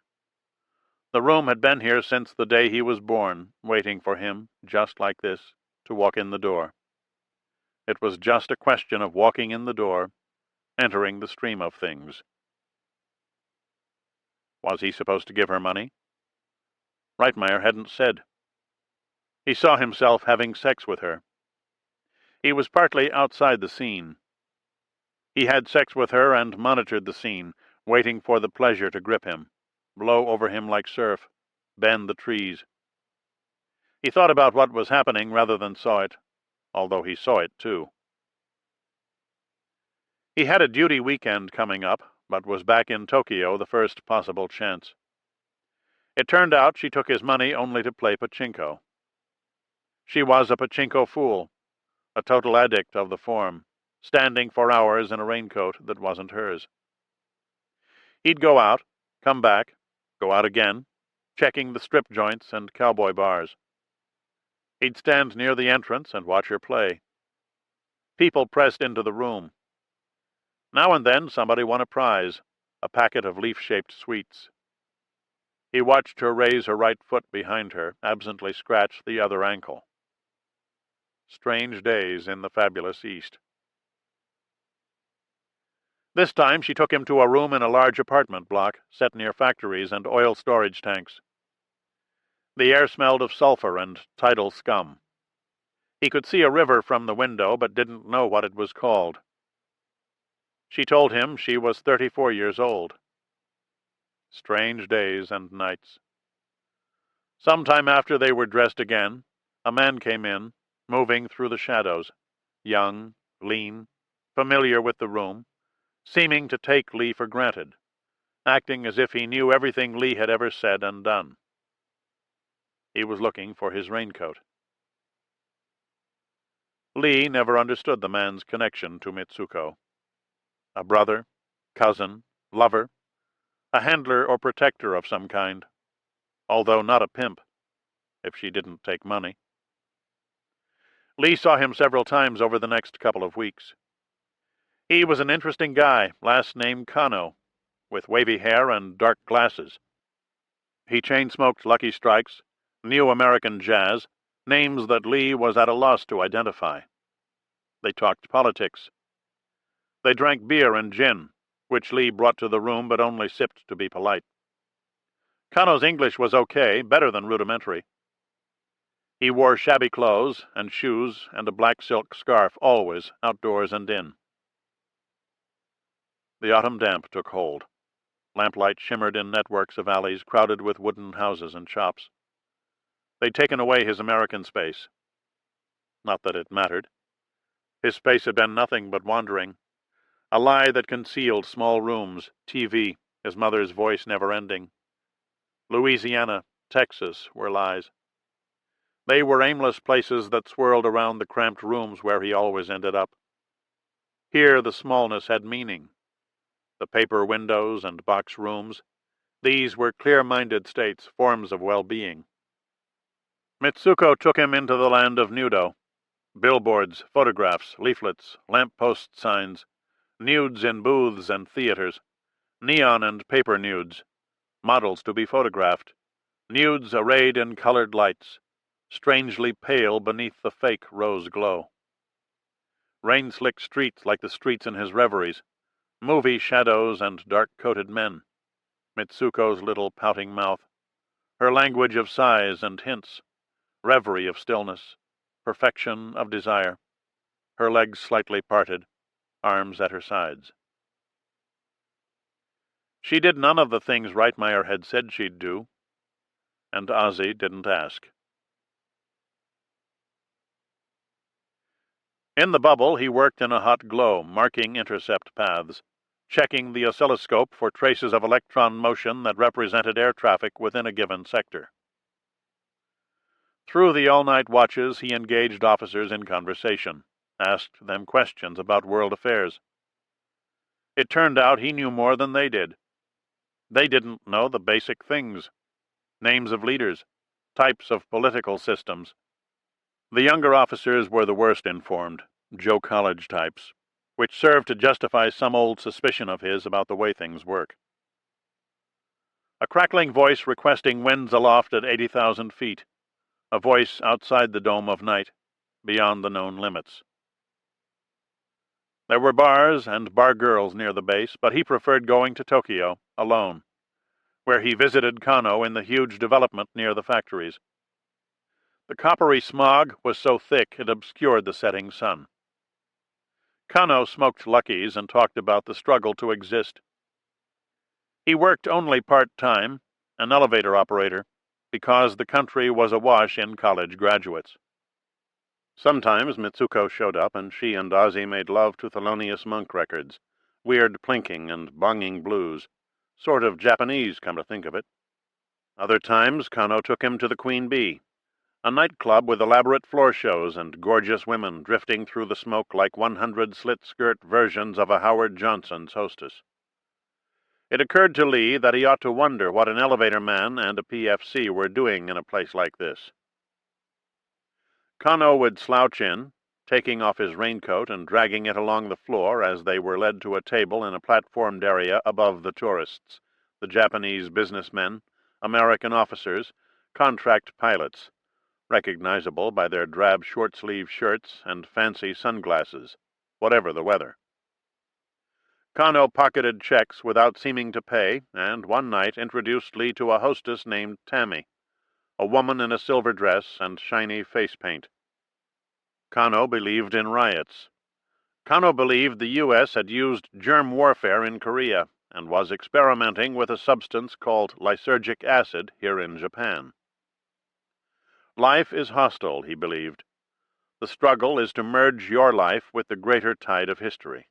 The room had been here since the day he was born, waiting for him, just like this, to walk in the door. It was just a question of walking in the door, entering the stream of things. Was he supposed to give her money? Reitmeyer hadn't said. He saw himself having sex with her. He was partly outside the scene. He had sex with her and monitored the scene, waiting for the pleasure to grip him, blow over him like surf, bend the trees. He thought about what was happening rather than saw it, although he saw it too. He had a duty weekend coming up, but was back in Tokyo the first possible chance. It turned out she took his money only to play pachinko. She was a pachinko fool, a total addict of the form, standing for hours in a raincoat that wasn't hers. He'd go out, come back, go out again, checking the strip joints and cowboy bars. He'd stand near the entrance and watch her play. People pressed into the room. Now and then somebody won a prize, a packet of leaf-shaped sweets. He watched her raise her right foot behind her, absently scratch the other ankle. Strange days in the fabulous East. This time she took him to a room in a large apartment block set near factories and oil storage tanks. The air smelled of sulfur and tidal scum. He could see a river from the window, but didn't know what it was called. She told him she was 34 years old. Strange days and nights. Some time after they were dressed again, a man came in, moving through the shadows, young, lean, familiar with the room, seeming to take Lee for granted, acting as if he knew everything Lee had ever said and done. He was looking for his raincoat. Lee never understood the man's connection to Mitsuko. A brother, cousin, lover, a handler or protector of some kind, although not a pimp, if she didn't take money. Lee saw him several times over the next couple of weeks. He was an interesting guy, last name Kano, with wavy hair and dark glasses. He chain-smoked Lucky Strikes, New American Jazz, names that Lee was at a loss to identify. They talked politics. They drank beer and gin, which Lee brought to the room but only sipped to be polite. Kano's English was okay, better than rudimentary. He wore shabby clothes and shoes and a black silk scarf always, outdoors and in. The autumn damp took hold. Lamplight shimmered in networks of alleys crowded with wooden houses and shops. They'd taken away his American space. Not that it mattered. His space had been nothing but wandering. A lie that concealed small rooms, TV, his mother's voice never ending. Louisiana, Texas were lies. They were aimless places that swirled around the cramped rooms where he always ended up. Here the smallness had meaning. The paper windows and box rooms, these were clear-minded states, forms of well-being. Mitsuko took him into the land of nudo. Billboards, photographs, leaflets, lamp-post signs, nudes in booths and theaters, neon and paper nudes, models to be photographed, nudes arrayed in colored lights, strangely pale beneath the fake rose glow. Rain-slicked streets like the streets in his reveries, movie shadows and dark-coated men, Mitsuko's little pouting mouth, her language of sighs and hints, reverie of stillness, perfection of desire, her legs slightly parted, arms at her sides. She did none of the things Reitmeyer had said she'd do, and Ozzy didn't ask. In the bubble, he worked in a hot glow, marking intercept paths, checking the oscilloscope for traces of electron motion that represented air traffic within a given sector. Through the all-night watches, he engaged officers in conversation, asked them questions about world affairs. It turned out he knew more than they did. They didn't know the basic things: names of leaders, types of political systems. The younger officers were the worst informed, Joe College types, which served to justify some old suspicion of his about the way things work. A crackling voice requesting winds aloft at 80,000 feet, a voice outside the dome of night, beyond the known limits. There were bars and bar girls near the base, but he preferred going to Tokyo, alone, where he visited Kano in the huge development near the factories. The coppery smog was so thick it obscured the setting sun. Kano smoked Luckies and talked about the struggle to exist. He worked only part-time, an elevator operator, because the country was awash in college graduates. Sometimes Mitsuko showed up, and she and Ozzy made love to Thelonious Monk records, weird plinking and bonging blues, sort of Japanese, come to think of it. Other times, Kano took him to the Queen Bee, a nightclub with elaborate floor shows and gorgeous women drifting through the smoke like 100 slit-skirt versions of a Howard Johnson's hostess. It occurred to Lee that he ought to wonder what an elevator man and a PFC were doing in a place like this. Kano would slouch in, taking off his raincoat and dragging it along the floor as they were led to a table in a platformed area above the tourists, the Japanese businessmen, American officers, contract pilots, recognizable by their drab short-sleeve shirts and fancy sunglasses, whatever the weather. Kano pocketed checks without seeming to pay, and one night introduced Lee to a hostess named Tammy, a woman in a silver dress and shiny face paint. Kano believed in riots. Kano believed the U.S. had used germ warfare in Korea and was experimenting with a substance called lysergic acid here in Japan. Life is hostile, he believed. The struggle is to merge your life with the greater tide of history.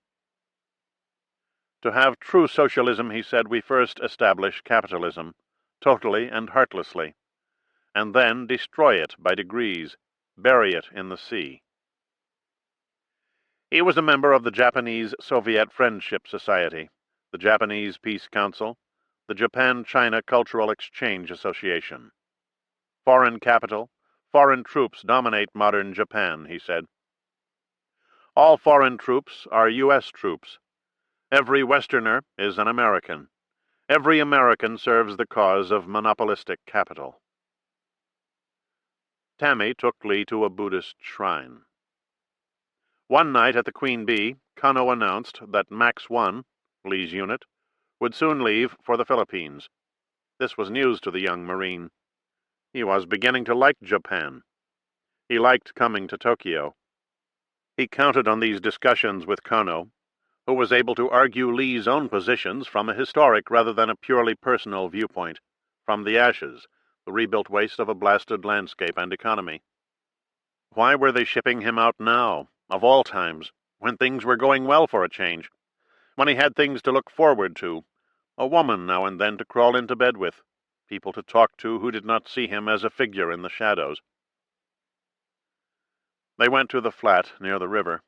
To have true socialism, he said, we first establish capitalism, totally and heartlessly, and then destroy it by degrees, bury it in the sea. He was a member of the Japanese-Soviet Friendship Society, the Japanese Peace Council, the Japan-China Cultural Exchange Association. Foreign capital, foreign troops dominate modern Japan, he said. All foreign troops are U.S. troops. Every Westerner is an American. Every American serves the cause of monopolistic capital. Tammy took Lee to a Buddhist shrine. One night at the Queen Bee, Kano announced that Max 1, Lee's unit, would soon leave for the Philippines. This was news to the young Marine. He was beginning to like Japan. He liked coming to Tokyo. He counted on these discussions with Kano, who was able to argue Lee's own positions from a historic rather than a purely personal viewpoint, from the ashes, the rebuilt waste of a blasted landscape and economy. Why were they shipping him out now, of all times, when things were going well for a change, when he had things to look forward to, a woman now and then to crawl into bed with, people to talk to who did not see him as a figure in the shadows? They went to the flat near the river.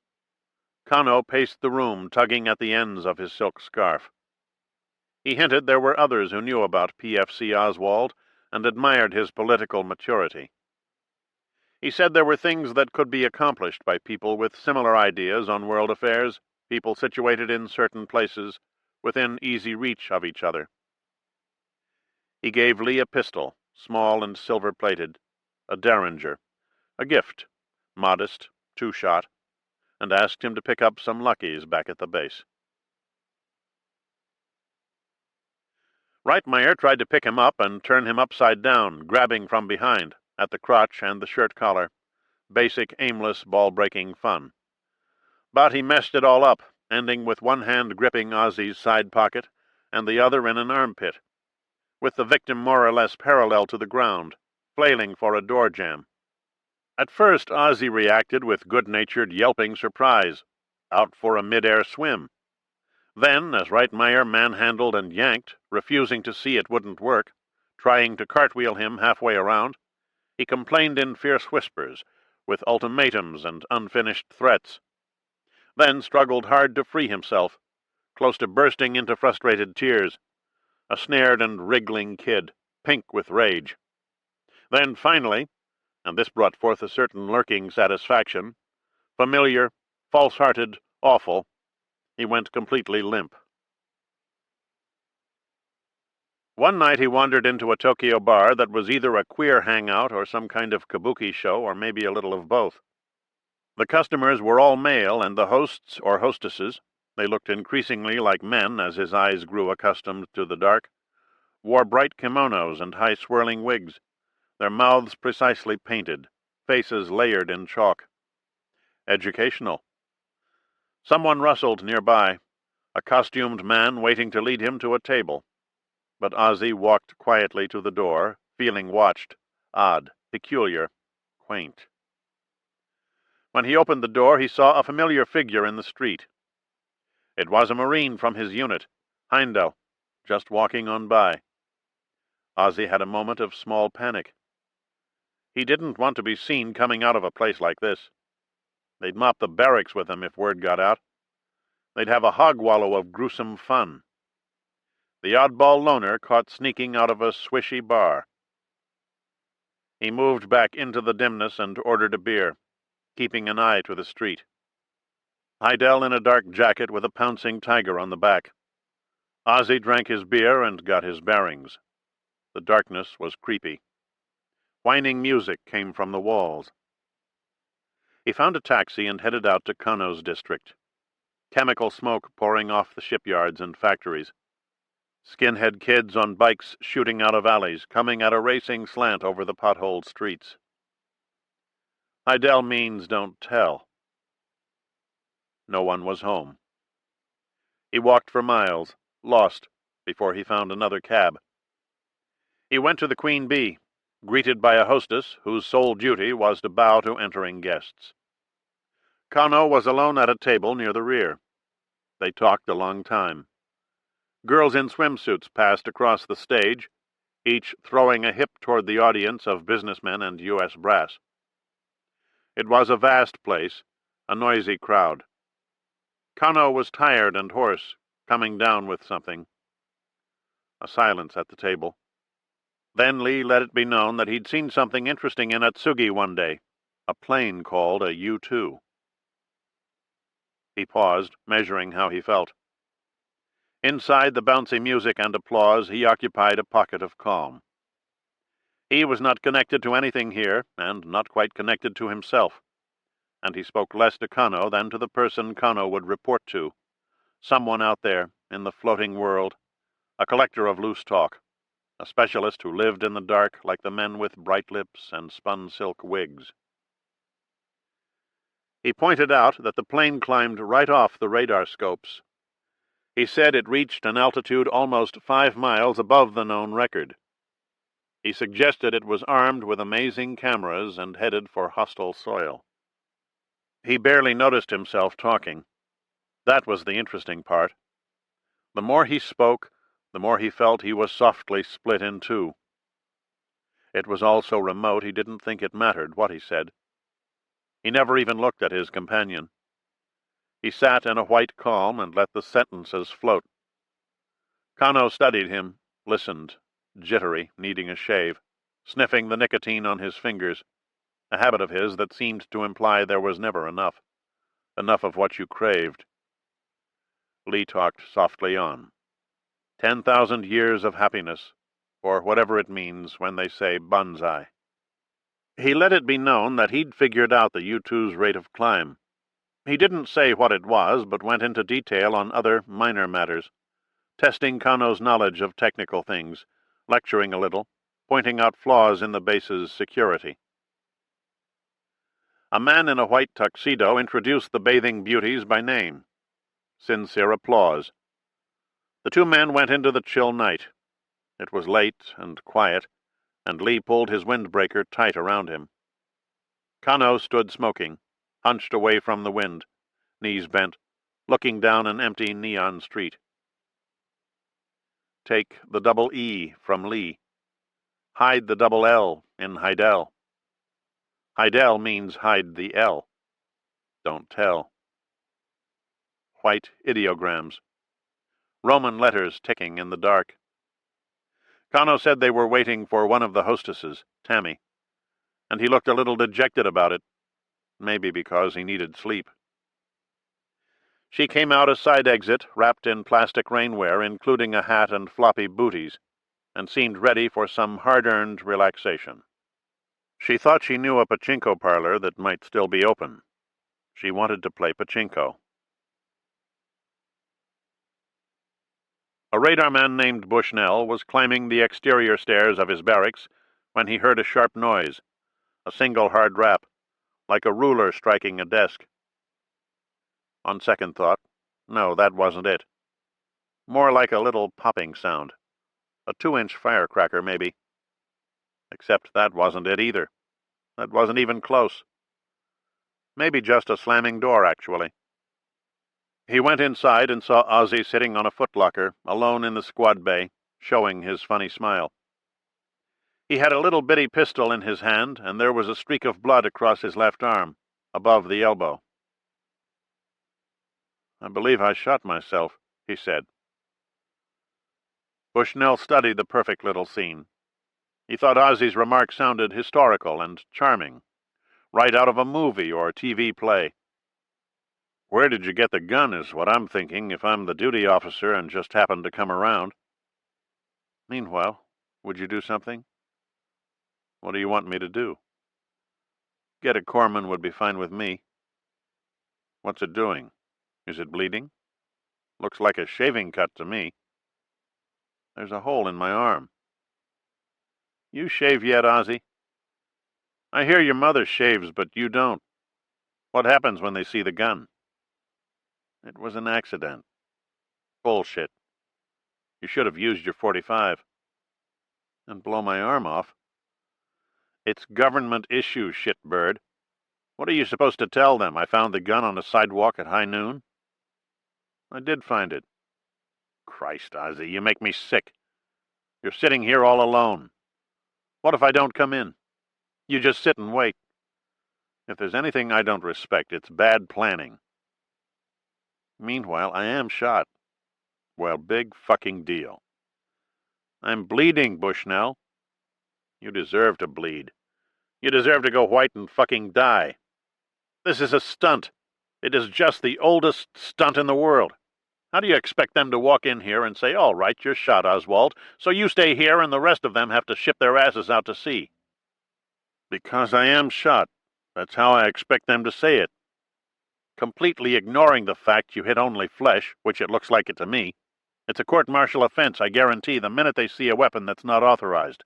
Kano paced the room, tugging at the ends of his silk scarf. He hinted there were others who knew about PFC Oswald and admired his political maturity. He said there were things that could be accomplished by people with similar ideas on world affairs, people situated in certain places, within easy reach of each other. He gave Lee a pistol, small and silver-plated, a Derringer, a gift, modest, 2-shot, and asked him to pick up some Luckies back at the base. Reitmeyer tried to pick him up and turn him upside down, grabbing from behind, at the crotch and the shirt collar. Basic, aimless, ball-breaking fun. But he messed it all up, ending with one hand gripping Ozzy's side pocket and the other in an armpit, with the victim more or less parallel to the ground, flailing for a door jamb. At first, Ozzy reacted with good-natured, yelping surprise, out for a mid-air swim. Then, as Reitmeyer manhandled and yanked, refusing to see it wouldn't work, trying to cartwheel him halfway around, He complained in fierce whispers, with ultimatums and unfinished threats, then struggled hard to free himself, close to bursting into frustrated tears, a snared and wriggling kid, pink with rage. Then finally, and this brought forth a certain lurking satisfaction, familiar, false-hearted, awful, he went completely limp. One night he wandered into a Tokyo bar that was either a queer hangout or some kind of kabuki show, or maybe a little of both. The customers were all male, and the hosts or hostesses, they looked increasingly like men as his eyes grew accustomed to the dark, wore bright kimonos and high swirling wigs, their mouths precisely painted, faces layered in chalk. Educational. Someone rustled nearby, a costumed man waiting to lead him to a table. But Ozzy walked quietly to the door, feeling watched, odd, peculiar, quaint. When he opened the door, he saw a familiar figure in the street. It was a Marine from his unit, Heindel, just walking on by. Ozzy had a moment of small panic. He didn't want to be seen coming out of a place like this. They'd mop the barracks with him if word got out. They'd have a hog wallow of gruesome fun. The oddball loner caught sneaking out of a swishy bar. He moved back into the dimness and ordered a beer, keeping an eye to the street. Heidel in a dark jacket with a pouncing tiger on the back. Ozzy drank his beer and got his bearings. The darkness was creepy. Whining music came from the walls. He found a taxi and headed out to Kano's district. Chemical smoke pouring off the shipyards and factories. Skinhead kids on bikes shooting out of alleys, coming at a racing slant over the potholed streets. Heidel means don't tell. No one was home. He walked for miles, lost, before he found another cab. He went to the Queen Bee, greeted by a hostess whose sole duty was to bow to entering guests. Kano was alone at a table near the rear. They talked a long time. Girls in swimsuits passed across the stage, each throwing a hip toward the audience of businessmen and U.S. brass. It was a vast place, a noisy crowd. Kano was tired and hoarse, coming down with something. A silence at the table. Then Lee let it be known that he'd seen something interesting in Atsugi one day, a plane called a U-2. He paused, measuring how he felt. Inside the bouncy music and applause, he occupied a pocket of calm. He was not connected to anything here, and not quite connected to himself, and he spoke less to Kano than to the person Kano would report to, someone out there in the floating world, a collector of loose talk, a specialist who lived in the dark like the men with bright lips and spun silk wigs. He pointed out that the plane climbed right off the radar scopes. He said it reached an altitude almost 5 miles above the known record. He suggested it was armed with amazing cameras and headed for hostile soil. He barely noticed himself talking. That was the interesting part. The more he spoke, the more he felt he was softly split in two. It was all so remote he didn't think it mattered what he said. He never even looked at his companion. He sat in a white calm and let the sentences float. Kano studied him, listened, jittery, needing a shave, sniffing the nicotine on his fingers, a habit of his that seemed to imply there was never enough of what you craved. Lee talked softly on. 10,000 years of happiness, or whatever it means when they say banzai. He let it be known that he'd figured out the U-2's rate of climb. He didn't say what it was, but went into detail on other minor matters, testing Kano's knowledge of technical things, lecturing a little, pointing out flaws in the base's security. A man in a white tuxedo introduced the bathing beauties by name. Sincere applause. The two men went into the chill night. It was late and quiet, and Lee pulled his windbreaker tight around him. Kano stood smoking, hunched away from the wind, knees bent, looking down an empty neon street. Take the double E from Lee. Hide the double L in Heidel,
Hidell means hide the L. Don't tell. White ideograms. Roman letters ticking in the dark. Kano said they were waiting for one of the hostesses, Tammy, and he looked a little dejected about it, maybe because he needed sleep. She came out a side exit, wrapped in plastic rainwear, including a hat and floppy booties, and seemed ready for some hard-earned relaxation. She thought she knew a pachinko parlor that might still be open. She wanted to play pachinko. A radarman named Bushnell was climbing the exterior stairs of his barracks when he heard a sharp noise, a single hard rap, like a ruler striking a desk. On second thought, no, that wasn't it. More like a little popping sound. A 2-inch firecracker, maybe. Except that wasn't it either. That wasn't even close. Maybe just a slamming door, actually. He went inside and saw Ozzy sitting on a footlocker, alone in the squad bay, showing his funny smile. He had a little bitty pistol in his hand, and there was a streak of blood across his left arm, above the elbow. "I believe I shot myself," he said. Bushnell studied the perfect little scene. He thought Ozzy's remark sounded historical and charming, right out of a movie or TV play. "Where did you get the gun is what I'm thinking if I'm the duty officer and just happened to come around. Meanwhile, would you do something?" "What do you want me to do?" "Get a corpsman would be fine with me." "What's it doing? Is it bleeding? Looks like a shaving cut to me." "There's a hole in my arm." "You shave yet, Ozzy?" "I hear your mother shaves, but you don't. What happens when they see the gun?" "It was an accident." "Bullshit. You should have used your .45. "And blow my arm off." "It's government issue, shitbird. What are you supposed to tell them? I found the gun on a sidewalk at high noon?" "I did find it." "Christ, Ozzy, you make me sick. You're sitting here all alone. What if I don't come in? You just sit and wait. If there's anything I don't respect, it's bad planning. Meanwhile, I am shot. Well, big fucking deal." "I'm bleeding, Bushnell." "You deserve to bleed. You deserve to go white and fucking die. This is a stunt. It is just the oldest stunt in the world. How do you expect them to walk in here and say, 'All right, you're shot, Oswald, so you stay here and the rest of them have to ship their asses out to sea'?" "Because I am shot. That's how I expect them to say it. Completely ignoring the fact you hit only flesh, which it looks like it to me. It's a court-martial offense, I guarantee, the minute they see a weapon that's not authorized."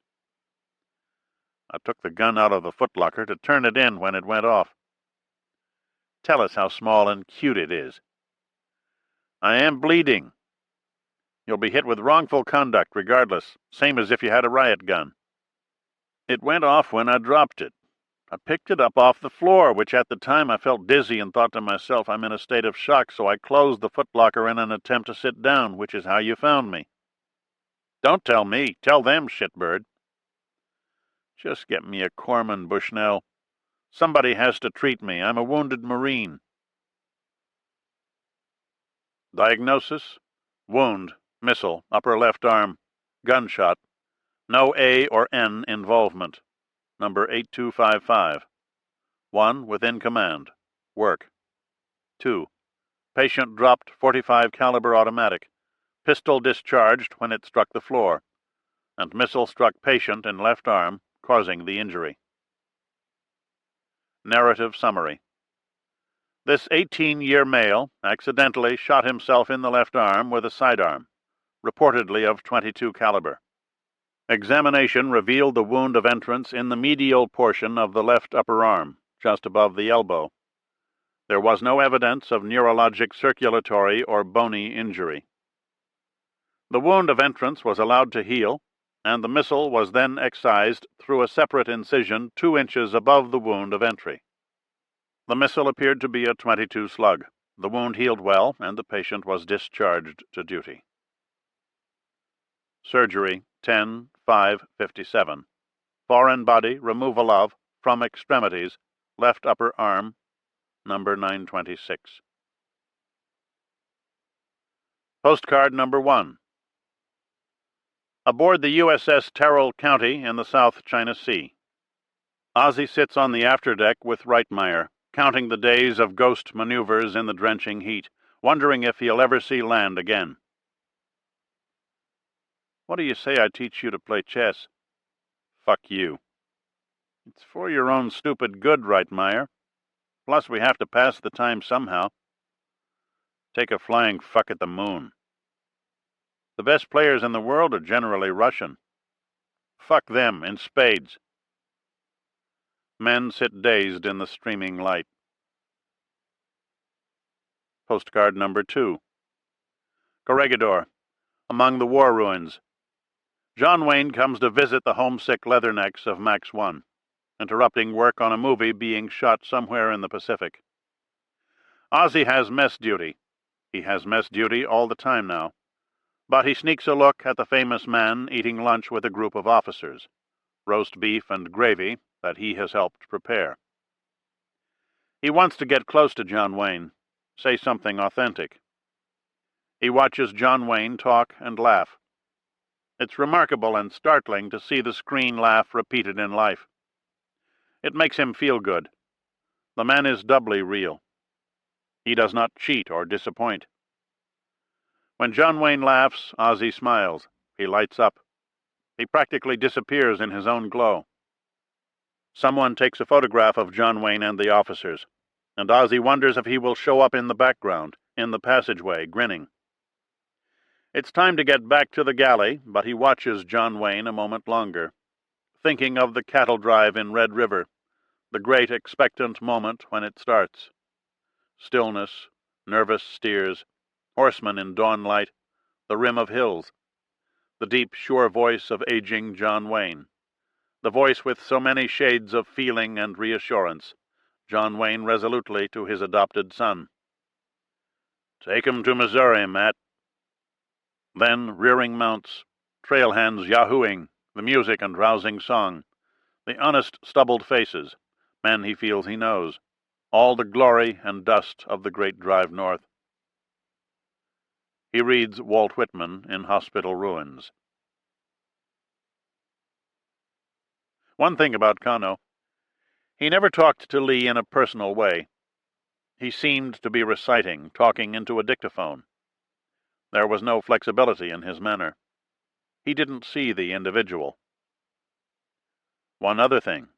"I took the gun out of the footlocker to turn it in when it went off." "Tell us how small and cute it is." "I am bleeding. You'll be hit with wrongful conduct regardless, same as if you had a riot gun." "It went off when I dropped it. I picked it up off the floor, which at the time I felt dizzy and thought to myself, I'm in a state of shock, so I closed the footlocker in an attempt to sit down, which is how you found me." "Don't tell me. Tell them, shitbird." "Just get me a corpsman, Bushnell. Somebody has to treat me. I'm a wounded Marine." Diagnosis: wound, missile, upper left arm, gunshot. No A or N involvement. Number 8255. 1. Within command. Work. 2. Patient dropped .45 caliber automatic. Pistol discharged when it struck the floor, and missile struck patient in left arm, causing the injury. Narrative summary. This 18-year male accidentally shot himself in the left arm with a sidearm, reportedly of .22 caliber. Examination revealed the wound of entrance in the medial portion of the left upper arm, just above the elbow. There was no evidence of neurologic, circulatory, or bony injury. The wound of entrance was allowed to heal, and the missile was then excised through a separate incision 2 inches above the wound of entry. The missile appeared to be a .22 slug. The wound healed well, and the patient was discharged to duty. Surgery 10-5-57. Foreign body removal of
from extremities, left upper arm, number 926. Postcard number 1. Aboard the USS Terrell County in the South China Sea. Ozzie sits on the afterdeck with Reitmeyer, counting the days of ghost maneuvers in the drenching heat, wondering if he'll ever see land again. What do you say I teach you to play chess? Fuck you. It's for your own stupid good, Reitmeyer. Plus, we have to pass the time somehow. Take a flying fuck at the moon. The best players in the world are generally Russian. Fuck them, in spades. Men sit dazed in the streaming light. Postcard number 2. Corregidor, among the war ruins. John Wayne comes to visit the homesick leathernecks of Max 1, interrupting work on a movie being shot somewhere in the Pacific. Ozzie has mess duty. He has mess duty all the time now. But he sneaks a look at the famous man eating lunch with a group of officers, roast beef and gravy that he has helped prepare. He wants to get close to John Wayne, say something authentic. He watches John Wayne talk and laugh. It's remarkable and startling to see the screen laugh repeated in life. It makes him feel good. The man is doubly real. He does not cheat or disappoint. When John Wayne laughs, Ozzie smiles. He lights up. He practically disappears in his own glow. Someone takes a photograph of John Wayne and the officers, and Ozzie wonders if he will show up in the background, in the passageway, grinning. It's time to get back to the galley, but he watches John Wayne a moment longer, thinking of the cattle drive in Red River, the great expectant moment when it starts. Stillness, nervous steers, horsemen in dawn light, the rim of hills, the deep, sure voice of aging John Wayne, the voice with so many shades of feeling and reassurance, John Wayne resolutely to his adopted son. Take him to Missouri, Matt. Then rearing mounts, trail hands yahooing, the music and rousing song, the honest stubbled faces, men he feels he knows, all the glory and dust of the great drive north. He reads Walt Whitman in Hospital Ruins. One thing about Kano, he never talked to Lee in a personal way. He seemed to be reciting, talking into a dictaphone. There was no flexibility in his manner. He didn't see the individual. One other thing.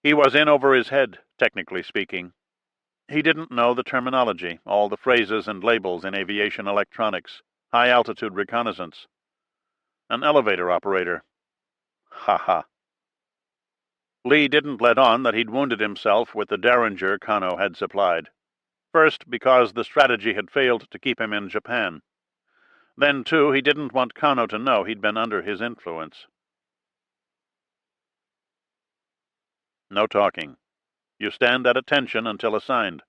He was in over his head, technically speaking. He didn't know the terminology, all the phrases and labels in aviation electronics, high-altitude reconnaissance. An elevator operator. Ha ha. Lee didn't let on that he'd wounded himself with the Derringer Kano had supplied. First, because the strategy had failed to keep him in Japan. Then, too, he didn't want Kano to know he'd been under his influence. No talking. You stand at attention until assigned.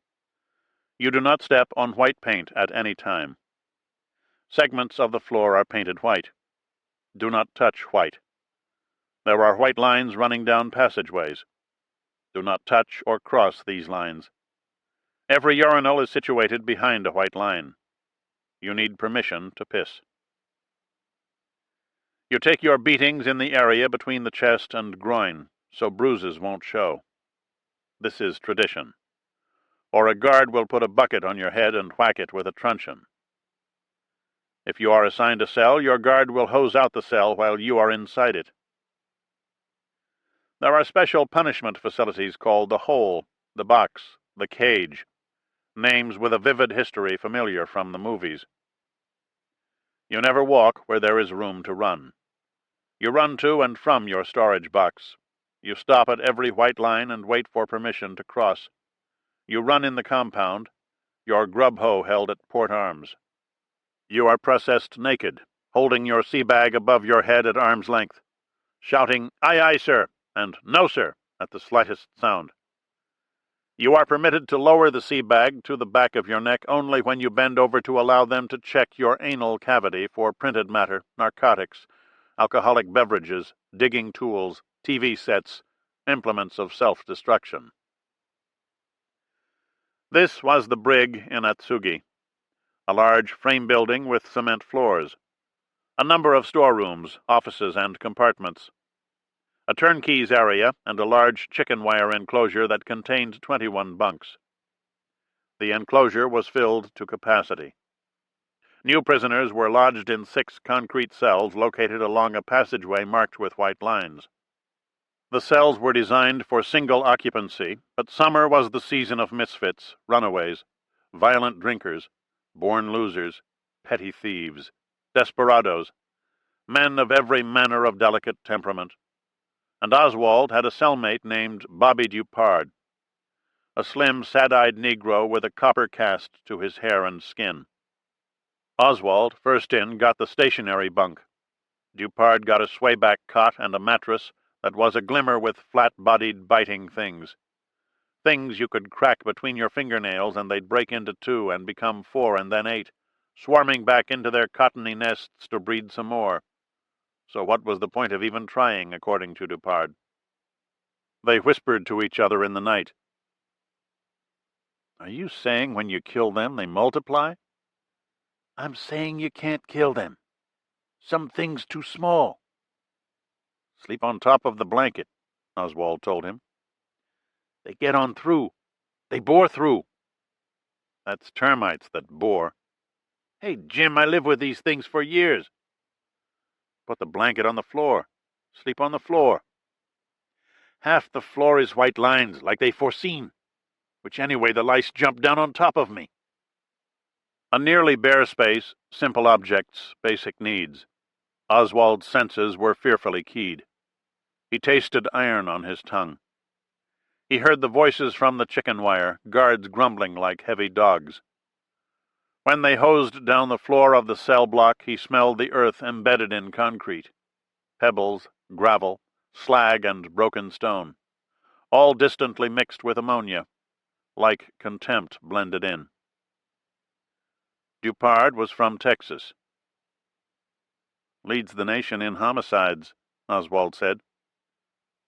You do not step on white paint at any time. Segments of the floor are painted white. Do not touch white. There are white lines running down passageways. Do not touch or cross these lines. Every urinal is situated behind a white line. You need permission to piss. You take your beatings in the area between the chest and groin, so bruises won't show. This is tradition. Or a guard will put a bucket on your head and whack it with a truncheon. If you are assigned a cell, your guard will hose out the cell while you are inside it. There are special punishment facilities called the hole, the box, the cage, names with a vivid history familiar from the movies. You never walk where there is room to run. You run to and from your storage box. You stop at every white line and wait for permission to cross. You run in the compound, your grub hoe held at port arms. You are processed naked, holding your sea bag above your head at arm's length, shouting, "Aye, aye, sir," and "No, sir," at the slightest sound. You are permitted to lower the sea bag to the back of your neck only when you bend over to allow them to check your anal cavity for printed matter, narcotics, alcoholic beverages, digging tools, TV sets, implements of self-destruction. This was the brig in Atsugi, a large frame building with cement floors, a number of storerooms, offices, and compartments, a turnkey's area, and a large chicken wire enclosure that contained 21 bunks. The enclosure was filled to capacity. New prisoners were lodged in 6 concrete cells located along a passageway marked with white lines. The cells were designed for single occupancy, but summer was the season of misfits, runaways, violent drinkers, born losers, petty thieves, desperados, men of every manner of delicate temperament. And Oswald had a cellmate named Bobby Dupard, a slim, sad-eyed Negro with a copper cast to his hair and skin. Oswald, first in, got the stationary bunk. Dupard got a swayback cot and a mattress that was a glimmer with flat-bodied, biting things. Things you could crack between your fingernails and they'd break into 2 and become 4 and then 8, swarming back into their cottony nests to breed some more. So what was the point of even trying, according to Dupard? They whispered to each other in the night. "Are you saying when you kill them they multiply?" "I'm saying you can't kill them. Some things too small." "Sleep on top of the blanket," Oswald told him. "They get on through. They bore through." "That's termites that bore." "Hey, Jim, I live with these things for years." "Put the blanket on the floor. Sleep on the floor." "Half the floor is white lines, like they foreseen. Which anyway, the lice jumped down on top of me." A nearly bare space, simple objects, basic needs. Oswald's senses were fearfully keyed. He tasted iron on his tongue. He heard the voices from the chicken wire, guards grumbling like heavy dogs. When they hosed down the floor of the cell block, he smelled the earth embedded in concrete. Pebbles, gravel, slag, and broken stone, all distantly mixed with ammonia, like contempt blended in. Dupard was from Texas. "Leads the nation in homicides," Oswald said.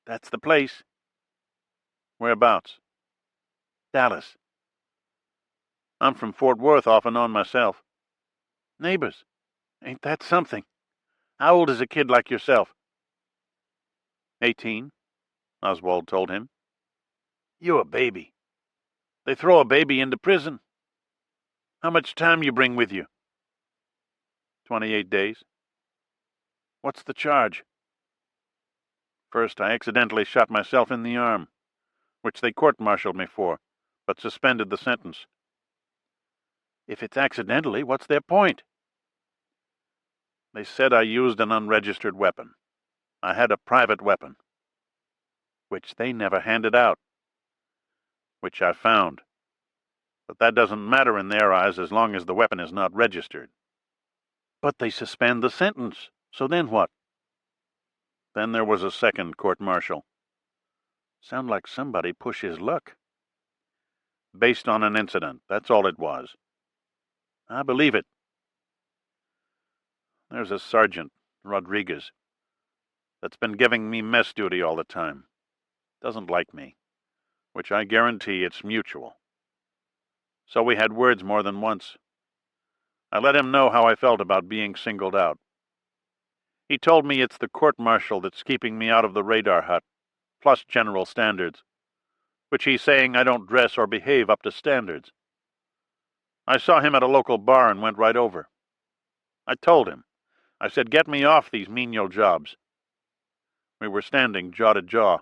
"That's the place." "Whereabouts?" "Dallas." "I'm from Fort Worth off and on myself." "Neighbors. Ain't that something? How old is a kid like yourself?" 18, Oswald told him. "You a baby. They throw a baby into prison. How much time you bring with you?" 28 days. "What's the charge?" "First, I accidentally shot myself in the arm, which they court-martialed me for, but suspended the sentence." "If it's accidentally, what's their point?" "They said I used an unregistered weapon. I had a private weapon." "Which they never handed out." "Which I found. But that doesn't matter in their eyes as long as the weapon is not registered." "But they suspend the sentence. So then what?" "Then there was a second court-martial." "Sound like somebody push his luck." "Based on an incident. That's all it was." "I believe it." "There's a sergeant, Rodriguez, that's been giving me mess duty all the time. Doesn't like me, which I guarantee it's mutual. So we had words more than once. I let him know how I felt about being singled out. He told me it's the court-martial that's keeping me out of the radar hut, plus general standards, which he's saying I don't dress or behave up to standards. I saw him at a local bar and went right over. I told him. I said, get me off these menial jobs. We were standing jaw to jaw.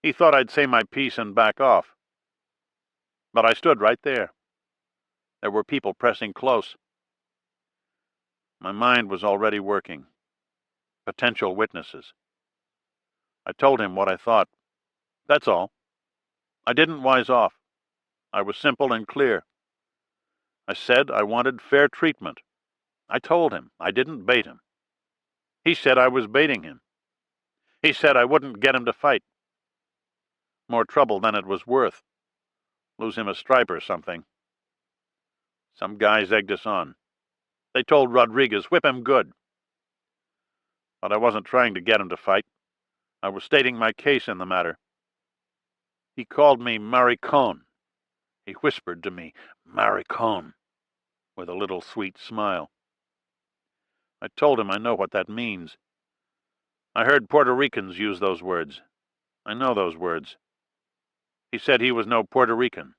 He thought I'd say my piece and back off. But I stood right there. There were people pressing close. My mind was already working. Potential witnesses. I told him what I thought. That's all. I didn't wise off. I was simple and clear. I said I wanted fair treatment. I told him. I didn't bait him. He said I was baiting him. He said I wouldn't get him to fight. More trouble than it was worth. Lose him a stripe or something. Some guys egged us on. They told Rodriguez, whip him good. But I wasn't trying to get him to fight. I was stating my case in the matter. He called me maricon. He whispered to me, maricon, with a little sweet smile. I told him I know what that means. I heard Puerto Ricans use those words. I know those words. He said he was no Puerto Rican.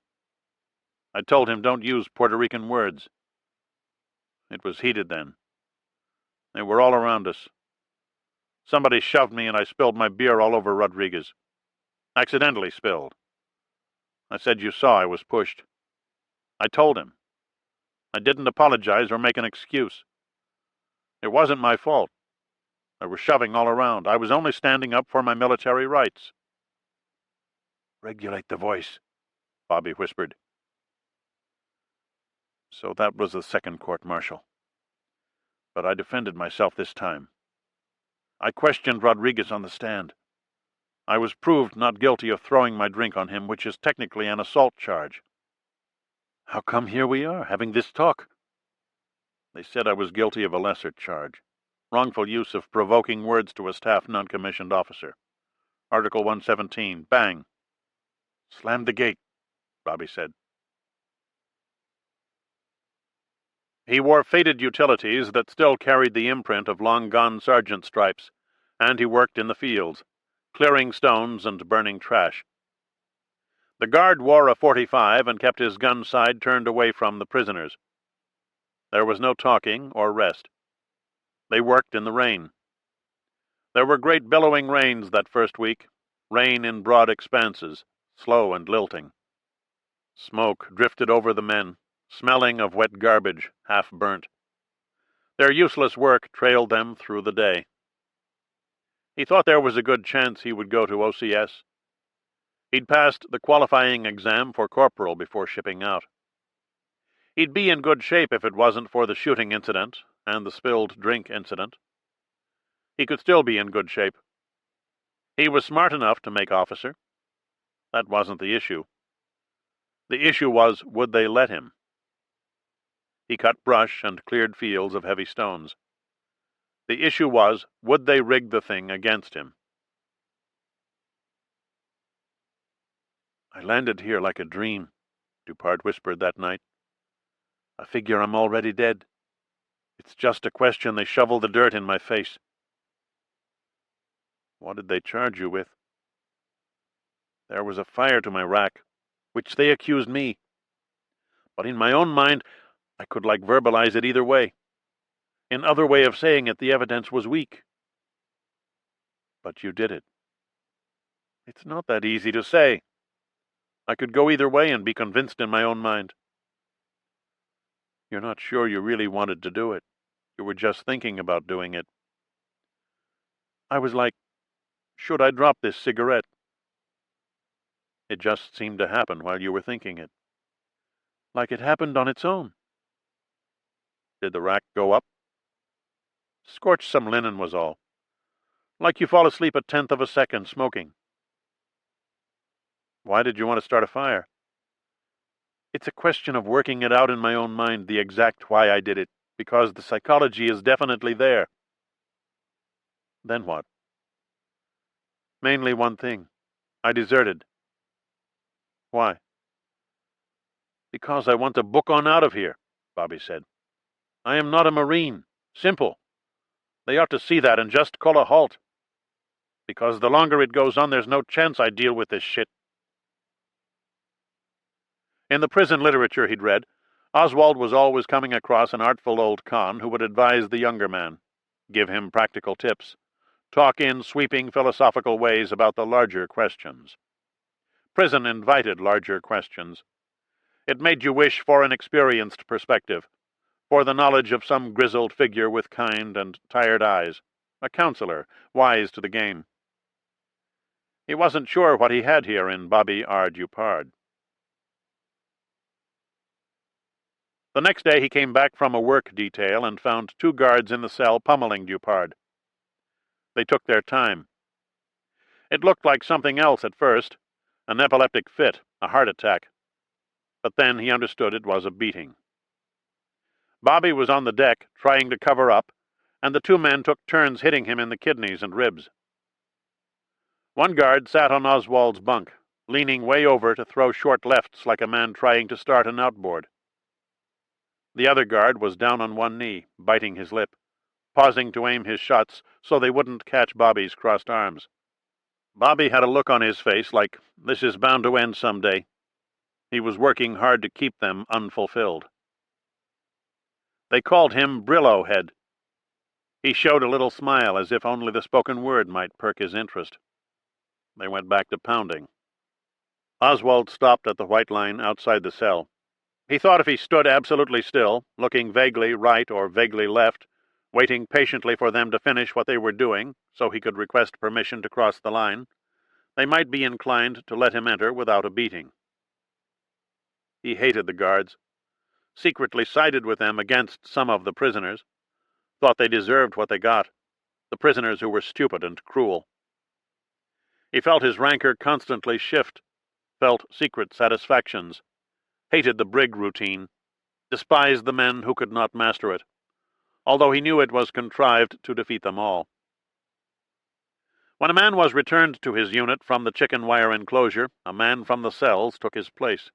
I told him don't use Puerto Rican words. It was heated then. They were all around us. Somebody shoved me and I spilled my beer all over Rodriguez. Accidentally spilled. I said you saw I was pushed. I told him. I didn't apologize or make an excuse. It wasn't my fault. They were shoving all around. I was only standing up for my military rights. Regulate the voice, Bobby whispered. So that was the second court-martial. But I defended myself this time. I questioned Rodriguez on the stand. I was proved not guilty of throwing my drink on him, which is technically an assault charge. How come here we are, having this talk? They said I was guilty of a lesser charge. Wrongful use of provoking words to a staff non-commissioned officer. Article 117, bang. Slammed the gate, Bobby said. He wore faded utilities that still carried the imprint of long-gone sergeant stripes, and he worked in the fields, clearing stones and burning trash. The guard wore a .45 and kept his gun side turned away from the prisoners. There was no talking or rest. They worked in the rain. There were great billowing rains that first week, rain in broad expanses, slow and lilting. Smoke drifted over the men, smelling of wet garbage, half burnt. Their useless work trailed them through the day. He thought there was a good chance he would go to OCS. He'd passed the qualifying exam for corporal before shipping out. He'd be in good shape if it wasn't for the shooting incident and the spilled drink incident. He could still be in good shape. He was smart enough to make officer. That wasn't the issue. The issue was, would they let him? He cut brush and cleared fields of heavy stones. The issue was, would they rig the thing against him? I landed here like a dream, Dupart whispered that night. I figure I'm already dead. It's just a question they shovel the dirt in my face. What did they charge you with? There was a fire to my rack, which they accused me. But in my own mind, I could verbalize it either way. In other way of saying it, the evidence was weak. But you did it. It's not that easy to say. I could go either way and be convinced in my own mind. You're not sure you really wanted to do it. You were just thinking about doing it. I was like, should I drop this cigarette? It just seemed to happen while you were thinking it. Like it happened on its own. Did the rack go up? Scorched some linen was all. Like you fall asleep a tenth of a second smoking. Why did you want to start a fire? It's a question of working it out in my own mind, the exact why I did it, because the psychology is definitely there. Then what? Mainly one thing. I deserted. Why? Because I want to book on out of here, Bobby said. I am not a Marine. Simple. They ought to see that and just call a halt. Because the longer it goes on, there's no chance I deal with this shit. In the prison literature he'd read, Oswald was always coming across an artful old con who would advise the younger man, give him practical tips, talk in sweeping philosophical ways about the larger questions. Prison invited larger questions. It made you wish for an experienced perspective, for the knowledge of some grizzled figure with kind and tired eyes, a counselor, wise to the game. He wasn't sure what he had here in Bobby R. Dupart. The next day he came back from a work detail and found 2 guards in the cell pummeling Dupart. They took their time. It looked like something else at first, an epileptic fit, a heart attack. But then he understood it was a beating. Bobby was on the deck, trying to cover up, and the 2 men took turns hitting him in the kidneys and ribs.
One guard sat on Oswald's bunk, leaning way over to throw short lefts like a man trying to start an outboard. The other guard was down on one knee, biting his lip, pausing to aim his shots so they wouldn't catch Bobby's crossed arms. Bobby had a look on his face like, this is bound to end someday. He was working hard to keep them unfulfilled. They called him Brillo Head. He showed a little smile as if only the spoken word might perk his interest. They went back to pounding. Oswald stopped at the white line outside the cell. He thought if he stood absolutely still, looking vaguely right or vaguely left, waiting patiently for them to finish what they were doing so he could request permission to cross the line, they might be inclined to let him enter without a beating. He hated the guards, secretly sided with them against some of the prisoners, thought they deserved what they got, the prisoners who were stupid and cruel. He felt his rancor constantly shift, felt secret satisfactions, hated the brig routine, despised the men who could not master it, although he knew it was contrived to defeat them all. When a man was returned to his unit from the chicken wire enclosure, a man from the cells took his place.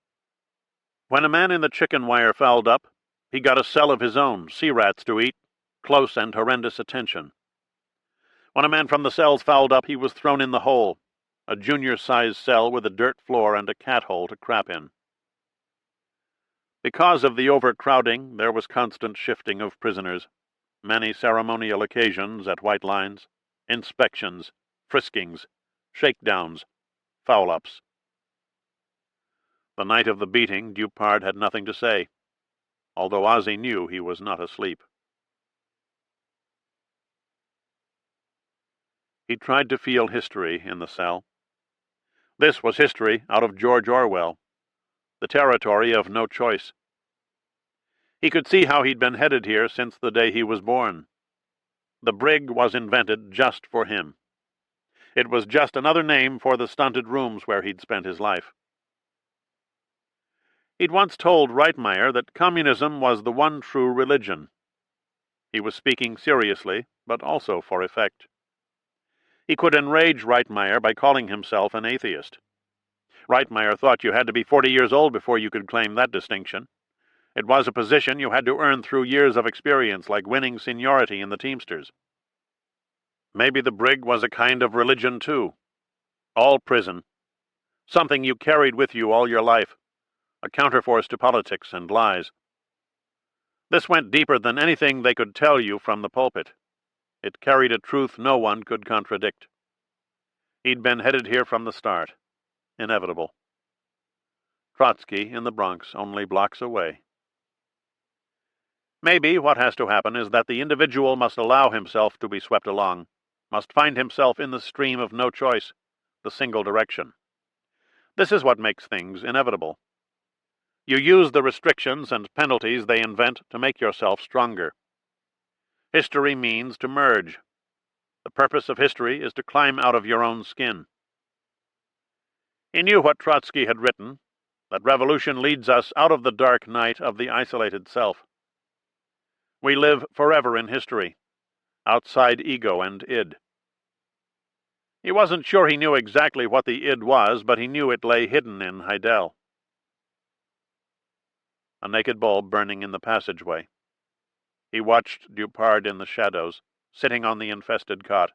When a man in the chicken wire fouled up, he got a cell of his own, sea rats to eat, close and horrendous attention. When a man from the cells fouled up, he was thrown in the hole, a junior-sized cell with a dirt floor and a cat hole to crap in. Because of the overcrowding, there was constant shifting of prisoners, many ceremonial occasions at white lines, inspections, friskings, shakedowns, foul-ups. The night of the beating, Dupard had nothing to say, although Ozzy knew he was not asleep. He tried to feel history in the cell. This was history out of George Orwell, the territory of no choice. He could see how he'd been headed here since the day he was born. The brig was invented just for him. It was just another name for the stunted rooms where he'd spent his life. He'd once told Reitmeyer that communism was the one true religion. He was speaking seriously, but also for effect. He could enrage Reitmeyer by calling himself an atheist. Reitmeyer thought you had to be 40 years old before you could claim that distinction. It was a position you had to earn through years of experience, like winning seniority in the Teamsters. Maybe the brig was a kind of religion, too. All prison. Something you carried with you all your life. A counterforce to politics and lies. This went deeper than anything they could tell you from the pulpit. It carried a truth no one could contradict. He'd been headed here from the start. Inevitable. Trotsky in the Bronx, only blocks away. Maybe what has to happen is that the individual must allow himself to be swept along, must find himself in the stream of no choice, the single direction. This is what makes things inevitable. You use the restrictions and penalties they invent to make yourself stronger. History means to merge. The purpose of history is to climb out of your own skin. He knew what Trotsky had written, that revolution leads us out of the dark night of the isolated self. We live forever in history, outside ego and id. He wasn't sure he knew exactly what the id was, but he knew it lay hidden in Heidel. A naked bulb burning in the passageway. He watched Dupard in the shadows, sitting on the infested cot,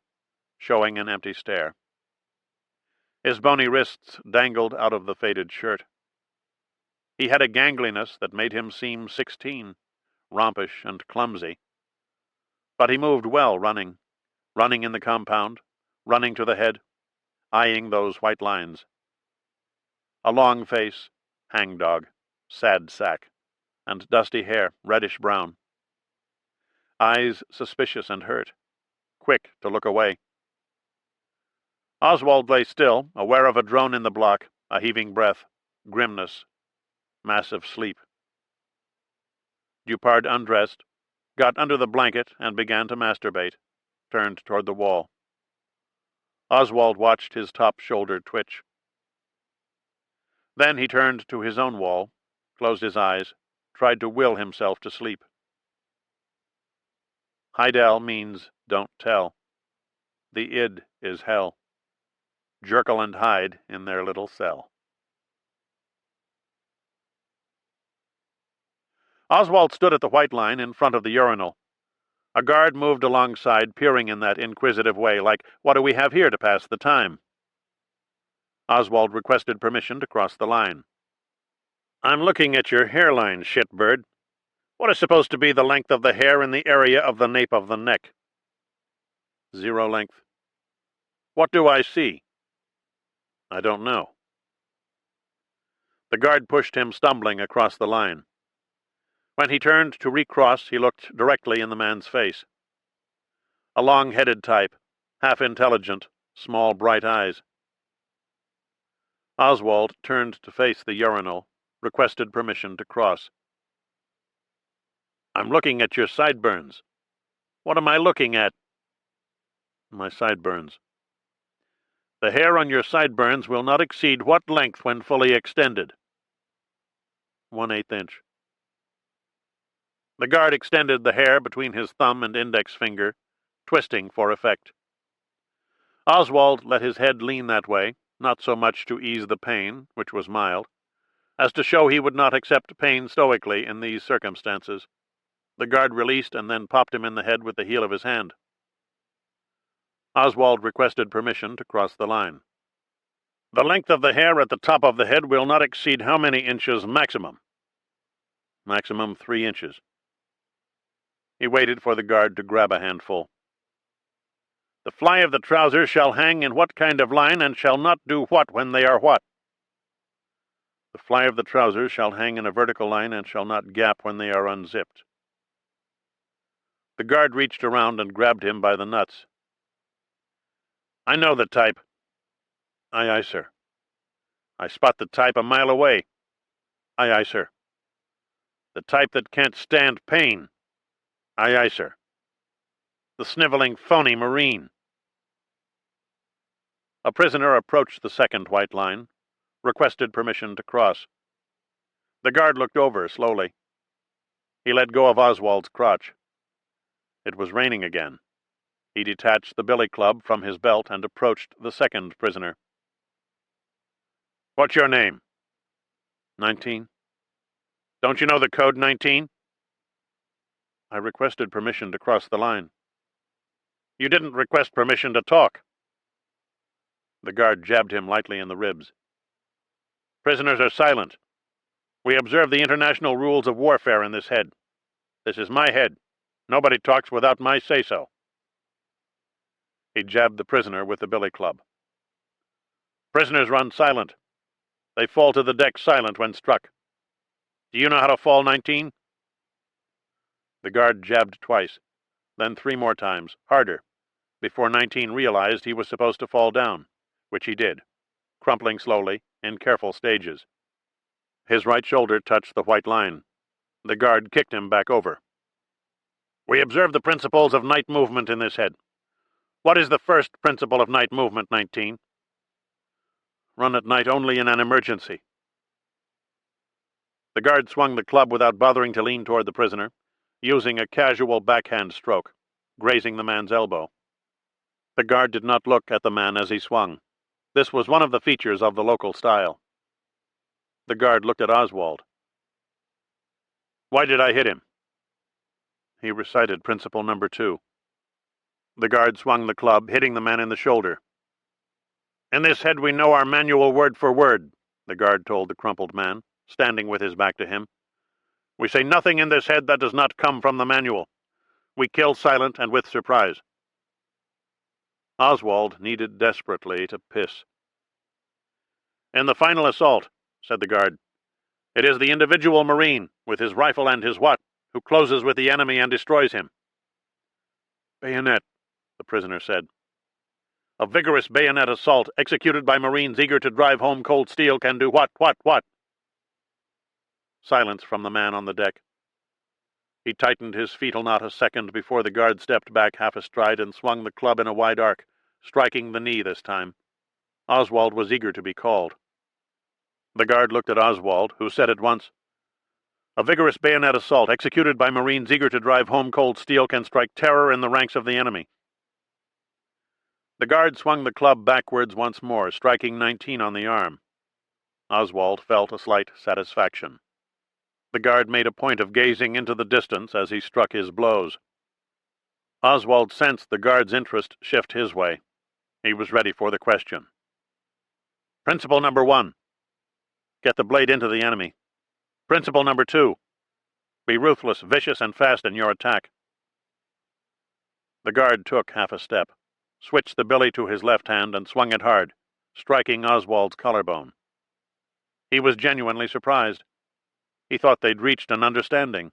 showing an empty stare. His bony wrists dangled out of the faded shirt. He had a gangliness that made him seem 16, rompish and clumsy. But he moved well running in the compound, running to the head, eyeing those white lines. A long face, hangdog, sad sack, and dusty hair, reddish-brown. Eyes suspicious and hurt, quick to look away. Oswald lay still, aware of a drone in the block, a heaving breath, grimness, massive sleep. Dupard undressed, got under the blanket and began to masturbate, turned toward the wall. Oswald watched his top shoulder twitch. Then he turned to his own wall, closed his eyes, tried to will himself to sleep. Heidel means don't tell. The id is hell. Jekyll and Hyde in their little cell. Oswald stood at the white line in front of the urinal. A guard moved alongside, peering in that inquisitive way, like, "What do we have here to pass the time?" Oswald requested permission to cross the line. "I'm looking at your hairline, shitbird. What is supposed to be the length of the hair in the area of the nape of the neck?" "Zero length." "What do I see?" "I don't know." The guard pushed him stumbling across the line. When he turned to recross, he looked directly in the man's face. A long-headed type, half-intelligent, small bright eyes. Oswald turned to face the urinal, requested permission to cross. "I'm looking at your sideburns." "What am I looking at?" "My sideburns." "The hair on your sideburns will not exceed what length when fully extended?" 1/8 inch. The guard extended the hair between his thumb and index finger, twisting for effect. Oswald let his head lean that way, not so much to ease the pain, which was mild, as to show he would not accept pain stoically in these circumstances. The guard released and then popped him in the head with the heel of his hand. Oswald requested permission to cross the line. "The length of the hair at the top of the head will not exceed how many inches maximum?" "Maximum 3 inches." He waited for the guard to grab a handful. "The fly of the trousers shall hang in what kind of line and shall not do what when they are what?" "The fly of the trousers shall hang in a vertical line and shall not gap when they are unzipped." The guard reached around and grabbed him by the nuts. "I know the type." "Aye, aye, sir." "I spot the type a mile away." "Aye, aye, sir." "The type that can't stand pain." "Aye, aye, sir." "The sniveling, phony Marine." A prisoner approached the second white line, requested permission to cross. The guard looked over slowly. He let go of Oswald's crotch. It was raining again. He detached the billy club from his belt and approached the second prisoner. "What's your name?" 19. "Don't you know the code 19? "I requested permission to cross the line." "You didn't request permission to talk." The guard jabbed him lightly in the ribs. "Prisoners are silent. We observe the international rules of warfare in this head. This is my head. Nobody talks without my say-so." He jabbed the prisoner with the billy club. "Prisoners run silent. They fall to the deck silent when struck. Do you know how to fall, 19? The guard jabbed twice, then 3 more times, harder, before 19 realized he was supposed to fall down, which he did, crumpling slowly, in careful stages. His right shoulder touched the white line. The guard kicked him back over. "We observe the principles of night movement in this head. What is the first principle of night movement, 19? Run at night only in an emergency." The guard swung the club without bothering to lean toward the prisoner, using a casual backhand stroke, grazing the man's elbow. The guard did not look at the man as he swung. This was one of the features of the local style. The guard looked at Oswald. "Why did I hit him?" He recited principle number 2. The guard swung the club, hitting the man in the shoulder. "In this head we know our manual word for word," the guard told the crumpled man, standing with his back to him. "We say nothing in this head that does not come from the manual. We kill silent and with surprise." Oswald needed desperately to piss. "In the final assault," said the guard, "it is the individual Marine, with his rifle and his what, who closes with the enemy and destroys him." "Bayonet," the prisoner said. "A vigorous bayonet assault executed by Marines eager to drive home cold steel can do what? Silence from the man on the deck. He tightened his fetal knot a second before the guard stepped back half a stride and swung the club in a wide arc, striking the knee this time. Oswald was eager to be called. The guard looked at Oswald, who said at once, "A vigorous bayonet assault executed by Marines eager to drive home cold steel can strike terror in the ranks of the enemy." The guard swung the club backwards once more, striking 19 on the arm. Oswald felt a slight satisfaction. The guard made a point of gazing into the distance as he struck his blows. Oswald sensed the guard's interest shift his way. He was ready for the question. Principle number 1. Get the blade into the enemy. Principle number 2. Be ruthless, vicious, and fast in your attack. The guard took half a step, switched the billy to his left hand, and swung it hard, striking Oswald's collarbone. He was genuinely surprised. He thought they'd reached an understanding.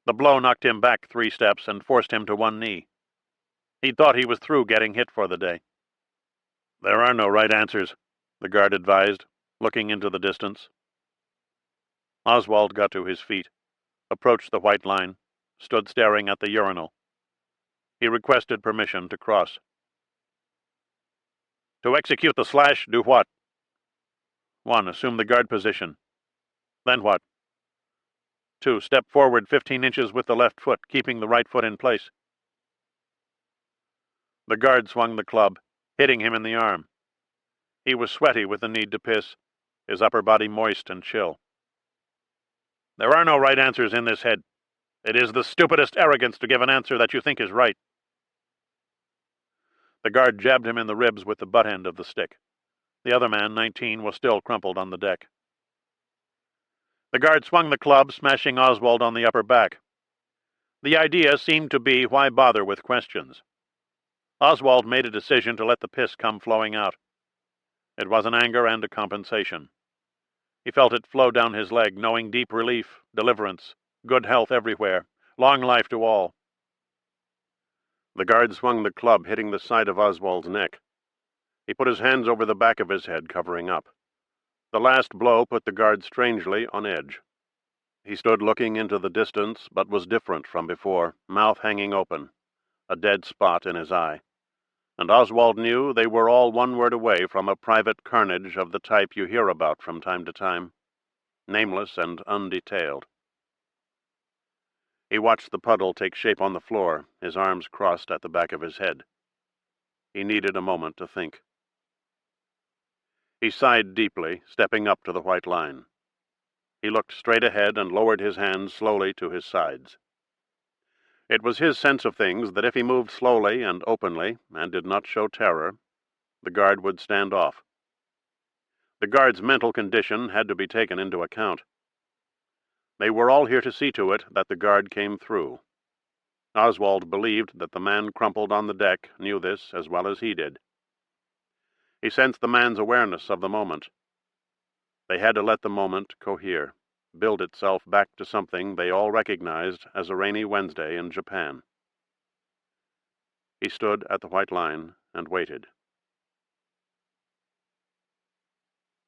The blow knocked him back 3 steps and forced him to one knee. He'd thought he was through getting hit for the day. There are no right answers, the guard advised, looking into the distance. Oswald got to his feet, approached the white line, stood staring at the urinal. He requested permission to cross. To execute the slash, do what? 1. Assume the guard position. Then what? 2. Step forward 15 inches with the left foot, keeping the right foot in place. The guard swung the club, hitting him in the arm. He was sweaty with the need to piss, his upper body moist and chill. There are no right answers in this head. It is the stupidest arrogance to give an answer that you think is right. The guard jabbed him in the ribs with the butt end of the stick. The other man, 19, was still crumpled on the deck. The guard swung the club, smashing Oswald on the upper back. The idea seemed to be, why bother with questions? Oswald made a decision to let the piss come flowing out. It was an anger and a compensation. He felt it flow down his leg, knowing deep relief, deliverance, good health everywhere, long life to all. The guard swung the club, hitting the side of Oswald's neck. He put his hands over the back of his head, covering up. The last blow put the guard strangely on edge. He stood looking into the distance, but was different from before, mouth hanging open, a dead spot in his eye. And Oswald knew they were all one word away from a private carnage of the type you hear about from time to time, nameless and undetailed. He watched the puddle take shape on the floor, his arms crossed at the back of his head. He needed a moment to think. He sighed deeply, stepping up to the white line. He looked straight ahead and lowered his hands slowly to his sides. It was his sense of things that if he moved slowly and openly, and did not show terror, the guard would stand off. The guard's mental condition had to be taken into account. They were all here to see to it that the guard came through. Oswald believed that the man crumpled on the deck knew this as well as he did. He sensed the man's awareness of the moment. They had to let the moment cohere, build itself back to something they all recognized as a rainy Wednesday in Japan. He stood at the white line and waited.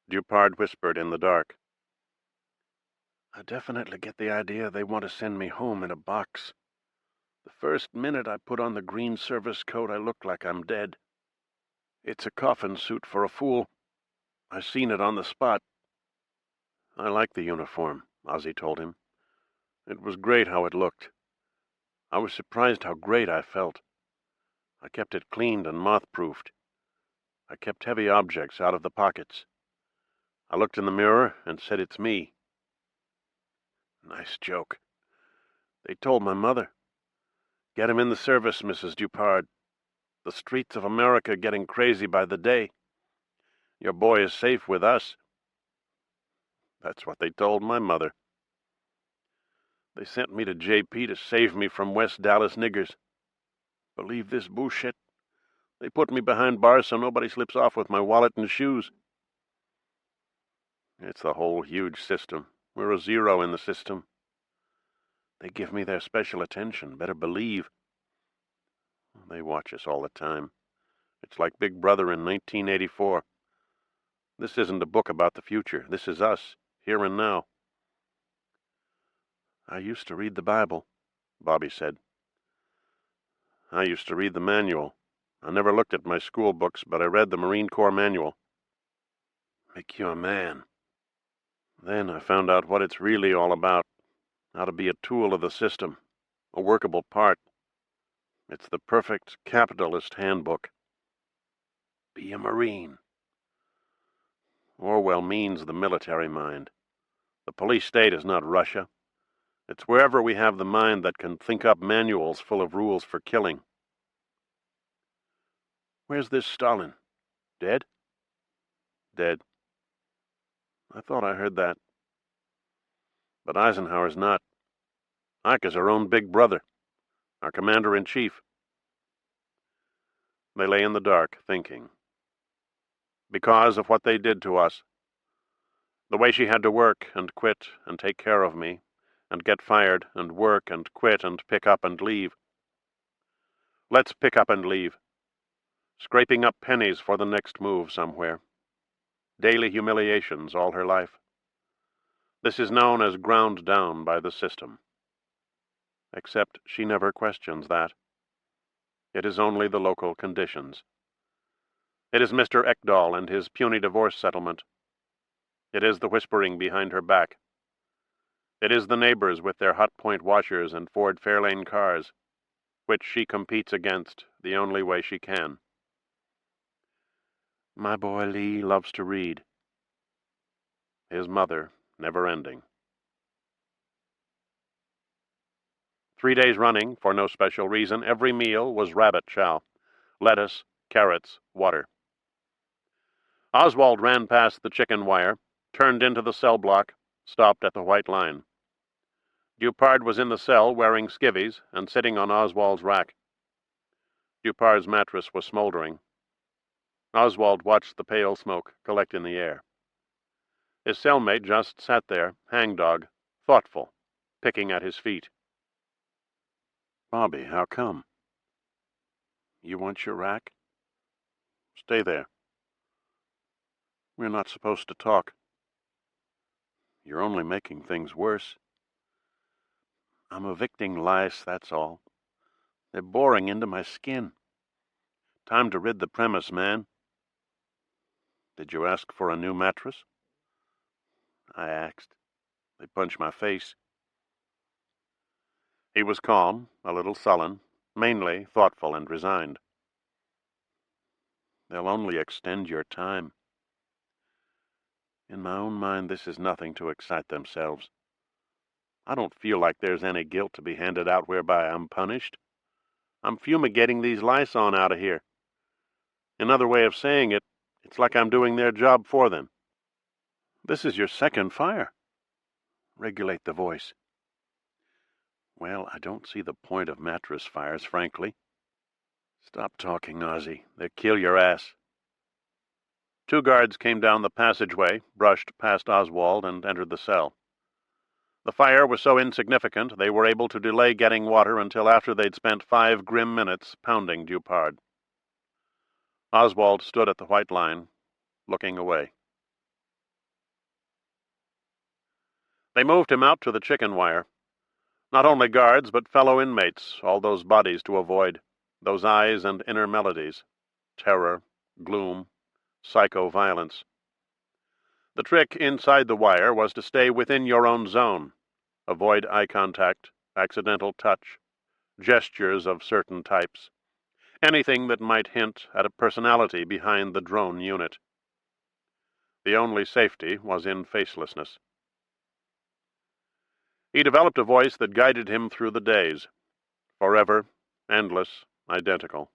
Dupard whispered in the dark. I definitely get the idea they want to send me home in a box. The first minute I put on the green service coat, I look like I'm dead. It's a coffin suit for a fool. I seen it on the spot. I like the uniform, Ozzy told him. It was great how it looked. I was surprised how great I felt. I kept it cleaned and moth-proofed. I kept heavy objects out of the pockets. I looked in the mirror and said it's me. Nice joke. They told my mother. Get him in the service, Mrs. Dupard. The streets of America getting crazy by the day. Your boy is safe with us. That's what they told my mother. They sent me to J.P. to save me from West Dallas niggers. Believe this bullshit? They put me behind bars so nobody slips off with my wallet and shoes. It's the whole huge system. We're a zero in the system. They give me their special attention, better believe. They watch us all the time. It's like Big Brother in 1984. This isn't a book about the future. This is us, here and now. I used to read the Bible, Bobby said. I used to read the manual. I never looked at my school books, but I read the Marine Corps manual. Make you a man. Then I found out what it's really all about, how to be a tool of the system, a workable part. It's the perfect capitalist handbook. Be a Marine. Orwell means the military mind. The police state is not Russia. It's wherever we have the mind that can think up manuals full of rules for killing. Where's this Stalin? Dead? Dead. I thought I heard that. But Eisenhower's not. Ike is our own big brother, our commander-in-chief. They lay in the dark, thinking. Because of what they did to us. The way she had to work and quit and take care of me, and get fired and work and quit and pick up and leave. Let's pick up and leave. Scraping up pennies for the next move somewhere. Daily humiliations all her life. This is known as ground down by the system. Except she never questions that. It is only the local conditions. It is Mr. Ekdahl and his puny divorce settlement. It is the whispering behind her back. It is the neighbors with their Hot Point washers and Ford Fairlane cars, which she competes against the only way she can. My boy Lee loves to read. His mother, never-ending. 3 days running, for no special reason, every meal was rabbit chow. Lettuce, carrots, water. Oswald ran past the chicken wire, turned into the cell block, stopped at the white line. Dupard was in the cell wearing skivvies and sitting on Oswald's rack. Dupard's mattress was smoldering. Oswald watched the pale smoke collect in the air. His cellmate just sat there, hangdog, thoughtful, picking at his feet. Bobby, how come? You want your rack? Stay there. We're not supposed to talk. You're only making things worse. I'm evicting lice, that's all. They're boring into my skin. Time to rid the premise, man. Did you ask for a new mattress? I asked. They punched my face. He was calm, a little sullen, mainly thoughtful and resigned. They'll only extend your time. In my own mind, this is nothing to excite themselves. I don't feel like there's any guilt to be handed out whereby I'm punished. I'm fumigating these lice on out of here. Another way of saying it, it's like I'm doing their job for them. This is your second fire. Regulate the voice. Well, I don't see the point of mattress fires, frankly. Stop talking, Ozzy. They'll kill your ass. 2 guards came down the passageway, brushed past Oswald, and entered the cell. The fire was so insignificant they were able to delay getting water until after they'd spent 5 grim minutes pounding Dupard. Oswald stood at the white line, looking away. They moved him out to the chicken wire. Not only guards, but fellow inmates, all those bodies to avoid, those eyes and inner melodies, terror, gloom, psycho-violence. The trick inside the wire was to stay within your own zone, avoid eye contact, accidental touch, gestures of certain types, anything that might hint at a personality behind the drone unit. The only safety was in facelessness. He developed a voice that guided him through the days, forever, endless, identical.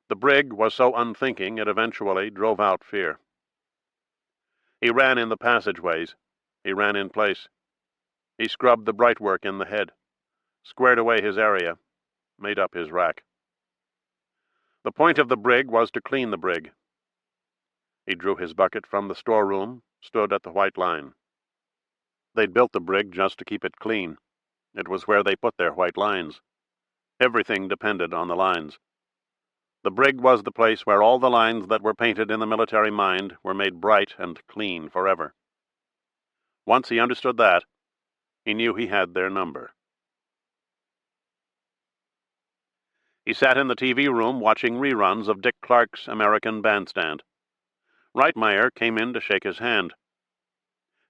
The brig was so unthinking it eventually drove out fear. He ran in the passageways. He ran in place. He scrubbed the brightwork in the head, squared away his area, made up his rack. The point of the brig was to clean the brig. He drew his bucket from the storeroom, stood at the white line. They'd built the brig just to keep it clean. It was where they put their white lines. Everything depended on the lines. The brig was the place where all the lines that were painted in the military mind were made bright and clean forever. Once he understood that, he knew he had their number. He sat in the TV room watching reruns of Dick Clark's American Bandstand. Reitmeyer came in to shake his hand.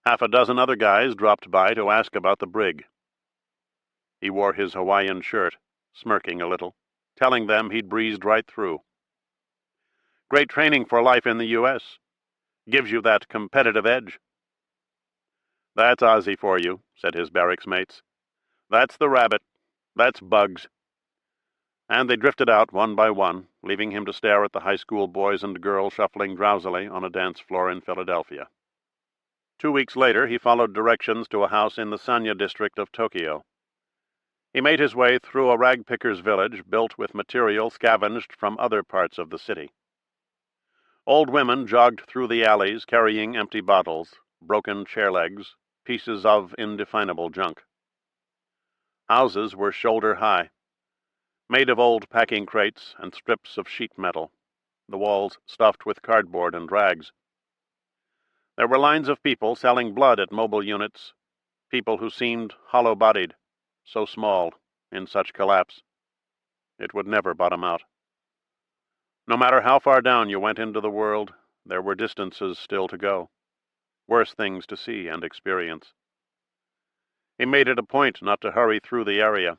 6 other guys dropped by to ask about the brig. He wore his Hawaiian shirt, smirking a little, telling them he'd breezed right through. Great training for life in the U.S. Gives you that competitive edge." "That's Ozzy for you," said his barracks mates. "That's the rabbit. That's Bugs." And they drifted out one by one, leaving him to stare at the high school boys and girls shuffling drowsily on a dance floor in Philadelphia. 2 weeks later, he followed directions to a house in the Sanya district of Tokyo. He made his way through a ragpicker's village built with material scavenged from other parts of the city. Old women jogged through the alleys carrying empty bottles, broken chair legs, pieces of indefinable junk. Houses were shoulder high, made of old packing crates and strips of sheet metal, the walls stuffed with cardboard and rags. There were lines of people selling blood at mobile units, people who seemed hollow-bodied, so small, in such collapse. It would never bottom out. No matter how far down you went into the world, there were distances still to go, worse things to see and experience. He made it a point not to hurry through the area.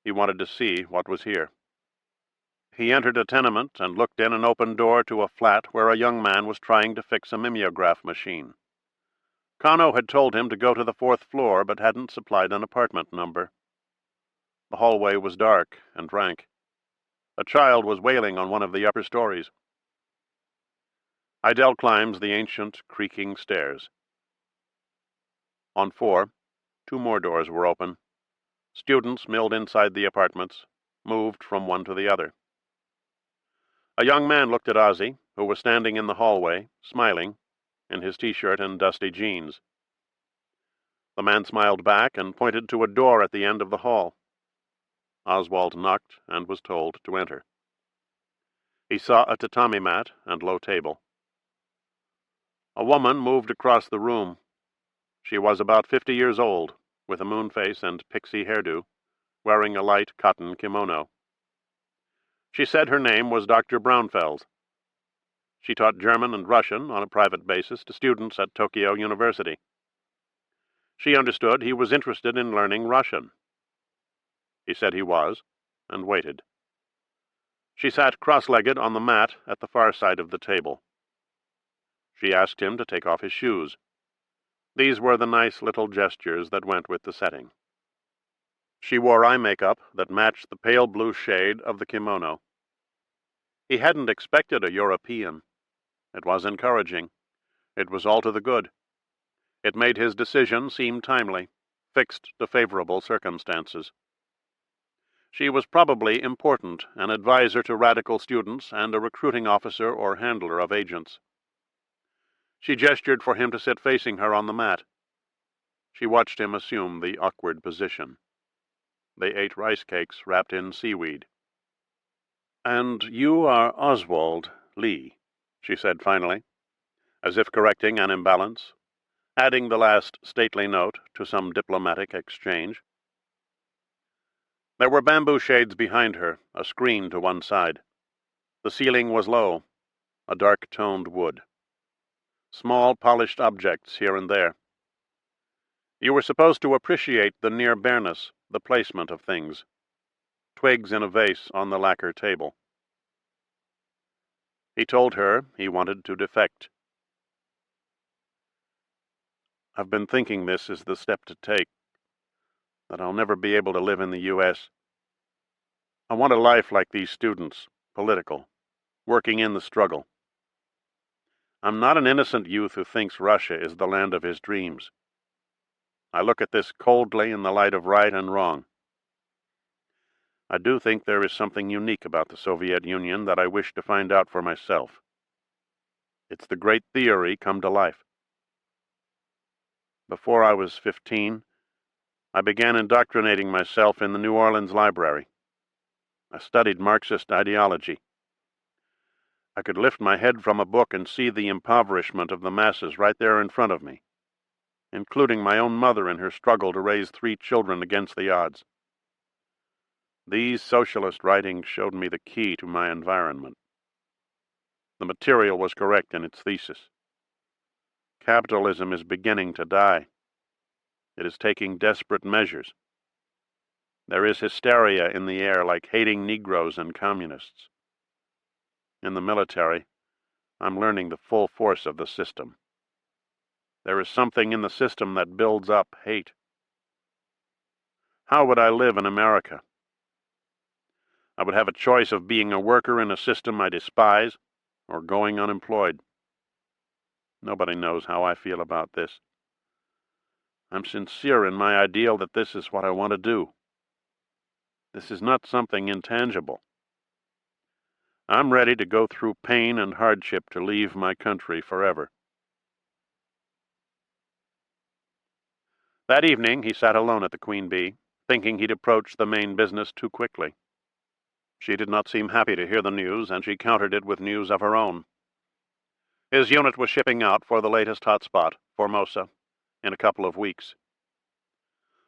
He wanted to see what was here. He entered a tenement and looked in an open door to a flat where a young man was trying to fix a mimeograph machine. Kano had told him to go to the 4th floor, but hadn't supplied an apartment number. The hallway was dark and rank. A child was wailing on one of the upper stories. Idell climbs the ancient, creaking stairs. On 4, 2 more doors were open. Students milled inside the apartments, moved from one to the other. A young man looked at Ozzy, who was standing in the hallway, smiling, in his t-shirt and dusty jeans. The man smiled back and pointed to a door at the end of the hall. Oswald knocked and was told to enter. He saw a tatami mat and low table. A woman moved across the room. She was about 50 years old, with a moon face and pixie hairdo, wearing a light cotton kimono. She said her name was Dr. Braunfels. She taught German and Russian on a private basis to students at Tokyo University. She understood he was interested in learning Russian. He said he was, and waited. She sat cross-legged on the mat at the far side of the table. She asked him to take off his shoes. These were the nice little gestures that went with the setting. She wore eye makeup that matched the pale blue shade of the kimono. He hadn't expected a European. It was encouraging. It was all to the good. It made his decision seem timely, fixed to favorable circumstances. She was probably important, an advisor to radical students and a recruiting officer or handler of agents. She gestured for him to sit facing her on the mat. She watched him assume the awkward position. They ate rice cakes wrapped in seaweed. "And you are Oswald Lee," she said finally, as if correcting an imbalance, adding the last stately note to some diplomatic exchange. There were bamboo shades behind her, a screen to one side. The ceiling was low, a dark-toned wood. Small polished objects here and there. You were supposed to appreciate the near bareness, the placement of things. Twigs in a vase on the lacquer table. He told her he wanted to defect. "I've been thinking this is the step to take, that I'll never be able to live in the U.S. I want a life like these students, political, working in the struggle. I'm not an innocent youth who thinks Russia is the land of his dreams. I look at this coldly in the light of right and wrong. I do think there is something unique about the Soviet Union that I wish to find out for myself. It's the great theory come to life. Before I was 15, I began indoctrinating myself in the New Orleans library. I studied Marxist ideology. I could lift my head from a book and see the impoverishment of the masses right there in front of me, including my own mother in her struggle to raise 3 children against the odds. These socialist writings showed me the key to my environment. The material was correct in its thesis. Capitalism is beginning to die. It is taking desperate measures. There is hysteria in the air like hating Negroes and communists. In the military, I'm learning the full force of the system. There is something in the system that builds up hate. How would I live in America? I would have a choice of being a worker in a system I despise or going unemployed. Nobody knows how I feel about this. I'm sincere in my ideal that this is what I want to do. This is not something intangible. I'm ready to go through pain and hardship to leave my country forever. That evening he sat alone at the Queen Bee, thinking he'd approached the main business too quickly. She did not seem happy to hear the news, and she countered it with news of her own. His unit was shipping out for the latest hotspot, Formosa, in a couple of weeks.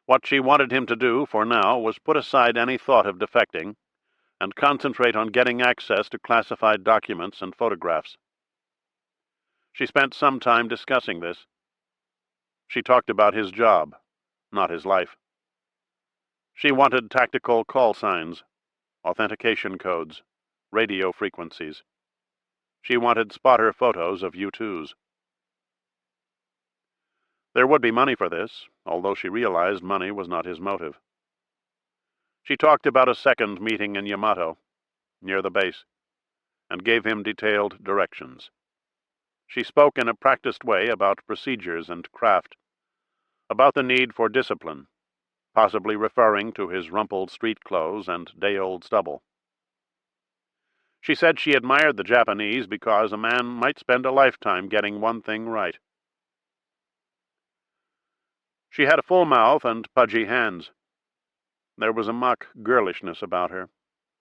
What she wanted him to do, for now, was put aside any thought of defecting and concentrate on getting access to classified documents and photographs. She spent some time discussing this. She talked about his job, not his life. She wanted tactical call signs, authentication codes, radio frequencies. She wanted spotter photos of U-2s. There would be money for this, although she realized money was not his motive. She talked about a second meeting in Yamato, near the base, and gave him detailed directions. She spoke in a practiced way about procedures and craft, about the need for discipline, possibly referring to his rumpled street clothes and day-old stubble. She said she admired the Japanese because a man might spend a lifetime getting one thing right. She had a full mouth and pudgy hands. There was a mock girlishness about her,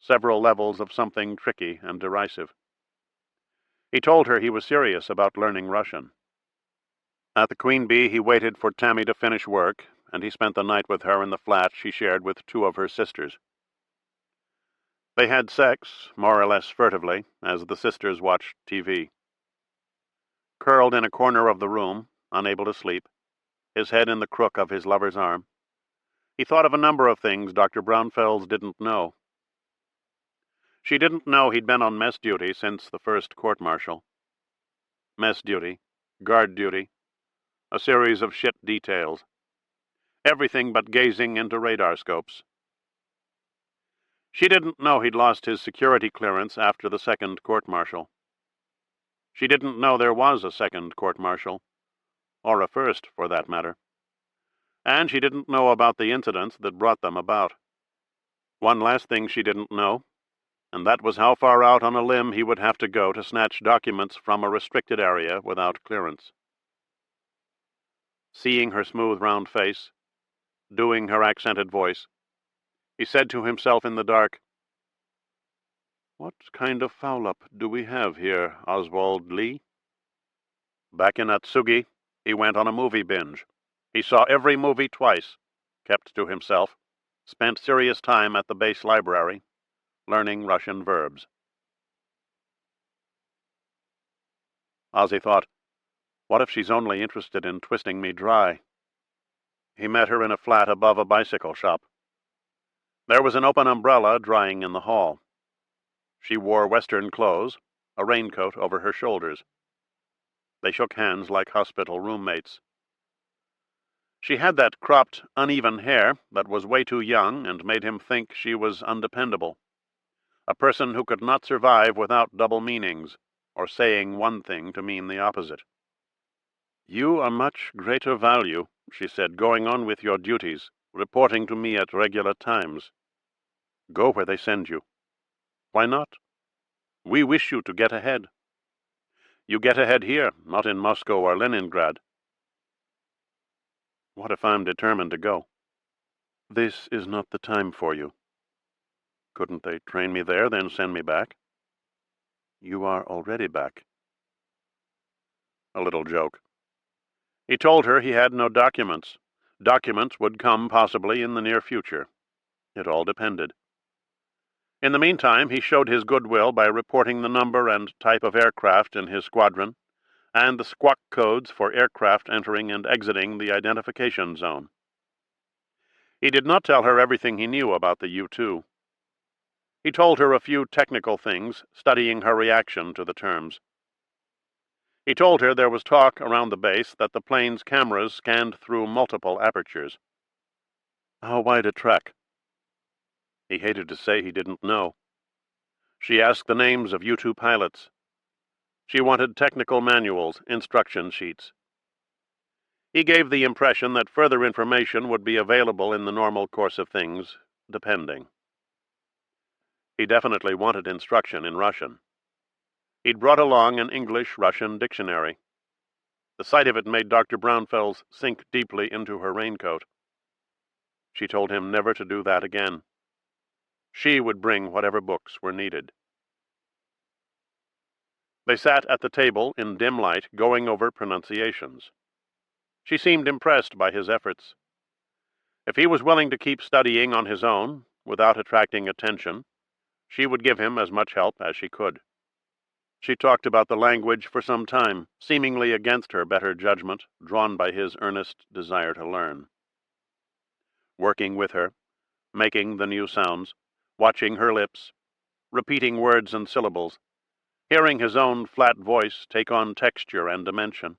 several levels of something tricky and derisive. He told her he was serious about learning Russian. At the Queen Bee he waited for Tammy to finish work, and he spent the night with her in the flat she shared with two of her sisters. They had sex, more or less furtively, as the sisters watched TV. Curled in a corner of the room, unable to sleep, his head in the crook of his lover's arm, he thought of a number of things Dr. Braunfels didn't know. She didn't know he'd been on mess duty since the first court-martial. Mess duty, guard duty, a series of shit details. Everything but gazing into radar scopes. She didn't know he'd lost his security clearance after the second court-martial. She didn't know there was a second court-martial, or a first, for that matter. And she didn't know about the incidents that brought them about. One last thing she didn't know, and that was how far out on a limb he would have to go to snatch documents from a restricted area without clearance. Seeing her smooth round face, doing her accented voice, he said to himself in the dark, "What kind of foul-up do we have here, Oswald Lee?" Back in Atsugi, he went on a movie binge. He saw every movie twice, kept to himself, spent serious time at the base library, learning Russian verbs. Ozzy thought, what if she's only interested in twisting me dry? He met her in a flat above a bicycle shop. There was an open umbrella drying in the hall. She wore Western clothes, a raincoat over her shoulders. They shook hands like hospital roommates. She had that cropped, uneven hair that was way too young and made him think she was undependable. A person who could not survive without double meanings, or saying one thing to mean the opposite. "You are much greater value," she said, "going on with your duties, reporting to me at regular times. Go where they send you. Why not? We wish you to get ahead. You get ahead here, not in Moscow or Leningrad." "What if I'm determined to go?" "This is not the time for you." "Couldn't they train me there, then send me back?" "You are already back." A little joke. He told her he had no documents. Documents would come possibly in the near future. It all depended. In the meantime, he showed his goodwill by reporting the number and type of aircraft in his squadron, and the squawk codes for aircraft entering and exiting the identification zone. He did not tell her everything he knew about the U-2. He told her a few technical things, studying her reaction to the terms. He told her there was talk around the base that the plane's cameras scanned through multiple apertures. How wide a trek? He hated to say he didn't know. She asked the names of U-2 pilots. She wanted technical manuals, instruction sheets. He gave the impression that further information would be available in the normal course of things, depending. He definitely wanted instruction in Russian. He'd brought along an English-Russian dictionary. The sight of it made Dr. Braunfels sink deeply into her raincoat. She told him never to do that again. She would bring whatever books were needed. They sat at the table in dim light, going over pronunciations. She seemed impressed by his efforts. If he was willing to keep studying on his own, without attracting attention, she would give him as much help as she could. She talked about the language for some time, seemingly against her better judgment, drawn by his earnest desire to learn. Working with her, making the new sounds, watching her lips, repeating words and syllables, hearing his own flat voice take on texture and dimension.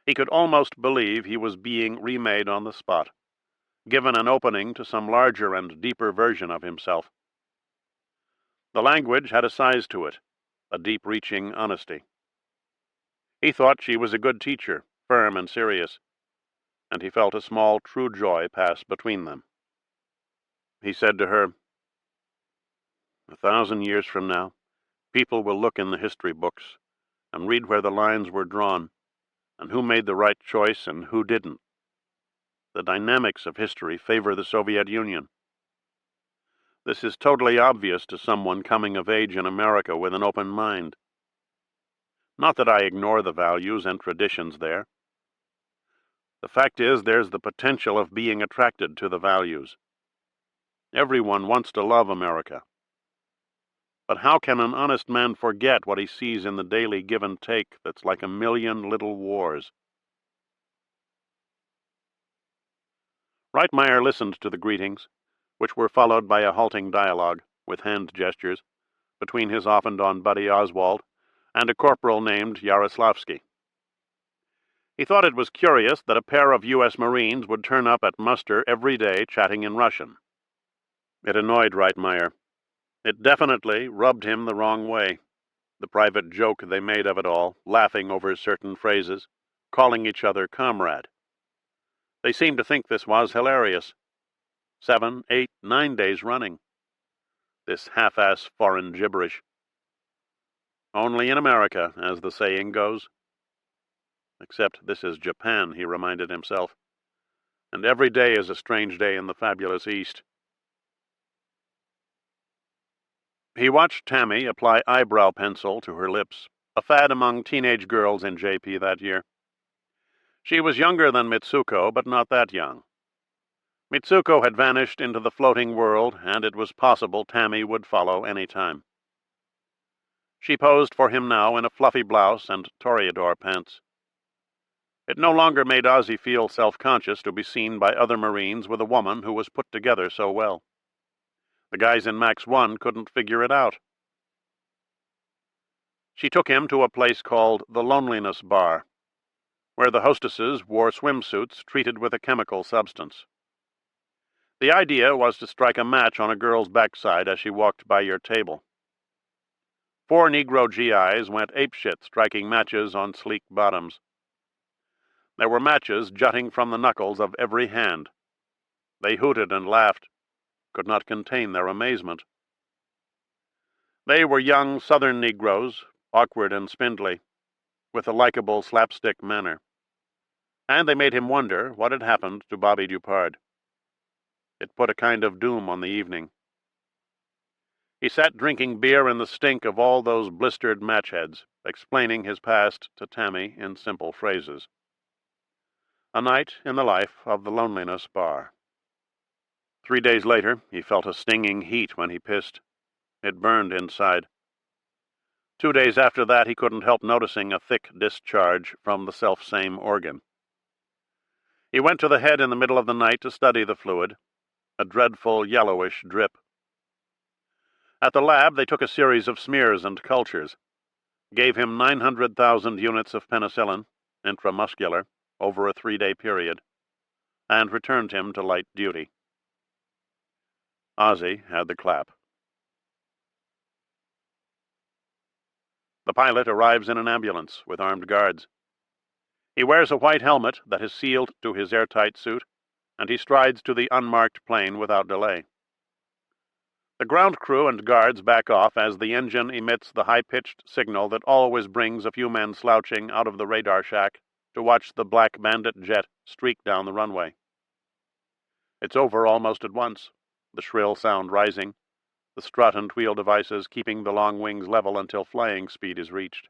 He could almost believe he was being remade on the spot, given an opening to some larger and deeper version of himself. The language had a size to it, a deep-reaching honesty. He thought she was a good teacher, firm and serious, and he felt a small, true joy pass between them. He said to her, 1,000 years from now, people will look in the history books and read where the lines were drawn, and who made the right choice and who didn't. The dynamics of history favor the Soviet Union. This is totally obvious to someone coming of age in America with an open mind. Not that I ignore the values and traditions there. The fact is, there's the potential of being attracted to the values. Everyone wants to love America. But how can an honest man forget what he sees in the daily give and take that's like a million little wars? Reitmeyer listened to the greetings, which were followed by a halting dialogue, with hand gestures, between his off-and-on buddy Oswald and a corporal named Yaroslavsky. He thought it was curious that a pair of U.S. Marines would turn up at muster every day chatting in Russian. It annoyed Reitmeyer. It definitely rubbed him the wrong way, the private joke they made of it all, laughing over certain phrases, calling each other comrade. They seemed to think this was hilarious. 7, 8, 9 days running. This half-ass foreign gibberish. Only in America, as the saying goes. Except this is Japan, he reminded himself, and every day is a strange day in the fabulous East. He watched Tammy apply eyebrow pencil to her lips, a fad among teenage girls in JP that year. She was younger than Mitsuko, but not that young. Mitsuko had vanished into the floating world, and it was possible Tammy would follow any time. She posed for him now in a fluffy blouse and toreador pants. It no longer made Ozzy feel self-conscious to be seen by other Marines with a woman who was put together so well. The guys in Max 1 couldn't figure it out. She took him to a place called the Loneliness Bar, where the hostesses wore swimsuits treated with a chemical substance. The idea was to strike a match on a girl's backside as she walked by your table. 4 Negro GIs went apeshit striking matches on sleek bottoms. There were matches jutting from the knuckles of every hand. They hooted and laughed, could not contain their amazement. They were young Southern Negroes, awkward and spindly, with a likable slapstick manner. And they made him wonder what had happened to Bobby Dupard. It put a kind of doom on the evening. He sat drinking beer in the stink of all those blistered matchheads, explaining his past to Tammy in simple phrases. A night in the life of the Loneliness Bar. 3 days later, he felt a stinging heat when he pissed. It burned inside. 2 days after that, he couldn't help noticing a thick discharge from the selfsame organ. He went to the head in the middle of the night to study the fluid, a dreadful yellowish drip. At the lab, they took a series of smears and cultures, gave him 900,000 units of penicillin, intramuscular, over a 3-day period, and returned him to light duty. Ozzy had the clap. The pilot arrives in an ambulance with armed guards. He wears a white helmet that is sealed to his airtight suit, and he strides to the unmarked plane without delay. The ground crew and guards back off as the engine emits the high-pitched signal that always brings a few men slouching out of the radar shack to watch the Black Bandit jet streak down the runway. It's over almost at once, the shrill sound rising, the strut and wheel devices keeping the long wings level until flying speed is reached.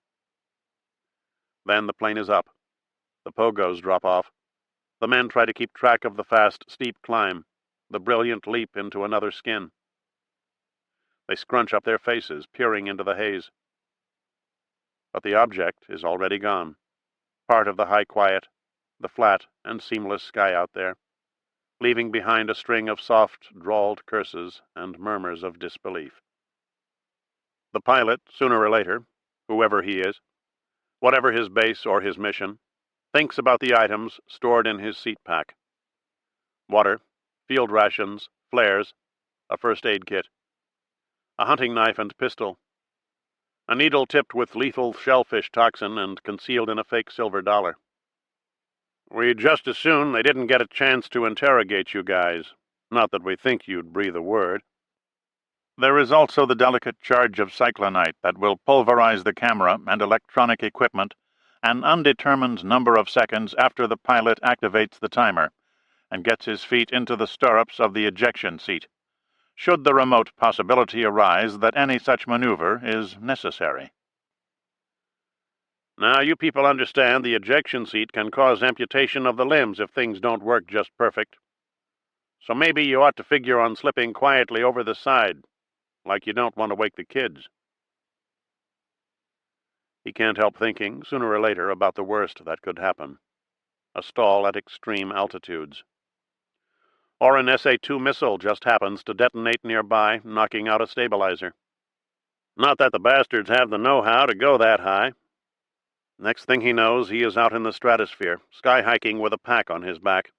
Then the plane is up. The pogos drop off. The men try to keep track of the fast, steep climb, the brilliant leap into another skin. They scrunch up their faces, peering into the haze. But the object is already gone, part of the high quiet, the flat and seamless sky out there, leaving behind a string of soft, drawled curses and murmurs of disbelief. The pilot, sooner or later, whoever he is, whatever his base or his mission, thinks about the items stored in his seat pack. Water, field rations, flares, a first aid kit, a hunting knife and pistol, a needle tipped with lethal shellfish toxin and concealed in a fake silver dollar. We'd just as soon they didn't get a chance to interrogate you guys. Not that we think you'd breathe a word.
There is also the delicate charge of cyclonite that will pulverize the camera and electronic equipment an undetermined number of seconds after the pilot activates the timer and gets his feet into the stirrups of the ejection seat, should the remote possibility arise that any such maneuver is necessary.
Now, you people understand the ejection seat can cause amputation of the limbs if things don't work just perfect. So maybe you ought to figure on slipping quietly over the side, like you don't want to wake the kids. He can't help thinking, sooner or later, about the worst that could happen. A stall at extreme altitudes. Or an SA-2 missile just happens to detonate nearby, knocking out a stabilizer. Not that the bastards have the know-how to go that high. Next thing he knows, he is out in the stratosphere, sky-hiking with a pack on his back.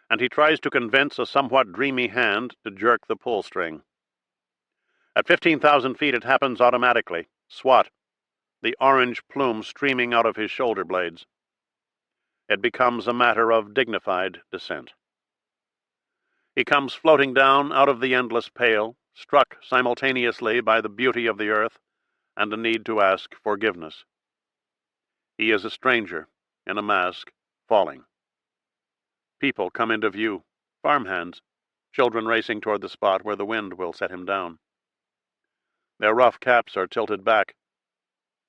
And he tries to convince a somewhat dreamy hand to jerk the pull string. At 15,000 feet it happens automatically, swat, the orange plume streaming out of his shoulder blades. It becomes a matter of dignified descent. He comes floating down out of the endless pale, struck simultaneously by the beauty of the earth and a need to ask forgiveness. He is a stranger, in a mask, falling. People come into view, farmhands, children racing toward the spot where the wind will set him down. Their rough caps are tilted back.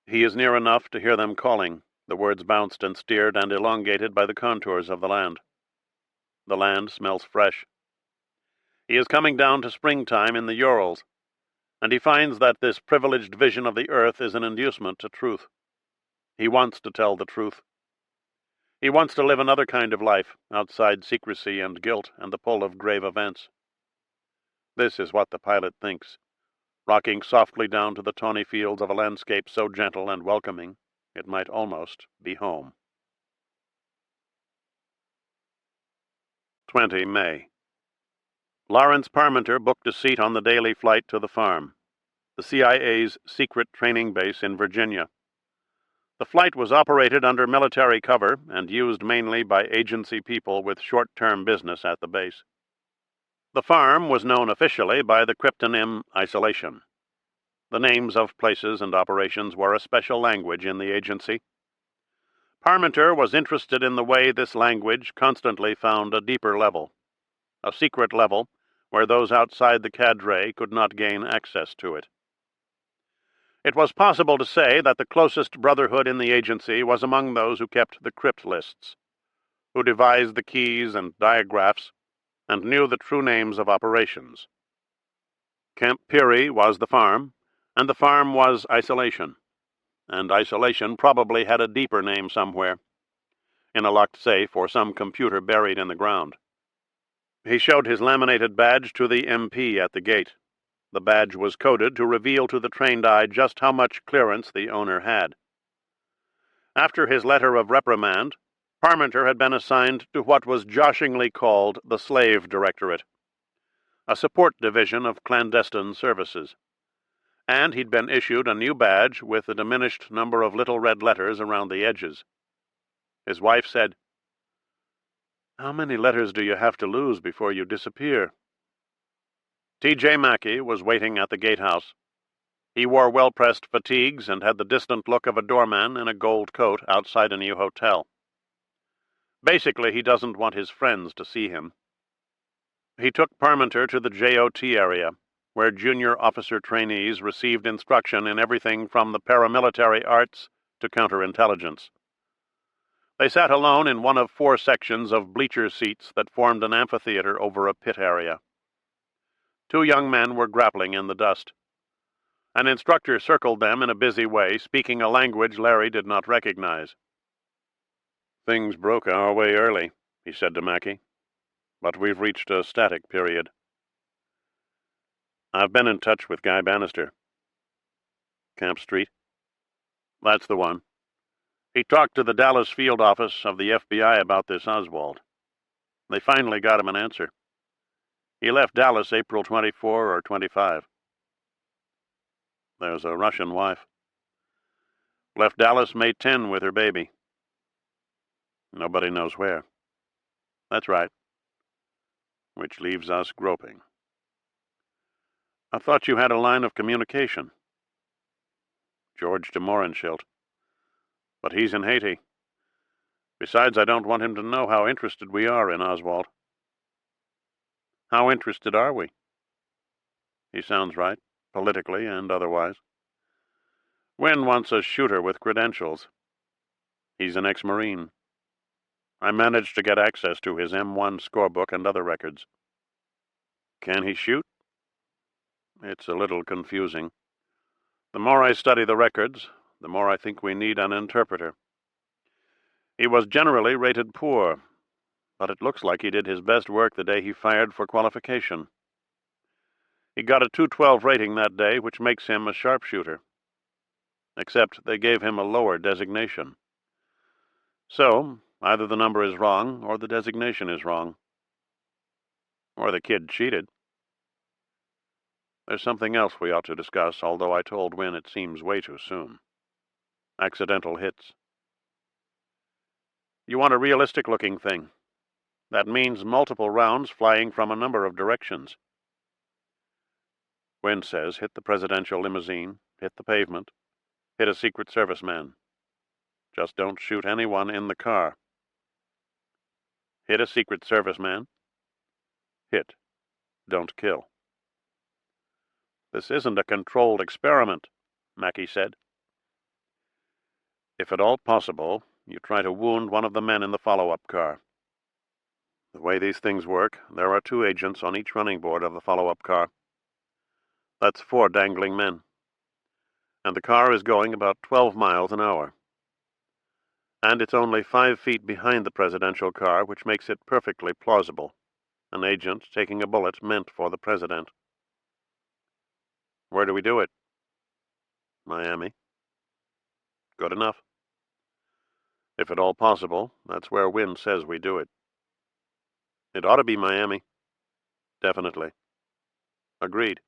He is near enough to hear them calling, the words bounced and steered and elongated by the contours of the land. The land smells fresh. He is coming down to springtime in the Urals, and he finds that this privileged vision of the earth is an inducement to truth. He wants to tell the truth. He wants to live another kind of life, outside secrecy and guilt and the pull of grave events. This is what the pilot thinks, rocking softly down to the tawny fields of a landscape so gentle and welcoming, it might almost be home. 20 May. Lawrence Parmenter booked a seat on the daily flight to the farm, the CIA's secret training base in Virginia. The flight was operated under military cover and used mainly by agency people with short-term business at the base. The farm was known officially by the cryptonym Isolation. The names of places and operations were a special language in the agency. Parmenter was interested in the way this language constantly found a deeper level, a secret level where those outside the cadre could not gain access to it. It was possible to say that the closest brotherhood in the agency was among those who kept the crypt lists, who devised the keys and diagraphs, and knew the true names of operations. Camp Peary was the farm, and the farm was Isolation, and Isolation probably had a deeper name somewhere, in a locked safe or some computer buried in the ground. He showed his laminated badge to the MP at the gate. The badge was coded to reveal to the trained eye just how much clearance the owner had. After his letter of reprimand, Parmenter had been assigned to what was joshingly called the Slave Directorate, a support division of clandestine services, and he'd been issued a new badge with a diminished number of little red letters around the edges. His wife said, "How many letters do you have to lose before you disappear?" T.J. Mackey was waiting at the gatehouse. He wore well-pressed fatigues and had the distant look of a doorman in a gold coat outside a new hotel. Basically, he doesn't want his friends to see him. He took Parmenter to the JOT area, where junior officer trainees received instruction in everything from the paramilitary arts to counterintelligence. They sat alone in one of 4 sections of bleacher seats that formed an amphitheater over a pit area. 2 young men were grappling in the dust. An instructor circled them in a busy way, speaking a language Larry did not recognize. "Things broke our way early," he said to Mackey, "but we've reached a static period. I've been in touch with Guy Bannister." "Camp Street?" "That's the one. He talked to the Dallas field office of the FBI about this Oswald. They finally got him an answer. He left Dallas April 24 or 25. There's a Russian wife. Left Dallas May 10 with her baby. Nobody knows where." "That's right." "Which leaves us groping." "I thought you had a line of communication." "George de Mohrenschildt. But he's in Haiti. Besides, I don't want him to know how interested we are in Oswald." "How interested are we?" "He sounds right, politically and otherwise. Wynne wants a shooter with credentials. He's an ex-Marine. I managed to get access to his M1 scorebook and other records." "Can he shoot?" "It's a little confusing. The more I study the records, the more I think we need an interpreter. He was generally rated poor, but it looks like he did his best work the day he fired for qualification. He got a 212 rating that day, which makes him a sharpshooter. Except they gave him a lower designation. So, either the number is wrong, or the designation is wrong. Or the kid cheated. There's something else we ought to discuss, although I told Wynne it seems way too soon. Accidental hits. You want a realistic-looking thing. That means multiple rounds flying from a number of directions. Wynne says hit the presidential limousine, hit the pavement, hit a Secret Service man. Just don't shoot anyone in the car. Hit a Secret Service man. Hit. Don't kill." "This isn't a controlled experiment," Mackey said. "If at all possible, you try to wound one of the men in the follow-up car. The way these things work, there are 2 agents on each running board of the follow-up car. That's 4 dangling men. And the car is going about 12 miles an hour. And it's only 5 feet behind the presidential car, which makes it perfectly plausible. An agent taking a bullet meant for the president." "Where do we do it?" "Miami." "Good enough. If at all possible, that's where Wynne says we do it." "It ought to be Miami." "Definitely." "Agreed."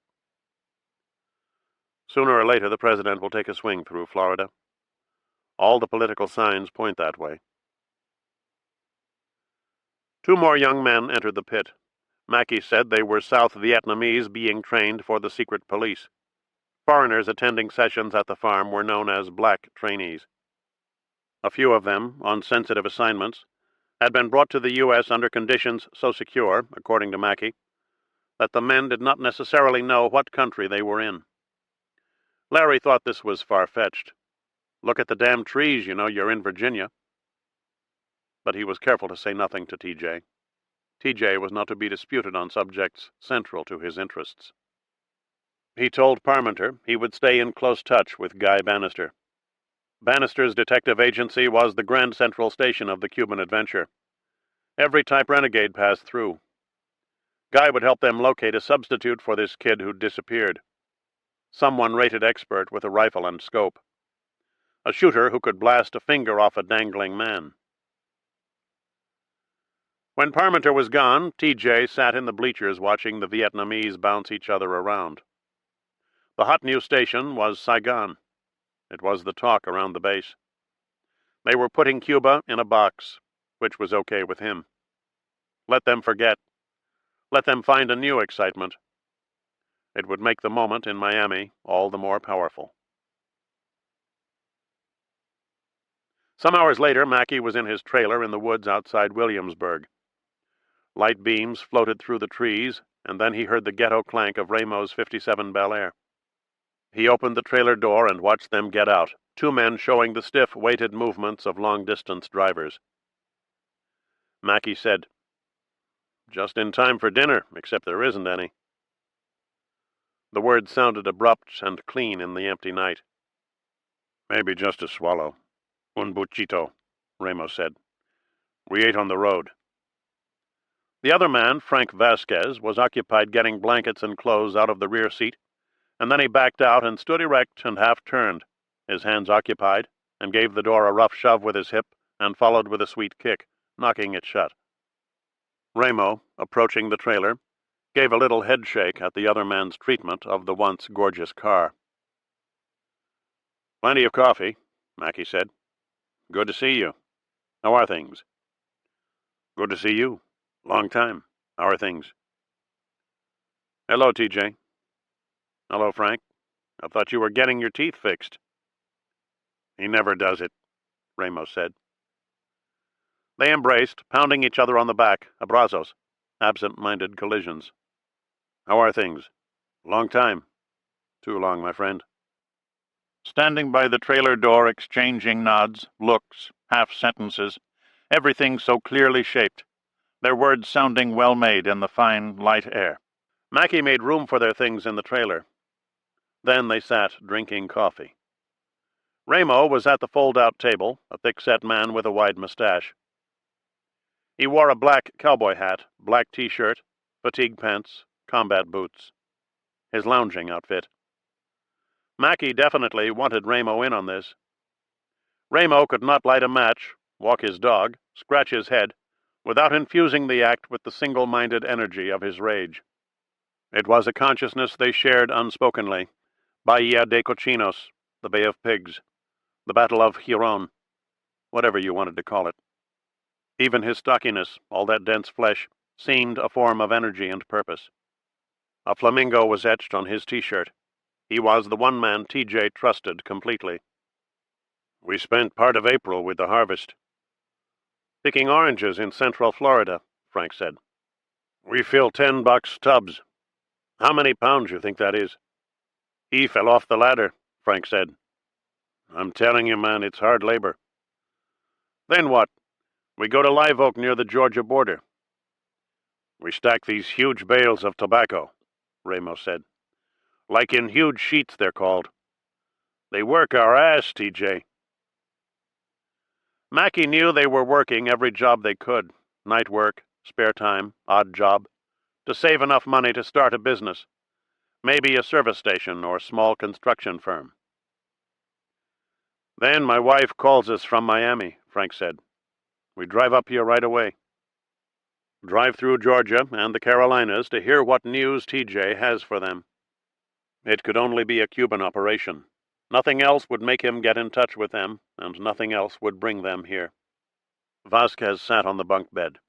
Sooner or later, the president will take a swing through Florida. All the political signs point that way. 2 more young men entered the pit. Mackey said they were South Vietnamese being trained for the secret police. Foreigners attending sessions at the farm were known as black trainees. A few of them, on sensitive assignments, had been brought to the U.S. under conditions so secure, according to Mackey, that the men did not necessarily know what country they were in. Larry thought this was far-fetched. Look at the damn trees, you know you're in Virginia. But he was careful to say nothing to T.J. T.J. was not to be disputed on subjects central to his interests. He told Parmenter he would stay in close touch with Guy Bannister. Bannister's detective agency was the Grand Central Station of the Cuban adventure. Every type renegade passed through. Guy would help them locate a substitute for this kid who'd disappeared. Someone rated expert with a rifle and scope. A shooter who could blast a finger off a dangling man. When Parmenter was gone, TJ sat in the bleachers watching the Vietnamese bounce each other around. The hot new station was Saigon. It was the talk around the base. They were putting Cuba in a box, which was okay with him. Let them forget. Let them find a new excitement. It would make the moment in Miami all the more powerful. Some hours later, Mackey was in his trailer in the woods outside Williamsburg. Light beams floated through the trees, and then he heard the ghetto clank of Ramo's 57 Bel Air. He opened the trailer door and watched them get out, two men showing the stiff, weighted movements of long-distance drivers. Mackey said, "Just in time for dinner, except there isn't any." The words sounded abrupt and clean in the empty night. "Maybe just a swallow. Un buchito," Ramo said. "We ate on the road." The other man, Frank Vasquez, was occupied getting blankets and clothes out of the rear seat, and then he backed out and stood erect and half-turned, his hands occupied, and gave the door a rough shove with his hip and followed with a sweet kick, knocking it shut. Ramo, approaching the trailer, gave a little headshake at the other man's treatment of the once gorgeous car. "Plenty of coffee," Mackey said. "Good to see you. How are things?" "Good to see you. Long time. How are things?" "Hello, TJ." "Hello, Frank. I thought you were getting your teeth fixed." "He never does it," Ramos said. They embraced, pounding each other on the back, abrazos, absent-minded collisions. "How are things?" "Long time." "Too long, my friend." Standing by the trailer door, exchanging nods, looks, half-sentences, everything so clearly shaped, their words sounding well-made in the fine, light air. Mackey made room for their things in the trailer. Then they sat drinking coffee. Ramo was at the fold-out table, a thick-set man with a wide mustache. He wore a black cowboy hat, black t-shirt, fatigue pants, combat boots. His lounging outfit. Mackey definitely wanted Ramo in on this. Ramo could not light a match, walk his dog, scratch his head, without infusing the act with the single-minded energy of his rage. It was a consciousness they shared unspokenly. Bahia de Cochinos, the Bay of Pigs, the Battle of Huron, whatever you wanted to call it. Even his stockiness, all that dense flesh, seemed a form of energy and purpose. A flamingo was etched on his t-shirt. He was the one man TJ trusted completely. "We spent part of April with the harvest. Picking oranges in central Florida," Frank said. "We fill 10-box tubs. How many pounds you think that is?" "He fell off the ladder," Frank said. "I'm telling you, man, it's hard labor." "Then what?" "We go to Live Oak near the Georgia border." "We stack these huge bales of tobacco," Ramos said. "Like in huge sheets, they're called. They work our ass, TJ." Mackey knew they were working every job they could, night work, spare time, odd job, to save enough money to start a business, maybe a service station or small construction firm. "Then my wife calls us from Miami," Frank said. "We drive up here right away. Drive through Georgia and the Carolinas to hear what news TJ has for them. It could only be a Cuban operation. Nothing else would make him get in touch with them, and nothing else would bring them here." Vasquez sat on the bunk bed.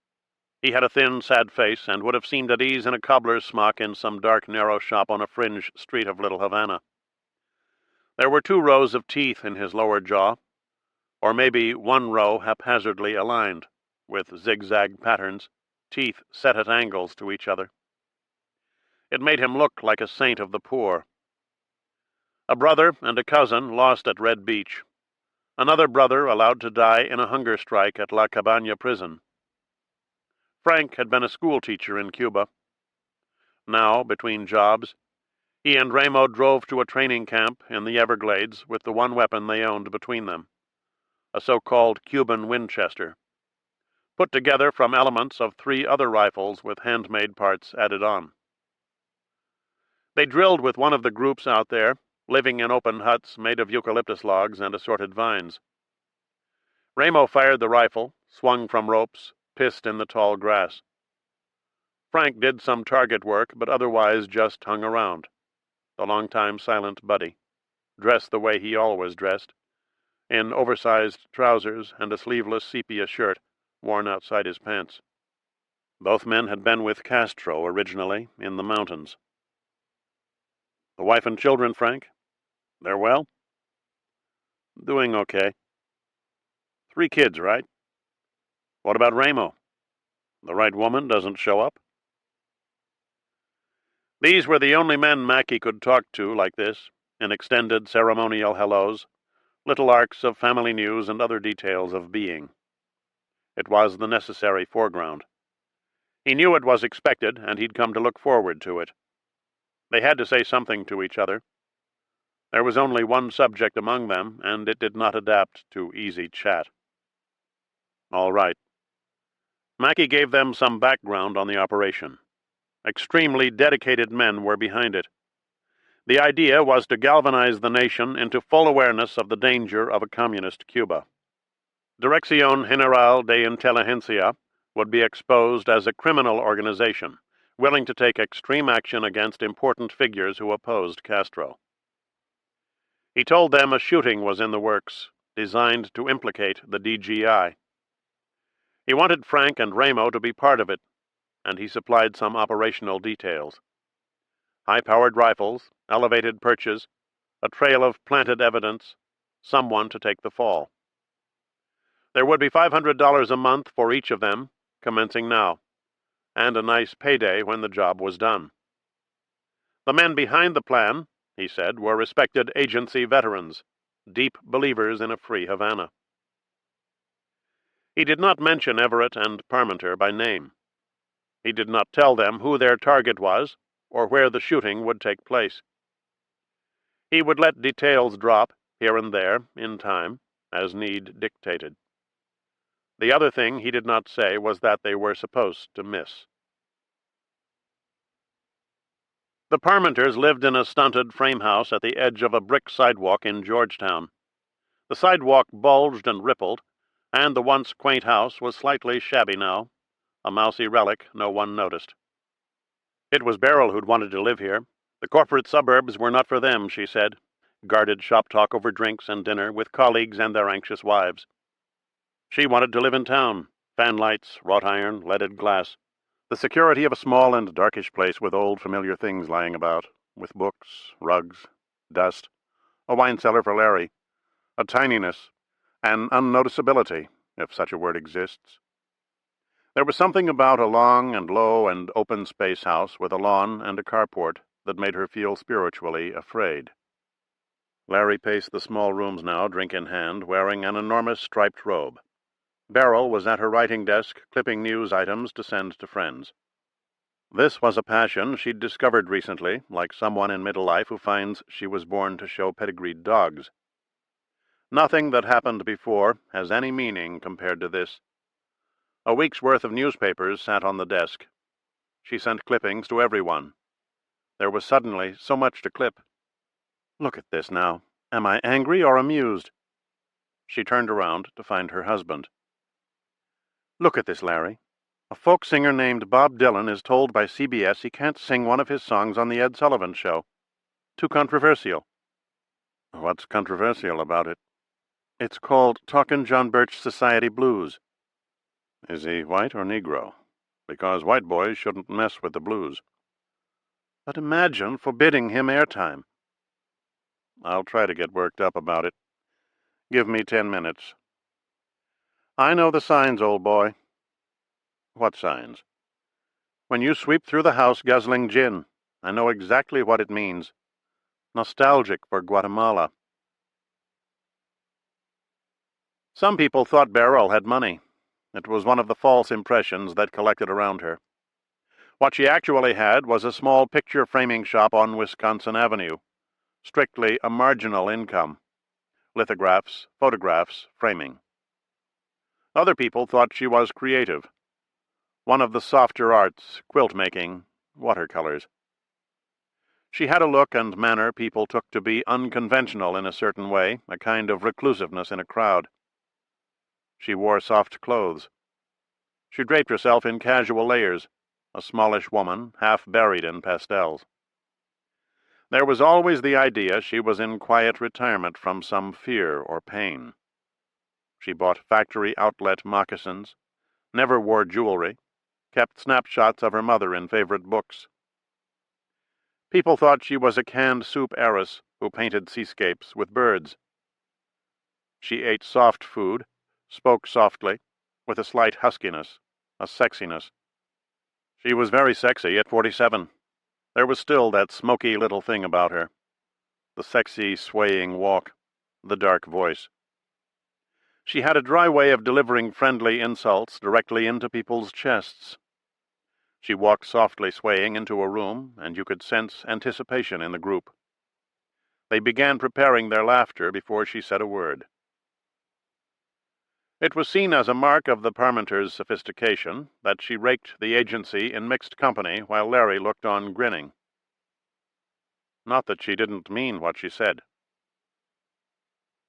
He had a thin, sad face, and would have seemed at ease in a cobbler's smock in some dark, narrow shop on a fringe street of Little Havana. There were 2 rows of teeth in his lower jaw, or maybe 1 row haphazardly aligned, with zigzag patterns, teeth set at angles to each other. It made him look like a saint of the poor. A brother and a cousin lost at Red Beach. Another brother allowed to die in a hunger strike at La Cabana prison. Frank had been a school teacher in Cuba. Now, between jobs, he and Ramo drove to a training camp in the Everglades with the one weapon they owned between them, a so-called Cuban Winchester. put together from elements of 3 other rifles with handmade parts added on. They drilled with one of the groups out there, living in open huts made of eucalyptus logs and assorted vines. Ramo fired the rifle, swung from ropes, pissed in the tall grass. Frank did some target work, but otherwise just hung around, the long-time silent buddy, dressed the way he always dressed, in oversized trousers and a sleeveless sepia shirt worn outside his pants. Both men had been with Castro originally, in the mountains. The wife and children, Frank? They're well? Doing okay. 3 kids, right? What about Ramo? The right woman doesn't show up? These were the only men Mackie could talk to like this, in extended ceremonial hellos, little arcs of family news and other details of being. It was the necessary foreground. He knew it was expected, and he'd come to look forward to it. They had to say something to each other. There was only one subject among them, and it did not adapt to easy chat. All right. Mackie gave them some background on the operation. Extremely dedicated men were behind it. The idea was to galvanize the nation into full awareness of the danger of a communist Cuba. Dirección General de Inteligencia would be exposed as a criminal organization, willing to take extreme action against important figures who opposed Castro. He told them a shooting was in the works, designed to implicate the DGI. He wanted Frank and Ramo to be part of it, and he supplied some operational details. High-powered rifles, elevated perches, a trail of planted evidence, someone to take the fall. There would be $500 a month for each of them, commencing now, and a nice payday when the job was done. The men behind the plan, he said, were respected agency veterans, deep believers in a free Havana. He did not mention Everett and Parmenter by name. He did not tell them who their target was or where the shooting would take place. He would let details drop here and there in time, as need dictated. The other thing he did not say was that they were supposed to miss. The Parmenters lived in a stunted frame house at the edge of a brick sidewalk in Georgetown. The sidewalk bulged and rippled, and the once quaint house was slightly shabby now, a mousy relic no one noticed. It was Beryl who'd wanted to live here. The corporate suburbs were not for them, she said. Guarded shop talk over drinks and dinner with colleagues and their anxious wives. She wanted to live in town. Fan lights, wrought iron, leaded glass. The security of a small and darkish place with old familiar things lying about, with books, rugs, dust, a wine cellar for Larry, a tininess, an unnoticeability, if such a word exists. There was something about a long and low and open space house with a lawn and a carport that made her feel spiritually afraid. Larry paced the small rooms now, drink in hand, wearing an enormous striped robe. Beryl was at her writing desk, clipping news items to send to friends. This was a passion she'd discovered recently, like someone in middle life who finds she was born to show pedigreed dogs. Nothing that happened before has any meaning compared to this. A week's worth of newspapers sat on the desk. She sent clippings to everyone. There was suddenly so much to clip. Look at this now. Am I angry or amused? She turned around to find her husband. Look at this, Larry. A folk singer named Bob Dylan is told by CBS he can't sing one of his songs on the Ed Sullivan Show. Too controversial. What's controversial about it? It's called Talkin' John Birch Society Blues. Is he white or Negro? Because white boys shouldn't mess with the blues. But imagine forbidding him airtime. I'll try to get worked up about it. Give me 10 minutes. I know the signs, old boy. What signs? When you sweep through the house guzzling gin, I know exactly what it means. Nostalgic for Guatemala. Some people thought Beryl had money. It was one of the false impressions that collected around her. What she actually had was a small picture-framing shop on Wisconsin Avenue, strictly a marginal income. Lithographs, photographs, framing.
Other people thought she was creative. One of the softer arts, quilt-making, watercolors. She had a look and manner people took to be unconventional in a certain way, a kind of reclusiveness in a crowd. She wore soft clothes. She draped herself in casual layers, a smallish woman, half buried in pastels. There was always the idea she was in quiet retirement from some fear or pain. She bought factory outlet moccasins, never wore jewelry, kept snapshots of her mother in favorite books. People thought she was a canned soup heiress who painted seascapes with birds. She ate soft food, spoke softly, with a slight huskiness, a sexiness. She was very sexy at 47. There was still that smoky little thing about her. The sexy, swaying walk, the dark voice. She had a dry way of delivering friendly insults directly into people's chests. She walked softly swaying into a room, and you could sense anticipation in the group. They began preparing their laughter before she said a word. It was seen as a mark of the Parmenter's sophistication that she raked the agency in mixed company while Larry looked on grinning. Not that she didn't mean what she said.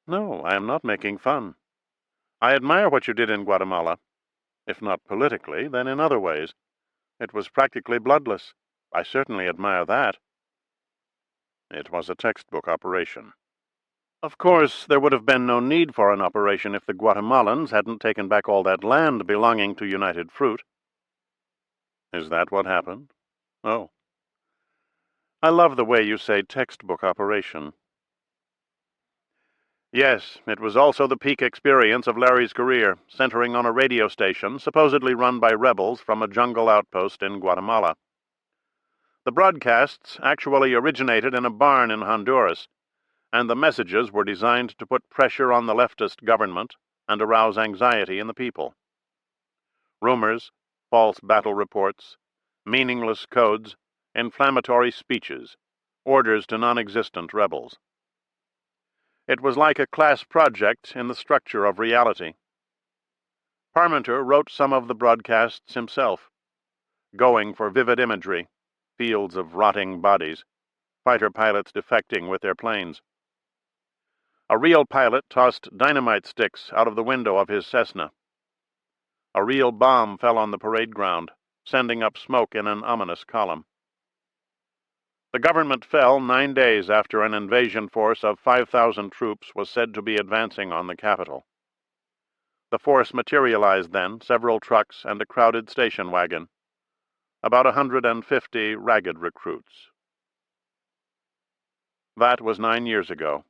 No, I am not making fun. I admire what you did in Guatemala. If not politically, then in other ways. It was practically bloodless. I certainly admire that. It was a textbook operation. Of course, there would have been no need for an operation if the Guatemalans hadn't taken back all that land belonging to United Fruit. Is that what happened? Oh. I love the way you say textbook operation. Yes, it was also the peak experience of Larry's career, centering on a radio station supposedly run by rebels from a jungle outpost in Guatemala. The broadcasts actually originated in a barn in Honduras, and the messages were designed to put pressure on the leftist government and arouse anxiety in the people. Rumors, false battle reports, meaningless codes, inflammatory speeches, orders to non-existent rebels. It was like a class project in the structure of reality. Parmenter wrote some of the broadcasts himself, going for vivid imagery, fields of rotting bodies, fighter pilots defecting with their planes. A real pilot tossed dynamite sticks out of the window of his Cessna. A real bomb fell on the parade ground, sending up smoke in an ominous column. The government fell 9 days after an invasion force of 5,000 troops was said to be advancing on the capital. The force materialized then, several trucks and a crowded station wagon. About 150 ragged recruits. That was 9 years ago.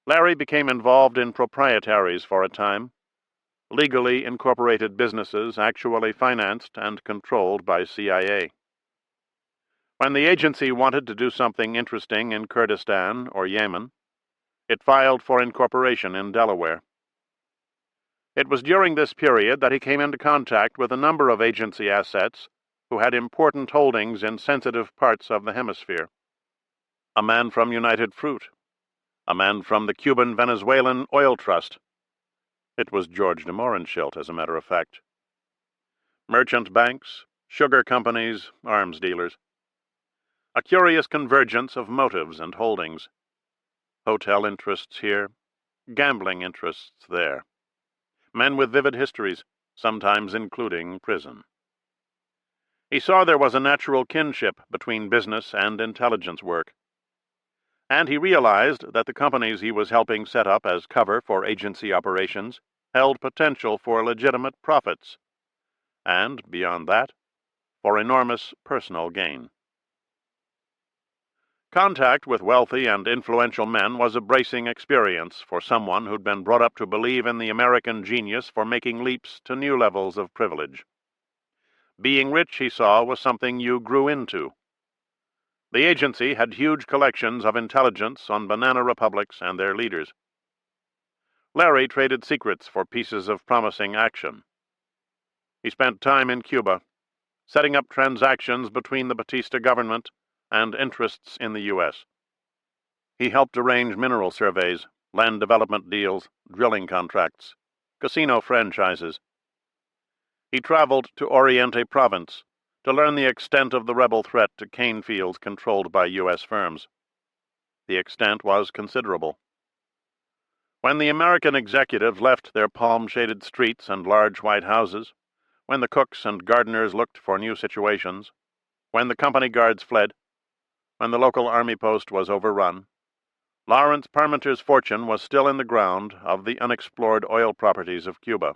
Larry became involved in proprietaries for a time, legally incorporated businesses actually financed and controlled by CIA. When the agency wanted to do something interesting in Kurdistan or Yemen, it filed for incorporation in Delaware. It was during this period that he came into contact with a number of agency assets who had important holdings in sensitive parts of the hemisphere. A man from United Fruit, a man from the Cuban Venezuelan Oil Trust. It was George de Mohrenschildt, as a matter of fact. Merchant banks, sugar companies, arms dealers. A curious convergence of motives and holdings. Hotel interests here, gambling interests there. Men with vivid histories, sometimes including prison. He saw there was a natural kinship between business and intelligence work. And he realized that the companies he was helping set up as cover for agency operations held potential for legitimate profits, and, beyond that, for enormous personal gain. Contact with wealthy and influential men was a bracing experience for someone who'd been brought up to believe in the American genius for making leaps to new levels of privilege. Being rich, he saw, was something you grew into. The agency had huge collections of intelligence on banana republics and their leaders. Larry traded secrets for pieces of promising action. He spent time in Cuba, setting up transactions between the Batista government and interests in the U.S. He helped arrange mineral surveys, land development deals, drilling contracts.
casino franchises. He traveled to Oriente Province to learn the extent of the rebel threat to cane fields controlled by U.S. firms. The extent was considerable. When the American executives left their palm-shaded streets and large white houses, when the cooks and gardeners looked for new situations, when the company guards fled, when the local army post was overrun, Lawrence Parmenter's fortune was still in the ground of the unexplored oil properties of Cuba.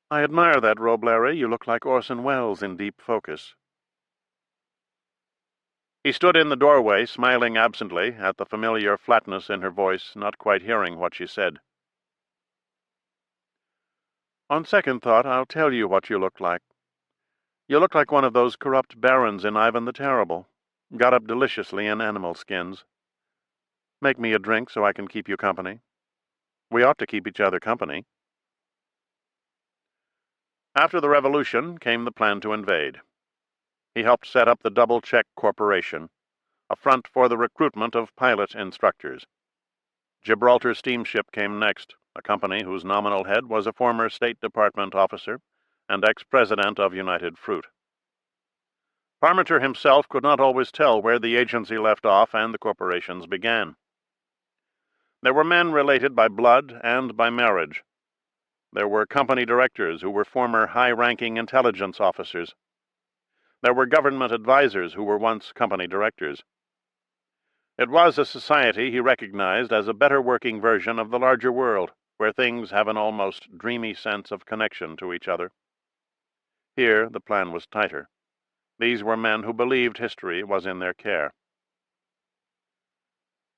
"I admire that robe, Larry. You look like Orson Welles in deep focus." He stood in the doorway, smiling absently at the familiar flatness in her voice, not quite hearing what she said. "On second thought, I'll tell you what you look like. You look like one of those corrupt barons in Ivan the Terrible, got up deliciously in animal skins. Make me a drink so I can keep you company. We ought to keep each other company." After the revolution came the plan to invade. He helped set up the Double Check Corporation, a front for the recruitment of pilot instructors. Gibraltar Steamship came next, a company whose nominal head was a former State Department officer and ex-president of United Fruit. Parmenter himself could not always tell where the agency left off and the corporations began. There were men related by blood and by marriage. There were company directors who were former high-ranking intelligence officers. There were government advisors who were once company directors. It was a society he recognized as a better working version of the larger world, where things have an almost dreamy sense of connection to each other. Here the plan was tighter. These were men who believed history was in their care.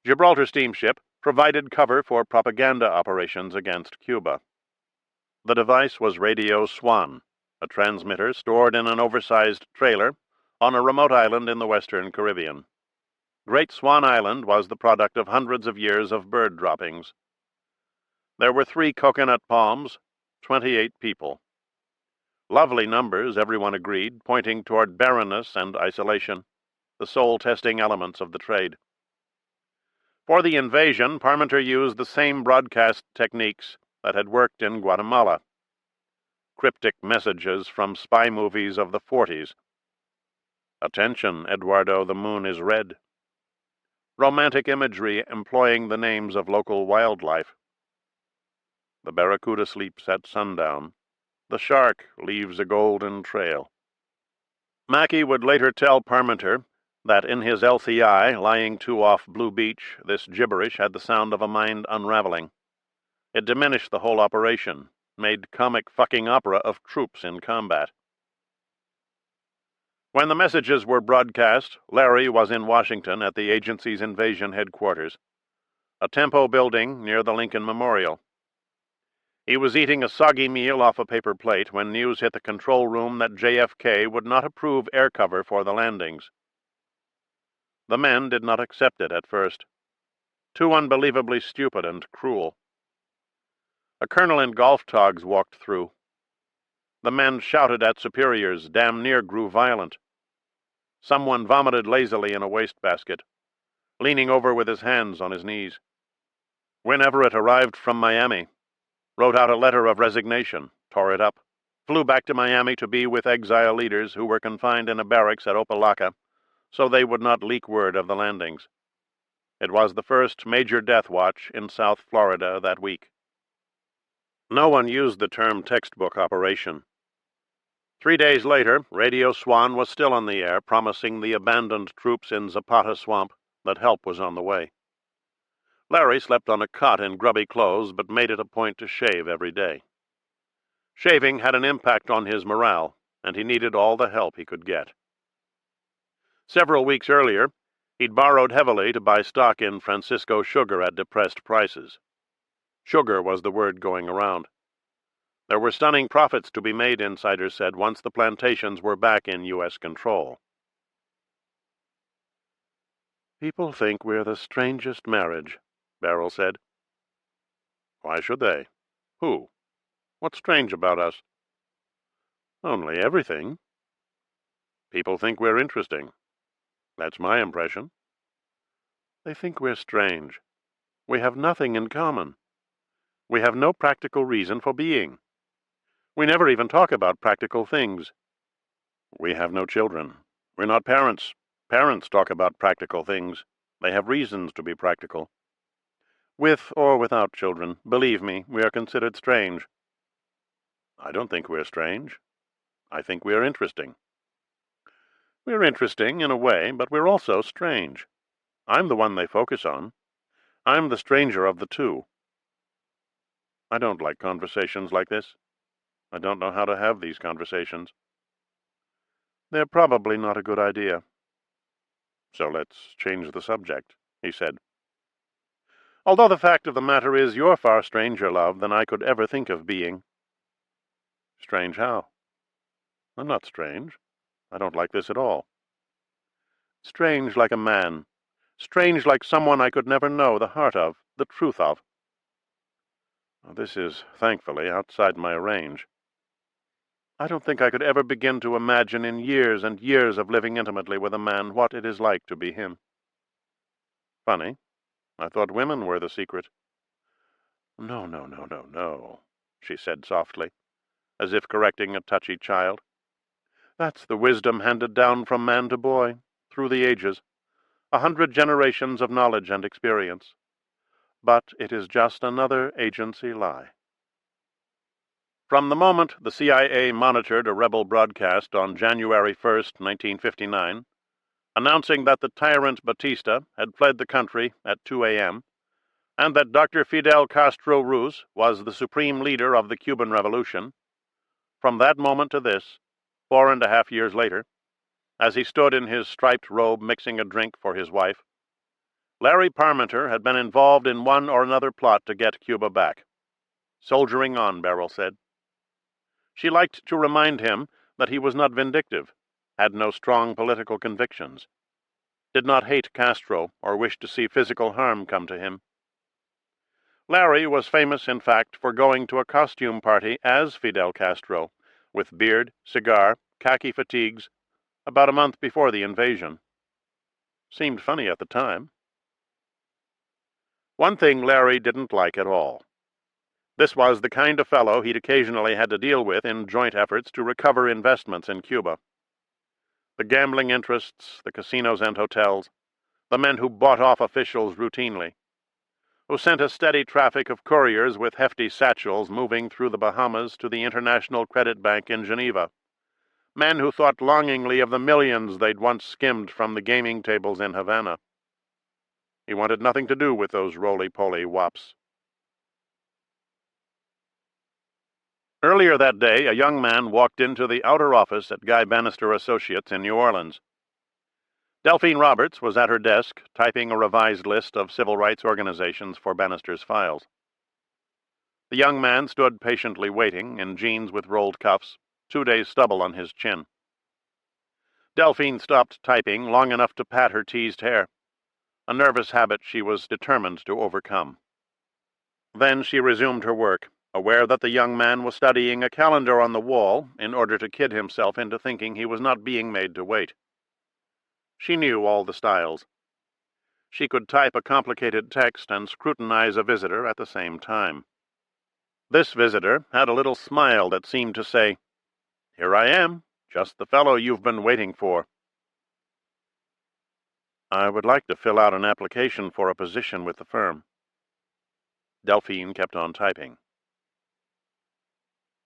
Gibraltar Steamship provided cover for propaganda operations against Cuba. The device was Radio Swan, a transmitter stored in an oversized trailer on a remote island in the western Caribbean. Great Swan Island was the product of hundreds of years of bird droppings. There were 3 coconut palms, 28 people. Lovely numbers, everyone agreed, pointing toward barrenness and isolation, the soul-testing elements of the trade. For the invasion, Parmenter used the same broadcast techniques that had worked in Guatemala. Cryptic messages from spy movies of the 40s. "Attention, Eduardo, the moon is red." Romantic imagery employing the names of local wildlife. "The barracuda sleeps at sundown. The shark leaves a golden trail." Mackey would later tell Parmenter that in his LCI, lying to off Blue Beach, this gibberish had the sound of a mind unraveling. It diminished the whole operation, made comic fucking opera of troops in combat. When the messages were broadcast, Larry was in Washington at the agency's invasion headquarters, a tempo building near the Lincoln Memorial. He was eating a soggy meal off a paper plate when news hit the control room that JFK would not approve air cover for the landings. The men did not accept it at first. Too unbelievably stupid and cruel. A colonel in golf togs walked through. The men shouted at superiors, damn near grew violent. Someone vomited lazily in a wastebasket, leaning over with his hands on his knees. Win Everett arrived from Miami, wrote out a letter of resignation, tore it up, flew back to Miami to be with exile leaders who were confined in a barracks at Opelika, so they would not leak word of the landings. It was the first major death watch in South Florida that week. No one used the term textbook operation. 3 days later, Radio Swan was still on the air, promising the abandoned troops in Zapata Swamp that help was on the way. Larry slept on a cot in grubby clothes, but made it a point to shave every day. Shaving had an impact on his morale, and he needed all the help he could get. Several weeks earlier, he'd borrowed heavily to buy stock in Francisco sugar at depressed prices. Sugar was the word going around. There were stunning profits to be made, insiders said, once the plantations were back in U.S. control. "People think we're the strangest marriage," Beryl said. "Why should they? Who? What's strange about us?" "Only everything. People think we're interesting. That's my impression." "They think we're strange. We have nothing in common. We have no practical reason for being. We never even talk about practical things. We have no children. We're not parents. Parents talk about practical things. They have reasons to be practical. With or without children, believe me, we are considered strange. I don't think we're strange. I think we're interesting. We're interesting in a way, but we're also strange. I'm the one they focus on. I'm the stranger of the two. I don't like conversations like this. I don't know how to have these conversations. They're probably not a good idea. So let's change the subject, he said. Although the fact of the matter is you're far stranger, love, than I could ever think of being. Strange how? I'm not strange. I don't like this at all. Strange like a man. Strange like someone I could never know the heart of, the truth of. This is, thankfully, outside my range. I don't think I could ever begin to imagine in years and years of living intimately with a man what it is like to be him. Funny. I thought women were the secret. No, no, no, no, no, she said softly, as if correcting a touchy child. That's the wisdom handed down from man to boy, through the ages, 100 generations of knowledge and experience. But it is just another agency lie. From the moment the CIA monitored a rebel broadcast on January 1st, 1959, announcing that the tyrant Batista had fled the country at 2 a.m., and that Dr. Fidel Castro Ruz was the supreme leader of the Cuban Revolution, from that moment to this, 4.5 years later, as he stood in his striped robe mixing a drink for his wife, Larry Parmenter had been involved in one or another plot to get Cuba back. Soldiering on, Beryl said. She liked to remind him that he was not vindictive, had no strong political convictions, did not hate Castro or wish to see physical harm come to him. Larry was famous, in fact, for going to a costume party as Fidel Castro, with beard, cigar, khaki fatigues, about a month before the invasion. Seemed funny at the time. One thing Larry didn't like at all. This was the kind of fellow he'd occasionally had to deal with in joint efforts to recover investments in Cuba. The gambling interests, the casinos and hotels, the men who bought off officials routinely, who sent a steady traffic of couriers with hefty satchels moving through the Bahamas to the International Credit Bank in Geneva, men who thought longingly of the millions they'd once skimmed from the gaming tables in Havana. He wanted nothing to do with those roly-poly wops. Earlier that day, a young man walked into the outer office at Guy Bannister Associates in New Orleans. Delphine Roberts was at her desk, typing a revised list of civil rights organizations for Bannister's files. The young man stood patiently waiting, in jeans with rolled cuffs, 2 days' stubble on his chin. Delphine stopped typing long enough to pat her teased hair, a nervous habit she was determined to overcome. Then she resumed her work, aware that the young man was studying a calendar on the wall in order to kid himself into thinking he was not being made to wait. She knew all the styles. She could type a complicated text and scrutinize a visitor at the same time. This visitor had a little smile that seemed to say, "Here I am, just the fellow you've been waiting for." "I would like to fill out an application for a position with the firm." Delphine kept on typing.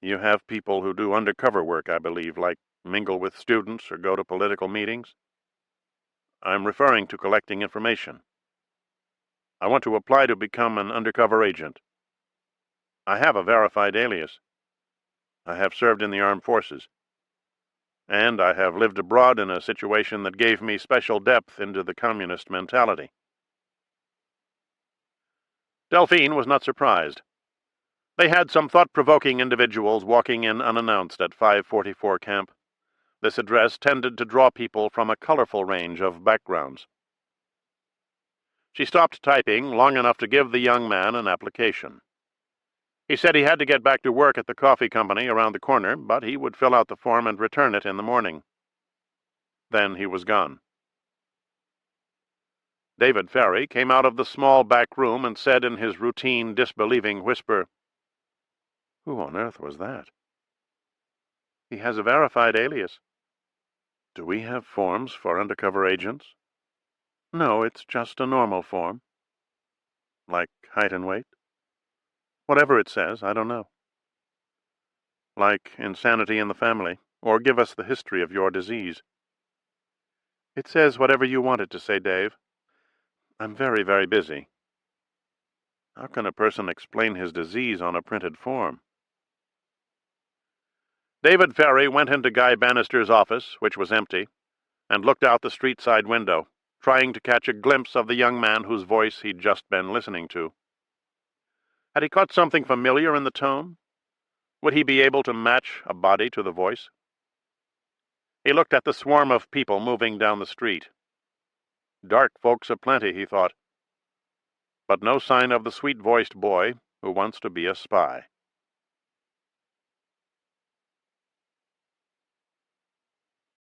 "You have people who do undercover work, I believe, like mingle with students or go to political meetings?" "I'm referring to collecting information. I want to apply to become an undercover agent. I have a verified alias. I have served in the armed forces. And I have lived abroad in a situation that gave me special depth into the communist mentality." Delphine was not surprised. They had some thought-provoking individuals walking in unannounced at 544 Camp. This address tended to draw people from a colorful range of backgrounds. She stopped typing long enough to give the young man an application. He said he had to get back to work at the coffee company around the corner, but he would fill out the form and return it in the morning. Then he was gone. David Ferry came out of the small back room and said in his routine, disbelieving whisper, "Who on earth was that?" "He has a verified alias." "Do we have forms for undercover agents?" "No, it's just a normal form." "Like height and weight?" "Whatever it says, I don't know." "Like insanity in the family, or give us the history of your disease?" "It says whatever you want it to say, Dave. I'm very, very busy." "How can a person explain his disease on a printed form?" David Ferry went into Guy Bannister's office, which was empty, and looked out the street-side window, trying to catch a glimpse of the young man whose voice he'd just been listening to. Had he caught something familiar in the tone? Would he be able to match a body to the voice? He looked at the swarm of people moving down the street. Dark folks aplenty, he thought, but no sign of the sweet-voiced boy who wants to be a spy.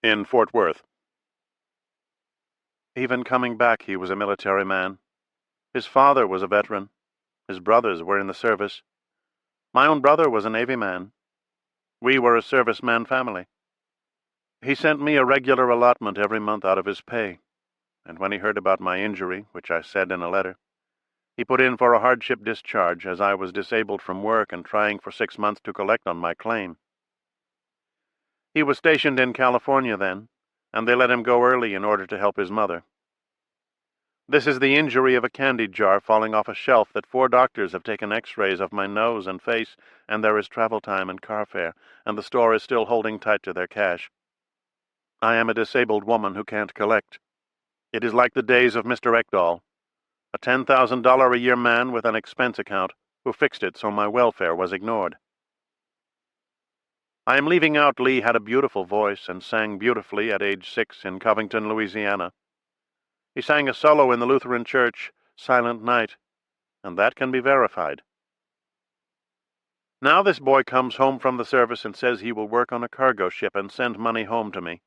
In Fort Worth. Even coming back, he was a military man. His father was a veteran. His brothers were in the service. My own brother was a Navy man. We were a serviceman family. He sent me a regular allotment every month out of his pay, and when he heard about my injury, which I said in a letter, he put in for a hardship discharge, as I was disabled from work and trying for 6 months to collect on my claim. He was stationed in California then, and they let him go early in order to help his mother. This is the injury of a candy jar falling off a shelf that 4 doctors have taken x-rays of my nose and face, and there is travel time and car fare, and the store is still holding tight to their cash. I am a disabled woman who can't collect. It is like the days of Mr. Ekdahl, a $10,000 a year man with an expense account, who fixed it so my welfare was ignored. I am leaving out Lee had a beautiful voice and sang beautifully at age 6 in Covington, Louisiana. He sang a solo in the Lutheran church, Silent Night, and that can be verified. Now this boy comes home from the service and says he will work on a cargo ship and send money home to me.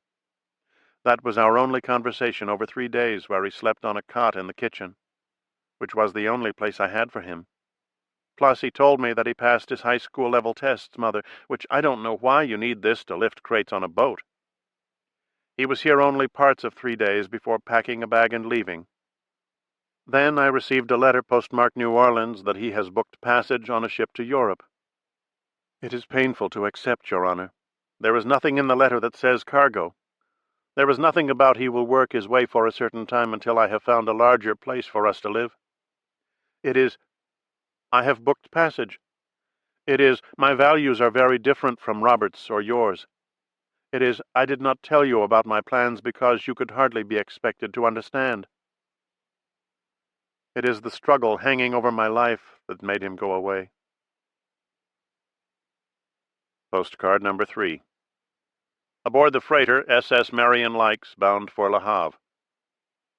That was our only conversation over 3 days, where he slept on a cot in the kitchen, which was the only place I had for him. Plus, he told me that he passed his high school level tests, Mother, which I don't know why you need this to lift crates on a boat. He was here only parts of 3 days before packing a bag and leaving. Then I received a letter postmarked New Orleans that he has booked passage on a ship to Europe. It is painful to accept, Your Honor. There is nothing in the letter that says cargo. There is nothing about he will work his way for a certain time until I have found a larger place for us to live. It is, I have booked passage. It is, my values are very different from Robert's or yours. It is, I did not tell you about my plans because you could hardly be expected to understand. It is the struggle hanging over my life that made him go away. Postcard number 3. Aboard the freighter SS Marion Likes, bound for Le Havre.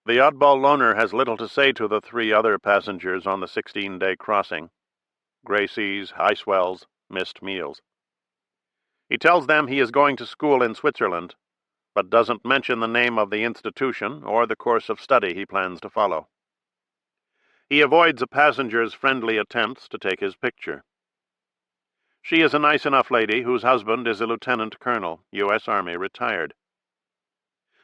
The oddball loner has little to say to the 3 other passengers on the 16-day crossing. Gray seas, high swells, missed meals. He tells them he is going to school in Switzerland, but doesn't mention the name of the institution or the course of study he plans to follow. He avoids a passenger's friendly attempts to take his picture. She is a nice enough lady whose husband is a lieutenant colonel, U.S. Army, retired.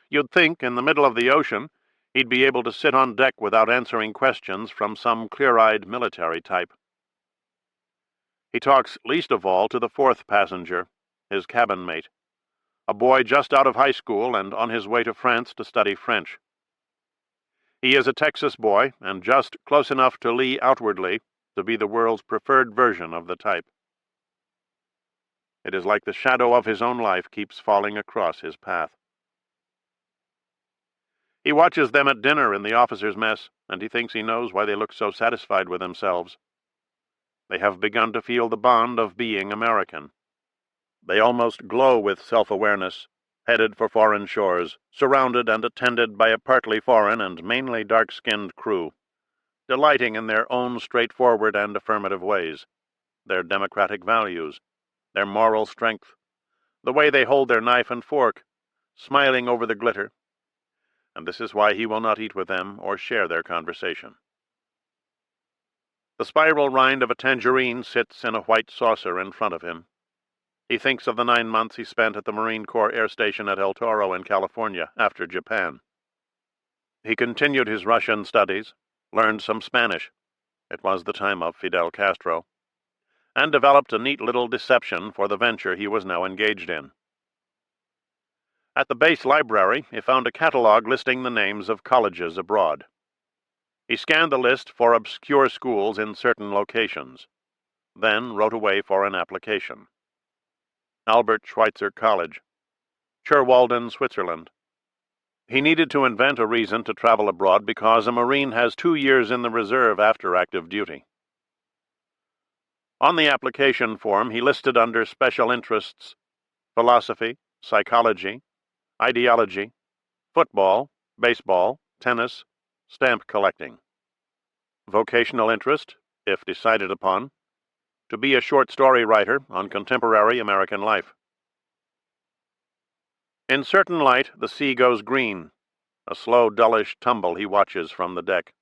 You'd think, in the middle of the ocean, he'd be able to sit on deck without answering questions from some clear-eyed military type. He talks least of all to the 4th passenger, his cabin mate, a boy just out of high school and on his way to France to study French. He is a Texas boy, and just close enough to Lee outwardly to be the world's preferred version of the type. It is like the shadow of his own life keeps falling across his path. He watches them at dinner in the officers' mess, and he thinks he knows why they look so satisfied with themselves. They have begun to feel the bond of being American. They almost glow with self-awareness, headed for foreign shores, surrounded and attended by a partly foreign and mainly dark-skinned crew, delighting in their own straightforward and affirmative ways, their democratic values, their moral strength, the way they hold their knife and fork, smiling over the glitter.
and this is why he will not eat with them or share their conversation. The spiral rind of a tangerine sits in a white saucer in front of him. He thinks of the 9 months he spent at the Marine Corps Air Station at El Toro in California after Japan. He continued his Russian studies, learned some Spanish — it was the time of Fidel Castro — and developed a neat little deception for the venture he was now engaged in. At the base library, he found a catalog listing the names of colleges abroad. He scanned the list for obscure schools in certain locations, then wrote away for an application. Albert Schweitzer College, Churwalden, Switzerland. He needed to invent a reason to travel abroad because a Marine has 2 years in the reserve after active duty. On the application form, he listed under special interests philosophy, psychology, ideology, football, baseball, tennis, stamp collecting. Vocational interest, if decided upon, to be a short story writer on contemporary American life. In certain light, the sea goes green, a slow, dullish tumble he watches from the deck.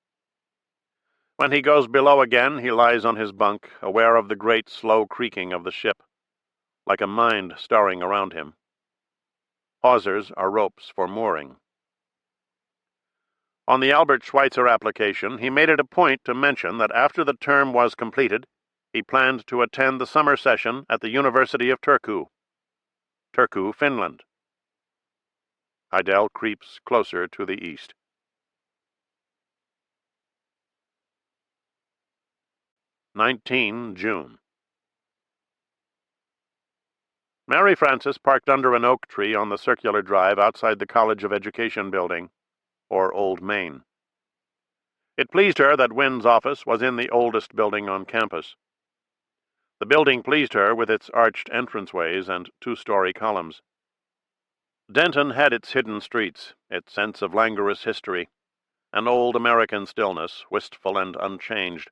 When he goes below again, he lies on his bunk, aware of the great, slow creaking of the ship, like a mind stirring around him. Hawsers are ropes for mooring. On the Albert Schweitzer application, he made it a point to mention that after the term was completed, he planned to attend the summer session at the University of Turku, Finland. Heidel creeps closer to the east. 19 June. Mary Frances parked under an oak tree on the circular drive outside the College of Education building, or Old Main. It pleased her that Wynn's office was in the oldest building on campus. The building pleased her with its arched entranceways and 2-story columns. Denton had its hidden streets, its sense of languorous history, an old American stillness, wistful and unchanged.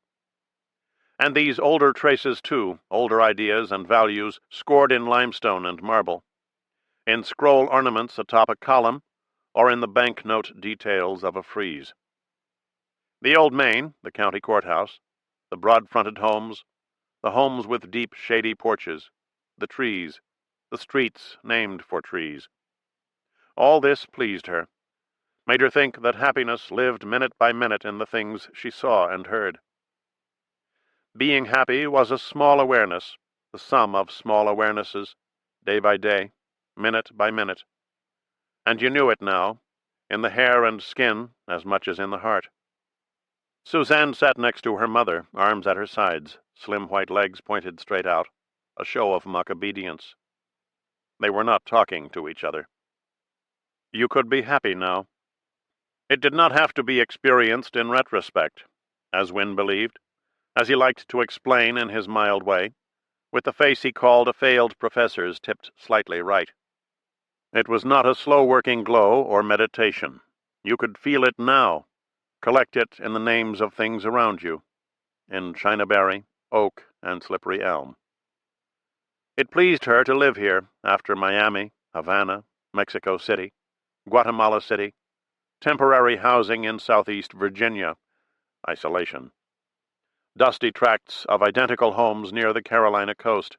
And these older traces, too, older ideas and values, scored in limestone and marble, in scroll ornaments atop a column, or in the banknote details of a frieze. The Old Main, the county courthouse, the broad-fronted homes, the homes with deep, shady porches, the trees, the streets named for trees. All this pleased her, made her think that happiness lived minute by minute in the things she saw and heard. Being happy was a small awareness, the sum of small awarenesses, day by day, minute by minute. And you knew it now, in the hair and skin as much as in the heart. Suzanne sat next to her mother, arms at her sides, slim white legs pointed straight out, a show of mock obedience. They were not talking to each other. You could be happy now. It did not have to be experienced in retrospect, as Wynne believed, as he liked to explain in his mild way, with the face he called a failed professor's tipped slightly right. It was not a slow-working glow or meditation. You could feel it now, collect it in the names of things around you, in chinaberry, oak, and slippery elm. It pleased her to live here after Miami, Havana, Mexico City, Guatemala City, temporary housing in southeast Virginia, isolation, dusty tracts of identical homes near the Carolina coast,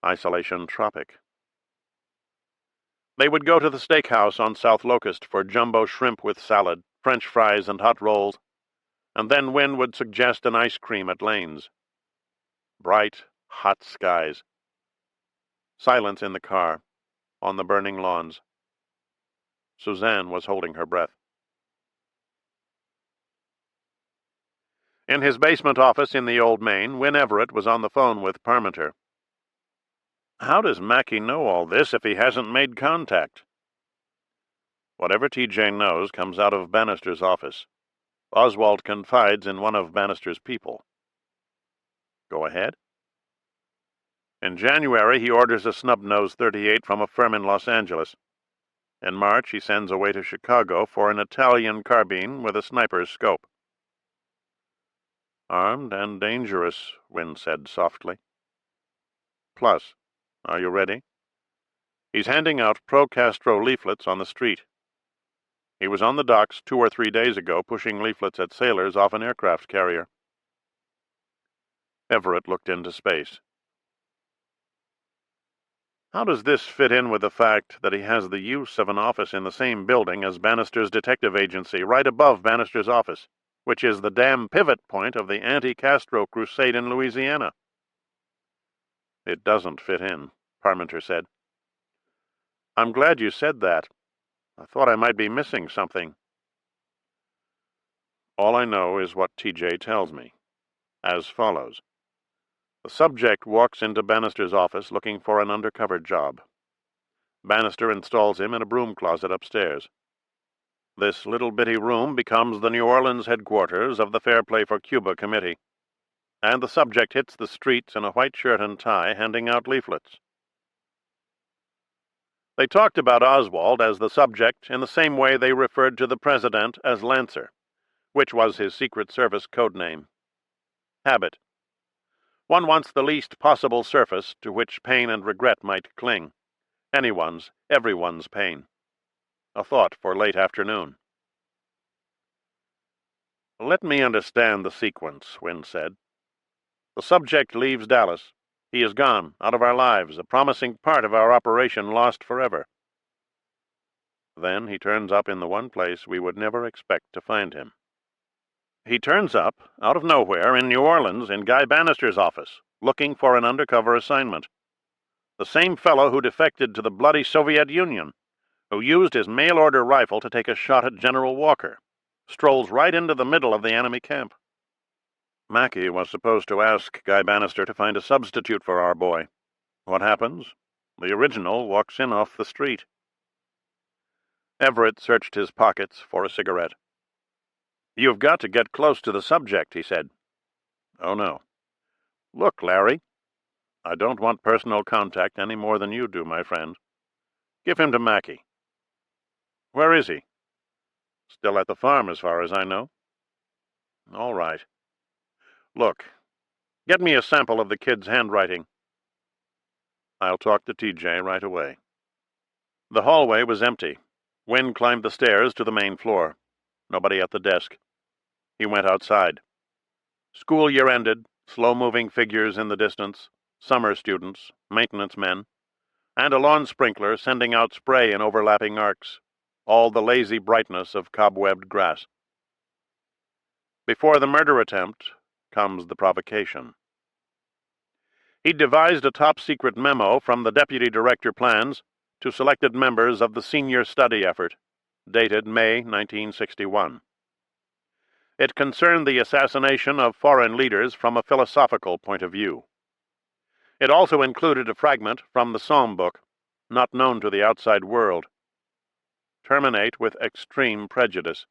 isolation tropic. They would go to the steakhouse on South Locust for jumbo shrimp with salad, French fries, and hot rolls, and then Wynne would suggest an ice cream at Lane's. Bright, hot skies. Silence in the car, on the burning lawns. Suzanne was holding her breath. In his basement office in the Old Main, Wynne Everett was on the phone with Parmenter. How does Mackey know all this if he hasn't made contact? Whatever TJ knows comes out of Bannister's office. Oswald confides in one of Bannister's people. Go ahead. In January, he orders a snub-nose .38 from a firm in Los Angeles. In March, he sends away to Chicago for an Italian carbine with a sniper's scope. Armed and dangerous, Wynne said softly. Plus, are you ready? He's handing out pro-Castro leaflets on the street.
He was on the docks 2 or 3 days ago pushing leaflets at sailors off an aircraft carrier. Everett looked into space. How does this fit in with the fact that he has the use of an office in the same building as Bannister's detective agency, right above Bannister's office, which is the damn pivot point of the anti-Castro crusade in Louisiana? It doesn't fit in, Parmenter said. I'm glad you said that. I thought I might be missing something. All I know is what TJ tells me, as follows. The subject walks into Bannister's office looking for an undercover job. Bannister installs him in a broom closet upstairs. This little bitty room becomes the New Orleans headquarters of the Fair Play for Cuba Committee, and the subject hits the streets in a white shirt and tie handing out leaflets. They talked about Oswald as the subject in the same way they referred to the president as Lancer, which was his Secret Service code name. Habit. One wants the least possible surface to which pain and regret might cling. Anyone's, everyone's pain. A thought for late afternoon. Let me understand the sequence, Wynne said. The subject leaves Dallas. He is gone, out of our lives, a promising part of our operation lost forever. Then he turns up in the one place we would never expect to find him. He turns up, out of nowhere, in New Orleans, in Guy Bannister's office, looking for an undercover assignment. The same fellow who defected to the bloody Soviet Union, who used his mail-order rifle to take a shot at General Walker, strolls right into the middle of the enemy camp. Mackey was supposed to ask Guy Bannister to find a substitute for our boy. What happens? The original walks in off the street. Everett searched his pockets for a cigarette. You've got to get close to the subject, he said. Oh, no. Look, Larry, I don't want personal contact any more than you do, my friend. Give him to Mackey. Where is he? Still at the farm, as far as I know. All right. Look, get me a sample of the kid's handwriting. I'll talk to TJ right away. The hallway was empty. Wynne climbed the stairs to the main floor. Nobody at the desk. He went outside. School year ended, slow-moving figures in the distance, summer students, maintenance men, and a lawn sprinkler sending out spray in overlapping arcs, all the lazy brightness of cobwebbed grass. Before the murder attempt comes the provocation. He'd devised a top-secret memo from the Deputy Director Plans to selected members of the senior study effort, dated May 1961. It concerned the assassination of foreign leaders from a philosophical point of view. It also included a fragment from the Psalm book, not known to the outside world. Terminate with extreme prejudice.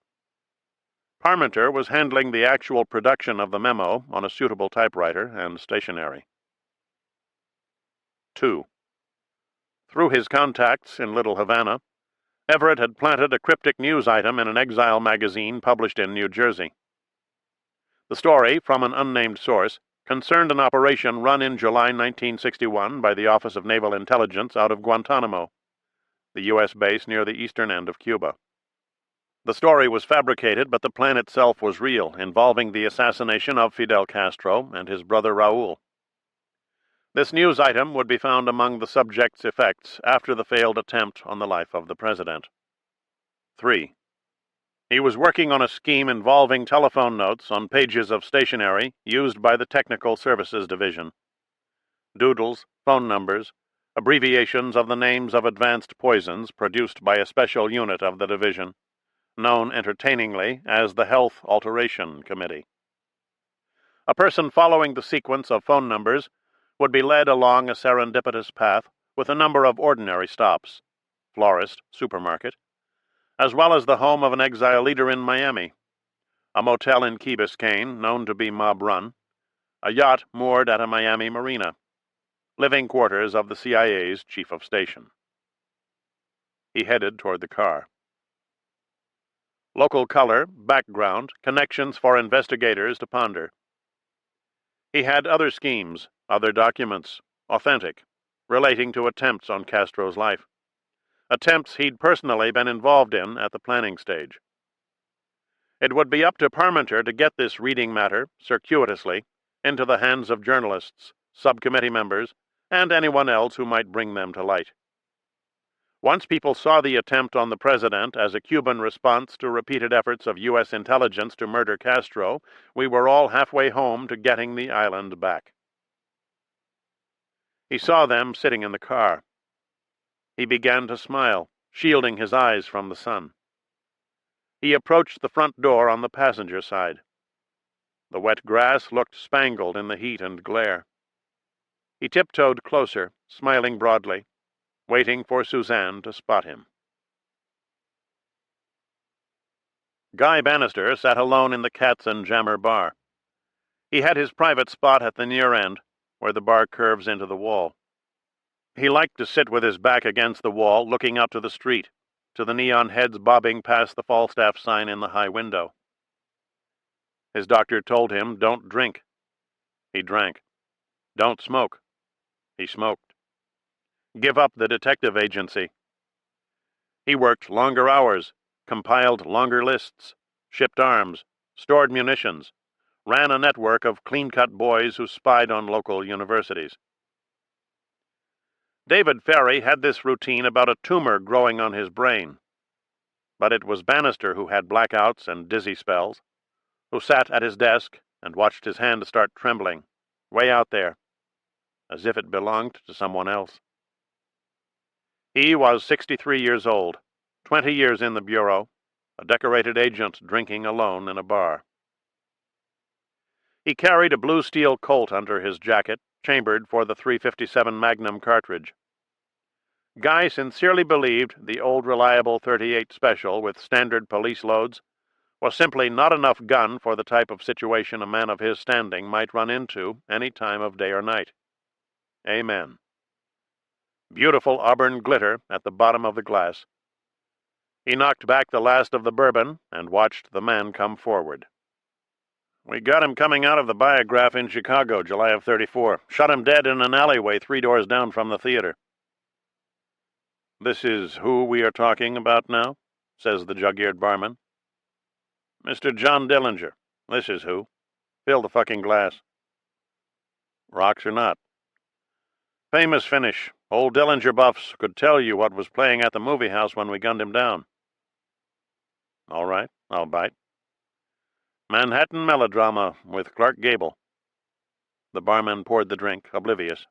Parmenter was handling the actual production of the memo on a suitable typewriter and stationery. 2. Through his contacts in Little Havana, Everett had planted a cryptic news item in an exile magazine published in New Jersey. The story, from an unnamed source, concerned an operation run in July 1961 by the Office of Naval Intelligence out of Guantanamo, the U.S. base near the eastern end of Cuba. The story was fabricated, but the plan itself was real, involving the assassination of Fidel Castro and his brother Raul. This news item would be found among the subject's effects after the failed attempt on the life of the president. 3. He was working on a scheme involving telephone notes on pages of stationery used by the Technical Services Division. Doodles, phone numbers, abbreviations of the names of advanced poisons produced by a special unit of the division, known entertainingly as the Health Alteration Committee. A person following the sequence of phone numbers would be led along a serendipitous path with a number of ordinary stops, florist, supermarket, as well as the home of an exile leader in Miami, a motel in Key Biscayne known to be mob-run, a yacht moored at a Miami marina, living quarters of the CIA's chief of station. He headed toward the car. Local color, background, connections for investigators to ponder. He had other schemes, other documents, authentic, relating to attempts on Castro's life. attempts he'd personally been involved in at the planning stage. It would be up to Parmenter to get this reading matter, circuitously, into the hands of journalists, subcommittee members, and anyone else who might bring them to light. Once people saw the attempt on the president as a Cuban response to repeated efforts of U.S. intelligence to murder Castro, we were all halfway home to getting the island back. He saw them sitting in the car. He began to smile, shielding his eyes from the sun. He approached the front door on the passenger side. The wet grass looked spangled in the heat and glare. He tiptoed closer, smiling broadly, waiting for Suzanne to spot him. Guy Bannister sat alone in the Cats and Jammer bar. He had his private spot at the near end, where the bar curves into the wall. He liked to sit with his back against the wall, looking out to the street, to the neon heads bobbing past the Falstaff sign in the high window. His doctor told him, don't drink. He drank. Don't smoke. He smoked. Give up the detective agency. He worked longer hours, compiled longer lists, shipped arms, stored munitions, ran a network of clean-cut boys who spied on local universities. David Ferry had this routine about a tumor growing on his brain. But it was Bannister who had blackouts and dizzy spells, who sat at his desk and watched his hand start trembling, way out there, as if it belonged to someone else. He was 63 years old, 20 years in the Bureau, a decorated agent drinking alone in a bar. He carried a blue steel Colt under his jacket, chambered for the .357 Magnum cartridge. Guy sincerely believed the old reliable .38 Special with standard police loads was simply not enough gun for the type of situation a man of his standing might run into any time of day or night. Amen. Beautiful auburn glitter at the bottom of the glass. He knocked back the last of the bourbon and watched the man come forward. We got him coming out of the Biograph in Chicago, July of '34. Shot him dead in an alleyway 3 doors down from the theater. This is who we are talking about now, says the jug-eared barman. Mr. John Dillinger. This is who. Fill the fucking glass. Rocks or not. Famous finish. Old Dillinger buffs could tell you what was playing at the movie house when we gunned him down. All right, I'll bite. Manhattan melodrama with Clark Gable. The barman poured the drink, oblivious.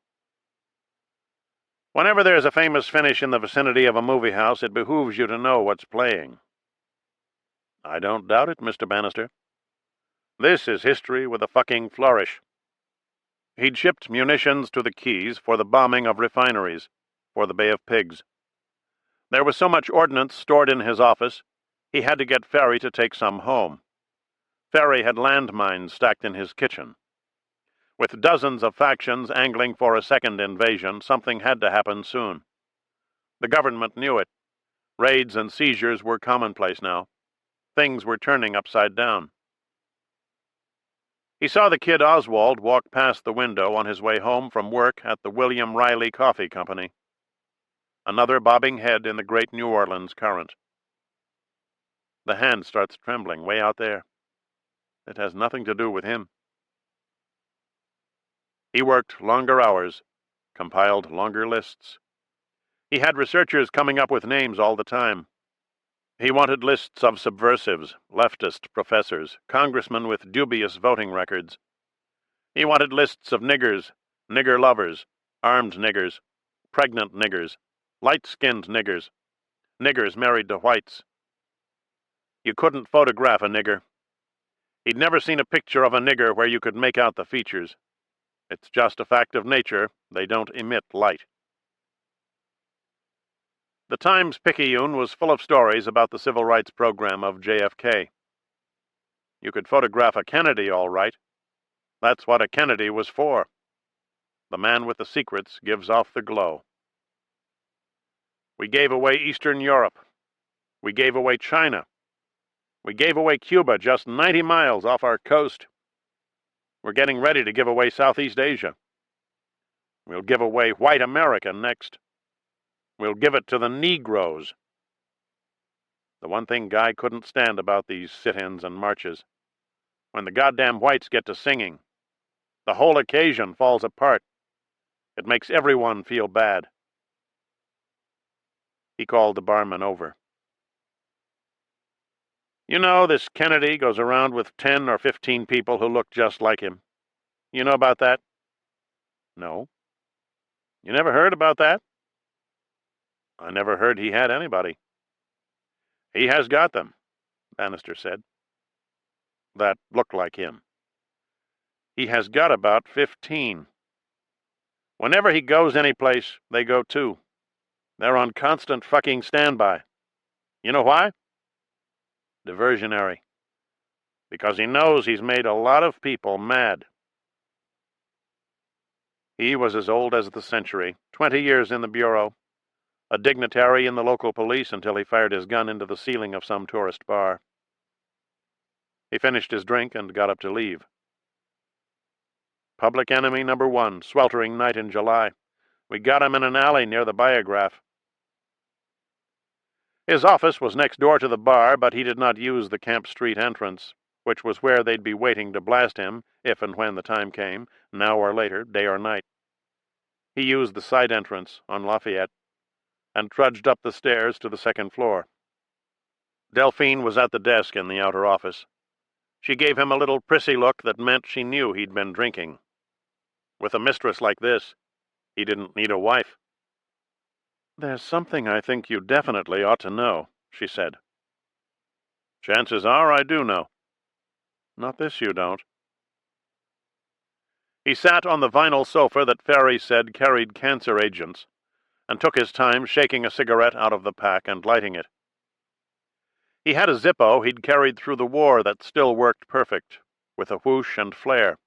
Whenever there's a famous finish in the vicinity of a movie house, it behooves you to know what's playing. I don't doubt it, Mr. Bannister. This is history with a fucking flourish. He'd shipped munitions to the Keys for the bombing of refineries, for the Bay of Pigs. There was so much ordnance stored in his office, he had to get Ferry to take some home. Ferry had landmines stacked in his kitchen. With dozens of factions angling for a second invasion, something had to happen soon. The government knew it. Raids and seizures were commonplace now. Things were turning upside down. He saw the kid Oswald walk past the window on his way home from work at the William Riley Coffee Company. Another bobbing head in the great New Orleans current. The hand starts trembling way out there. It has nothing to do with him. He worked longer hours, compiled longer lists. He had researchers coming up with names all the time. He wanted lists of subversives, leftist professors, congressmen with dubious voting records. He wanted lists of niggers, nigger lovers, armed niggers, pregnant niggers, light-skinned niggers, niggers married to whites. You couldn't photograph a nigger. He'd never seen a picture of a nigger where you could make out the features. It's just a fact of nature, they don't emit light. The Times-Picayune was full of stories about the civil rights program of JFK. You could photograph a Kennedy, all right. That's what a Kennedy was for. The man with the secrets gives off the glow. We gave away Eastern Europe. We gave away China. We gave away Cuba just 90 miles off our coast. We're getting ready to give away Southeast Asia. We'll give away white America next. We'll give it to the Negroes. The one thing Guy couldn't stand about these sit-ins and marches: when the goddamn whites get to singing, the whole occasion falls apart. It makes everyone feel bad. He called the barman over. You know, this Kennedy goes around with 10 or 15 people who look just like him. You know about that? No. You never heard about that? I never heard he had anybody. He has got them, Bannister said. That look like him. He has got about 15. Whenever he goes any place, they go too. They're on constant fucking standby. You know why? Diversionary. Because he knows he's made a lot of people mad. He was as old as the century, 20 years in the bureau, a dignitary in the local police until he fired his gun into the ceiling of some tourist bar. He finished his drink and got up to leave. Public enemy number one, sweltering night in July. We got him in an alley near the Biograph. His office was next door to the bar, but he did not use the Camp Street entrance, which was where they'd be waiting to blast him, if and when the time came, now or later, day or night. He used the side entrance on Lafayette and trudged up the stairs to the second floor. Delphine was at the desk in the outer office. She gave him a little prissy look that meant she knew he'd been drinking. With a mistress like this, he didn't need a wife. There's something I think you definitely ought to know, she said. Chances are I do know. Not this you don't. He sat on the vinyl sofa that Ferry said carried cancer agents, and took his time shaking a cigarette out of the pack and lighting it. He had a Zippo he'd carried through the war that still worked perfect, with a whoosh and flare.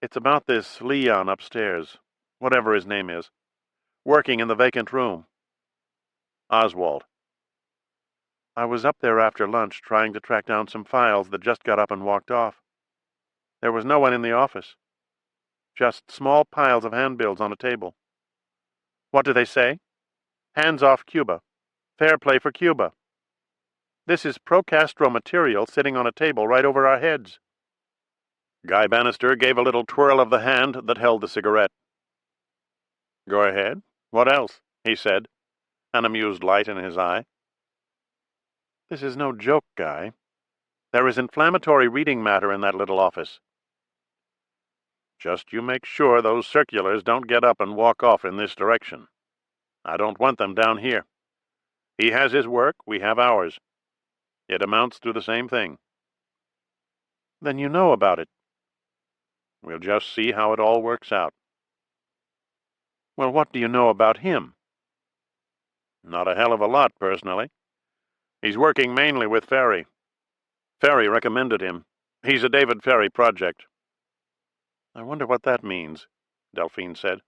It's about this Leon upstairs, whatever his name is, working in the vacant room. Oswald. I was up there after lunch trying to track down some files that just got up and walked off. There was no one in the office. Just small piles of handbills on a table. What do they say? Hands off Cuba. Fair play for Cuba. This is pro-Castro material sitting on a table right over our heads. Guy Bannister gave a little twirl of the hand that held the cigarette. Go ahead. What else? He said, an amused light in his eye. This is no joke, Guy. There is inflammatory reading matter in that little office. Just you make sure those circulars don't get up and walk off in this direction. I don't want them down here. He has his work, we have ours. It amounts to the same thing. Then you know about it. We'll just see how it all works out. Well, what do you know about him? Not a hell of a lot, personally. He's working mainly with Ferry. Ferry recommended him. He's a David Ferry project. I wonder what that means, Delphine said.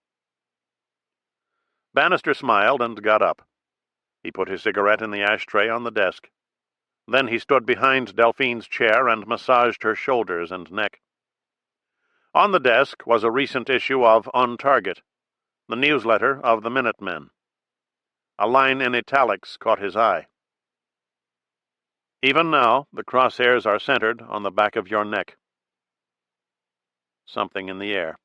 Bannister smiled and got up. He put his cigarette in the ashtray on the desk. Then he stood behind Delphine's chair and massaged her shoulders and neck. On the desk was a recent issue of On Target, the newsletter of the Minutemen. A line in italics caught his eye. Even now, the crosshairs are centered on the back of your neck. Something in the air.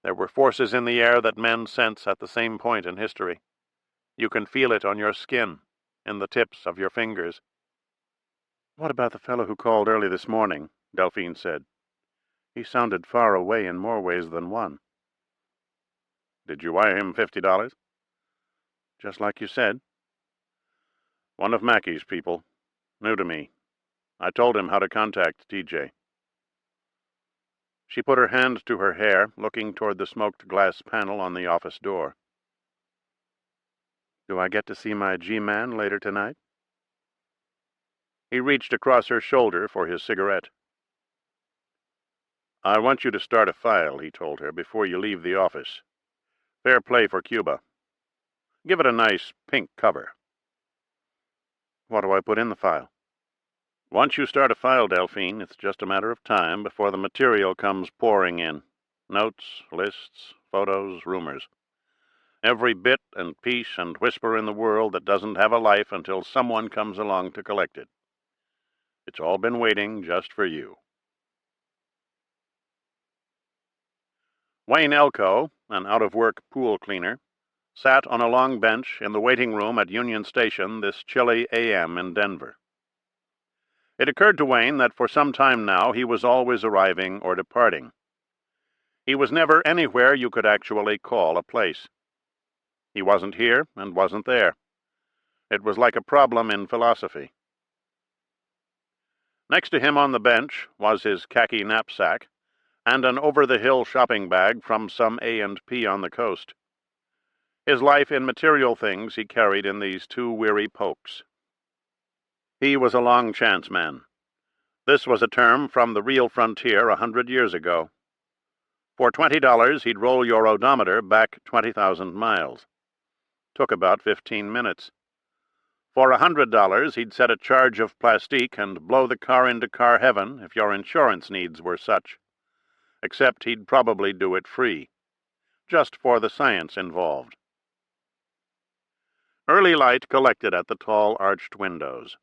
There were forces in the air that men sense at the same point in history. You can feel it on your skin, in the tips of your fingers. What about the fellow who called early this morning? Delphine said. He sounded far away in more ways than one. Did you wire him $50? Just like you said. One of Mackey's people. New to me. I told him how to contact TJ. She put her hand to her hair, looking toward the smoked glass panel on the office door. Do I get to see my G-man later tonight? He reached across her shoulder for his cigarette. I want you to start a file, he told her, before you leave the office. Fair play for Cuba. Give it a nice pink cover. What do I put in the file? Once you start a file, Delphine, it's just a matter of time before the material comes pouring in. Notes, lists, photos, rumors. Every bit and piece and whisper in the world that doesn't have a life until someone comes along to collect it. It's all been waiting just for you. Wayne Elko, an out-of-work pool cleaner, sat on a long bench in the waiting room at Union Station this chilly a.m. in Denver. It occurred to Wayne that for some time now he was always arriving or departing. He was never anywhere you could actually call a place. He wasn't here and wasn't there. It was like a problem in philosophy. Next to him on the bench was his khaki knapsack and an over-the-hill shopping bag from some A&P on the coast. His life in material things he carried in these two weary pokes. He was a long chance man. This was a term from the real frontier 100 years ago. For $20, he'd roll your odometer back 20,000 miles. Took about 15 minutes. For $100, he'd set a charge of plastique and blow the car into car heaven if your insurance needs were such. Except he'd probably do it free, just for the science involved. Early light collected at the tall arched windows.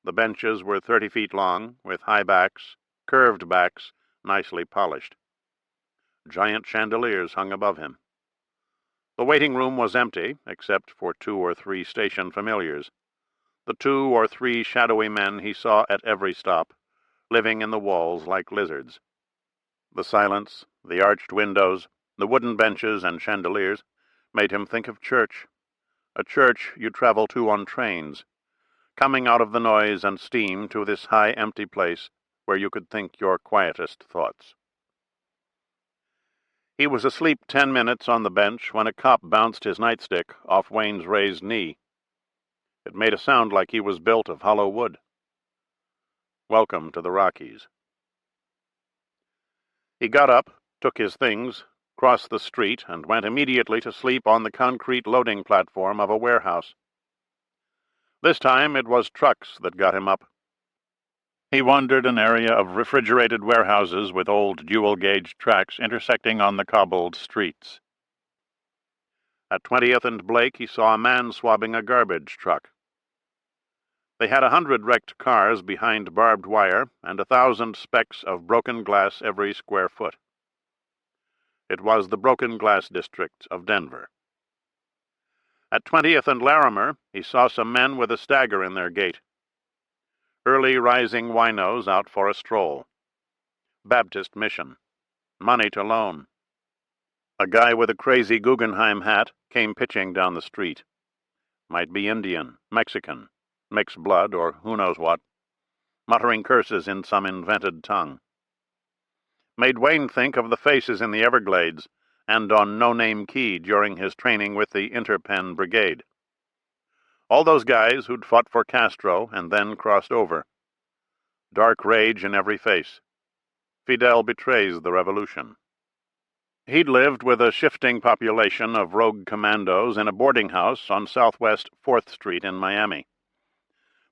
The benches were 30 feet long, with high backs, curved backs, nicely polished. Giant chandeliers hung above him. The waiting room was empty, except for 2 or 3 station familiars, the 2 or 3 shadowy men he saw at every stop, living in the walls like lizards. The silence, the arched windows, the wooden benches and chandeliers made him think of church, a church you travel to on trains, coming out of the noise and steam to this high empty place where you could think your quietest thoughts. He was asleep 10 minutes on the bench when a cop bounced his nightstick off Wayne's raised knee. It made a sound like he was built of hollow wood. Welcome to the Rockies. He got up, took his things, crossed the street, and went immediately to sleep on the concrete loading platform of a warehouse. This time it was trucks that got him up. He wandered an area of refrigerated warehouses with old dual-gauge tracks intersecting on the cobbled streets. At 20th and Blake he saw a man swabbing a garbage truck. They had 100 wrecked cars behind barbed wire and 1,000 specks of broken glass every square foot. It was the broken glass district of Denver. At 20th and Larimer he saw some men with a stagger in their gait. Early rising winos out for a stroll. Baptist mission. Money to loan. A guy with a crazy Guggenheim hat came pitching down the street. Might be Indian, Mexican, mixed blood, or who knows what, muttering curses in some invented tongue. Made Wayne think of the faces in the Everglades and on No Name Key during his training with the Interpen Brigade. All those guys who'd fought for Castro and then crossed over. Dark rage in every face. Fidel betrays the revolution. He'd lived with a shifting population of rogue commandos in a boarding house on Southwest 4th Street in Miami.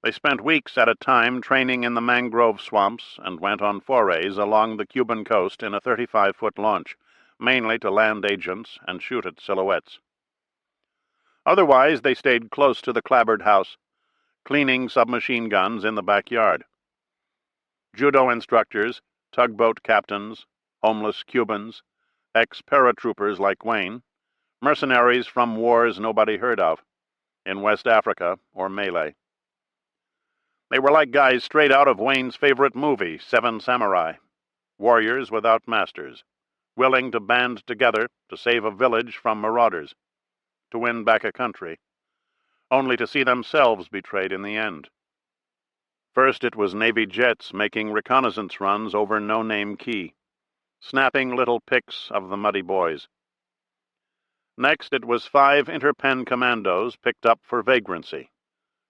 They spent weeks at a time training in the mangrove swamps and went on forays along the Cuban coast in a 35-foot launch, mainly to land agents and shoot at silhouettes. Otherwise, they stayed close to the clapboard house, cleaning submachine guns in the backyard. Judo instructors, tugboat captains, homeless Cubans, ex-paratroopers like Wayne, mercenaries from wars nobody heard of, in West Africa or Malay. They were like guys straight out of Wayne's favorite movie, 7 Samurai, warriors without masters, willing to band together to save a village from marauders, to win back a country, only to see themselves betrayed in the end. First it was Navy jets making reconnaissance runs over No Name Key, snapping little pics of the muddy boys. Next it was 5 Interpen commandos picked up for vagrancy,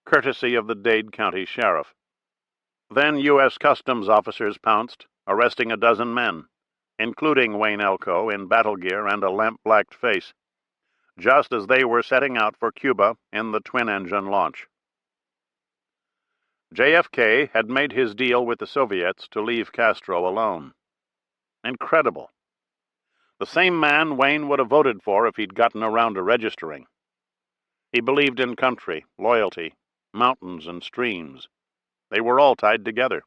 courtesy of the Dade County Sheriff. Then U.S. Customs officers pounced, arresting a dozen men, including Wayne Elko in battle gear and a lamp-blacked face, just as they were setting out for Cuba in the twin-engine launch. JFK had made his deal with the Soviets to leave Castro alone. Incredible.
The same man Wayne would have voted for if he'd gotten around to registering. He believed in country, loyalty, mountains and streams. They were all tied together.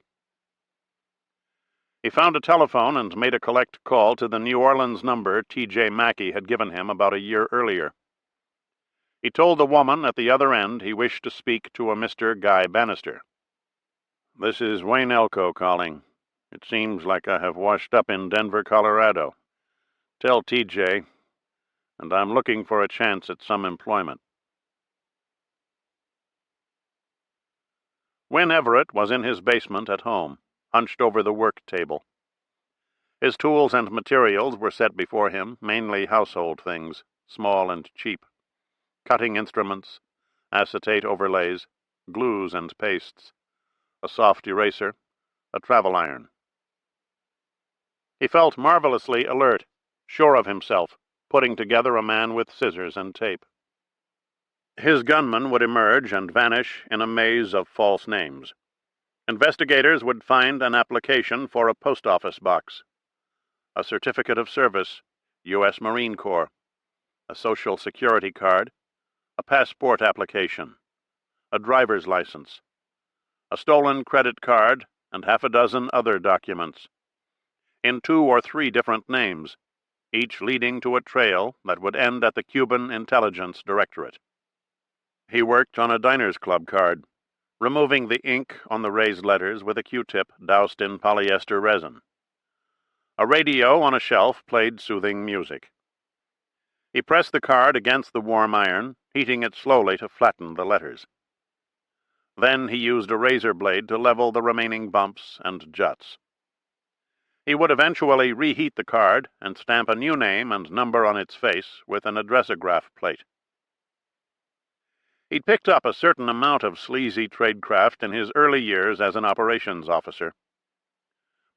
He found a telephone and made a collect call to the New Orleans number T.J. Mackey had given him about a year earlier. He told the woman at the other end he wished to speak to a Mr. Guy Bannister. "This is Wayne Elko calling. It seems like I have washed up in Denver, Colorado. Tell T.J., and I'm looking for a chance at some employment." Win Everett was in his basement at home, hunched over the work table. His tools and materials were set before him, mainly household things, small and cheap. Cutting instruments, acetate overlays, glues and pastes, a soft eraser, a travel iron. He felt marvelously alert, sure of himself, putting together a man with scissors and tape. His gunman would emerge and vanish in a maze of false names. Investigators would find an application for a post office box, a certificate of service, U.S. Marine Corps, a social security card, a passport application, a driver's license, a stolen credit card, and half a dozen other documents, in 2 or 3 different names, each leading to a trail that would end at the Cuban Intelligence Directorate. He worked on a Diners Club card, removing the ink on the raised letters with a Q-tip doused in polyester resin. A radio on a shelf played soothing music. He pressed the card against the warm iron, heating it slowly to flatten the letters. Then he used a razor blade to level the remaining bumps and juts. He would eventually reheat the card and stamp a new name and number on its face with an addressograph plate. He'd picked up a certain amount of sleazy tradecraft in his early years as an operations officer.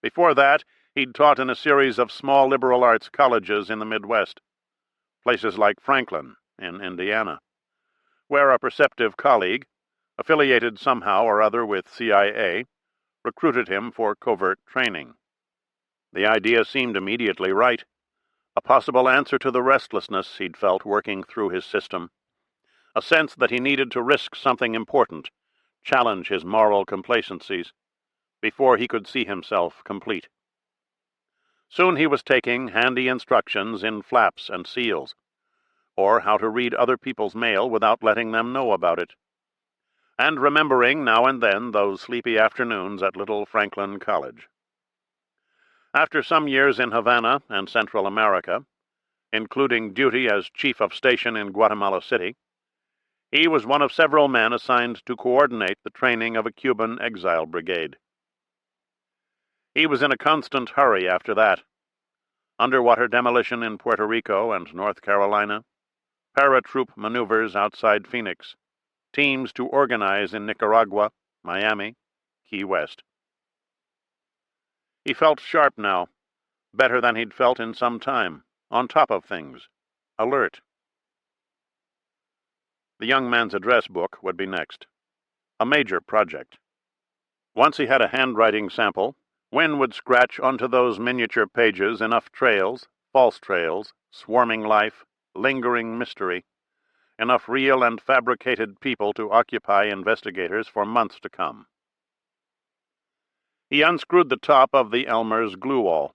Before that, he'd taught in a series of small liberal arts colleges in the Midwest, places like Franklin in Indiana, where a perceptive colleague, affiliated somehow or other with CIA, recruited him for covert training. The idea seemed immediately right, a possible answer to the restlessness he'd felt working through his system, a sense that he needed to risk something important, challenge his moral complacencies, before he could see himself complete. Soon he was taking handy instructions in flaps and seals, or how to read other people's mail without letting them know about it, and remembering now and then those sleepy afternoons at little Franklin College. After some years in Havana and Central America, including duty as chief of station in Guatemala City, he was one of several men assigned to coordinate the training of a Cuban exile brigade. He was in a constant hurry after that. Underwater demolition in Puerto Rico and North Carolina, paratroop maneuvers outside Phoenix, teams to organize in Nicaragua, Miami, Key West. He felt sharp now, better than he'd felt in some time, on top of things, alert. The young man's address book would be next, a major project. Once he had a handwriting sample, Wynne would scratch onto those miniature pages enough trails, false trails, swarming life, lingering mystery, enough real and fabricated people to occupy investigators for months to come. He unscrewed the top of the Elmer's glue wall.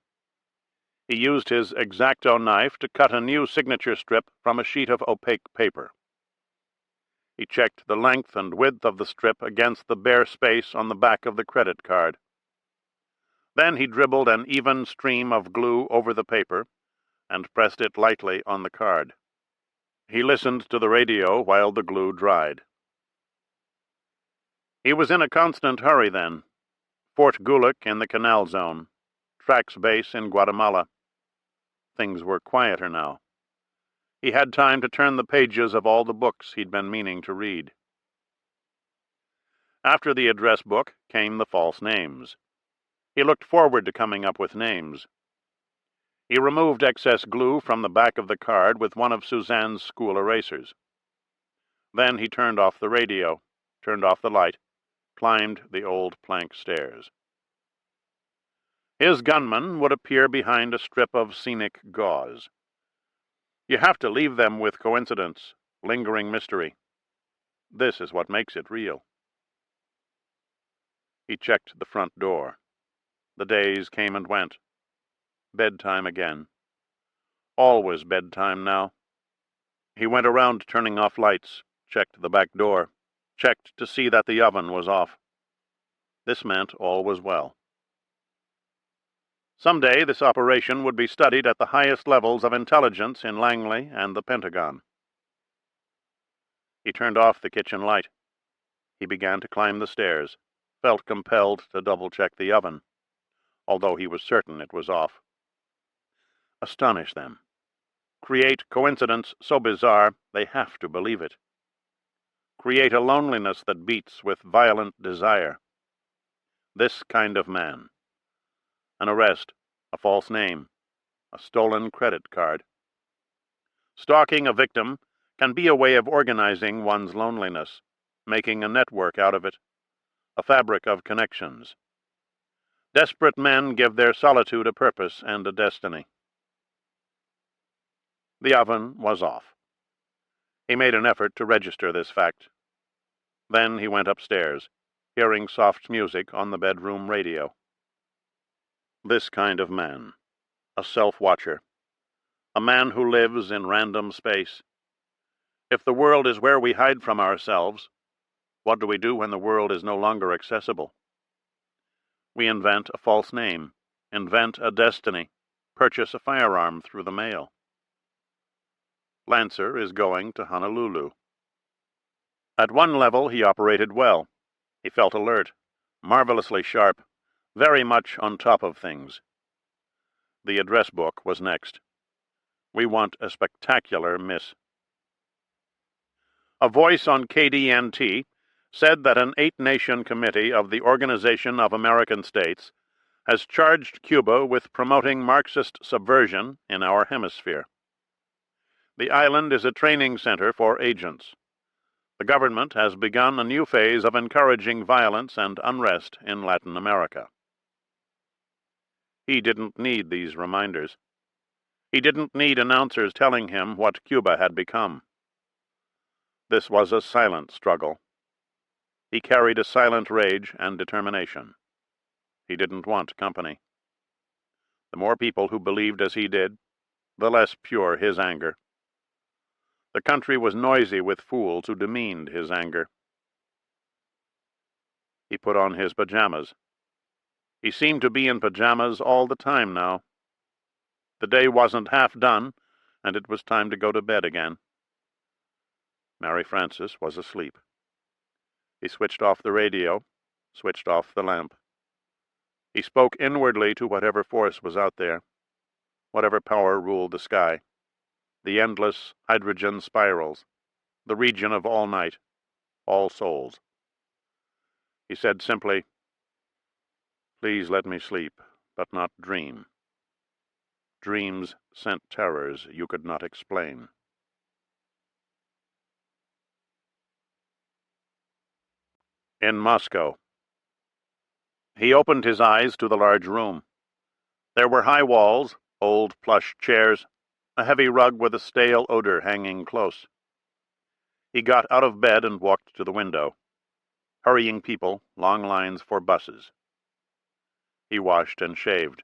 He used his X-Acto knife to cut a new signature strip from a sheet of opaque paper. He checked the length and width of the strip against the bare space on the back of the credit card. Then he dribbled an even stream of glue over the paper and pressed it lightly on the card. He listened to the radio while the glue dried. He was in a constant hurry then. Fort Gulick in the Canal Zone, Trax Base in Guatemala. Things were quieter now. He had time to turn the pages of all the books he'd been meaning to read. After the address book came the false names. He looked forward to coming up with names. He removed excess glue from the back of the card with one of Suzanne's school erasers. Then he turned off the radio, turned off the light, climbed the old plank stairs. His gunman would appear behind a strip of scenic gauze. You have to leave them with coincidence, lingering mystery. This is what makes it real. He checked the front door. The days came and went. Bedtime again. Always bedtime now. He went around turning off lights, checked the back door, checked to see that the oven was off. This meant all was well. Someday this operation would be studied at the highest levels of intelligence in Langley and the Pentagon. He turned off the kitchen light. He began to climb the stairs, felt compelled to double-check the oven, although he was certain it was off. Astonish them. Create coincidence so bizarre they have to believe it. Create a loneliness that beats with violent desire. This kind of man. An arrest, a false name, a stolen credit card. Stalking a victim can be a way of organizing one's loneliness, making a network out of it, a fabric of connections. Desperate men give their solitude a purpose and a destiny. The oven was off. He made an effort to register this fact. Then he went upstairs, hearing soft music on the bedroom radio. This kind of man, a self-watcher, a man who lives in random space. If the world is where we hide from ourselves, what do we do when the world is no longer accessible? We invent a false name, invent a destiny, purchase a firearm through the mail. Lancer is going to Honolulu. At one level he operated well. He felt alert, marvelously sharp, very much on top of things. The address book was next. We want a spectacular miss. A voice on KDNT said that an 8-nation committee of the Organization of American States has charged Cuba with promoting Marxist subversion in our hemisphere. The island is a training center for agents. The government has begun a new phase of encouraging violence and unrest in Latin America. He didn't need these reminders. He didn't need announcers telling him what Cuba had become. This was a silent struggle. He carried a silent rage and determination. He didn't want company. The more people who believed as he did, the less pure his anger. The country was noisy with fools who demeaned his anger. He put on his pajamas. He seemed to be in pajamas all the time now. The day wasn't half done, and it was time to go to bed again. Mary Frances was asleep. He switched off the radio, switched off the lamp. He spoke inwardly to whatever force was out there, whatever power ruled the sky, the endless hydrogen spirals, the region of all night, all souls. He said simply, "Please let me sleep, but not dream. Dreams sent terrors you could not explain." In Moscow. He opened his eyes to the large room. There were high walls, old plush chairs, a heavy rug with a stale odor hanging close. He got out of bed and walked to the window. Hurrying people, long lines for buses. He washed and shaved.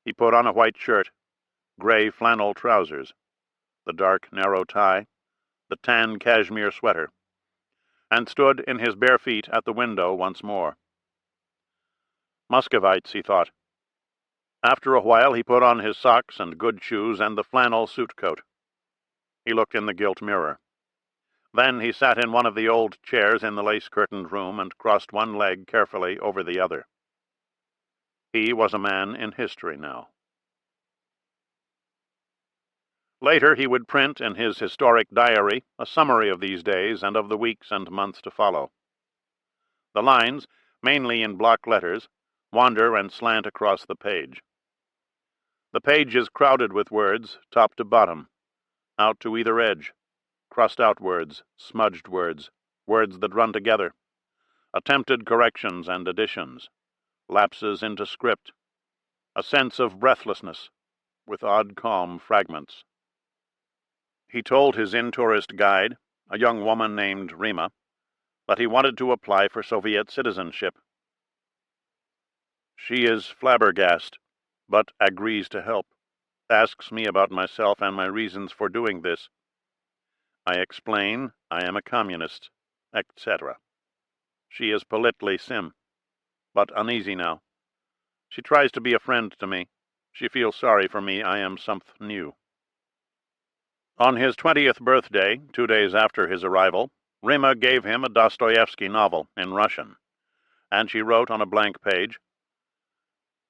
He put on a white shirt, gray flannel trousers, the dark, narrow tie, the tan cashmere sweater, and stood in his bare feet at the window once more. Muscovites, he thought. After a while he put on his socks and good shoes and the flannel suit coat. He looked in the gilt mirror. Then he sat in one of the old chairs in the lace-curtained room and crossed one leg carefully over the other. He was a man in history now. Later he would print in his historic diary a summary of these days and of the weeks and months to follow. The lines, mainly in block letters, wander and slant across the page. The page is crowded with words, top to bottom, out to either edge, crossed-out words, smudged words, words that run together, attempted corrections and additions, lapses into script, a sense of breathlessness, with odd calm fragments. He told his in-tourist guide, a young woman named Rima, that he wanted to apply for Soviet citizenship. She is flabbergasted, but agrees to help, asks me about myself and my reasons for doing this. I explain I am a communist, etc. She is politely sim, but uneasy now. She tries to be a friend to me. She feels sorry for me. I am something new. On his 20th birthday, 2 days after his arrival, Rima gave him a Dostoevsky novel in Russian, and she wrote on a blank page,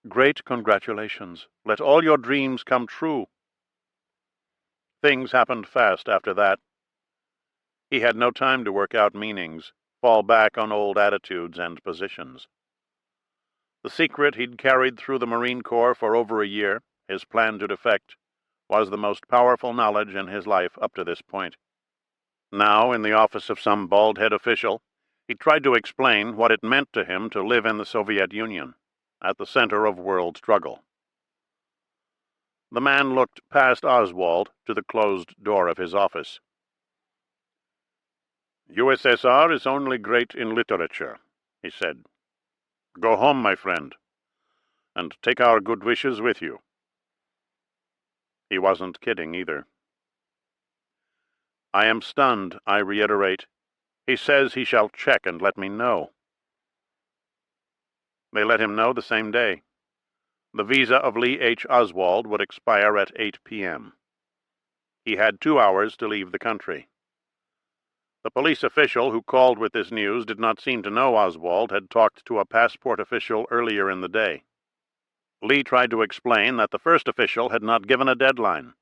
"Great congratulations. Let all your dreams come true." Things happened fast after that. He had no time to work out meanings, fall back on old attitudes and positions. The secret he'd carried through the Marine Corps for over a year, his plan to defect, was the most powerful knowledge in his life up to this point. Now, in the office of some bald-head official, he tried to explain what it meant to him to live in the Soviet Union, at the center of world struggle. The man looked past Oswald to the closed door of his office. "USSR is only great in literature," he said. "Go home, my friend, and take our good wishes with you." He wasn't kidding either. I am stunned, I reiterate. He says he shall check and let me know. They let him know the same day. The visa of Lee H. Oswald would expire at 8 p.m. He had 2 hours to leave the country. The police official who called with this news did not seem to know Oswald had talked to a passport official earlier in the day. Lee tried to explain that the first official had not given a deadline,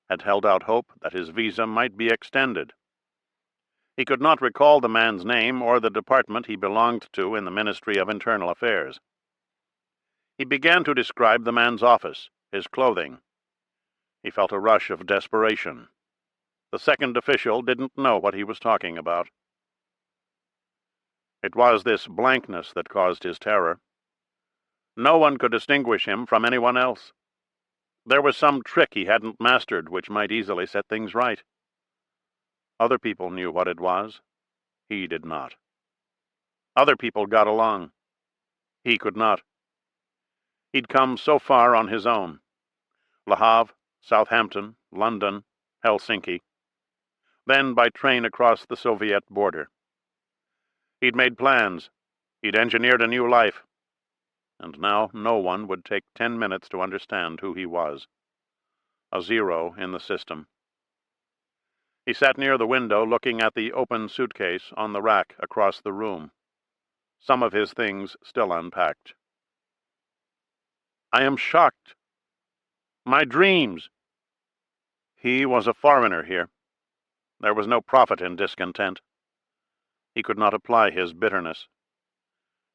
had held out hope that his visa might be extended. He could not recall the man's name or the department he belonged to in the Ministry of Internal Affairs. He began to describe the man's office, his clothing. He felt a rush of desperation. The second official didn't know what he was talking about. It was this blankness that caused his terror. No one could distinguish him from anyone else. There was some trick he hadn't mastered which might easily set things right. Other people knew what it was. He did not. Other people got along. He could not. He'd come so far on his own. Le Havre, Southampton, London, Helsinki. Then by train across the Soviet border. He'd made plans. He'd engineered a new life. And now no one would take 10 minutes to understand who he was. A zero in the system. He sat near the window looking at the open suitcase on the rack across the room. Some of his things still unpacked. I am shocked. My dreams. He was a foreigner here. There was no profit in discontent. He could not apply his bitterness.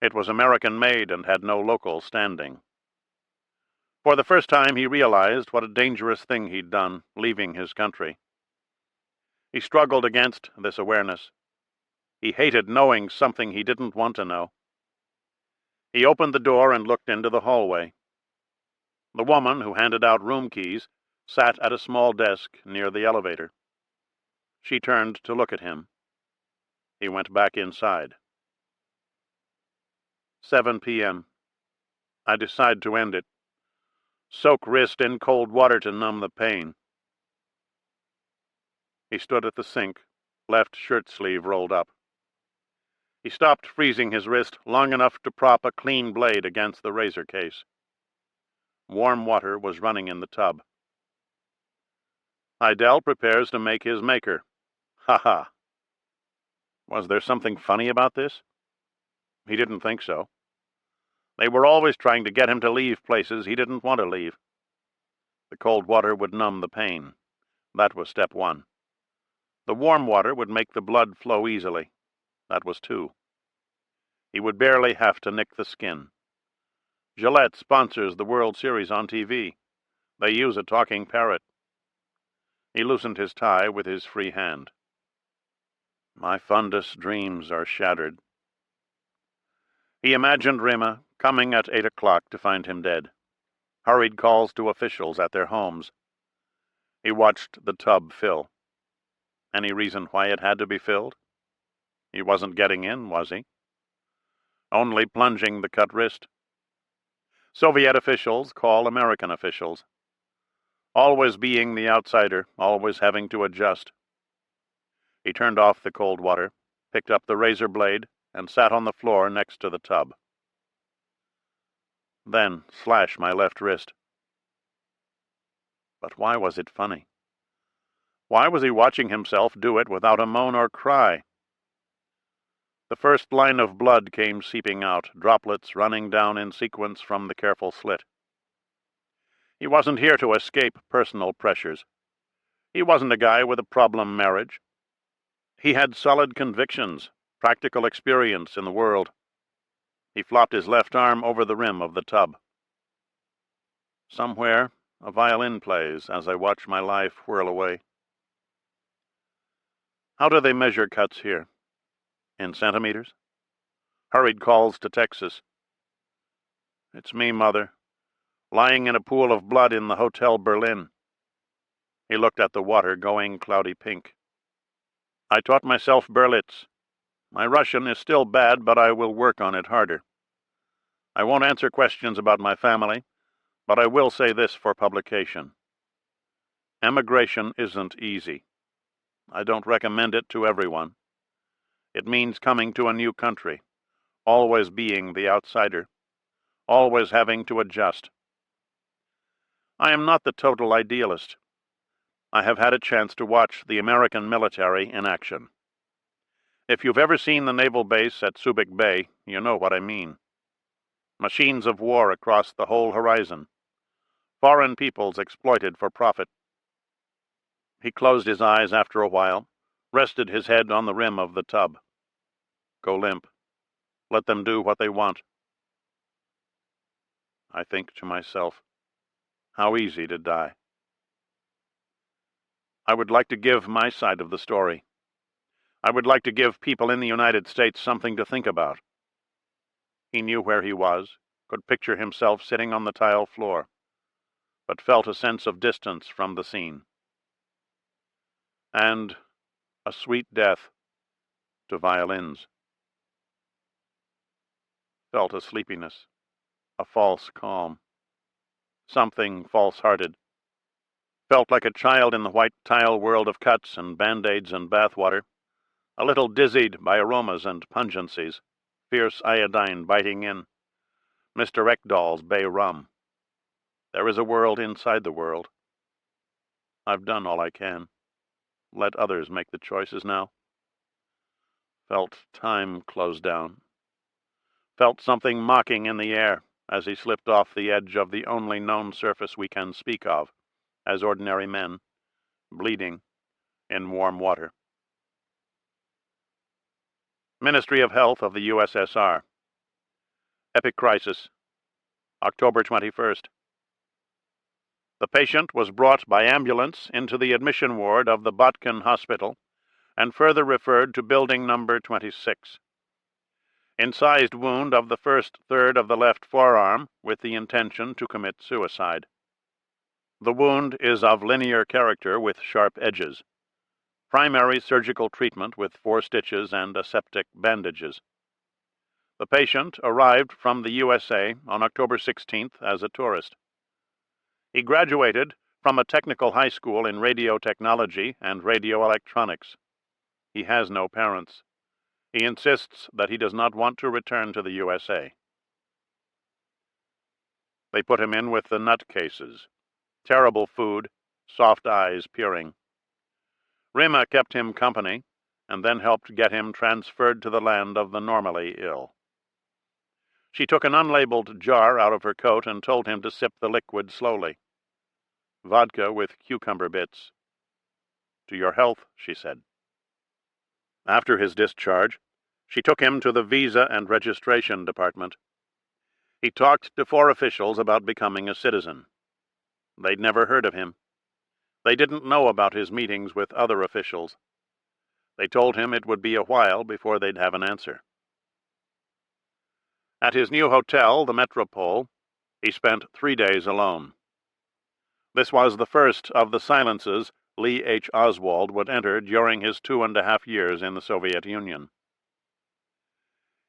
It was American-made and had no local standing. For the first time he realized what a dangerous thing he'd done, leaving his country. He struggled against this awareness. He hated knowing something he didn't want to know. He opened the door and looked into the hallway. The woman who handed out room keys sat at a small desk near the elevator. She turned to look at him. He went back inside. 7 p.m. I decide to end it. Soak wrist in cold water to numb the pain. He stood at the sink, left shirt sleeve rolled up. He stopped freezing his wrist long enough to prop a clean blade against the razor case. Warm water was running in the tub. Idell prepares to make his maker. Ha ha. Was there something funny about this? He didn't think so. They were always trying to get him to leave places he didn't want to leave. The cold water would numb the pain. That was step 1. The warm water would make the blood flow easily. That was 2. He would barely have to nick the skin. Gillette sponsors the World Series on TV. They use a talking parrot. He loosened his tie with his free hand. My fondest dreams are shattered. He imagined Rima coming at 8 o'clock to find him dead. hurried calls to officials at their homes. He watched the tub fill. Any reason why it had to be filled? He wasn't getting in, was he? Only plunging the cut wrist. Soviet officials call American officials. Always being the outsider, always having to adjust. He turned off the cold water, picked up the razor blade, and sat on the floor next to the tub. Then slash my left wrist. But why was it funny? Why was he watching himself do it without a moan or cry? The first line of blood came seeping out, droplets running down in sequence from the careful slit. He wasn't here to escape personal pressures. He wasn't a guy with a problem marriage. He had solid convictions, practical experience in the world. He flopped his left arm over the rim of the tub. Somewhere, a violin plays as I watch my life whirl away. How do they measure cuts here? In centimeters? Hurried calls to Texas. It's me, Mother, lying in a pool of blood in the Hotel Berlin. He looked at the water going cloudy pink. I taught myself Berlitz. My Russian is still bad, but I will work on it harder. I won't answer questions about my family, but I will say this for publication. Emigration isn't easy. I don't recommend it to everyone. It means coming to a new country, always being the outsider, always having to adjust. I am not the total idealist. I have had a chance to watch the American military in action. If you've ever seen the naval base at Subic Bay, you know what I mean. Machines of war across the whole horizon. Foreign peoples exploited for profit. He closed his eyes after a while, rested his head on the rim of the tub. Go limp. Let them do what they want. I think to myself, how easy to die. I would like to give my side of the story. I would like to give people in the United States something to think about. He knew where he was, could picture himself sitting on the tile floor, but felt a sense of distance from the scene. And a sweet death to violins. Felt a sleepiness, a false calm, something false-hearted. Felt like a child in the white tile world of cuts and band-aids and bathwater, a little dizzied by aromas and pungencies, fierce iodine biting in, Mr. Ekdal's bay rum. There is a world inside the world. I've done all I can. Let others make the choices now. Felt time close down. Felt something mocking in the air as he slipped off the edge of the only known surface we can speak of, as ordinary men, bleeding in warm water. Ministry of Health of the USSR. Epic crisis, October 21st. The patient was brought by ambulance into the admission ward of the Botkin Hospital and further referred to building number 26. Incised wound of the first third of the left forearm with the intention to commit suicide. The wound is of linear character with sharp edges. Primary surgical treatment with 4 stitches and aseptic bandages. The patient arrived from the USA on October 16th as a tourist. He graduated from a technical high school in radio technology and radio electronics. He has no parents. He insists that he does not want to return to the USA. They put him in with the nutcases. Terrible food, soft eyes peering. Rima kept him company and then helped get him transferred to the land of the normally ill. She took an unlabeled jar out of her coat and told him to sip the liquid slowly. Vodka with cucumber bits. To your health, she said. After his discharge, she took him to the Visa and Registration Department. He talked to 4 officials about becoming a citizen. They'd never heard of him. They didn't know about his meetings with other officials. They told him it would be a while before they'd have an answer. At his new hotel, the Metropole, He spent 3 days alone. This was the first of the silences Lee H. Oswald would enter during his 2.5 years in the Soviet Union.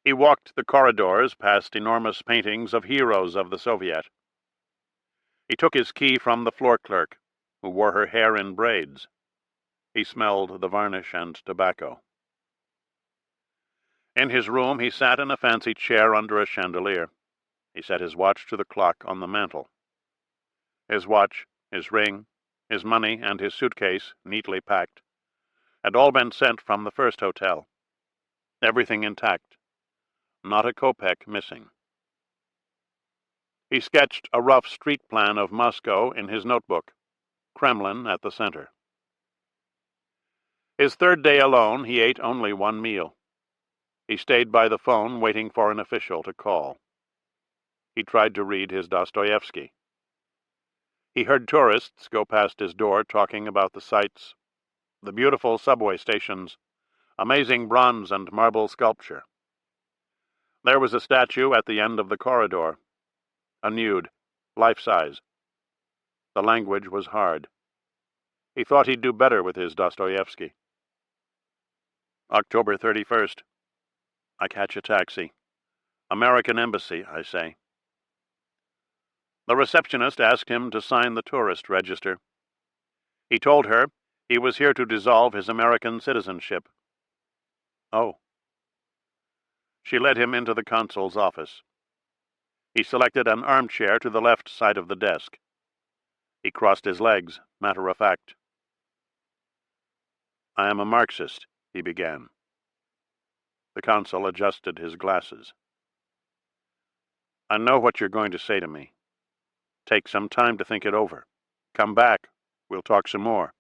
He walked the corridors past enormous paintings of heroes of the Soviet. He took his key from the floor clerk, who wore her hair in braids. He smelled the varnish and tobacco. In his room, he sat in a fancy chair under a chandelier. He set his watch to the clock on the mantel. His watch, his ring, his money, and his suitcase, neatly packed, had all been sent from the first hotel. Everything intact. Not a kopeck missing. He sketched a rough street plan of Moscow in his notebook, Kremlin at the center. His 3rd day alone, he ate only 1 meal. He stayed by the phone waiting for an official to call. He tried to read his Dostoevsky. He heard tourists go past his door talking about the sights, the beautiful subway stations, amazing bronze and marble sculpture. There was a statue at the end of the corridor, a nude, life-size. The language was hard. He thought he'd do better with his Dostoevsky. October 31st. I catch a taxi. American Embassy, I say. The receptionist asked him to sign the tourist register. He told her he was here to dissolve his American citizenship. Oh. She led him into the consul's office. He selected an armchair to the left side of the desk. He crossed his legs, matter of fact. I am a Marxist, he began. The consul adjusted his glasses. I know what you're going to say to me. Take some time to think it over. Come back. We'll talk some more.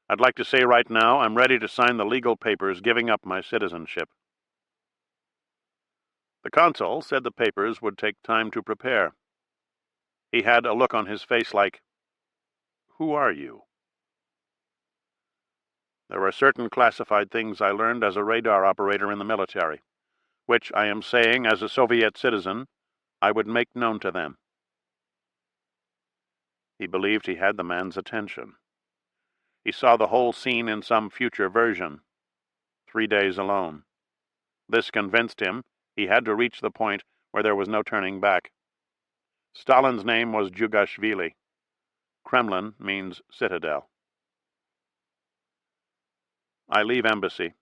I'd like to say right now I'm ready to sign the legal papers giving up my citizenship. The consul said the papers would take time to prepare. He had a look on his face like, "Who are you?" There are certain classified things I learned as a radar operator in the military, which I am saying as a Soviet citizen I would make known to them. He believed he had the man's attention. He saw the whole scene in some future version. 3 days alone. This convinced him he had to reach the point where there was no turning back. Stalin's name was Jugashvili. Kremlin means citadel. I leave embassy,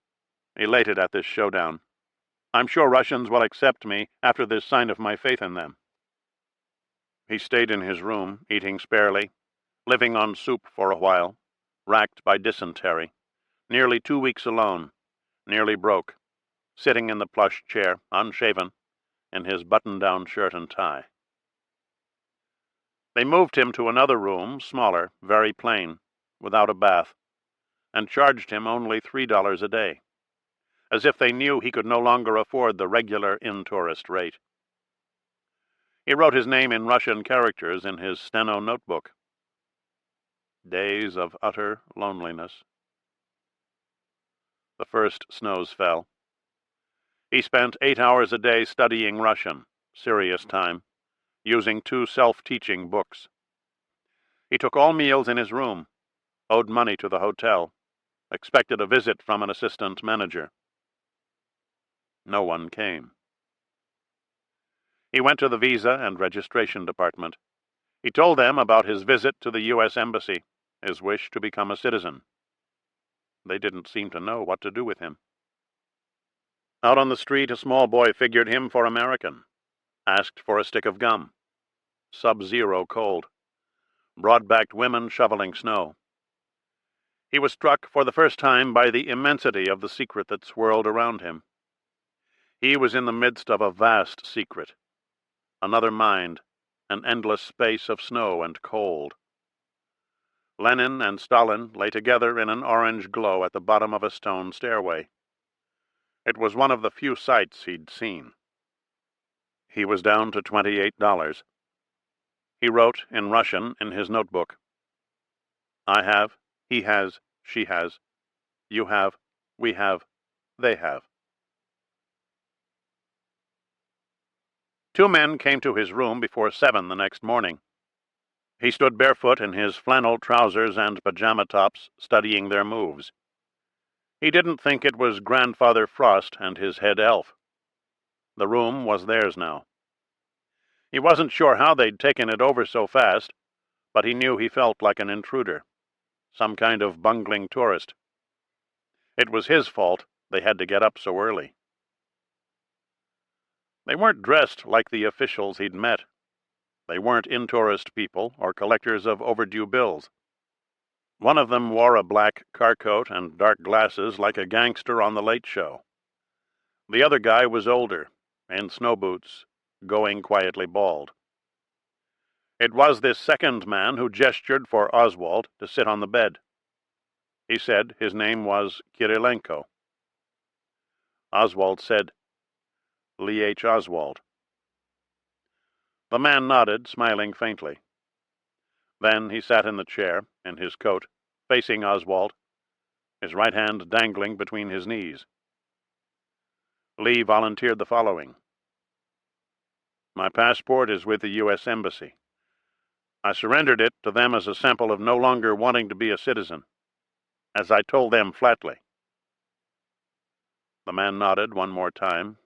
elated at this showdown. I'm sure Russians will accept me after this sign of my faith in them. He stayed in his room, eating sparely, living on soup for a while, racked by dysentery, nearly 2 weeks alone, nearly broke, sitting in the plush chair, unshaven, in his button-down shirt and tie. They moved him to another room, smaller, very plain, without a bath, and charged him only $3 a day, as if they knew he could no longer afford the regular in-tourist rate. He wrote his name in Russian characters in his steno notebook. Days of utter loneliness. The first snows fell. He spent 8 hours a day studying Russian, serious time, using 2 self-teaching books. He took all meals in his room, owed money to the hotel, expected a visit from an assistant manager. No one came. He went to the visa and registration department. He told them about his visit to the U.S. Embassy, his wish to become a citizen. They didn't seem to know what to do with him. Out on the street, a small boy figured him for American, asked for a stick of gum. Sub-zero cold. Broad-backed women shoveling snow. He was struck for the first time by the immensity of the secret that swirled around him. He was in the midst of a vast secret. Another mind, an endless space of snow and cold. Lenin and Stalin lay together in an orange glow at the bottom of a stone stairway. It was one of the few sights he'd seen. He was down to $28. He wrote in Russian in his notebook. I have, he has, she has, you have, we have, they have.
2 men came to his room before 7 the next morning. He stood barefoot in his flannel trousers and pajama tops, studying their moves. He didn't think it was Grandfather Frost and his head elf. The room was theirs now. He wasn't sure how they'd taken it over so fast, but he knew he felt like an intruder, some kind of bungling tourist. It was his fault they had to get up so early. They weren't dressed like the officials he'd met. They weren't in-tourist people or collectors of overdue bills. One of them wore a black car coat and dark glasses like a gangster on the Late Show. The other guy was older, in snow boots, going quietly bald. It was this second man who gestured for Oswald to sit on the bed. He said his name was Kirilenko. Oswald said, "Lee H. Oswald." The man nodded, smiling faintly. Then he sat in the chair, in his coat, facing Oswald, his right hand dangling between his knees. Lee volunteered the following. "My passport is with the U.S. Embassy. I surrendered it to them as a sample of no longer wanting to be a citizen, as I told them flatly." The man nodded one more time,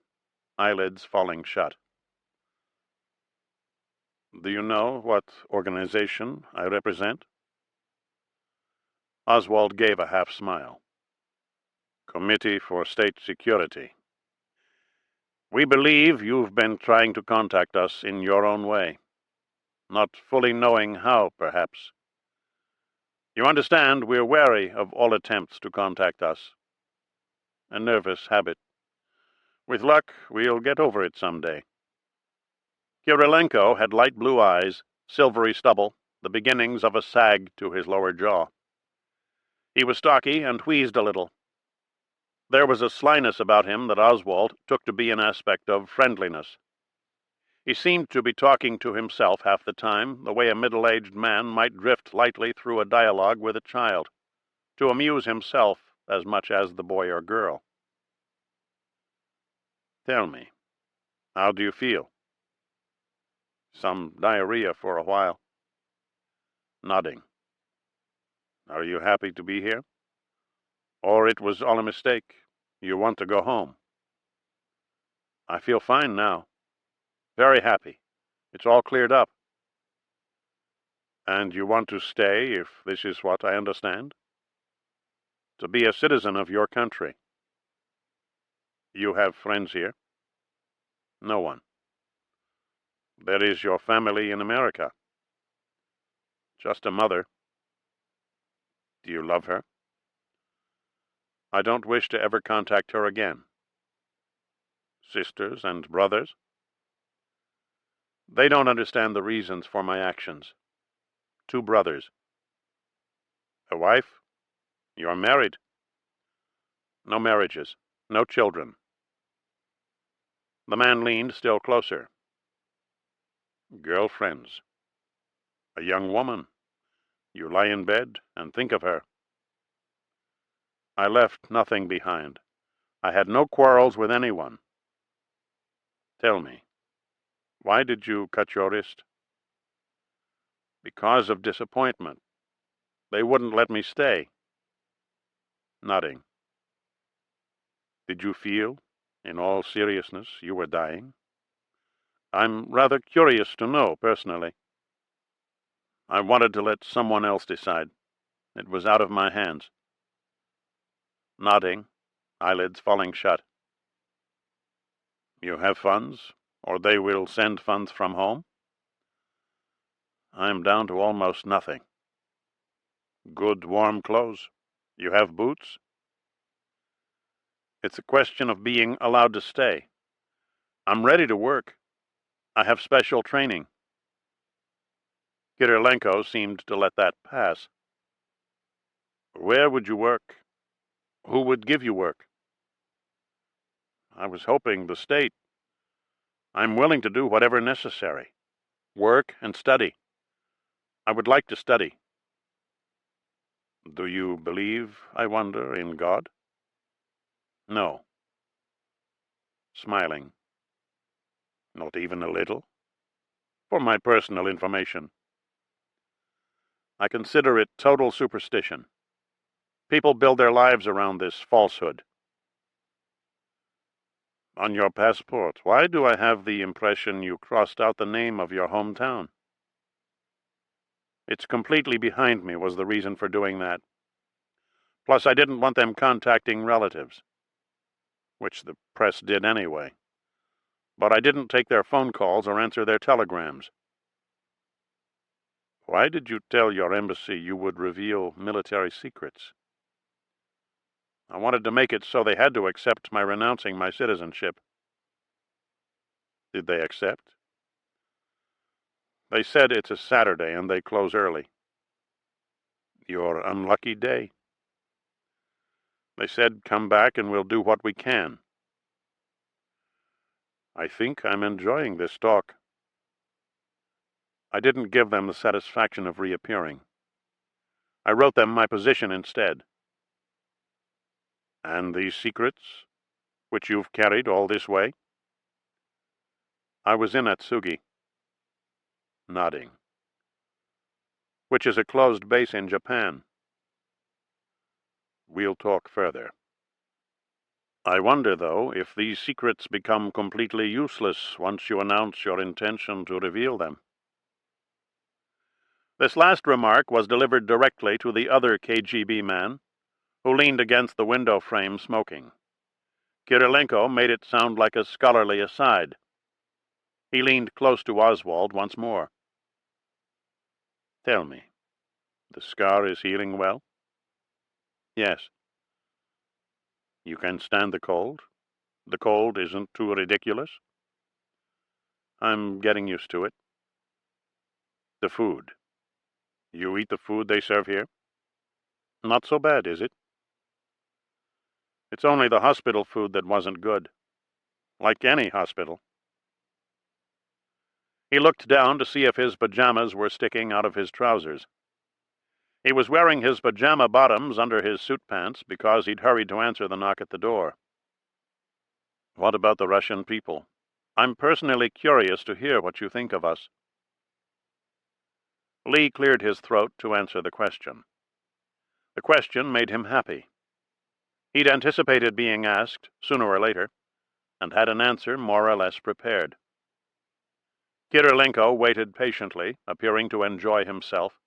eyelids falling shut. "Do you know what organization I represent?" Oswald gave a half smile. "Committee for State Security. We believe you've been trying to contact us in your own way, not fully knowing how, perhaps. You understand we're wary of all attempts to contact us. A nervous habit. With luck, we'll get over it someday." Kirilenko had light blue eyes, silvery stubble, the beginnings of a sag to his lower jaw. He was stocky and wheezed a little. There was a slyness about him that Oswald took to be an aspect of friendliness. He seemed to be talking to himself half the time, the way a middle-aged man might drift lightly through a dialogue with a child, to amuse himself as much as the boy or girl. "Tell me, how do you feel?" "Some diarrhea for a while." Nodding. "Are you happy to be here? Or it was all a mistake? You want to go home?" "I feel fine now. Very happy. It's all cleared up." "And you want to stay, if this is what I understand? To be a citizen of your country. You have friends here?" "No one." "There is your family in America?" "Just a mother." "Do you love her?" "I don't wish to ever contact her again." "Sisters and brothers?" "They don't understand the reasons for my actions. 2 brothers." "A wife? You're married?" "No marriages. No children." The man leaned still closer. "Girlfriends? A young woman. You lie in bed and think of her." "I left nothing behind. I had no quarrels with anyone." "Tell me, why did you cut your wrist?" "Because of disappointment. They wouldn't let me stay." Nodding. "Did you feel, in all seriousness, you were dying?" "I'm rather curious to know, personally." "I wanted to let someone else decide. It was out of my hands." Nodding, eyelids falling shut. "You have funds, or they will send funds from home?" "I'm down to almost nothing." "Good warm clothes? You have boots?" "It's a question of being allowed to stay. I'm ready to work. I have special training." Kirilenko seemed to let that pass. "Where would you work? Who would give you work?" "I was hoping the state. I'm willing to do whatever necessary. Work and study. I would like to study." "Do you believe, I wonder, in God?" "No." Smiling. Not even a little? For my personal information. I consider it total superstition. People build their lives around this falsehood. On your passport, why do I have the impression you crossed out the name of your hometown? It's completely behind me was the reason for doing that. Plus, I didn't want them contacting relatives, which the press did anyway. But I didn't take their phone calls or answer their telegrams. Why did you tell your embassy you would reveal military secrets? I wanted to make it so they had to accept my renouncing my citizenship. Did they accept? They said it's a Saturday and they close early. Your unlucky day. They said, come back and we'll do what we can. I think I'm enjoying this talk. I didn't give them the satisfaction of reappearing. I wrote them my position instead. And these secrets, which you've carried all this way? I was in Atsugi. Nodding. Which is a closed base in Japan. We'll talk further. I wonder, though, if these secrets become completely useless once you announce your intention to reveal them. This last remark was delivered directly to the other KGB man, who leaned against the window frame smoking. Kirilenko made it sound like a scholarly aside. He leaned close to Oswald once more. Tell me, the scar is healing well? Yes. You can stand the cold? The cold isn't too ridiculous? I'm getting used to it. The food. You eat the food they serve here? Not so bad, is it? It's only the hospital food that wasn't good. Like any hospital. He looked down to see if his pajamas were sticking out of his trousers. He was wearing his pajama bottoms under his suit pants because he'd hurried to answer the knock at the door. What about the Russian people? I'm personally curious to hear what you think of us. Lee cleared his throat to answer the question. The question made him happy. He'd anticipated being asked, sooner or later, and had an answer more or less prepared. Kirilenko waited patiently, appearing to enjoy himself,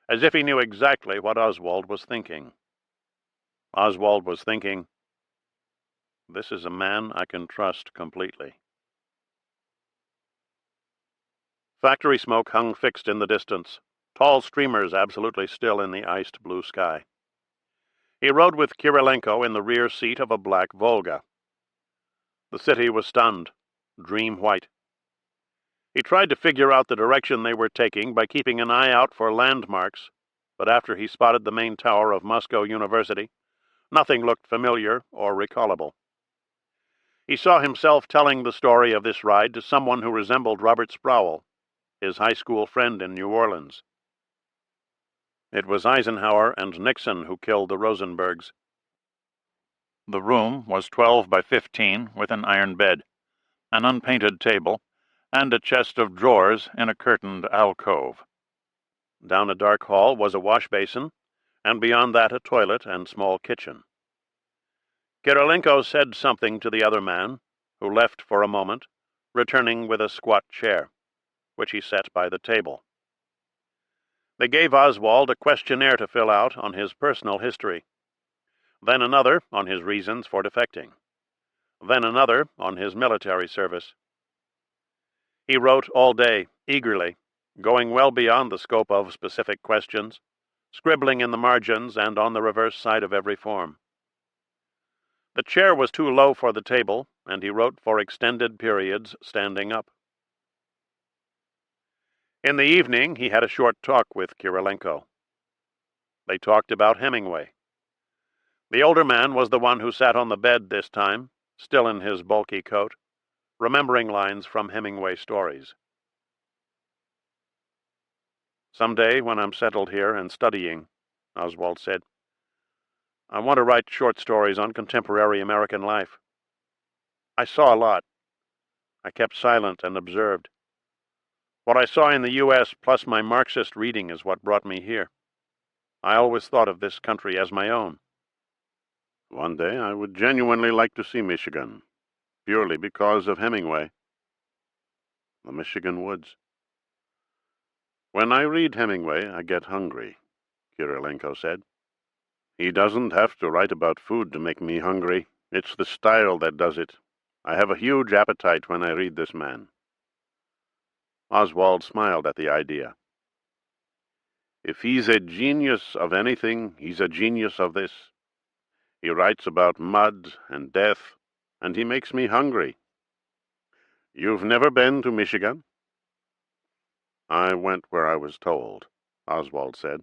as if he knew exactly what Oswald was thinking. Oswald was thinking, this is a man I can trust completely. Factory smoke hung fixed in the distance, tall streamers absolutely still in the iced blue sky. He rode with Kirilenko in the rear seat of a black Volga. The city was stunned, dream white. He tried to figure out the direction they were taking by keeping an eye out for landmarks, but after he spotted the main tower of Moscow University, nothing looked familiar or recallable. He saw himself telling the story of this ride to someone who resembled Robert Sproul, his high school friend in New Orleans. It was Eisenhower and Nixon who killed the Rosenbergs. The room was 12 by 15 with an iron bed, an unpainted table, and a chest of drawers in a curtained alcove. Down a dark hall was a wash basin, and beyond that a toilet and small kitchen. Kirilenko said something to the other man, who left for a moment, returning with a squat chair, which he set by the table. They gave Oswald a questionnaire to fill out on his personal history, then another on his reasons for defecting, then another on his military service. He wrote all day, eagerly, going well beyond the scope of specific questions, scribbling in the margins and on the reverse side of every form. The chair was too low for the table, and he wrote for extended periods standing up. In the evening, he had a short talk with Kirilenko. They talked about Hemingway. The older man was the one who sat on the bed this time, still in his bulky coat, remembering lines from Hemingway stories. Someday, when I'm settled here and studying, Oswald said, I want to write short stories on contemporary American life. I saw a lot. I kept silent and observed. What I saw in the U.S. plus my Marxist reading is what brought me here. I always thought of this country as my own. One day I would genuinely like to see Michigan, purely because of Hemingway. The Michigan woods. When I read Hemingway, I get hungry, Kirilenko said. He doesn't have to write about food to make me hungry. It's the style that does it. I have a huge appetite when I read this man. Oswald smiled at the idea. If he's a genius of anything, he's a genius of this. He writes about mud and death, and he makes me hungry. You've never been to Michigan? I went where I was told, Oswald said.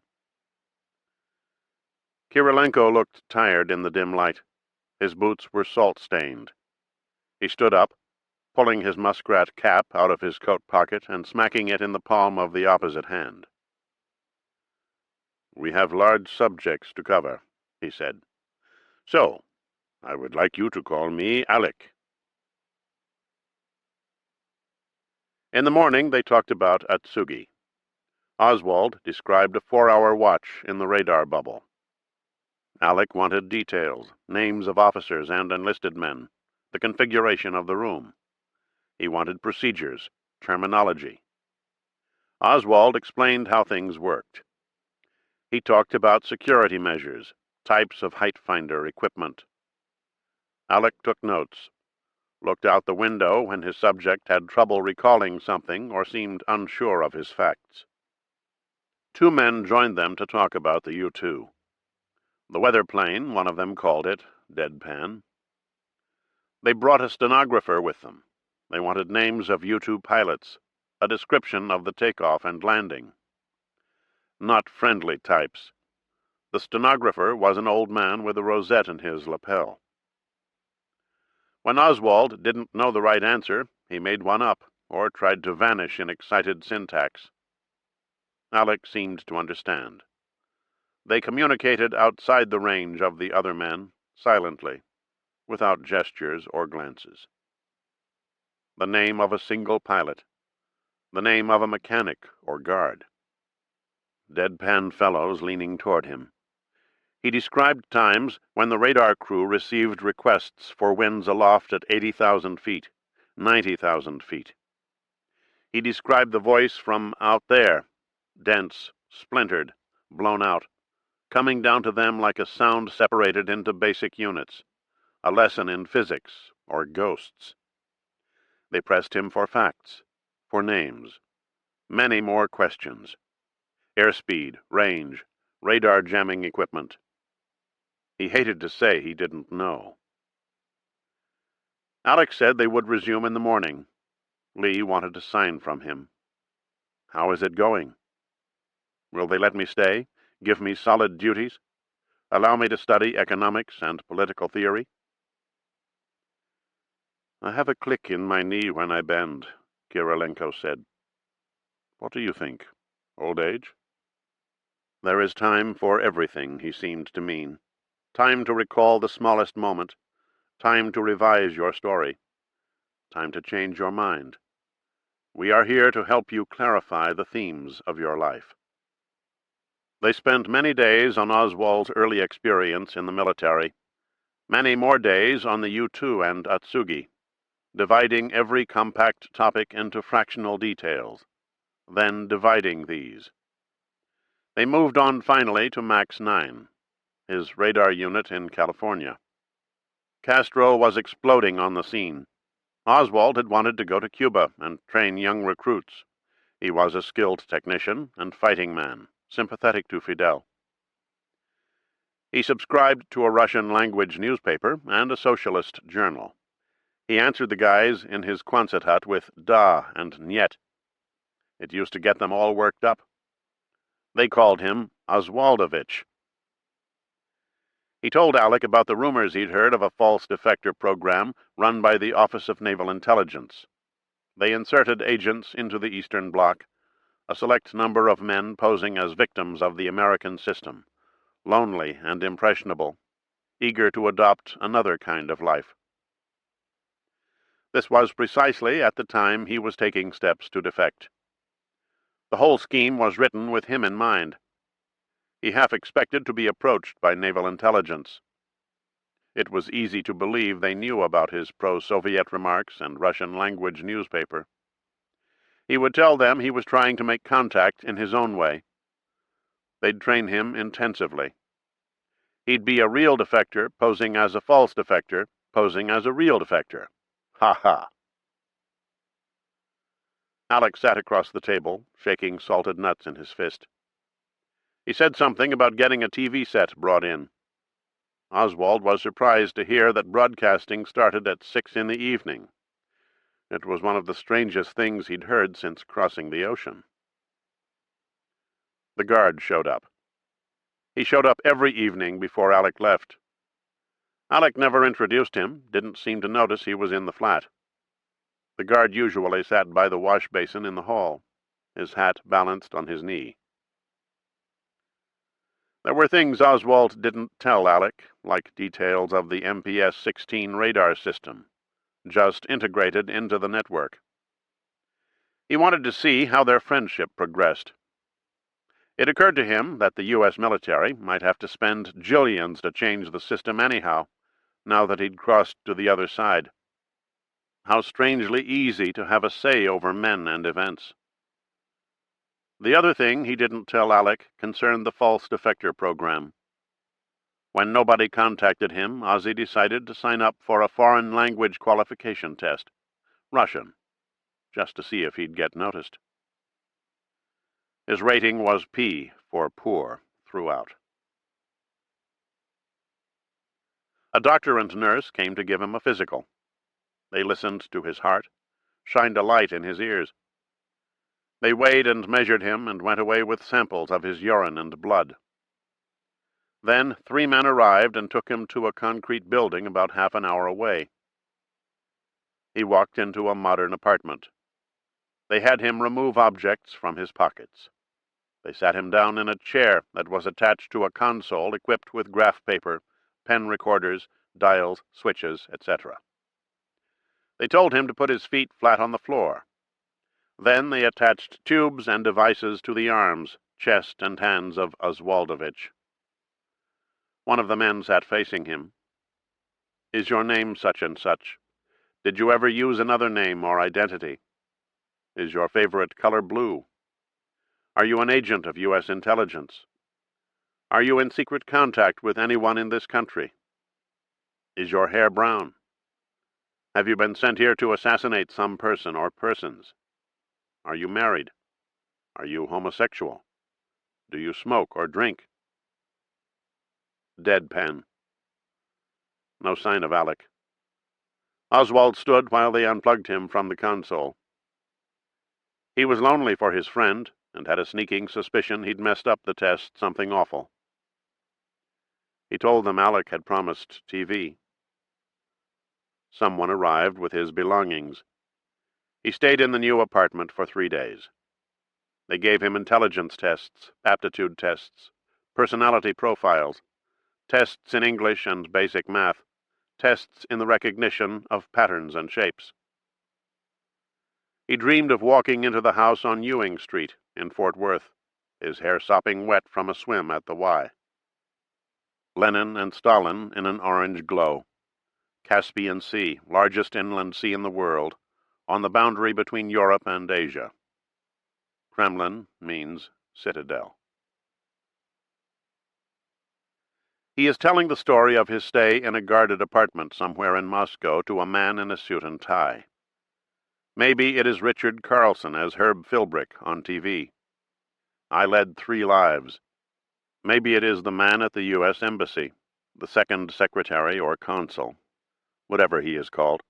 Kirilenko looked tired in the dim light. His boots were salt-stained. He stood up, pulling his muskrat cap out of his coat pocket and smacking it in the palm of the opposite hand. We have large subjects to cover, he said. So, I would like you to call me Alec. In the morning, they talked about Atsugi. Oswald described a 4-hour watch in the radar bubble. Alec wanted details, names of officers and enlisted men, the configuration of the room. He wanted procedures, terminology. Oswald explained how things worked. He talked about security measures, types of height finder equipment. Alec took notes, looked out the window when his subject had trouble recalling something or seemed unsure of his facts. 2 men joined them to talk about the U-2. The weather plane, one of them called it, deadpan. They brought a stenographer with them. They wanted names of U-2 pilots, a description of the takeoff and landing. Not friendly types. The stenographer was an old man with a rosette in his lapel. When Oswald didn't know the right answer, he made one up, or tried to vanish in excited syntax. Alec seemed to understand. They communicated outside the range of the other men, silently, without gestures or glances. The name of a single pilot, the name of a mechanic or guard. Deadpan fellows leaning toward him. He described times when the radar crew received requests for winds aloft at 80,000 feet, 90,000 feet. He described the voice from out there, dense, splintered, blown out, coming down to them like a sound separated into basic units, a lesson in physics or ghosts. They pressed him for facts, for names, many more questions. Airspeed, range, radar jamming equipment. He hated to say he didn't know. Alec said they would resume in the morning. Lee wanted a sign from him. How is it going? Will they let me stay? Give me solid duties? Allow me to study economics and political theory? I have a click in my knee when I bend, Kirilenko said. What do you think? Old age? There is time for everything, he seemed to mean. Time to recall the smallest moment. Time to revise your story. Time to change your mind. We are here to help you clarify the themes of your life. They spent many days on Oswald's early experience in the military, many more days on the U-2 and Atsugi, dividing every compact topic into fractional details, then dividing these. They moved on finally to Max 9, his radar unit in California. Castro was exploding on the scene. Oswald had wanted to go to Cuba and train young recruits. He was a skilled technician and fighting man, sympathetic to Fidel. He subscribed to a Russian-language newspaper and a socialist journal. He answered the guys in his Quonset hut with da and niet. It used to get them all worked up. They called him Oswaldovich. He told Alec about the rumors he'd heard of a false defector program run by the Office of Naval Intelligence. They inserted agents into the Eastern Bloc, a select number of men posing as victims of the American system, lonely and impressionable, eager to adopt another kind of life. This was precisely at the time he was taking steps to defect. The whole scheme was written with him in mind. He half expected to be approached by naval intelligence. It was easy to believe they knew about his pro-Soviet remarks and Russian-language newspaper. He would tell them he was trying to make contact in his own way. They'd train him intensively. He'd be a real defector posing as a false defector, posing as a real defector. Ha ha. Alec sat across the table, shaking salted nuts in his fist. He said something about getting a TV set brought in. Oswald was surprised to hear that broadcasting started at 6 in the evening. It was one of the strangest things he'd heard since crossing the ocean. The guard showed up. He showed up every evening before Alec left. Alec never introduced him, didn't seem to notice he was in the flat. The guard usually sat by the wash basin in the hall, his hat balanced on his knee. There were things Oswald didn't tell Alec, like details of the MPS-16 radar system, just integrated into the network. He wanted to see how their friendship progressed. It occurred to him that the U.S. military might have to spend jillions to change the system anyhow, now that he'd crossed to the other side. How strangely easy to have a say over men and events. The other thing he didn't tell Alec concerned the false defector program. When nobody contacted him, Ozzy decided to sign up for a foreign language qualification test, Russian, just to see if he'd get noticed. His rating was P for poor throughout. A doctor and nurse came to give him a physical. They listened to his heart, shined a light in his ears. They weighed and measured him and went away with samples of his urine and blood. Then 3 men arrived and took him to a concrete building about half an hour away. He walked into a modern apartment. They had him remove objects from his pockets. They sat him down in a chair that was attached to a console equipped with graph paper, pen recorders, dials, switches, etc. They told him to put his feet flat on the floor. Then they attached tubes and devices to the arms, chest, and hands of Oswaldovich. One of the men sat facing him. "Is your name such and such? Did you ever use another name or identity? Is your favorite color blue? Are you an agent of U.S. intelligence? Are you in secret contact with anyone in this country? Is your hair brown? Have you been sent here to assassinate some person or persons? Are you married? Are you homosexual? Do you smoke or drink?" Deadpan. No sign of Alec. Oswald stood while they unplugged him from the console. He was lonely for his friend, and had a sneaking suspicion he'd messed up the test something awful. He told them Alec had promised TV. Someone arrived with his belongings. He stayed in the new apartment for 3 days. They gave him intelligence tests, aptitude tests, personality profiles, tests in English and basic math, tests in the recognition of patterns and shapes. He dreamed of walking into the house on Ewing Street in Fort Worth, his hair sopping wet from a swim at the Y. Lenin and Stalin in an orange glow. Caspian Sea, largest inland sea in the world, on the boundary between Europe and Asia. Kremlin means citadel. He is telling the story of his stay in a guarded apartment somewhere in Moscow to a man in a suit and tie. Maybe it is Richard Carlson as Herb Philbrick on TV. I led 3 lives. Maybe it is the man at the U.S. Embassy, the second secretary or consul, whatever he is called,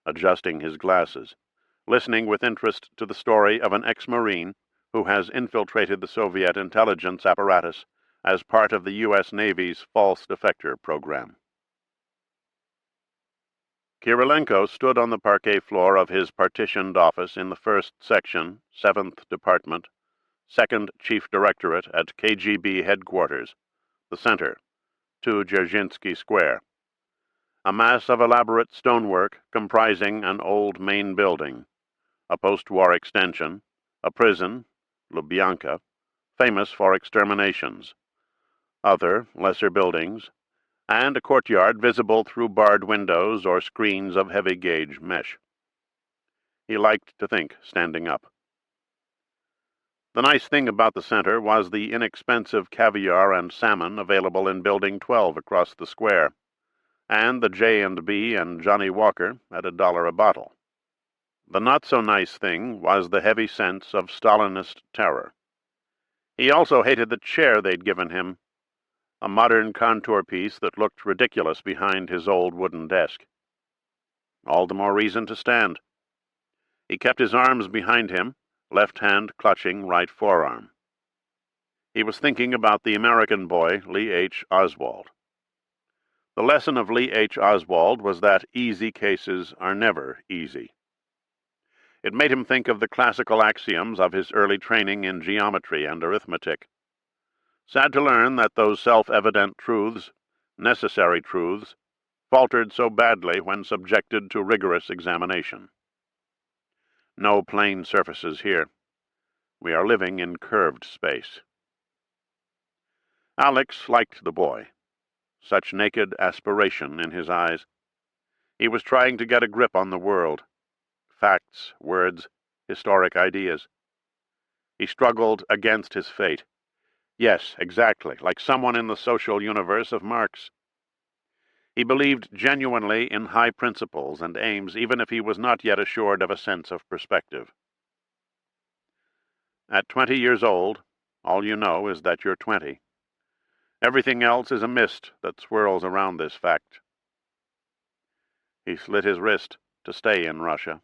adjusting his glasses, listening with interest to the story of an ex-Marine who has infiltrated the Soviet intelligence apparatus as part of the U.S. Navy's false defector program. Kirilenko stood on the parquet floor of his partitioned office in the 1st Section, 7th Department, 2nd Chief Directorate at KGB Headquarters, the Center, 2 Dzerzhinsky Square. a mass of elaborate stonework comprising an old main building, a post-war extension, a prison, Lubyanka, famous for exterminations, other, lesser buildings, and a courtyard visible through barred windows or screens of heavy-gauge mesh. He liked to think standing up. The nice thing about the center was the inexpensive caviar and salmon available in Building 12 across the square, and the J&B and Johnny Walker at $1 a bottle. The not-so-nice thing was the heavy sense of Stalinist terror. He also hated the chair they'd given him, a modern contour piece that looked ridiculous behind his old wooden desk. All the more reason to stand. He kept his arms behind him, left hand clutching right forearm. He was thinking about the American boy, Lee H. Oswald. The lesson of Lee H. Oswald was that easy cases are never easy. It made him think of the classical axioms of his early training in geometry and arithmetic. Sad to learn that those self-evident truths, necessary truths, faltered so badly when subjected to rigorous examination. No plane surfaces here. We are living in curved space. Alex liked the boy. Such naked aspiration in his eyes. He was trying to get a grip on the world. Facts, words, historic ideas. He struggled against his fate. Yes, exactly, like someone in the social universe of Marx. He believed genuinely in high principles and aims, even if he was not yet assured of a sense of perspective. At 20 years old, all you know is that you're 20. Everything else is a mist that swirls around this fact. He slit his wrist to stay in Russia.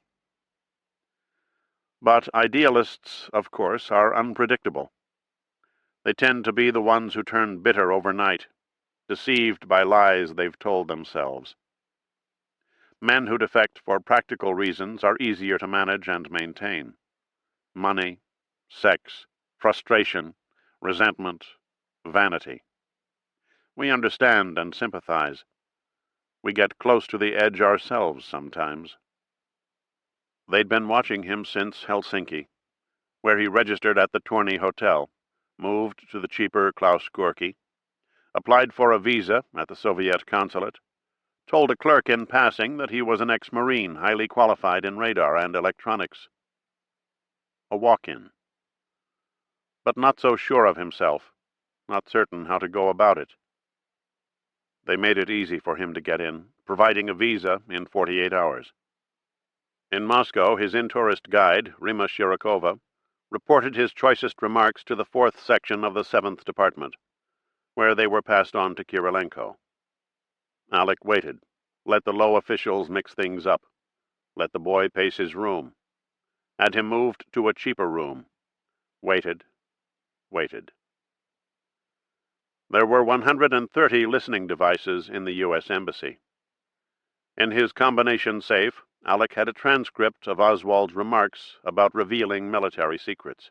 But idealists, of course, are unpredictable. They tend to be the ones who turn bitter overnight, deceived by lies they've told themselves. Men who defect for practical reasons are easier to manage and maintain. Money, sex, frustration, resentment, vanity. We understand and sympathize. We get close to the edge ourselves sometimes. They'd been watching him since Helsinki, where he registered at the Torny Hotel, moved to the cheaper Klaus Gorky, applied for a visa at the Soviet consulate, told a clerk in passing that he was an ex-Marine highly qualified in radar and electronics. A walk-in. But not so sure of himself, not certain how to go about it. They made it easy for him to get in, providing a visa in 48 hours. In Moscow, his in-tourist guide, Rima Shirokova, reported his choicest remarks to the 4th section of the 7th Department, where they were passed on to Kirilenko. Alec waited, let the low officials mix things up, let the boy pace his room, had him moved to a cheaper room, waited. There were 130 listening devices in the U.S. Embassy. In his combination safe, Alec had a transcript of Oswald's remarks about revealing military secrets.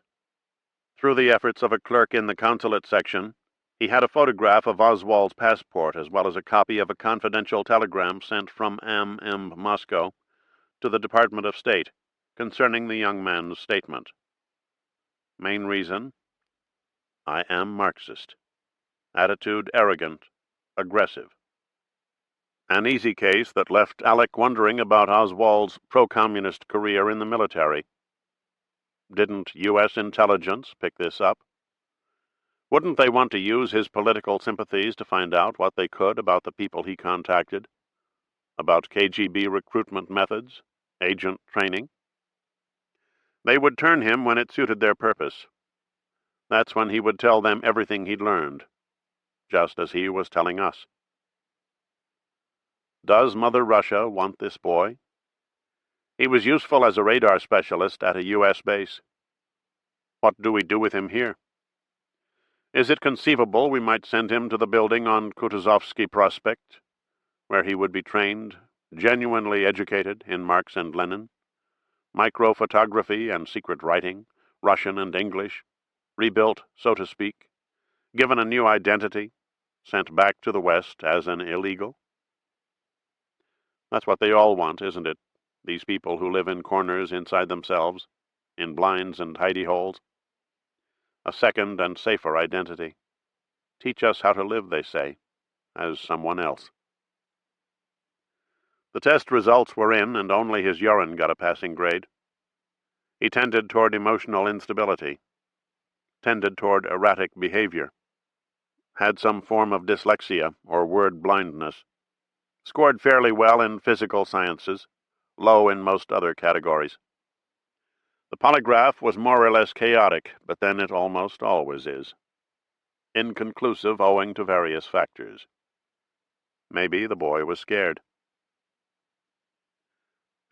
Through the efforts of a clerk in the consulate section, he had a photograph of Oswald's passport as well as a copy of a confidential telegram sent from M. Moscow to the Department of State concerning the young man's statement. Main reason: I am Marxist. Attitude arrogant, aggressive. An easy case that left Alec wondering about Oswald's pro-communist career in the military. Didn't U.S. intelligence pick this up? Wouldn't they want to use his political sympathies to find out what they could about the people he contacted? About KGB recruitment methods, agent training? They would turn him when it suited their purpose. That's when he would tell them everything he'd learned, just as he was telling us. Does Mother Russia want this boy? He was useful as a radar specialist at a U.S. base. What do we do with him here? Is it conceivable we might send him to the building on Kutuzovsky Prospect, where he would be trained, genuinely educated in Marx and Lenin, microphotography and secret writing, Russian and English, rebuilt, so to speak, given a new identity, sent back to the West as an illegal? That's what they all want, isn't it? These people who live in corners inside themselves, in blinds and hidey holes. A second and safer identity. Teach us how to live, they say, as someone else. The test results were in, and only his urine got a passing grade. He tended toward emotional instability, tended toward erratic behavior, had some form of dyslexia or word blindness, scored fairly well in physical sciences, low in most other categories. The polygraph was more or less chaotic, but then it almost always is. Inconclusive owing to various factors. Maybe the boy was scared.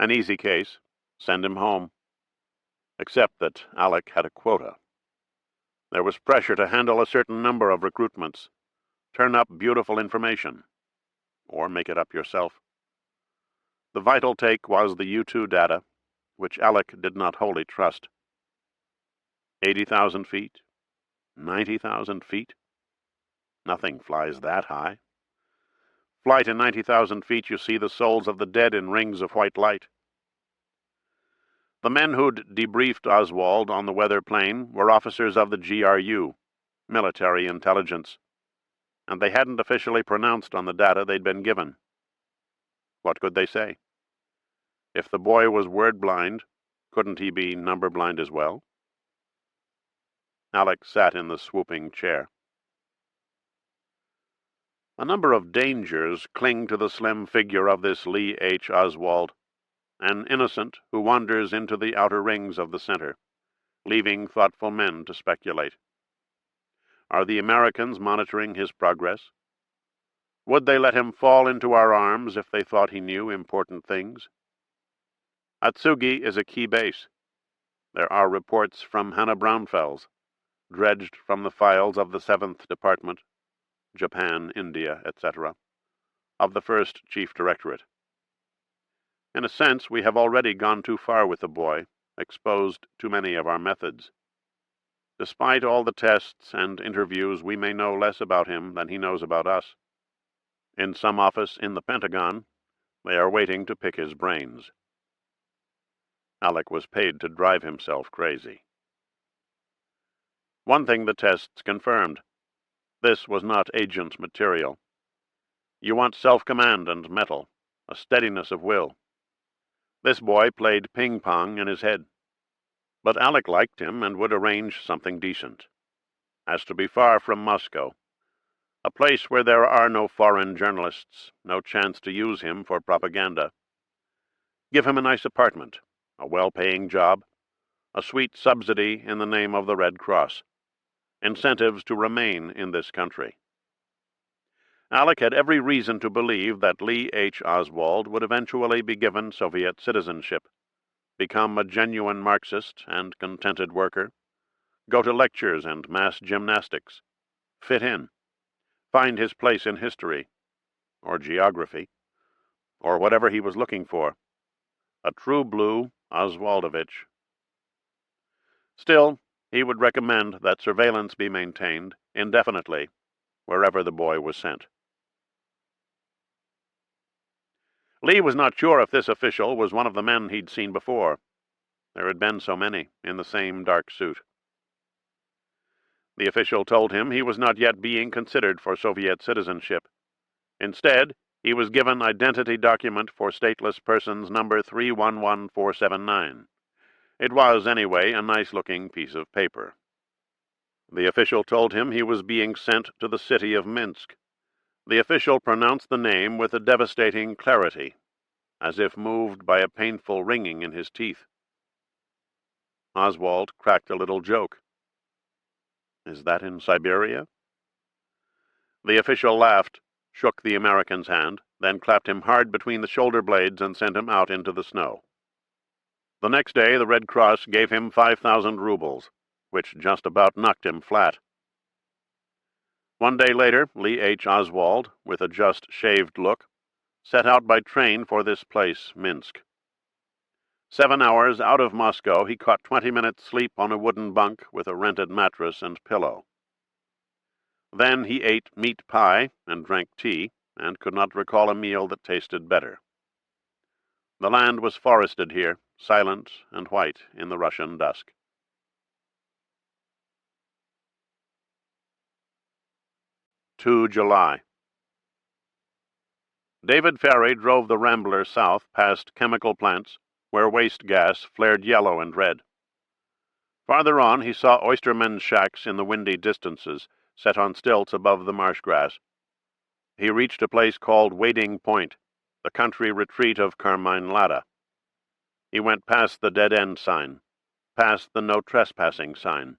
An easy case. Send him home. Except that Alec had a quota. There was pressure to handle a certain number of recruitments, turn up beautiful information, or make it up yourself. The vital take was the U2 data, which Alec did not wholly trust. 80,000 feet? 90,000 feet? Nothing flies that high. Flight in 90,000 feet, you see the souls of the dead in rings of white light. The men who'd debriefed Oswald on the weather plane were officers of the GRU, military intelligence, and they hadn't officially pronounced on the data they'd been given. What could they say? If the boy was word blind, couldn't he be number blind as well? Alec sat in the swooping chair. A number of dangers cling to the slim figure of this Lee H. Oswald, an innocent who wanders into the outer rings of the center, leaving thoughtful men to speculate. Are the Americans monitoring his progress? Would they let him fall into our arms if they thought he knew important things? Atsugi is a key base. There are reports from Hannah Braunfels, dredged from the files of the 7th Department, Japan, India, etc., of the 1st Chief Directorate. In a sense, we have already gone too far with the boy, exposed too many of our methods. Despite all the tests and interviews, we may know less about him than he knows about us. In some office in the Pentagon, they are waiting to pick his brains. Alec was paid to drive himself crazy. One thing the tests confirmed. This was not agent material. You want self-command and mettle, a steadiness of will. This boy played ping-pong in his head. But Alec liked him and would arrange something decent. As to be far from Moscow, a place where there are no foreign journalists, no chance to use him for propaganda. Give him a nice apartment, a well-paying job, a sweet subsidy in the name of the Red Cross, incentives to remain in this country. Alec had every reason to believe that Lee H. Oswald would eventually be given Soviet citizenship, become a genuine Marxist and contented worker, go to lectures and mass gymnastics, fit in, find his place in history, or geography, or whatever he was looking for. A true blue Oswaldovich. Still, he would recommend that surveillance be maintained indefinitely wherever the boy was sent. Lee was not sure if this official was one of the men he'd seen before. There had been so many in the same dark suit. The official told him he was not yet being considered for Soviet citizenship. Instead, he was given identity document for stateless persons number 311479. It was, anyway, a nice-looking piece of paper. The official told him he was being sent to the city of Minsk. The official pronounced the name with a devastating clarity, as if moved by a painful ringing in his teeth. Oswald cracked a little joke. Is that in Siberia? The official laughed, shook the American's hand, then clapped him hard between the shoulder blades and sent him out into the snow. The next day the Red Cross gave him 5,000 rubles, which just about knocked him flat. One day later, Lee H. Oswald, with a just-shaved look, set out by train for this place, Minsk. 7 hours out of Moscow, he caught 20 minutes sleep on a wooden bunk with a rented mattress and pillow. Then he ate meat pie and drank tea, and could not recall a meal that tasted better. The land was forested here, silent and white in the Russian dusk. July. David Ferry drove the Rambler south past chemical plants where waste gas flared yellow and red. Farther on, he saw oystermen's shacks in the windy distances, set on stilts above the marsh grass. He reached a place called Wading Point, the country retreat of Carmine Latta. He went past the dead-end sign, past the no trespassing sign,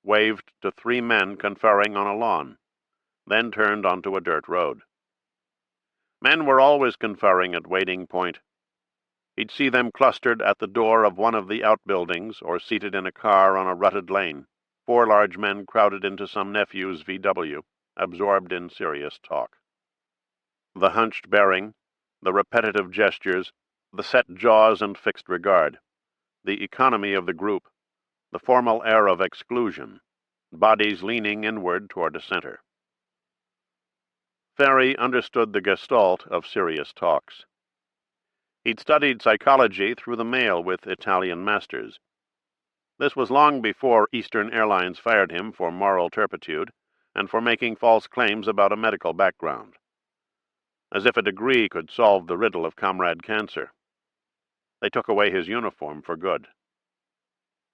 waved to 3 men conferring on a lawn, then turned onto a dirt road. Men were always conferring at Wading Point. He'd see them clustered at the door of one of the outbuildings or seated in a car on a rutted lane, 4 large men crowded into some nephew's VW, absorbed in serious talk. The hunched bearing, the repetitive gestures, the set jaws and fixed regard, the economy of the group, the formal air of exclusion, bodies leaning inward toward a center. Ferry understood the gestalt of serious talks. He'd studied psychology through the mail with Italian masters. This was long before Eastern Airlines fired him for moral turpitude and for making false claims about a medical background. As if a degree could solve the riddle of Comrade Cancer. They took away his uniform for good.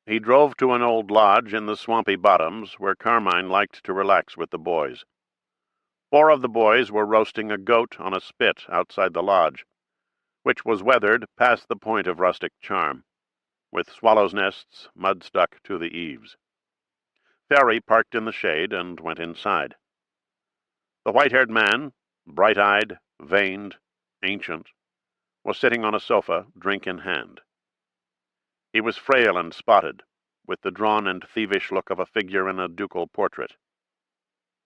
He drove to an old lodge in the swampy bottoms where Carmine liked to relax with the boys. 4 of the boys were roasting a goat on a spit outside the lodge, which was weathered past the point of rustic charm, with swallows' nests mud stuck to the eaves. Ferry parked in the shade and went inside. The white-haired man, bright-eyed, veined, ancient, was sitting on a sofa, drink in hand. He was frail and spotted, with the drawn and thievish look of a figure in a ducal portrait.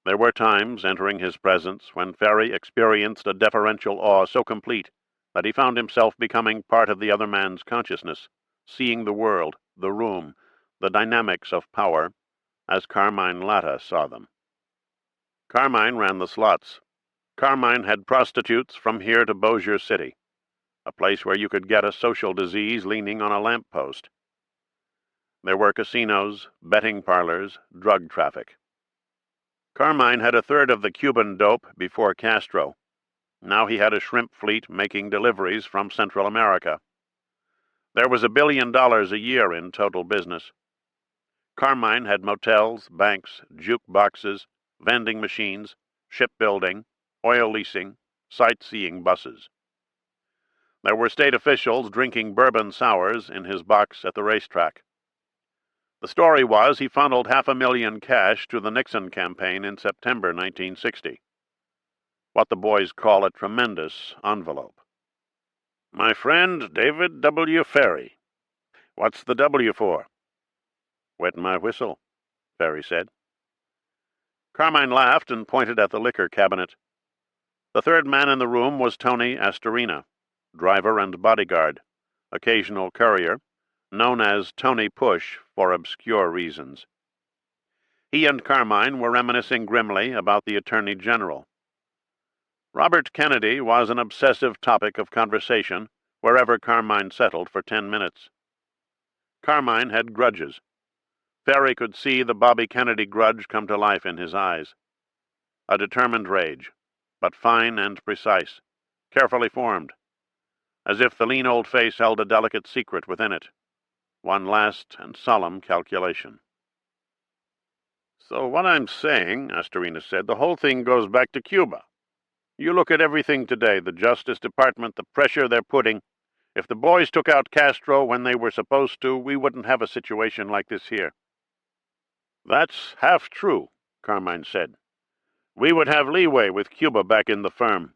There were times, entering his presence, when Ferry experienced a deferential awe so complete that he found himself becoming part of the other man's consciousness, seeing the world, the room, the dynamics of power, as Carmine Latta saw them. Carmine ran the slots. Carmine had prostitutes from here to Bossier City, a place where you could get a social disease leaning on a lamp-post. There were casinos, betting parlors, drug traffic. Carmine had a third of the Cuban dope before Castro. Now he had a shrimp fleet making deliveries from Central America. There was $1 billion a year in total business. Carmine had motels, banks, jukeboxes, vending machines, shipbuilding, oil leasing, sightseeing buses. There were state officials drinking bourbon sours in his box at the racetrack. The story was he funneled $500,000 cash to the Nixon campaign in September 1960. What the boys call a tremendous envelope. My friend David W. Ferry. What's the W for? Wet my whistle, Ferry said. Carmine laughed and pointed at the liquor cabinet. The third man in the room was Tony Astorina, driver and bodyguard, occasional courier, known as Tony Push for obscure reasons. He and Carmine were reminiscing grimly about the Attorney General. Robert Kennedy was an obsessive topic of conversation wherever Carmine settled for 10 minutes. Carmine had grudges. Ferry could see the Bobby Kennedy grudge come to life in his eyes. A determined rage, but fine and precise, carefully formed, as if the lean old face held a delicate secret within it. One last and solemn calculation. So what I'm saying, Astorina said, the whole thing goes back to Cuba. You look at everything today, the Justice Department, the pressure they're putting. If the boys took out Castro when they were supposed to, we wouldn't have a situation like this here. That's half true, Carmine said. We would have leeway with Cuba back in the firm.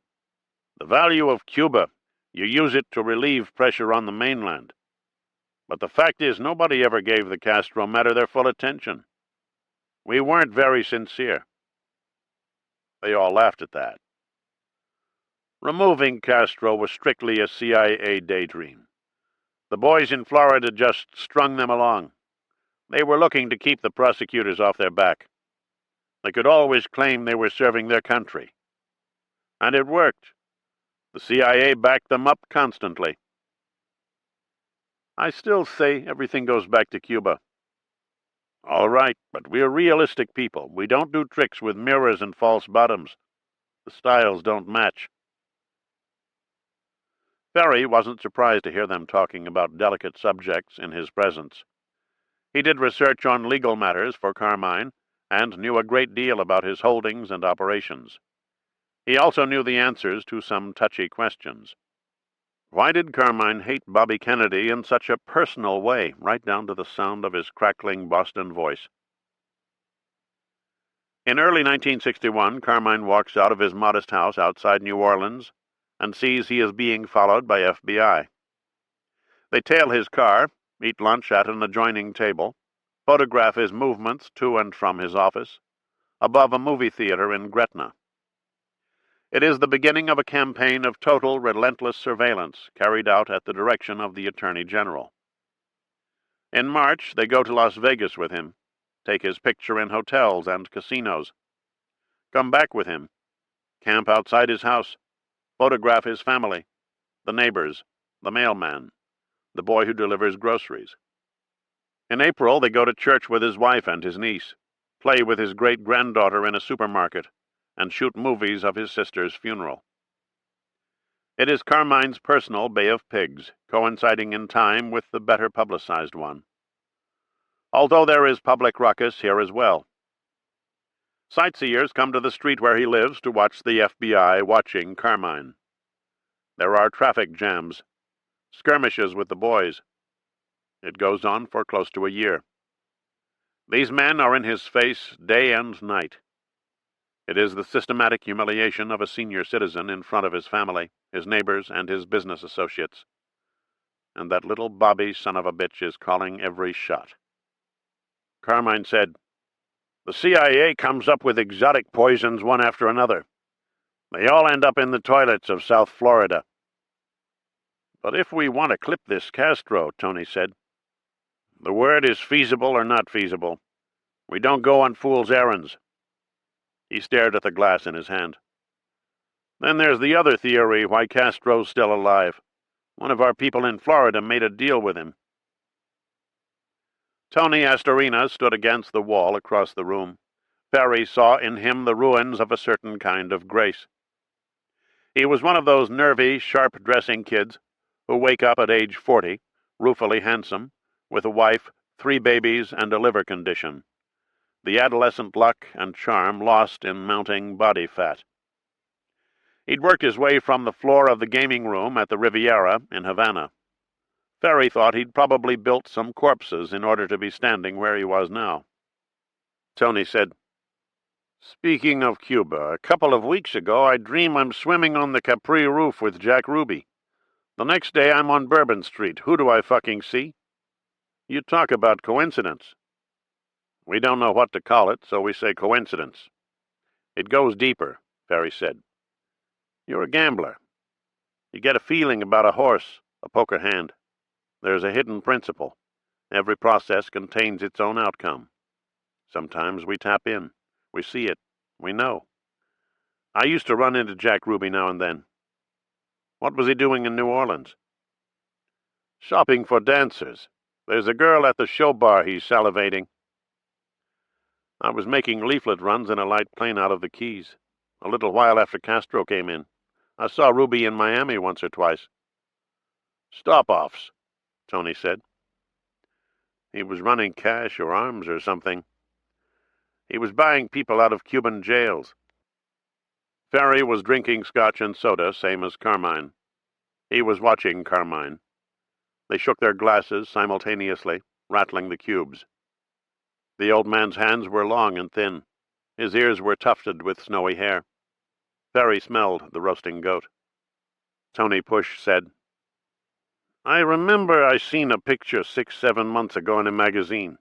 The value of Cuba, you use it to relieve pressure on the mainland. But the fact is, nobody ever gave the Castro matter their full attention. We weren't very sincere. They all laughed at that. Removing Castro was strictly a CIA daydream. The boys in Florida just strung them along. They were looking to keep the prosecutors off their back. They could always claim they were serving their country. And it worked. The CIA backed them up constantly. I still say everything goes back to Cuba. All right, but we're realistic people. We don't do tricks with mirrors and false bottoms. The styles don't match. Ferry wasn't surprised to hear them talking about delicate subjects in his presence. He did research on legal matters for Carmine and knew a great deal about his holdings and operations. He also knew the answers to some touchy questions. Why did Carmine hate Bobby Kennedy in such a personal way, right down to the sound of his crackling Boston voice? In early 1961, Carmine walks out of his modest house outside New Orleans and sees he is being followed by FBI. They tail his car, eat lunch at an adjoining table, photograph his movements to and from his office, above a movie theater in Gretna. It is the beginning of a campaign of total, relentless surveillance carried out at the direction of the Attorney General. In March, they go to Las Vegas with him, take his picture in hotels and casinos, come back with him, camp outside his house, photograph his family, the neighbors, the mailman, the boy who delivers groceries. In April, they go to church with his wife and his niece, play with his great-granddaughter in a supermarket, and shoot movies of his sister's funeral. It is Carmine's personal Bay of Pigs, coinciding in time with the better publicized one. Although there is public ruckus here as well. Sightseers come to the street where he lives to watch the FBI watching Carmine. There are traffic jams, skirmishes with the boys. It goes on for close to a year. These men are in his face day and night. It is the systematic humiliation of a senior citizen in front of his family, his neighbors, and his business associates. And that little Bobby son of a bitch is calling every shot. Carmine said, "The CIA comes up with exotic poisons one after another. They all end up in the toilets of South Florida." "But if we want to clip this Castro," Tony said, "the word is feasible or not feasible. We don't go on fool's errands." He stared at the glass in his hand. "Then there's the other theory why Castro's still alive. One of our people in Florida made a deal with him." Tony Astorina stood against the wall across the room. Ferry saw in him the ruins of a certain kind of grace. He was one of those nervy, sharp-dressing kids who wake up at age 40, ruefully handsome, with a wife, 3 babies, and a liver condition. The adolescent luck and charm lost in mounting body fat. He'd worked his way from the floor of the gaming room at the Riviera in Havana. Ferry thought he'd probably built some corpses in order to be standing where he was now. Tony said, "Speaking of Cuba, a couple of weeks ago I dream I'm swimming on the Capri roof with Jack Ruby. The next day I'm on Bourbon Street. Who do I fucking see?" "You talk about coincidence." "We don't know what to call it, so we say coincidence." "It goes deeper," Ferry said. "You're a gambler. You get a feeling about a horse, a poker hand. There's a hidden principle. Every process contains its own outcome. Sometimes we tap in. We see it. We know. I used to run into Jack Ruby now and then." "What was he doing in New Orleans?" "Shopping for dancers. There's a girl at the show bar he's salivating." "I was making leaflet runs in a light plane out of the Keys. A little while after Castro came in. I saw Ruby in Miami once or twice." "Stop-offs," Tony said. "He was running cash or arms or something. He was buying people out of Cuban jails." Ferry was drinking scotch and soda, same as Carmine. He was watching Carmine. They shook their glasses simultaneously, rattling the cubes. The old man's hands were long and thin. His ears were tufted with snowy hair. Ferry smelled the roasting goat. Tony Push said, "I remember I seen a picture 6-7 months ago in a magazine.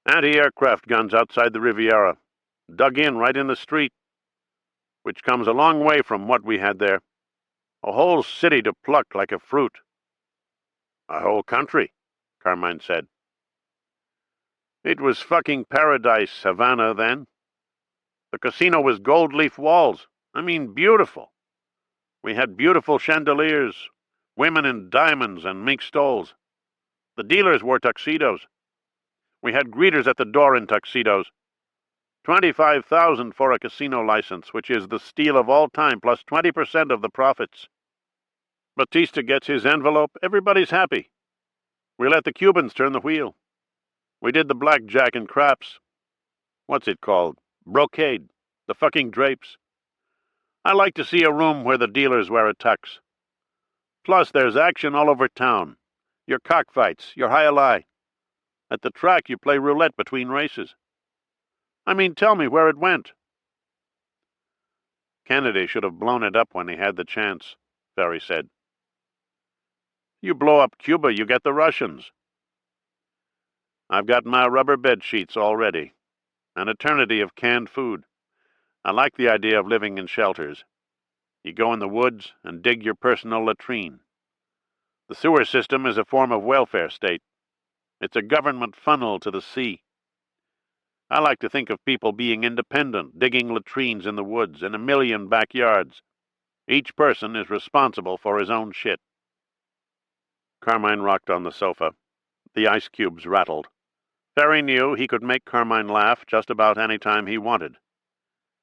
Anti-aircraft guns outside the Riviera, dug in right in the street, which comes a long way from what we had there. A whole city to pluck like a fruit." "A whole country," Carmine said. "It was fucking paradise, Havana, then. The casino was gold leaf walls. I mean, beautiful. We had beautiful chandeliers, women in diamonds and mink stoles. The dealers wore tuxedos. We had greeters at the door in tuxedos. 25,000 for a casino license, which is the steal of all time, plus 20% of the profits. Batista gets his envelope, everybody's happy. We let the Cubans turn the wheel. We did the blackjack and craps. What's it called? Brocade. The fucking drapes. I like to see a room where the dealers wear a tux. Plus, there's action all over town. Your cockfights, your high-a-lie. At the track, you play roulette between races. I mean, tell me where it went. Kennedy should have blown it up when he had the chance, Ferry said. You blow up Cuba, you get the Russians. I've got my rubber bed sheets already. An eternity of canned food. I like the idea of living in shelters. You go in the woods and dig your personal latrine. The sewer system is a form of welfare state. It's a government funnel to the sea. I like to think of people being independent, digging latrines in the woods, in a million backyards. Each person is responsible for his own shit. Carmine rocked on the sofa. The ice cubes rattled. Ferry knew he could make Carmine laugh just about any time he wanted.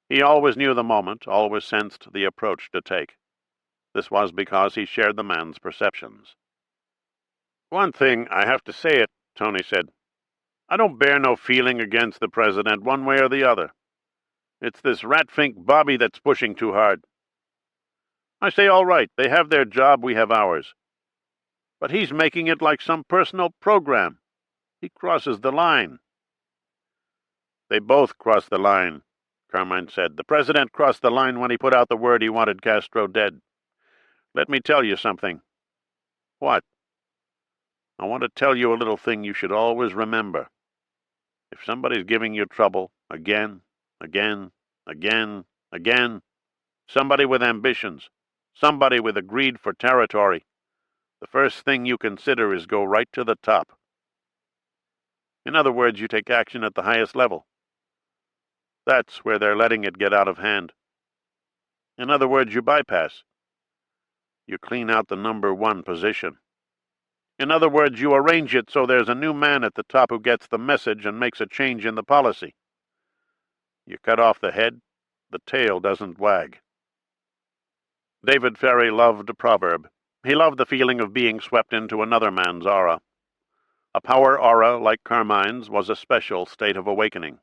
He always knew the moment, always sensed the approach to take. This was because he shared the man's perceptions. One thing, I have to say it, Tony said. I don't bear no feeling against the president one way or the other. It's this rat-fink Bobby that's pushing too hard. I say all right, they have their job, we have ours. But he's making it like some personal program. He crosses the line. They both cross the line, Carmine said. The president crossed the line when he put out the word he wanted Castro dead. Let me tell you something. What? I want to tell you a little thing you should always remember. If somebody's giving you trouble, again, somebody with ambitions, somebody with a greed for territory, the first thing you consider is go right to the top. In other words, you take action at the highest level. That's where they're letting it get out of hand. In other words, you bypass. You clean out the number one position. In other words, you arrange it so there's a new man at the top who gets the message and makes a change in the policy. You cut off the head, the tail doesn't wag. David Ferry loved a proverb. He loved the feeling of being swept into another man's aura. A power aura like Carmine's was a special state of awakening.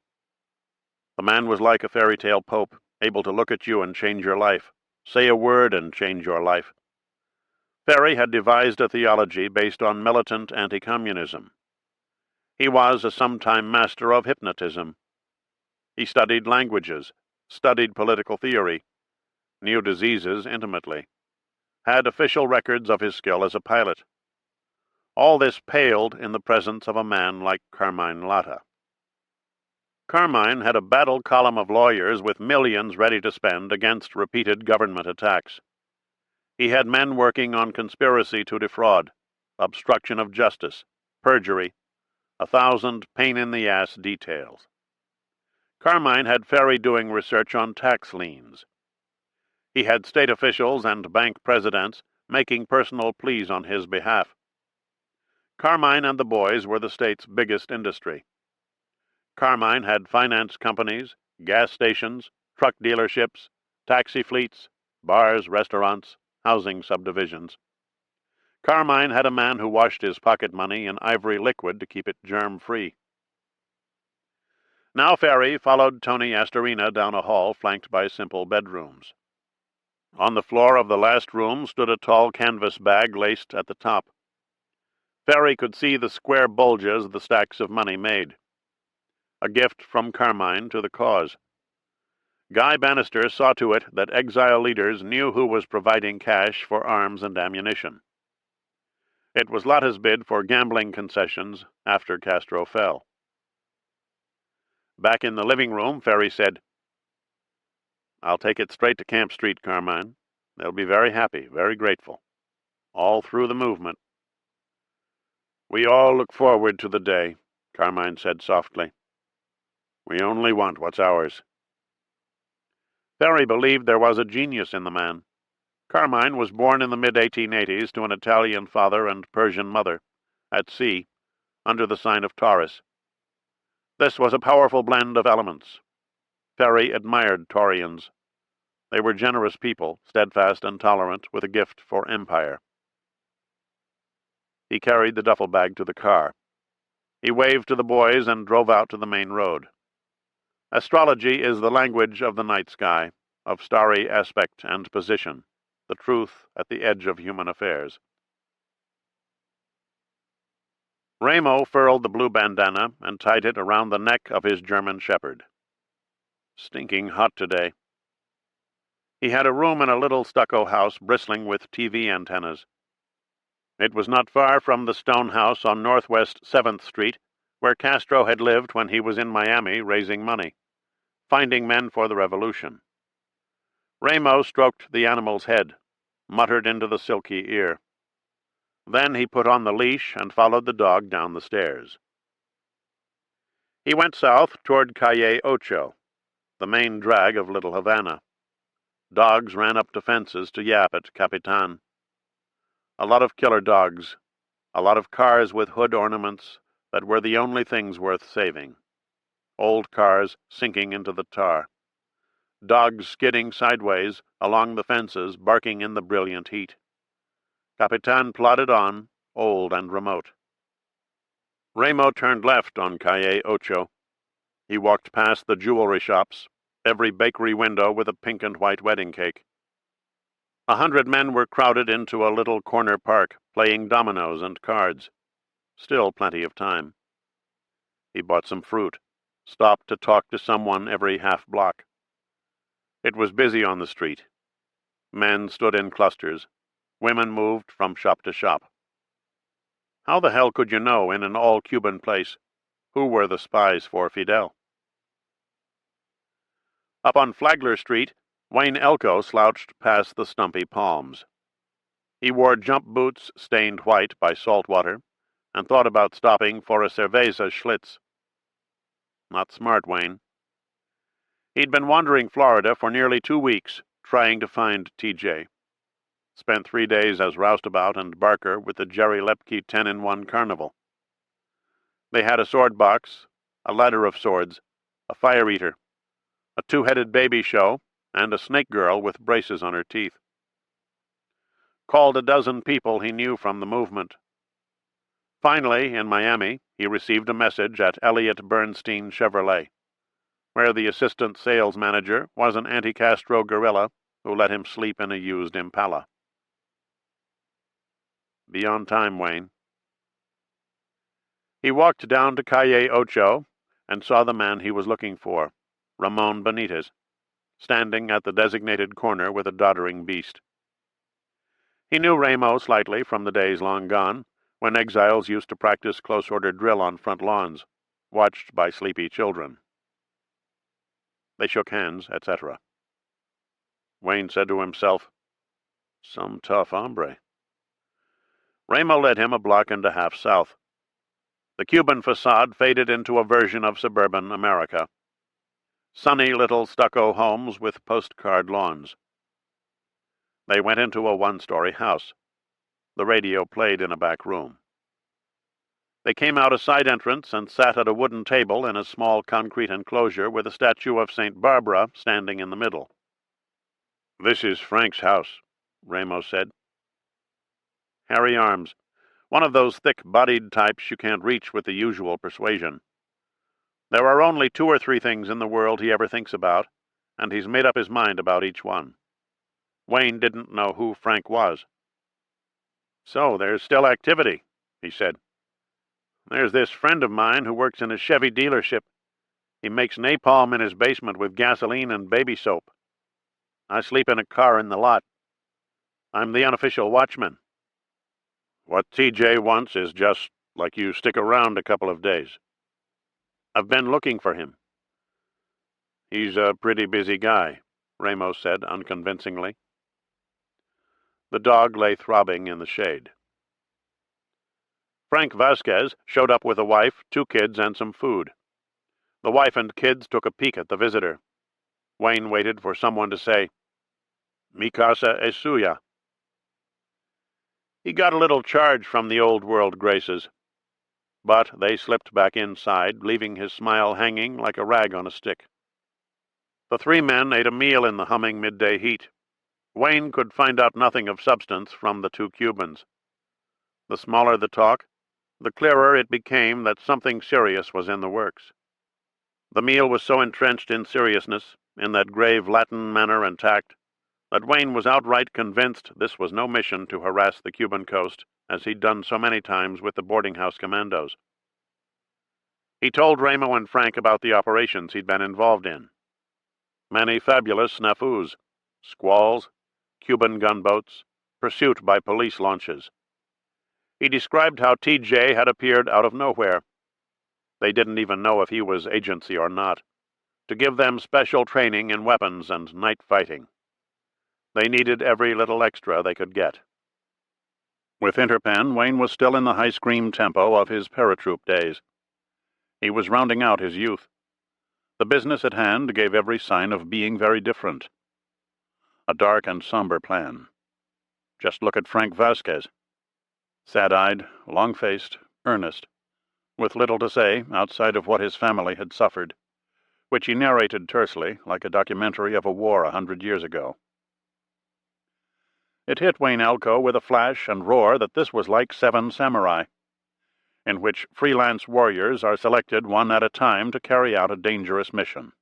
The man was like a fairy tale pope, able to look at you and change your life, say a word and change your life. Ferry had devised a theology based on militant anti-communism. He was a sometime master of hypnotism. He studied languages, studied political theory, knew diseases intimately, had official records of his skill as a pilot. All this paled in the presence of a man like Carmine Latta. Carmine had a battle column of lawyers with millions ready to spend against repeated government attacks. He had men working on conspiracy to defraud, obstruction of justice, perjury, 1,000 pain-in-the-ass details. Carmine had Ferry doing research on tax liens. He had state officials and bank presidents making personal pleas on his behalf. Carmine and the boys were the state's biggest industry. Carmine had finance companies, gas stations, truck dealerships, taxi fleets, bars, restaurants, housing subdivisions. Carmine had a man who washed his pocket money in ivory liquid to keep it germ-free. Now Ferry followed Tony Astorina down a hall flanked by simple bedrooms. On the floor of the last room stood a tall canvas bag laced at the top. Ferry could see the square bulges the stacks of money made. A gift from Carmine to the cause. Guy Bannister saw to it that exile leaders knew who was providing cash for arms and ammunition. It was Latta's bid for gambling concessions after Castro fell. Back in the living room, Ferry said, I'll take it straight to Camp Street, Carmine. They'll be very happy, very grateful. All through the movement. We all look forward to the day, Carmine said softly. We only want what's ours. Ferry believed there was a genius in the man. Carmine was born in the mid-1880s to an Italian father and Persian mother, at sea, under the sign of Taurus. This was a powerful blend of elements. Ferry admired Taurians. They were generous people, steadfast and tolerant, with a gift for empire. He carried the duffel bag to the car. He waved to the boys and drove out to the main road. Astrology is the language of the night sky, of starry aspect and position, the truth at the edge of human affairs. Ramo furled the blue bandana and tied it around the neck of his German shepherd. Stinking hot today. He had a room in a little stucco house bristling with TV antennas. It was not far from the stone house on Northwest 7th Street, where Castro had lived when he was in Miami raising money, finding men for the revolution. Ramo stroked the animal's head, muttered into the silky ear. Then he put on the leash and followed the dog down the stairs. He went south toward Calle Ocho, the main drag of Little Havana. Dogs ran up to fences to yap at Capitan. A lot of killer dogs, a lot of cars with hood ornaments that were the only things worth saving. Old cars sinking into the tar. Dogs skidding sideways along the fences, barking in the brilliant heat. Capitan plodded on, old and remote. Ramo turned left on Calle Ocho. He walked past the jewelry shops, every bakery window with a pink and white wedding cake. 100 men were crowded into a little corner park, playing dominoes and cards. Still plenty of time. He bought some fruit, stopped to talk to someone every half block. It was busy on the street. Men stood in clusters. Women moved from shop to shop. How the hell could you know in an all-Cuban place who were the spies for Fidel? Up on Flagler Street, Wayne Elko slouched past the stumpy palms. He wore jump boots stained white by salt water and thought about stopping for a cerveza schlitz. Not smart, Wayne. He'd been wandering Florida for nearly 2 weeks, trying to find TJ. Spent 3 days as roustabout and barker with the Jerry Lepke 10-in-1 carnival. They had a sword box, a ladder of swords, a fire eater, a 2-headed baby show, and a snake girl with braces on her teeth. Called a dozen people he knew from the movement. Finally, in Miami, he received a message at Elliott Bernstein Chevrolet, where the assistant sales manager was an anti-Castro guerrilla who let him sleep in a used Impala. Be on time, Wayne. He walked down to Calle Ocho and saw the man he was looking for, Ramon Benitez, standing at the designated corner with a doddering beast. He knew Ramo slightly from the days long gone, when exiles used to practice close-order drill on front lawns, watched by sleepy children. They shook hands, etc. Wayne said to himself, "Some tough hombre." Ramo led him a block and a half south. The Cuban facade faded into a version of suburban America. Sunny little stucco homes with postcard lawns. They went into a 1-story house. The radio played in a back room. They came out a side entrance and sat at a wooden table in a small concrete enclosure with a statue of St. Barbara standing in the middle. "This is Frank's house," Ramo said. Hairy arms, one of those thick-bodied types you can't reach with the usual persuasion. There are only 2 or 3 things in the world he ever thinks about, and he's made up his mind about each one. Wayne didn't know who Frank was. "So there's still activity," he said. "There's this friend of mine who works in a Chevy dealership. He makes napalm in his basement with gasoline and baby soap. I sleep in a car in the lot. I'm the unofficial watchman. What TJ wants is just like you stick around a couple of days. I've been looking for him." "He's a pretty busy guy," Ramo said unconvincingly. The dog lay throbbing in the shade. Frank Vasquez showed up with a wife, 2 kids, and some food. The wife and kids took a peek at the visitor. Wayne waited for someone to say, "Mi casa es suya." He got a little charge from the old world graces, but they slipped back inside, leaving his smile hanging like a rag on a stick. The three men ate a meal in the humming midday heat. Wayne could find out nothing of substance from the two Cubans. The smaller the talk, the clearer it became that something serious was in the works. The meal was so entrenched in seriousness, in that grave Latin manner and tact, that Wayne was outright convinced this was no mission to harass the Cuban coast, as he'd done so many times with the boarding-house commandos. He told Ramo and Frank about the operations he'd been involved in. Many fabulous snafus, squalls, Cuban gunboats, pursuit by police launches. He described how TJ had appeared out of nowhere. They didn't even know if he was agency or not, to give them special training in weapons and night fighting. They needed every little extra they could get. With Interpen, Wayne was still in the high-scream tempo of his paratroop days. He was rounding out his youth. The business at hand gave every sign of being very different. A dark and somber plan. Just look at Frank Vasquez. Sad-eyed, long-faced, earnest, with little to say outside of what his family had suffered, which he narrated tersely like a documentary of a war 100 years ago. It hit Wayne Alco with a flash and roar that this was like Seven Samurai, in which freelance warriors are selected one at a time to carry out a dangerous mission,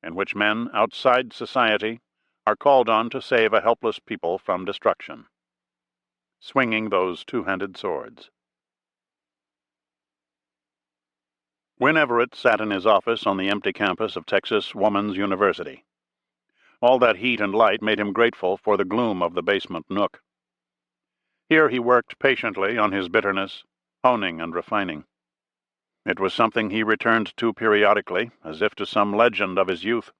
in which men outside society are called on to save a helpless people from destruction, swinging those two-handed swords. Wynne Everett sat in his office on the empty campus of Texas Woman's University. All that heat and light made him grateful for the gloom of the basement nook. Here he worked patiently on his bitterness, honing and refining. It was something he returned to periodically, as if to some legend of his youth.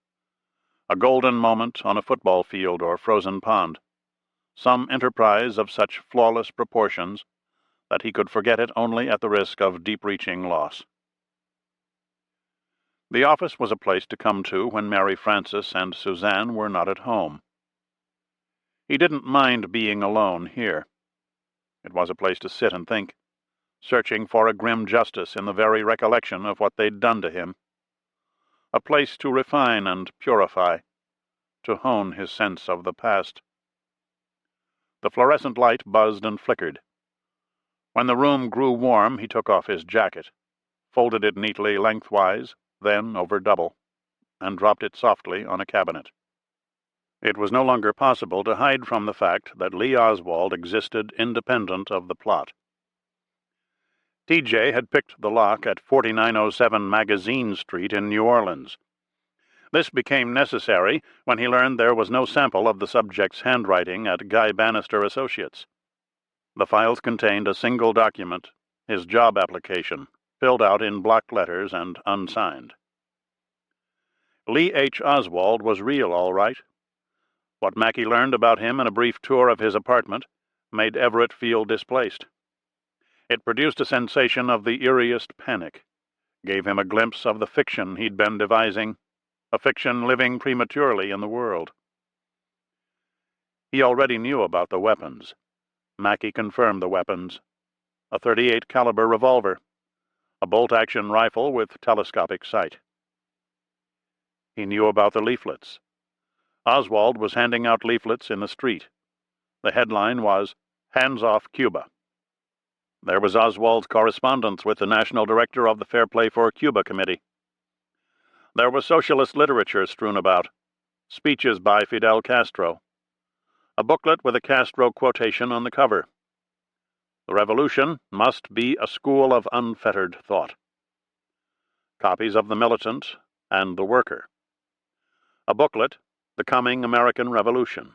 A golden moment on a football field or frozen pond. Some enterprise of such flawless proportions that he could forget it only at the risk of deep-reaching loss. The office was a place to come to when Mary Frances and Suzanne were not at home. He didn't mind being alone here. It was a place to sit and think, searching for a grim justice in the very recollection of what they'd done to him. A place to refine and purify, to hone his sense of the past. The fluorescent light buzzed and flickered. When the room grew warm, he took off his jacket, folded it neatly lengthwise, then over double, and dropped it softly on a cabinet. It was no longer possible to hide from the fact that Lee Oswald existed independent of the plot. TJ had picked the lock at 4907 Magazine Street in New Orleans. This became necessary when he learned there was no sample of the subject's handwriting at Guy Bannister Associates. The files contained a single document, his job application, filled out in block letters and unsigned. Lee H. Oswald was real, all right. What Mackey learned about him in a brief tour of his apartment made Everett feel displaced. It produced a sensation of the eeriest panic, gave him a glimpse of the fiction he'd been devising, a fiction living prematurely in the world. He already knew about the weapons. Mackey confirmed the weapons. A .38 caliber revolver, a bolt-action rifle with telescopic sight. He knew about the leaflets. Oswald was handing out leaflets in the street. The headline was, "Hands Off Cuba." There was Oswald's correspondence with the National Director of the Fair Play for Cuba Committee. There was socialist literature strewn about, speeches by Fidel Castro, a booklet with a Castro quotation on the cover. The revolution must be a school of unfettered thought. Copies of The Militant and The Worker. A booklet, The Coming American Revolution.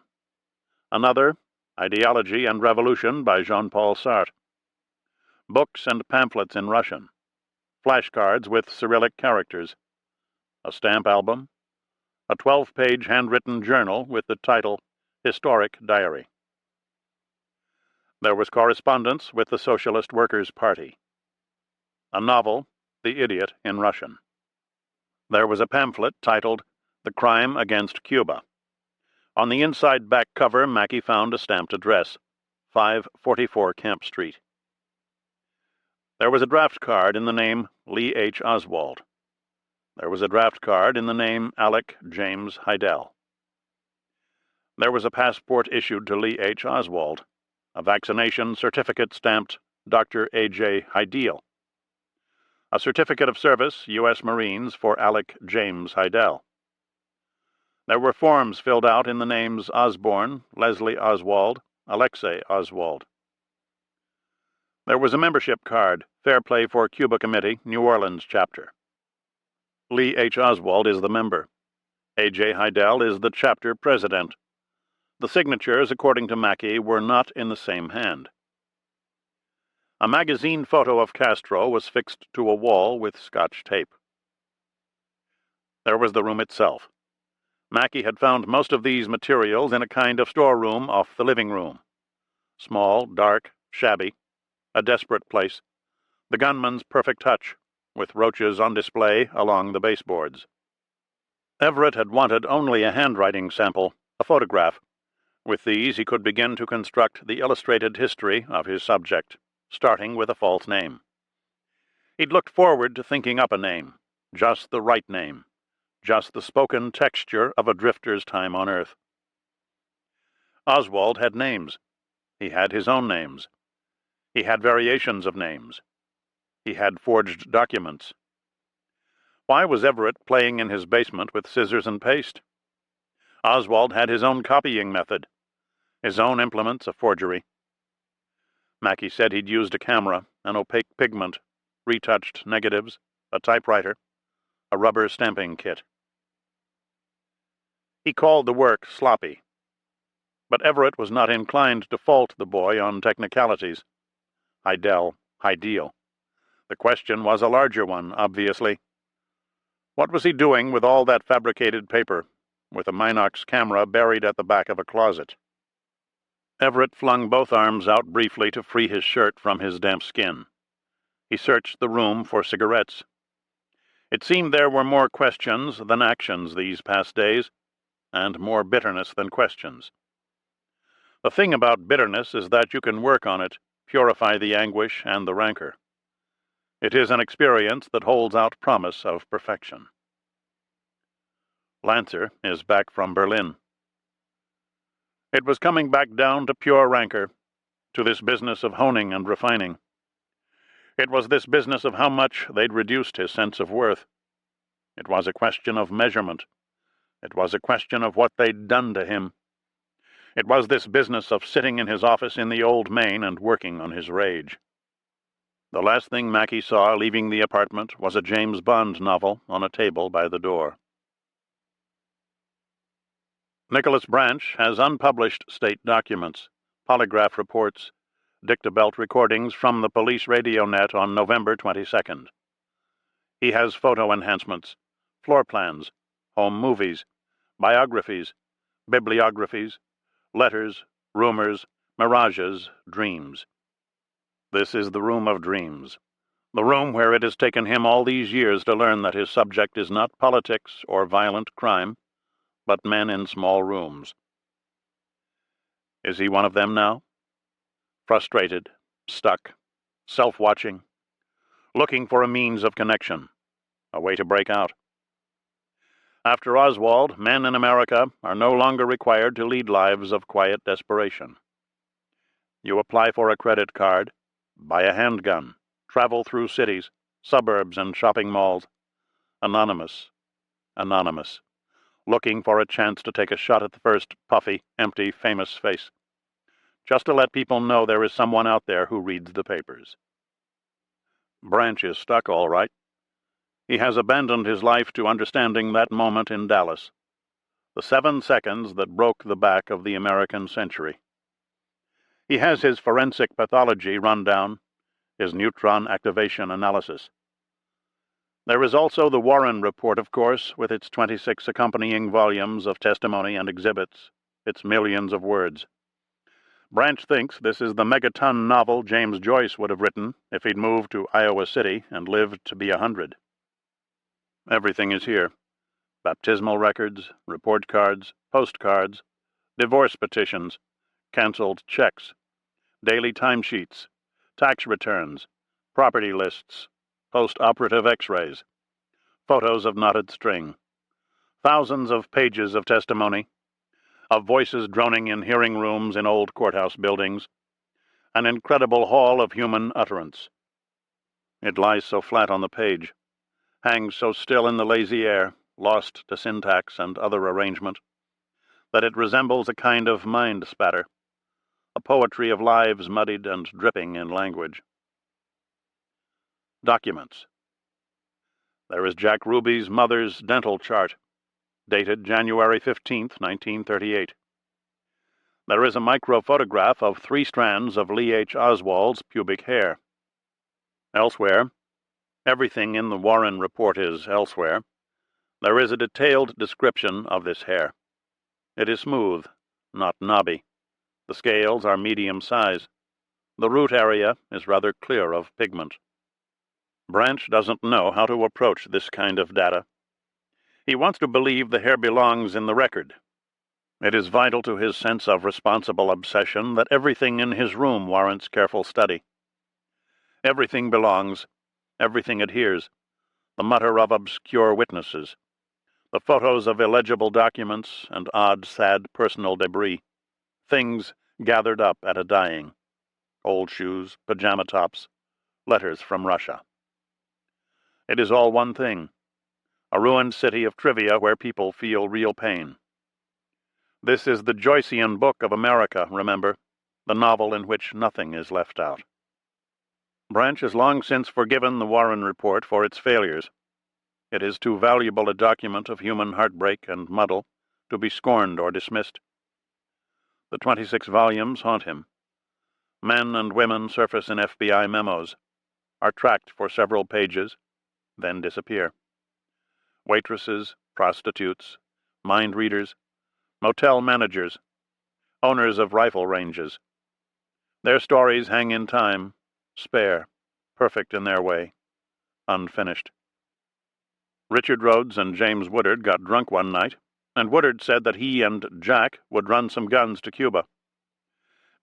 Another, Ideology and Revolution by Jean-Paul Sartre. Books and pamphlets in Russian. Flashcards with Cyrillic characters. A stamp album. A 12-page handwritten journal with the title Historic Diary. There was correspondence with the Socialist Workers' Party. A novel, The Idiot in Russian. There was a pamphlet titled The Crime Against Cuba. On the inside back cover, Mackey found a stamped address, 544 Camp Street.
There was a draft card in the name Lee H. Oswald. There was a draft card in the name Alec James Heidel. There was a passport issued to Lee H. Oswald, a vaccination certificate stamped Dr. A.J. Heidel, a certificate of service, U.S. Marines, for Alec James Heidel. There were forms filled out in the names Osborne, Leslie Oswald, Alexei Oswald. There was a membership card, Fair Play for Cuba Committee, New Orleans chapter. Lee H. Oswald is the member. A.J. Heidel is the chapter president. The signatures, according to Mackey, were not in the same hand. A magazine photo of Castro was fixed to a wall with Scotch tape. There was the room itself. Mackey had found most of these materials in a kind of storeroom off the living room. Small, dark, shabby, a desperate place, the gunman's perfect touch, with roaches on display along the baseboards. Everett had wanted only a handwriting sample, a photograph. With these he could begin to construct the illustrated history of his subject, starting with a false name. He'd looked forward to thinking up a name, just the right name, just the spoken texture of a drifter's time on Earth. Oswald had names. He had his own names. He had variations of names. He had forged documents. Why was Everett playing in his basement with scissors and paste? Oswald had his own copying method, his own implements of forgery. Mackey said he'd used a camera, an opaque pigment, retouched negatives, a typewriter, a rubber stamping kit. He called the work sloppy. But Everett was not inclined to fault the boy on technicalities. Heidel. The question was a larger one, obviously. What was he doing with all that fabricated paper, with a Minox camera buried at the back of a closet? Everett flung both arms out briefly to free his shirt from his damp skin. He searched the room for cigarettes. It seemed there were more questions than actions these past days, and more bitterness than questions. The thing about bitterness is that you can work on it, purify the anguish and the rancor. It is an experience that holds out promise of perfection. Lancer is back from Berlin. It was coming back down to pure rancor, to this business of honing and refining. It was this business of how much they'd reduced his sense of worth. It was a question of measurement. It was a question of what they'd done to him. It was this business of sitting in his office in the Old Main and working on his rage. The last thing Mackey saw leaving the apartment was a James Bond novel on a table by the door. Nicholas Branch has unpublished state documents, polygraph reports, dictabelt recordings from the police radio net on November 22nd. He has photo enhancements, floor plans, home movies, biographies, bibliographies, letters, rumors, mirages, dreams. This is the room of dreams, the room where it has taken him all these years to learn that his subject is not politics or violent crime, but men in small rooms. Is he one of them now? Frustrated, stuck, self-watching, looking for a means of connection, a way to break out. After Oswald, men in America are no longer required to lead lives of quiet desperation. You apply for a credit card, buy a handgun, travel through cities, suburbs, and shopping malls. Anonymous, looking for a chance to take a shot at the first puffy, empty, famous face, just to let people know there is someone out there who reads the papers. Branch is stuck, all right. He has abandoned his life to understanding that moment in Dallas, the 7 seconds that broke the back of the American century. He has his forensic pathology rundown, his neutron activation analysis. There is also the Warren Report, of course, with its 26 accompanying volumes of testimony and exhibits, its millions of words. Branch thinks this is the megaton novel James Joyce would have written if he'd moved to Iowa City and lived to be 100. Everything is here. Baptismal records, report cards, postcards, divorce petitions, canceled checks, daily timesheets, tax returns, property lists, post-operative X-rays, photos of knotted string, thousands of pages of testimony, of voices droning in hearing rooms in old courthouse buildings, an incredible hall of human utterance. It lies so flat on the page, hangs so still in the lazy air, lost to syntax and other arrangement, that it resembles a kind of mind spatter, a poetry of lives muddied and dripping in language. Documents. There is Jack Ruby's mother's dental chart, dated January 15, 1938. There is a microphotograph of 3 strands of Lee H. Oswald's pubic hair. Elsewhere, everything in the Warren report is elsewhere, there is a detailed description of this hair. It is smooth, not knobby. The scales are medium size. The root area is rather clear of pigment. Branch doesn't know how to approach this kind of data. He wants to believe the hair belongs in the record. It is vital to his sense of responsible obsession that everything in his room warrants careful study. Everything belongs, everything adheres, the mutter of obscure witnesses, the photos of illegible documents and odd, sad personal debris, things gathered up at a dying, old shoes, pajama tops, letters from Russia. It is all one thing, a ruined city of trivia where people feel real pain. This is the Joycean book of America, remember, the novel in which nothing is left out. Branch has long since forgiven the Warren Report for its failures. It is too valuable a document of human heartbreak and muddle to be scorned or dismissed. The 26 volumes haunt him. Men and women surface in FBI memos, are tracked for several pages, then disappear. Waitresses, prostitutes, mind readers, motel managers, owners of rifle ranges. Their stories hang in time, spare, perfect in their way, unfinished. Richard Rhodes and James Woodard got drunk one night, and Woodard said that he and Jack would run some guns to Cuba.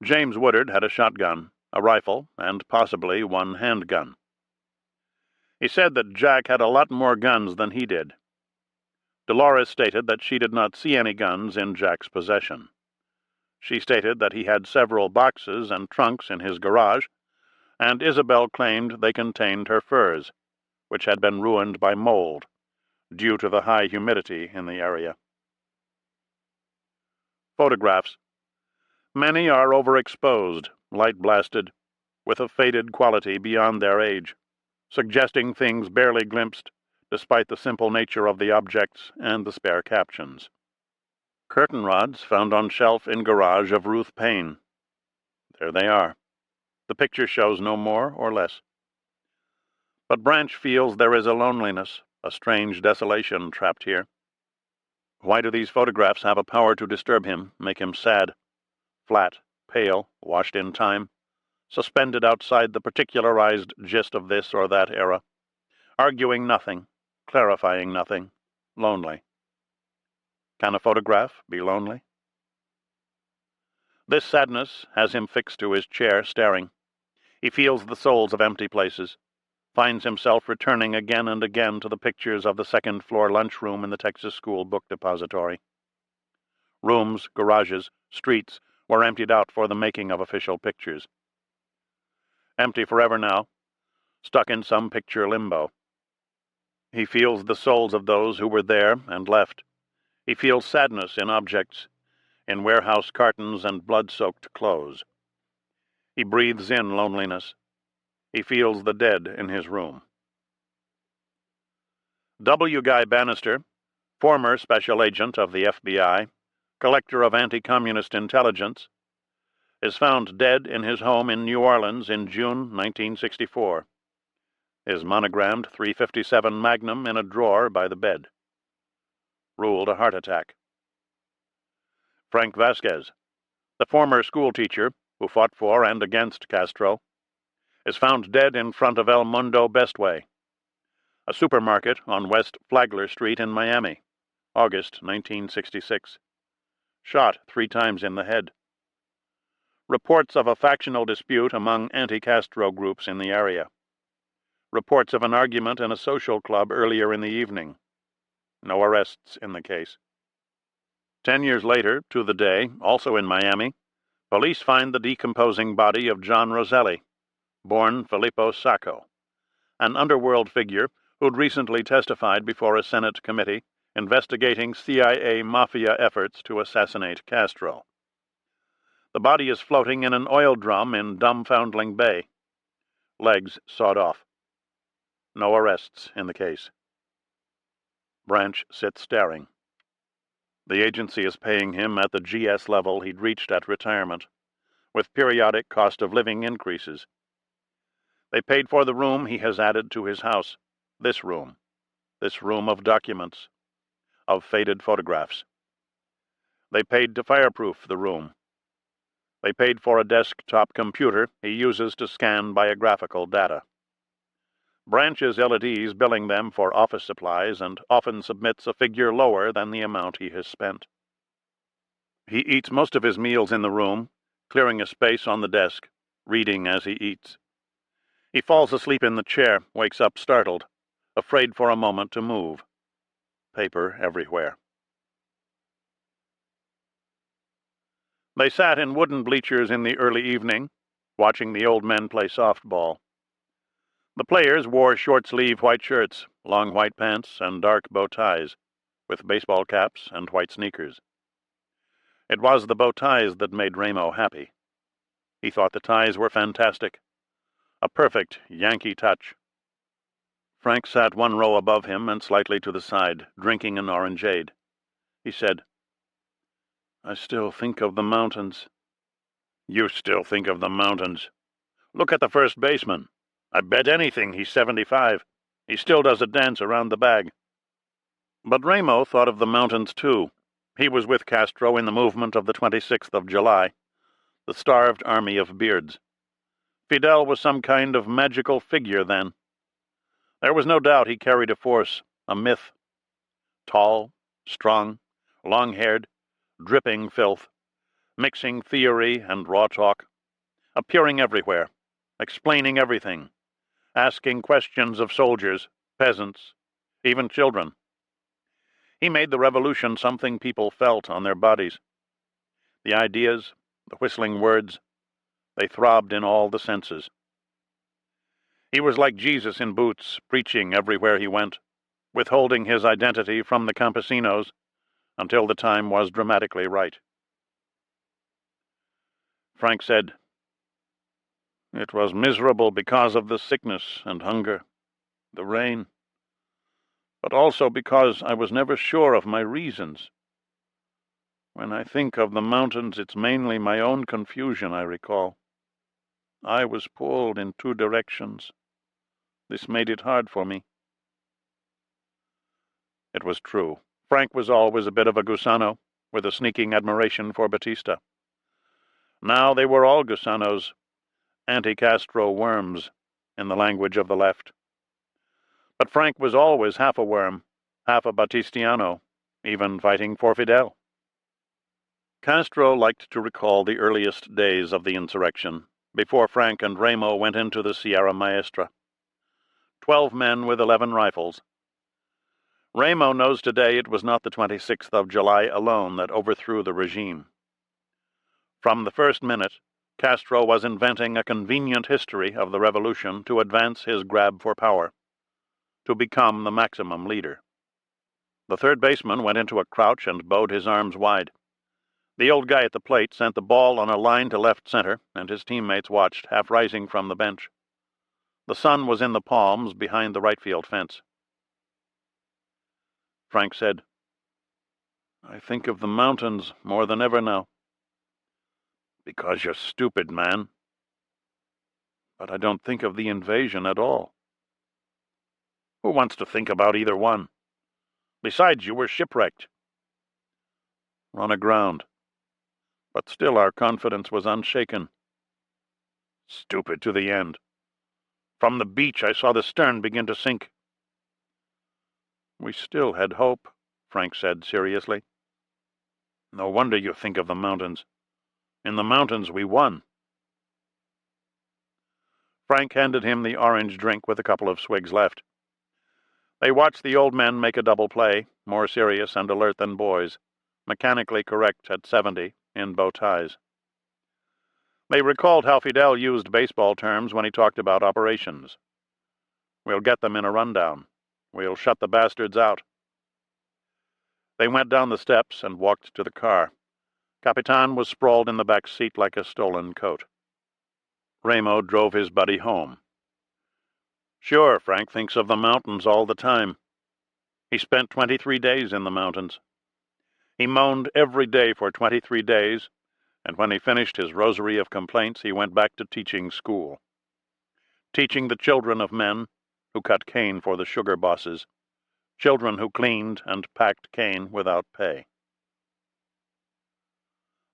James Woodard had a shotgun, a rifle, and possibly one handgun. He said that Jack had a lot more guns than he did. Dolores stated that she did not see any guns in Jack's possession. She stated that he had several boxes and trunks in his garage, and Isabel claimed they contained her furs, which had been ruined by mold, due to the high humidity in the area. Photographs. Many are overexposed, light-blasted, with a faded quality beyond their age, suggesting things barely glimpsed, despite the simple nature of the objects and the spare captions. Curtain rods found on shelf in garage of Ruth Payne. There they are. The picture shows no more or less. But Branch feels there is a loneliness, a strange desolation trapped here. Why do these photographs have a power to disturb him, make him sad, flat, pale, washed in time, suspended outside the particularized gist of this or that era, arguing nothing, clarifying nothing, lonely? Can a photograph be lonely? This sadness has him fixed to his chair, staring. He feels the souls of empty places, finds himself returning again and again to the pictures of the second-floor lunchroom in the Texas School Book Depository. Rooms, garages, streets were emptied out for the making of official pictures. Empty forever now, stuck in some picture limbo. He feels the souls of those who were there and left. He feels sadness in objects, in warehouse cartons and blood-soaked clothes. He breathes in loneliness. He feels the dead in his room. W. Guy Bannister, former special agent of the FBI, collector of anti-communist intelligence, is found dead in his home in New Orleans in June 1964. His monogrammed .357 Magnum in a drawer by the bed. Ruled a heart attack. Frank Vasquez, the former schoolteacher who fought for and against Castro, is found dead in front of El Mundo Bestway, a supermarket on West Flagler Street in Miami, August 1966. Shot 3 times in the head. Reports of a factional dispute among anti-Castro groups in the area. Reports of an argument in a social club earlier in the evening. No arrests in the case. 10 years later, to the day, also in Miami, police find the decomposing body of John Roselli, born Filippo Sacco, an underworld figure who'd recently testified before a Senate committee investigating CIA mafia efforts to assassinate Castro. The body is floating in an oil drum in Dumbfoundling Bay. Legs sawed off. No arrests in the case. Branch sits staring. The agency is paying him at the GS level he'd reached at retirement, with periodic cost of living increases. They paid for the room he has added to his house, this room of documents, of faded photographs. They paid to fireproof the room. They paid for a desktop computer he uses to scan biographical data. Branch is ill at ease billing them for office supplies and often submits a figure lower than the amount he has spent. He eats most of his meals in the room, clearing a space on the desk, reading as he eats. He falls asleep in the chair, wakes up startled, afraid for a moment to move. Paper everywhere. They sat in wooden bleachers in the early evening, watching the old men play softball. The players wore short-sleeve white shirts, long white pants, and dark bow ties, with baseball caps and white sneakers. It was the bow ties that made Ramo happy. He thought the ties were fantastic. A perfect Yankee touch. Frank sat one row above him and slightly to the side, drinking an orangeade. He said, "I still think of the mountains." "You still think of the mountains? Look at the first baseman. I bet anything he's 75. He still does a dance around the bag." But Ramo thought of the mountains, too. He was with Castro in the movement of the 26th of July, the starved army of beards. Fidel was some kind of magical figure then. There was no doubt he carried a force, a myth. Tall, strong, long-haired, dripping filth, mixing theory and raw talk, appearing everywhere, explaining everything, asking questions of soldiers, peasants, even children. He made the revolution something people felt on their bodies. The ideas, the whistling words, they throbbed in all the senses. He was like Jesus in boots, preaching everywhere he went, withholding his identity from the campesinos until the time was dramatically right. Frank said, "It was miserable because of the sickness and hunger, the rain, but also because I was never sure of my reasons. When I think of the mountains, it's mainly my own confusion I recall. I was pulled in two directions. This made it hard for me." It was true. Frank was always a bit of a gusano, with a sneaking admiration for Batista. Now they were all gusanos, anti-Castro worms, in the language of the left. But Frank was always half a worm, half a Batistiano, even fighting for Fidel. Castro liked to recall the earliest days of the insurrection, before Frank and Ramo went into the Sierra Maestra. 12 men with 11 rifles. Ramo knows today it was not the 26th of July alone that overthrew the regime. From the first minute, Castro was inventing a convenient history of the revolution to advance his grab for power, to become the maximum leader. The third baseman went into a crouch and bowed his arms wide. The old guy at the plate sent the ball on a line to left center, and his teammates watched, half rising from the bench. The sun was in the palms behind the right field fence. Frank said, "I think of the mountains more than ever now." "Because you're stupid, man." "But I don't think of the invasion at all." "Who wants to think about either one? Besides, you were shipwrecked." "Run aground. But still our confidence was unshaken." "Stupid to the end. From the beach I saw the stern begin to sink." "We still had hope," Frank said seriously. "No wonder you think of the mountains. In the mountains we won." Frank handed him the orange drink with a couple of swigs left. They watched the old men make a double play, more serious and alert than boys, mechanically correct at 70, in bow ties. They recalled how Fidel used baseball terms when he talked about operations. We'll get them in a rundown. We'll shut the bastards out. They went down the steps and walked to the car. Capitan was sprawled in the back seat like a stolen coat. Ramo drove his buddy home. Sure, Frank thinks of the mountains all the time. He spent 23 days in the mountains. He moaned every day for 23 days, and when he finished his rosary of complaints, he went back to teaching school. Teaching the children of men who cut cane for the sugar bosses, children who cleaned and packed cane without pay.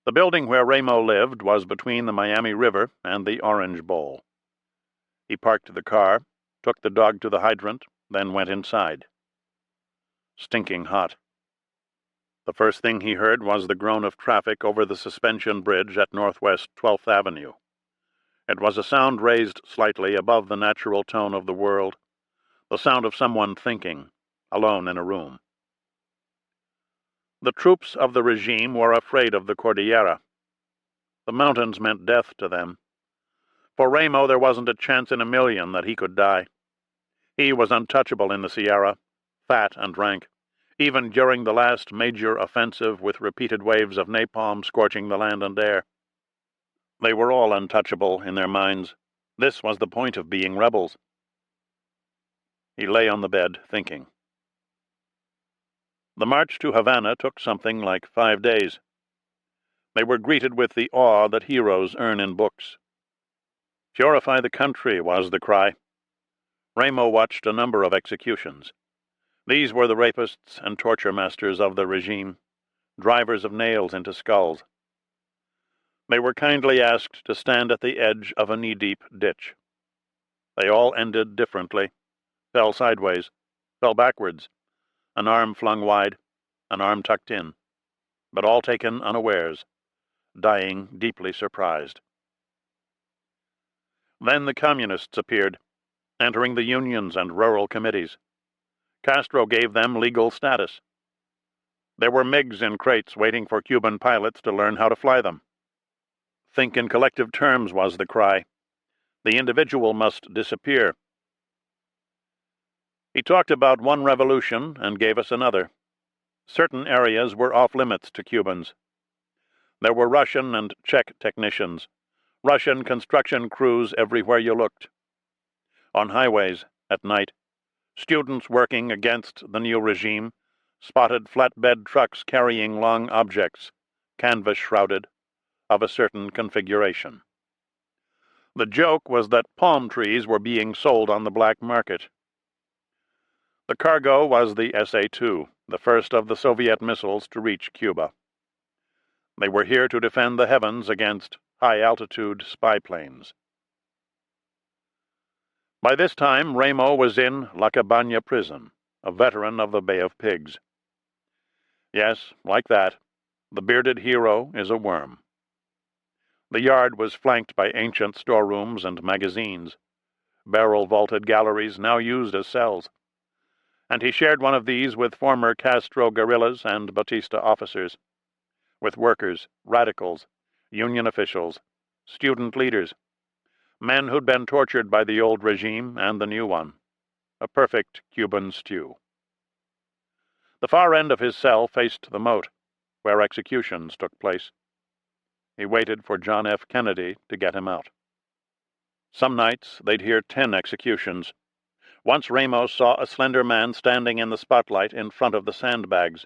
The building where Ramo lived was between the Miami River and the Orange Bowl. He parked the car, took the dog to the hydrant, then went inside. Stinking hot. The first thing he heard was the groan of traffic over the suspension bridge at Northwest 12th Avenue. It was a sound raised slightly above the natural tone of the world, the sound of someone thinking, alone in a room. The troops of the regime were afraid of the Cordillera. The mountains meant death to them. For Ramo, there wasn't a chance in a million that he could die. He was untouchable in the Sierra, fat and rank, even during the last major offensive with repeated waves of napalm scorching the land and air. They were all untouchable in their minds. This was the point of being rebels. He lay on the bed, thinking. The march to Havana took something like 5 days. They were greeted with the awe that heroes earn in books. Purify the country was the cry. Ramo watched a number of executions. These were the rapists and torture masters of the regime, drivers of nails into skulls. They were kindly asked to stand at the edge of a knee-deep ditch. They all ended differently, fell sideways, fell backwards, an arm flung wide, an arm tucked in, but all taken unawares, dying deeply surprised. Then the communists appeared, entering the unions and rural committees. Castro gave them legal status. There were MiGs in crates waiting for Cuban pilots to learn how to fly them. Think in collective terms was the cry. The individual must disappear. He talked about one revolution and gave us another. Certain areas were off-limits to Cubans. There were Russian and Czech technicians, Russian construction crews everywhere you looked. On highways, at night, students working against the new regime spotted flatbed trucks carrying long objects, canvas-shrouded, of a certain configuration. The joke was that palm trees were being sold on the black market. The cargo was the SA-2, the first of the Soviet missiles to reach Cuba. They were here to defend the heavens against high-altitude spy planes. By this time, Ramo was in La Cabana prison, a veteran of the Bay of Pigs. Yes, like that, the bearded hero is a worm. The yard was flanked by ancient storerooms and magazines, barrel-vaulted galleries now used as cells, and he shared one of these with former Castro guerrillas and Batista officers, with workers, radicals, union officials, student leaders, men who'd been tortured by the old regime and the new one, a perfect Cuban stew. The far end of his cell faced the moat, where executions took place. He waited for John F. Kennedy to get him out. Some nights they'd hear 10 executions. Once Ramos saw a slender man standing in the spotlight in front of the sandbags.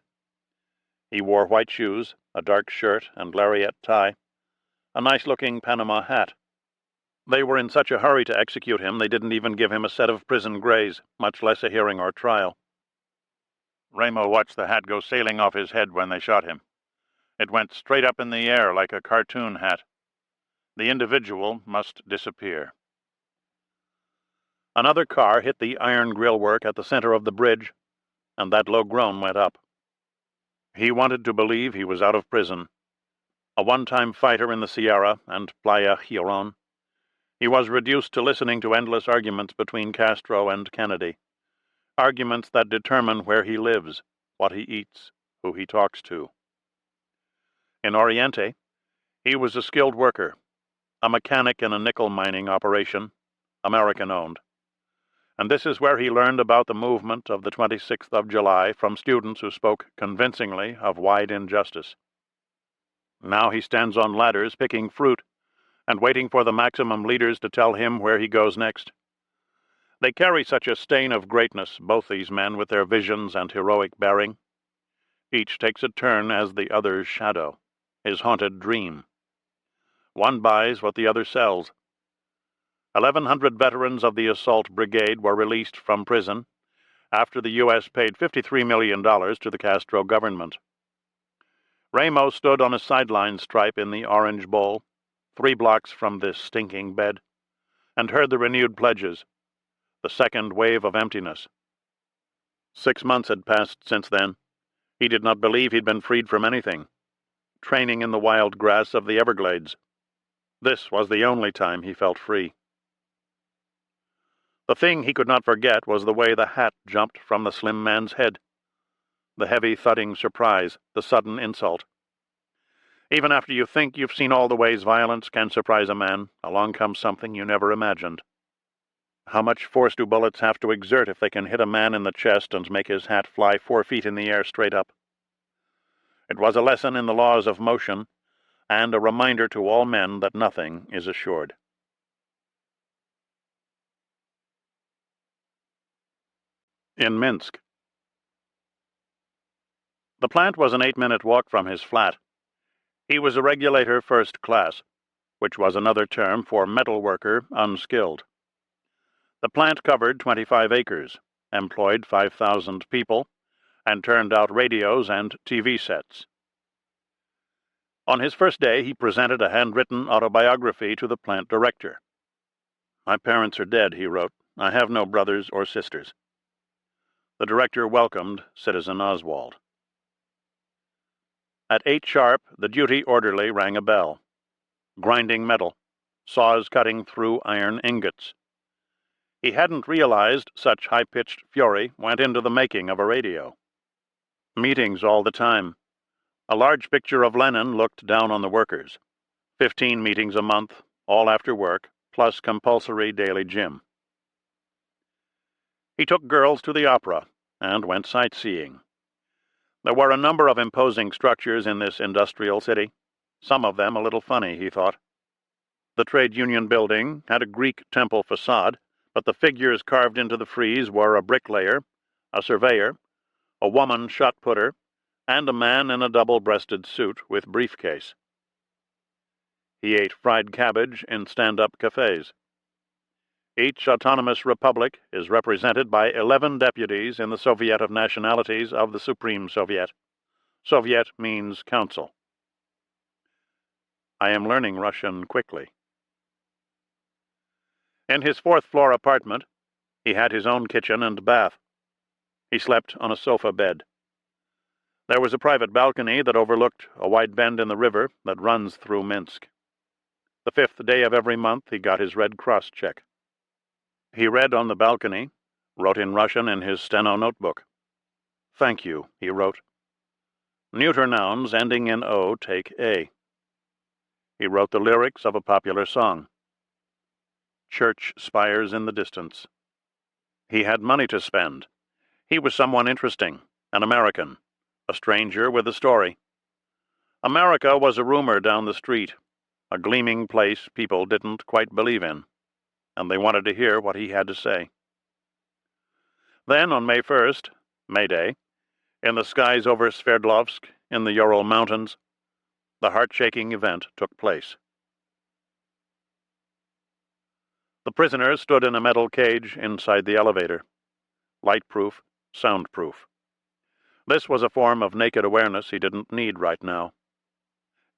He wore white shoes, a dark shirt and lariat tie, a nice-looking Panama hat. They were in such a hurry to execute him they didn't even give him a set of prison grays, much less a hearing or trial. Ramo watched the hat go sailing off his head when they shot him. It went straight up in the air like a cartoon hat. The individual must disappear. Another car hit the iron grillwork at the center of the bridge, and that low groan went up. He wanted to believe he was out of prison. A one-time fighter in the Sierra and Playa Giron, He was reduced to listening to endless arguments between Castro and Kennedy, arguments that determine where he lives, what he eats, who he talks to. In Oriente, he was a skilled worker, a mechanic in a nickel mining operation, American-owned. And this is where he learned about the movement of the 26th of July from students who spoke convincingly of wide injustice. Now he stands on ladders picking fruit and waiting for the maximum leaders to tell him where he goes next. They carry such a stain of greatness, both these men, with their visions and heroic bearing. Each takes a turn as the other's shadow, his haunted dream. One buys what the other sells. 1,100 veterans of the Assault Brigade were released from prison after the U.S. paid $53 million to the Castro government. Ramos stood on a sideline stripe in the Orange Bowl, 3 blocks from this stinking bed, and heard the renewed pledges, the second wave of emptiness. 6 months had passed since then. He did not believe he'd been freed from anything. Training in the wild grass of the Everglades. This was the only time he felt free. The thing he could not forget was the way the hat jumped from the slim man's head. The heavy thudding surprise, the sudden insult. Even after you think you've seen all the ways violence can surprise a man, along comes something you never imagined. How much force do bullets have to exert if they can hit a man in the chest and make his hat fly 4 feet in the air straight up? It was a lesson in the laws of motion, and a reminder to all men that nothing is assured. In Minsk. The plant was an 8-minute walk from his flat. He was a regulator first class, which was another term for metal worker unskilled. The plant covered 25 acres, employed 5,000 people, and turned out radios and TV sets. On his first day, he presented a handwritten autobiography to the plant director. "My parents are dead," he wrote. "I have no brothers or sisters." The director welcomed Citizen Oswald. At 8 sharp, the duty orderly rang a bell. Grinding metal, saws cutting through iron ingots. He hadn't realized such high-pitched fury went into the making of a radio. Meetings all the time. A large picture of Lenin looked down on the workers. 15 meetings a month, all after work, plus compulsory daily gym. He took girls to the opera and went sightseeing. There were a number of imposing structures in this industrial city, some of them a little funny, he thought. The trade union building had a Greek temple facade, but the figures carved into the frieze were a bricklayer, a surveyor, a woman shot-putter, and a man in a double-breasted suit with briefcase. He ate fried cabbage in stand-up cafes. Each autonomous republic is represented by 11 deputies in the Soviet of Nationalities of the Supreme Soviet. Soviet means council. I am learning Russian quickly. In his 4th-floor apartment, he had his own kitchen and bath. He slept on a sofa bed. There was a private balcony that overlooked a wide bend in the river that runs through Minsk. The 5th day of every month, he got his Red Cross check. He read on the balcony, wrote in Russian in his steno notebook. "Thank you," he wrote. "Neuter nouns ending in O take A." He wrote the lyrics of a popular song. Church spires in the distance. He had money to spend. He was someone interesting, an American, a stranger with a story. America was a rumor down the street, a gleaming place people didn't quite believe in, and they wanted to hear what he had to say. Then, on May 1st, May Day, in the skies over Sverdlovsk, in the Ural Mountains, the heart-shaking event took place. The prisoners stood in a metal cage inside the elevator, light-proof, soundproof. This was a form of naked awareness he didn't need right now.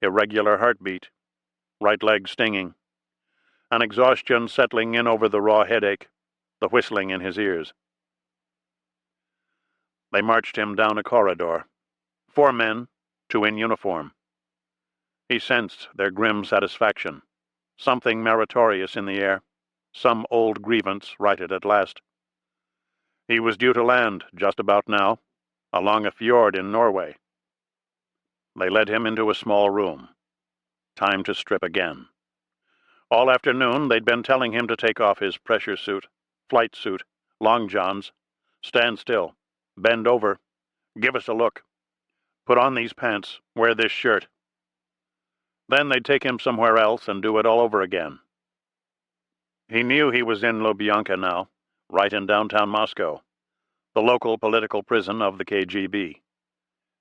Irregular heartbeat, right leg stinging, an exhaustion settling in over the raw headache, the whistling in his ears. They marched him down a corridor. 4 men, 2 in uniform. He sensed their grim satisfaction,
Something meritorious in the air, some old grievance righted at last. He was due to land, just about now, along a fjord in Norway. They led him into a small room. Time to strip again. All afternoon they'd been telling him to take off his pressure suit, flight suit, long johns, stand still, bend over, give us a look, put on these pants, wear this shirt. Then they'd take him somewhere else and do it all over again. He knew he was in Lubyanka now, right in downtown Moscow, the local political prison of the KGB.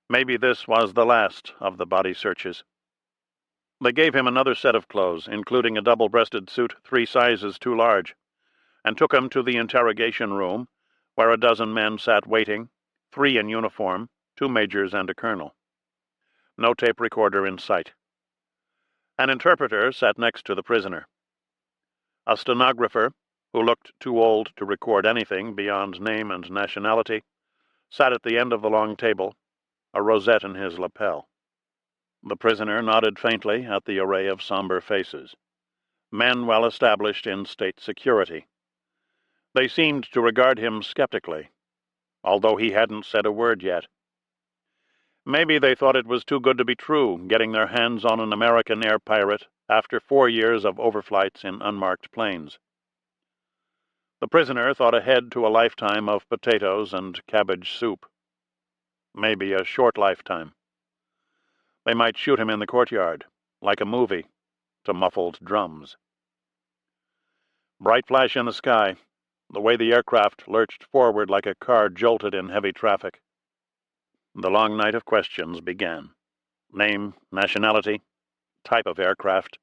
Maybe this was the last of the body searches. They gave him another set of clothes, including a double-breasted suit 3 sizes too large, and took him to the interrogation room, where a dozen men sat waiting, 3 in uniform, 2 majors and a colonel. No tape recorder in sight. An interpreter sat next to the prisoner. A stenographer, who looked too old to record anything beyond name and nationality, sat at the end of the long table, a rosette in his lapel. The prisoner nodded faintly at the array of somber faces. Men well established in state security. They seemed to regard him skeptically, although he hadn't said a word yet. Maybe they thought it was too good to be true, getting their hands on an American air pirate after 4 years of overflights in unmarked planes. The prisoner thought ahead to a lifetime of potatoes and cabbage soup. Maybe a short lifetime. They might shoot him in the courtyard, like a movie, to muffled drums. Bright flash in the sky, the way the aircraft lurched forward like a car jolted in heavy traffic. The long night of questions began. Name, nationality, type of aircraft,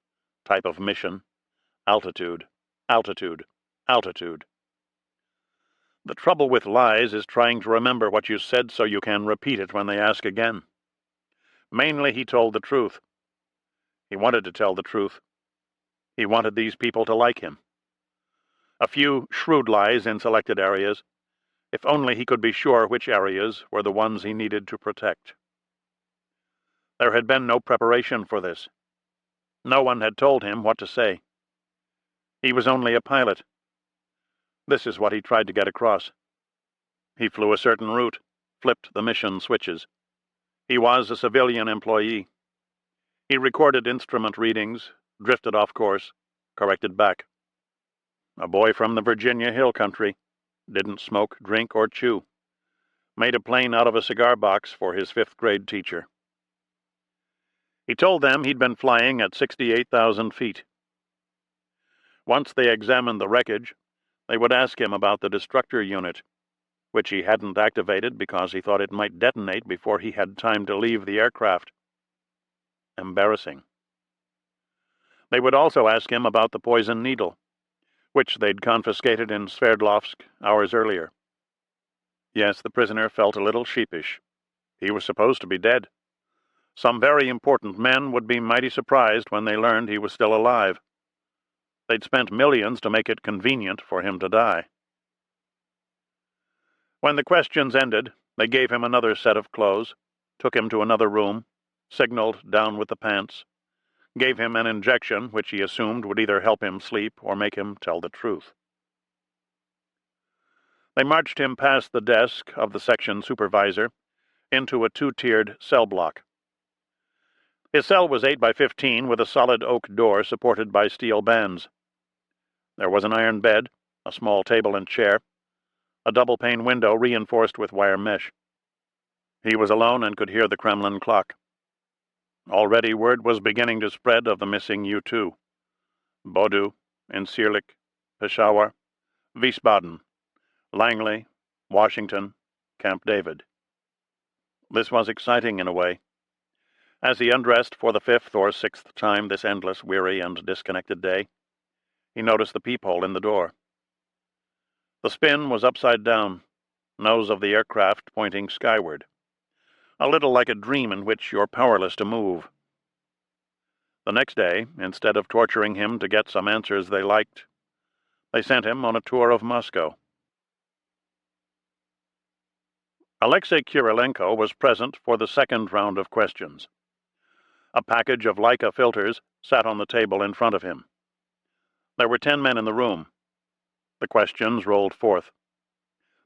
type of mission, altitude, altitude, altitude. The trouble with lies is trying to remember what you said so you can repeat it when they ask again. Mainly he told the truth. He wanted to tell the truth. He wanted these people to like him. A few shrewd lies in selected areas, if only he could be sure which areas were the ones he needed to protect. There had been no preparation for this. No one had told him what to say. He was only a pilot. This is what he tried to get across. He flew a certain route, flipped the mission switches. He was a civilian employee. He recorded instrument readings, drifted off course, corrected back. A boy from the Virginia Hill Country, didn't smoke, drink, or chew. Made a plane out of a cigar box for his 5th grade teacher. He told them he'd been flying at 68,000 feet. Once they examined the wreckage, they would ask him about the destructor unit, which he hadn't activated because he thought it might detonate before he had time to leave the aircraft. Embarrassing. They would also ask him about the poison needle, which they'd confiscated in Sverdlovsk hours earlier. Yes, the prisoner felt a little sheepish. He was supposed to be dead. Some very important men would be mighty surprised when they learned he was still alive. They'd spent millions to make it convenient for him to die. When the questions ended, they gave him another set of clothes, took him to another room, signaled down with the pants, gave him an injection which he assumed would either help him sleep or make him tell the truth. They marched him past the desk of the section supervisor into a 2-tiered cell block. His cell was 8 by 15 with a solid oak door supported by steel bands. There was an iron bed, a small table and chair, a double-pane window reinforced with wire mesh. He was alone and could hear the Kremlin clock. Already word was beginning to spread of the missing U-2. Bodu, Incirlik, Peshawar, Wiesbaden, Langley, Washington, Camp David. This was exciting in a way. As he undressed for the 5th or 6th time this endless, weary, and disconnected day, he noticed the peephole in the door. The spin was upside down, nose of the aircraft pointing skyward, a little like a dream in which you're powerless to move. The next day, instead of torturing him to get some answers they liked, they sent him on a tour of Moscow. Alexei Kirilenko was present for the 2nd round of questions. A package of Leica filters sat on the table in front of him.
There were 10 men in the room. The questions rolled forth.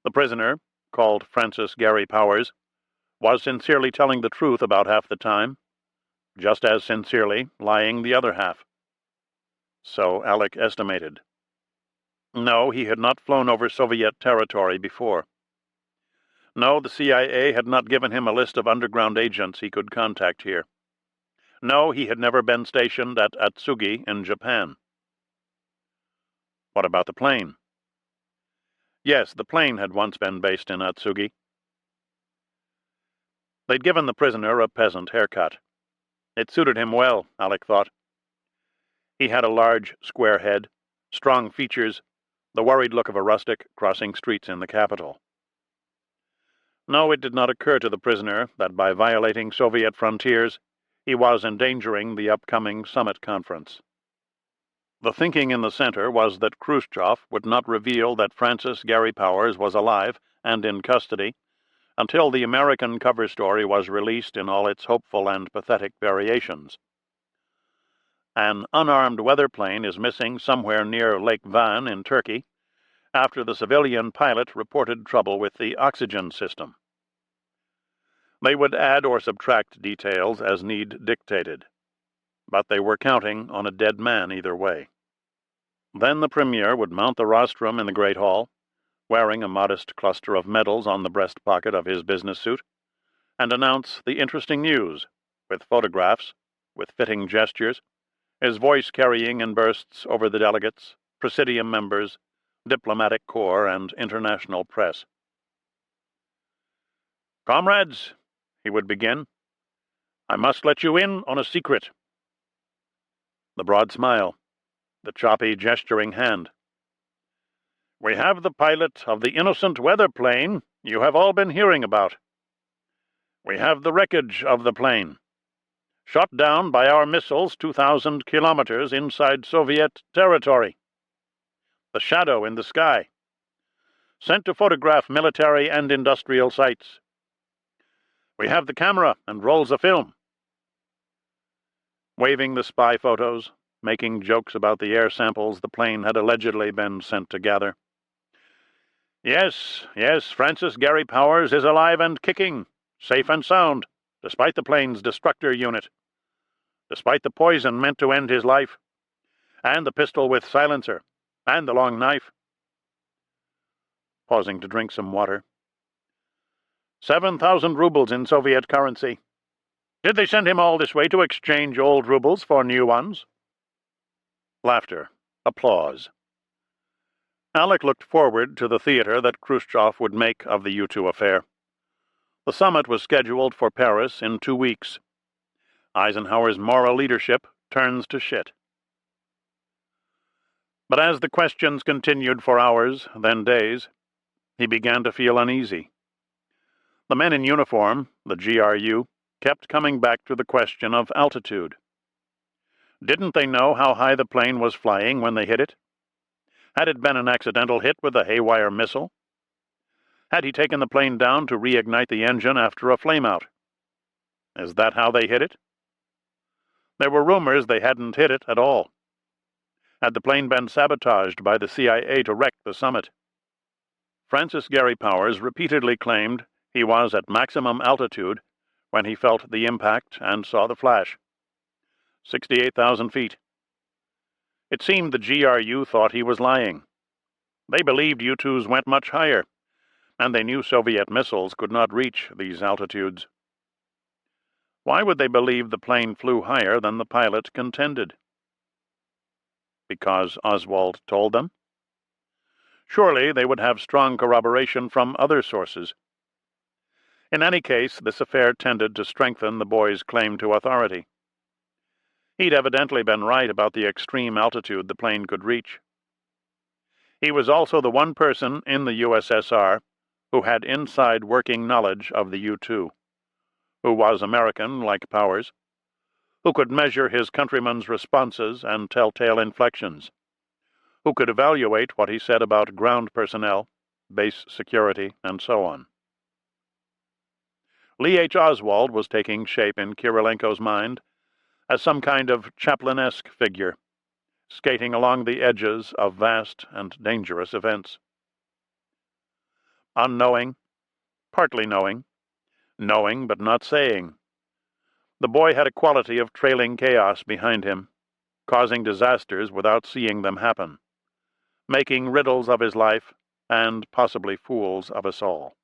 The prisoner, called Francis Gary Powers, was sincerely telling the truth about half the time, just as sincerely lying the other half. So Alec estimated. No, he had not flown over Soviet territory before. No, the CIA had not given him a list of underground agents he could contact here. No, he had never been stationed at Atsugi in Japan. What about the plane? Yes, the plane had once been based in Atsugi. They'd given the prisoner a peasant haircut. It suited him well, Alec thought. He had a large, square head, strong features, the worried look of a rustic crossing streets in the capital. No, it did not occur to the prisoner that by violating Soviet frontiers, he was endangering the upcoming summit conference. The thinking in the center was that Khrushchev would not reveal that Francis Gary Powers was alive and in custody until the American cover story was released in all its hopeful and pathetic variations. An unarmed weather plane is missing somewhere near Lake Van in Turkey after the civilian pilot reported trouble with the oxygen system. They would add or subtract details as need dictated, but they were counting on a dead man either way. Then the premier would mount the rostrum in the Great Hall, wearing a modest cluster of medals on the breast pocket of his business suit, and announce the interesting news, with photographs, with fitting gestures, his voice carrying in bursts over the delegates, presidium members, diplomatic corps, and international press. "Comrades," he would begin, "I must let you in on a secret." The broad smile, the choppy gesturing hand. "We have the pilot of the innocent weather plane you have all been hearing about. We have the wreckage of the plane, shot down by our missiles 2,000 kilometers inside Soviet territory. The shadow in the sky, sent to photograph military and industrial sites. We have the camera and rolls of film." Waving the spy photos, making jokes about the air samples the plane had allegedly been sent to gather. Yes, Francis Gary Powers is alive and kicking, safe and sound, despite the plane's destructor unit, despite the poison meant to end his life, and the pistol with silencer, and the long knife. Pausing to drink some water. 7,000 rubles in Soviet currency. Did they send him all this way to exchange old rubles for new ones? Laughter. Applause. Alec looked forward to the theater that Khrushchev would make of the U-2 affair. The summit was scheduled for Paris in 2 weeks. Eisenhower's moral leadership turns to shit. But as the questions continued for hours, then days, he began to feel uneasy. The men in uniform, the GRU, kept coming back to the question of altitude. Didn't they know how high the plane was flying when they hit it? Had it been an accidental hit with a haywire missile? Had he taken the plane down to reignite the engine after a flameout? Is that how they hit it? There were rumors they hadn't hit it at all. Had the plane been sabotaged by the CIA to wreck the summit? Francis Gary Powers repeatedly claimed he was at maximum altitude when he felt the impact and saw the flash. 68,000 feet. It seemed the GRU thought he was lying. They believed U-2s went much higher, and they knew Soviet missiles could not reach these altitudes. Why would they believe the plane flew higher than the pilot contended? Because Oswald told them? Surely they would have strong corroboration from other sources. In any case, this affair tended to strengthen the boy's claim to authority. He'd evidently been right about the extreme altitude the plane could reach. He was also the one person in the USSR who had inside working knowledge of the U-2, who was American like Powers, who could measure his countrymen's responses and telltale inflections, who could evaluate what he said about ground personnel, base security, and so on. Lee H. Oswald was taking shape in Kirilenko's mind as some kind of Chaplin-esque figure, skating along the edges of vast and dangerous events. Unknowing, partly knowing, knowing but not saying. The boy had a quality of trailing chaos behind him, causing disasters without seeing them happen, making riddles of his life and possibly fools of us all.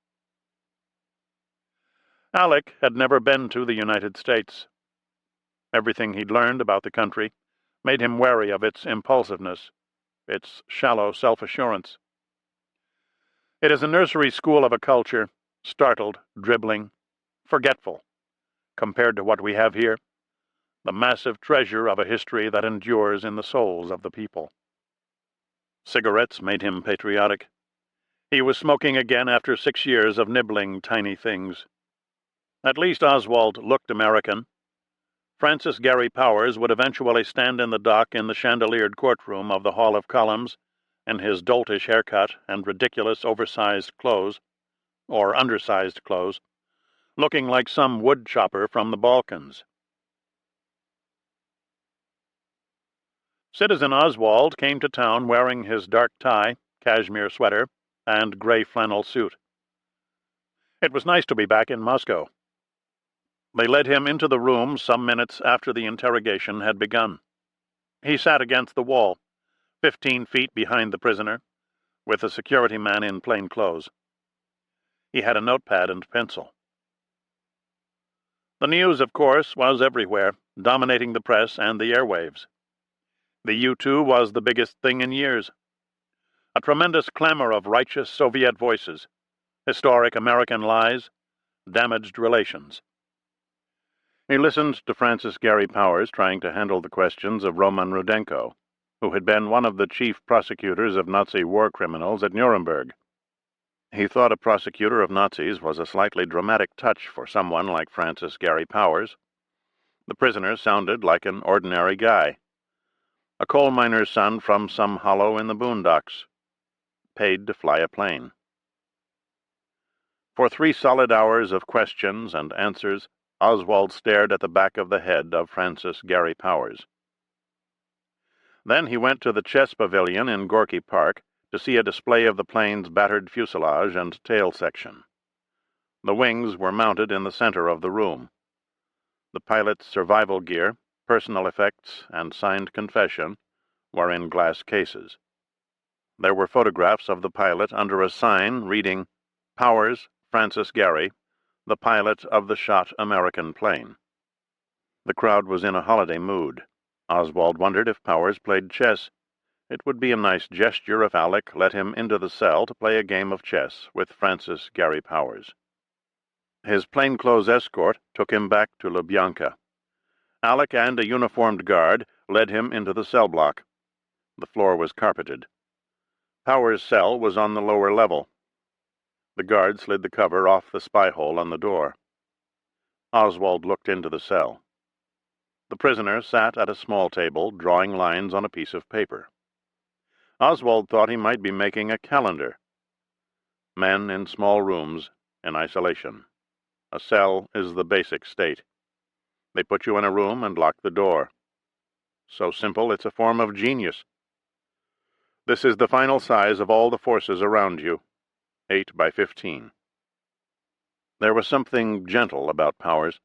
Alec had never been to the United States. Everything he'd learned about the country made him wary of its impulsiveness, its shallow self-assurance. It is a nursery school of a culture, startled, dribbling, forgetful, compared to what we have here, the massive treasure of a history that endures in the souls of the people. Cigarettes made him patriotic. He was smoking again after 6 years of nibbling tiny things. At least Oswald looked American. Francis Gary Powers would eventually stand in the dock in the chandeliered courtroom of the Hall of Columns in his doltish haircut and ridiculous oversized clothes, or undersized clothes, looking like some wood chopper from the Balkans. Citizen Oswald came to town wearing his dark tie, cashmere sweater, and gray flannel suit. It was nice to be back in Moscow. They led him into the room some minutes after the interrogation had begun. He sat against the wall, 15 feet behind the prisoner, with a security man in plain clothes. He had a notepad and pencil. The news, of course, was everywhere, dominating the press and the airwaves. The U-2 was the biggest thing in years. A tremendous clamor of righteous Soviet voices, historic American lies, damaged relations. He listened to Francis Gary Powers trying to handle the questions of Roman Rudenko, who had been one of the chief prosecutors of Nazi war criminals at Nuremberg. He thought a prosecutor of Nazis was a slightly dramatic touch for someone like Francis Gary Powers. The prisoner sounded like an ordinary guy, a coal miner's son from some hollow in the boondocks, paid to fly a plane. For 3 solid hours of questions and answers, Oswald stared at the back of the head of Francis Gary Powers. Then he went to the chess pavilion in Gorky Park to see a display of the plane's battered fuselage and tail section. The wings were mounted in the center of the room. The pilot's survival gear, personal effects, and signed confession were in glass cases. There were photographs of the pilot under a sign reading, "Powers, Francis Gary, the pilot of the shot American plane." The crowd was in a holiday mood. Oswald wondered if Powers played chess. It would be a nice gesture if Alec let him into the cell to play a game of chess with Francis Gary Powers. His plainclothes escort took him back to Lubyanka. Alec and a uniformed guard led him into the cell block. The floor was carpeted. Powers' cell was on the lower level. The guard slid the cover off the spy hole on the door. Oswald looked into the cell. The prisoner sat at a small table, drawing lines on a piece of paper. Oswald thought he might be making a calendar. Men in small rooms, in isolation. A cell is the basic state. They put you in a room and lock the door. So simple it's a form of genius. This is the final size of all the forces around you, 8 by 15. There was something gentle about Powers.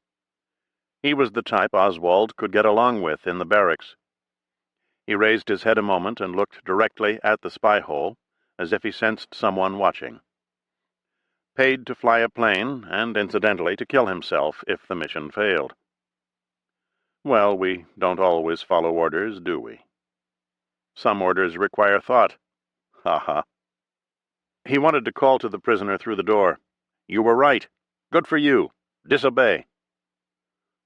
He was the type Oswald could get along with in the barracks. He raised his head a moment and looked directly at the spy hole, as if he sensed someone watching. Paid to fly a plane, and incidentally to kill himself if the mission failed. Well, we don't always follow orders, do we? Some orders require thought. Ha ha. He wanted to call to the prisoner through the door. "You were right. Good for you. Disobey."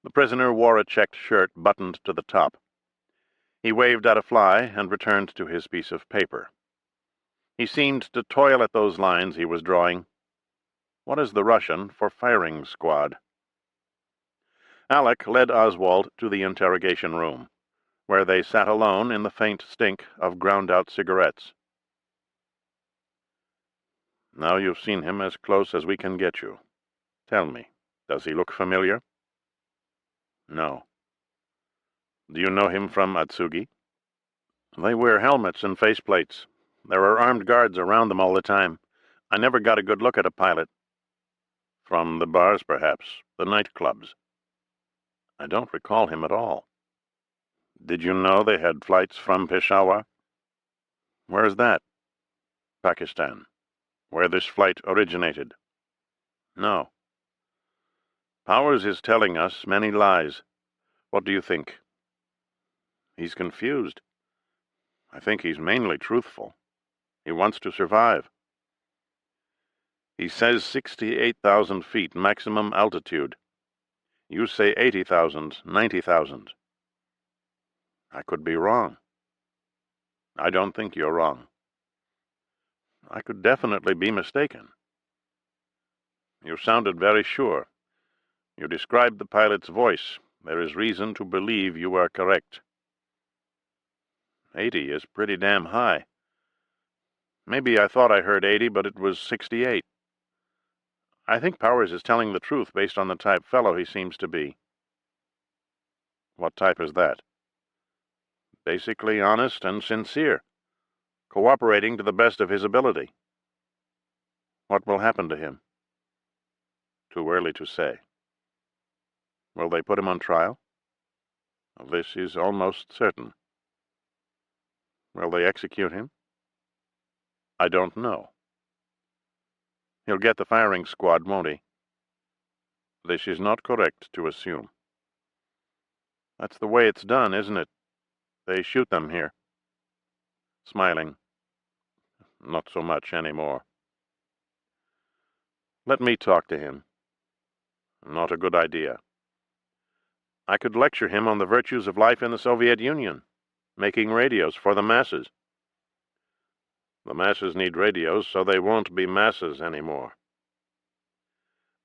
The prisoner wore a checked shirt buttoned to the top. He waved at a fly and returned to his piece of paper. He seemed to toil at those lines he was drawing. What is the Russian for firing squad? Alec led Oswald to the interrogation room, where they sat alone in the faint stink of ground-out cigarettes. "Now you've seen him as close as we can get you. Tell me, does he look familiar?" "No." "Do you know him from Atsugi?"
They wear helmets and faceplates. There are armed guards around them all the time. I never got a good look at a pilot. From the bars, perhaps. The nightclubs. I don't recall him at all. Did you know they had flights from Peshawar? Where is that? Pakistan. Where this flight originated? No. Powers is telling us many lies. What do you think? He's confused. I think he's mainly truthful. He wants to survive. He says 68,000 feet maximum altitude. You say 80,000, 90,000. I could be wrong. I don't think you're wrong. I could definitely be mistaken. You sounded very sure. You described the pilot's voice. There is reason to believe you are correct. 80 is pretty damn high. Maybe I thought I heard 80, but it was 68. I think Powers is telling the truth based on the type fellow he seems to be. What type is that? Basically honest and sincere, cooperating to the best of his ability. What will happen to him? Too early to say. Will they put him on trial? This is almost certain. Will they execute him? I don't know. He'll get the firing squad, won't he? This is not correct to assume. That's the way it's done, isn't it? They shoot them here. Smiling. Not so much anymore. Let me talk to him. Not a good idea. I could lecture him on the virtues of life in the Soviet Union, making radios for the masses. The masses need radios, so they won't be masses anymore.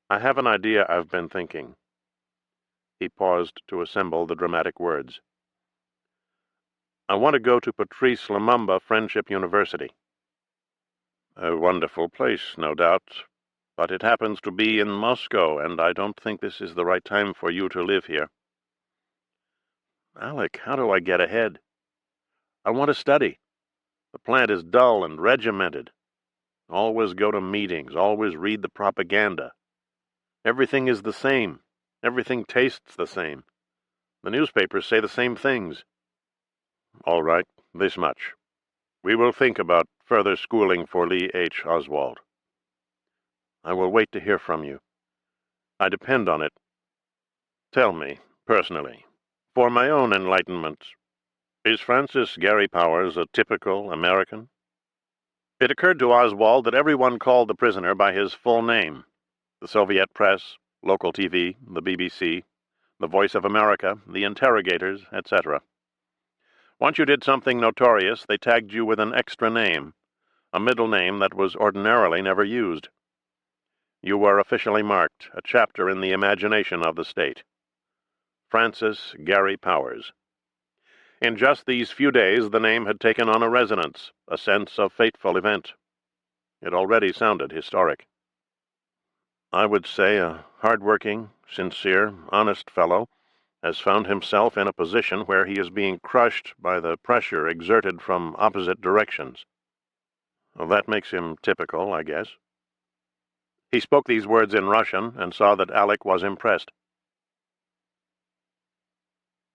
I have an idea I've been thinking. He paused to assemble the dramatic words. I want to go to Patrice Lumumba Friendship University. A wonderful place, no doubt, but it happens to be in Moscow, and I don't think this is the right time for you to live here. Alec, how do I get ahead? I want to study. The plant is dull and regimented. Always go to meetings, always read the propaganda. Everything is the same. Everything tastes the same. The newspapers say the same things. All right, this much. We will think about further schooling for Lee H. Oswald. I will wait to hear from you. I depend on it. Tell me, personally, for my own enlightenment, is Francis Gary Powers a typical American? It occurred to Oswald that everyone called the prisoner by his full name. The Soviet press, local TV, the BBC, the Voice of America, the interrogators, etc. Once you did something notorious, they tagged you with an extra name, a middle name that was ordinarily never used. You were officially marked, a chapter in the imagination of the state. Francis Gary Powers. In just these few days, the name had taken on a resonance, a sense of fateful event. It already sounded historic. I would say a hard-working, sincere, honest fellow has found himself in a position where he is being crushed by the pressure exerted from opposite directions. Well, that makes him typical, I guess. He spoke these words in Russian and saw that Alec was impressed.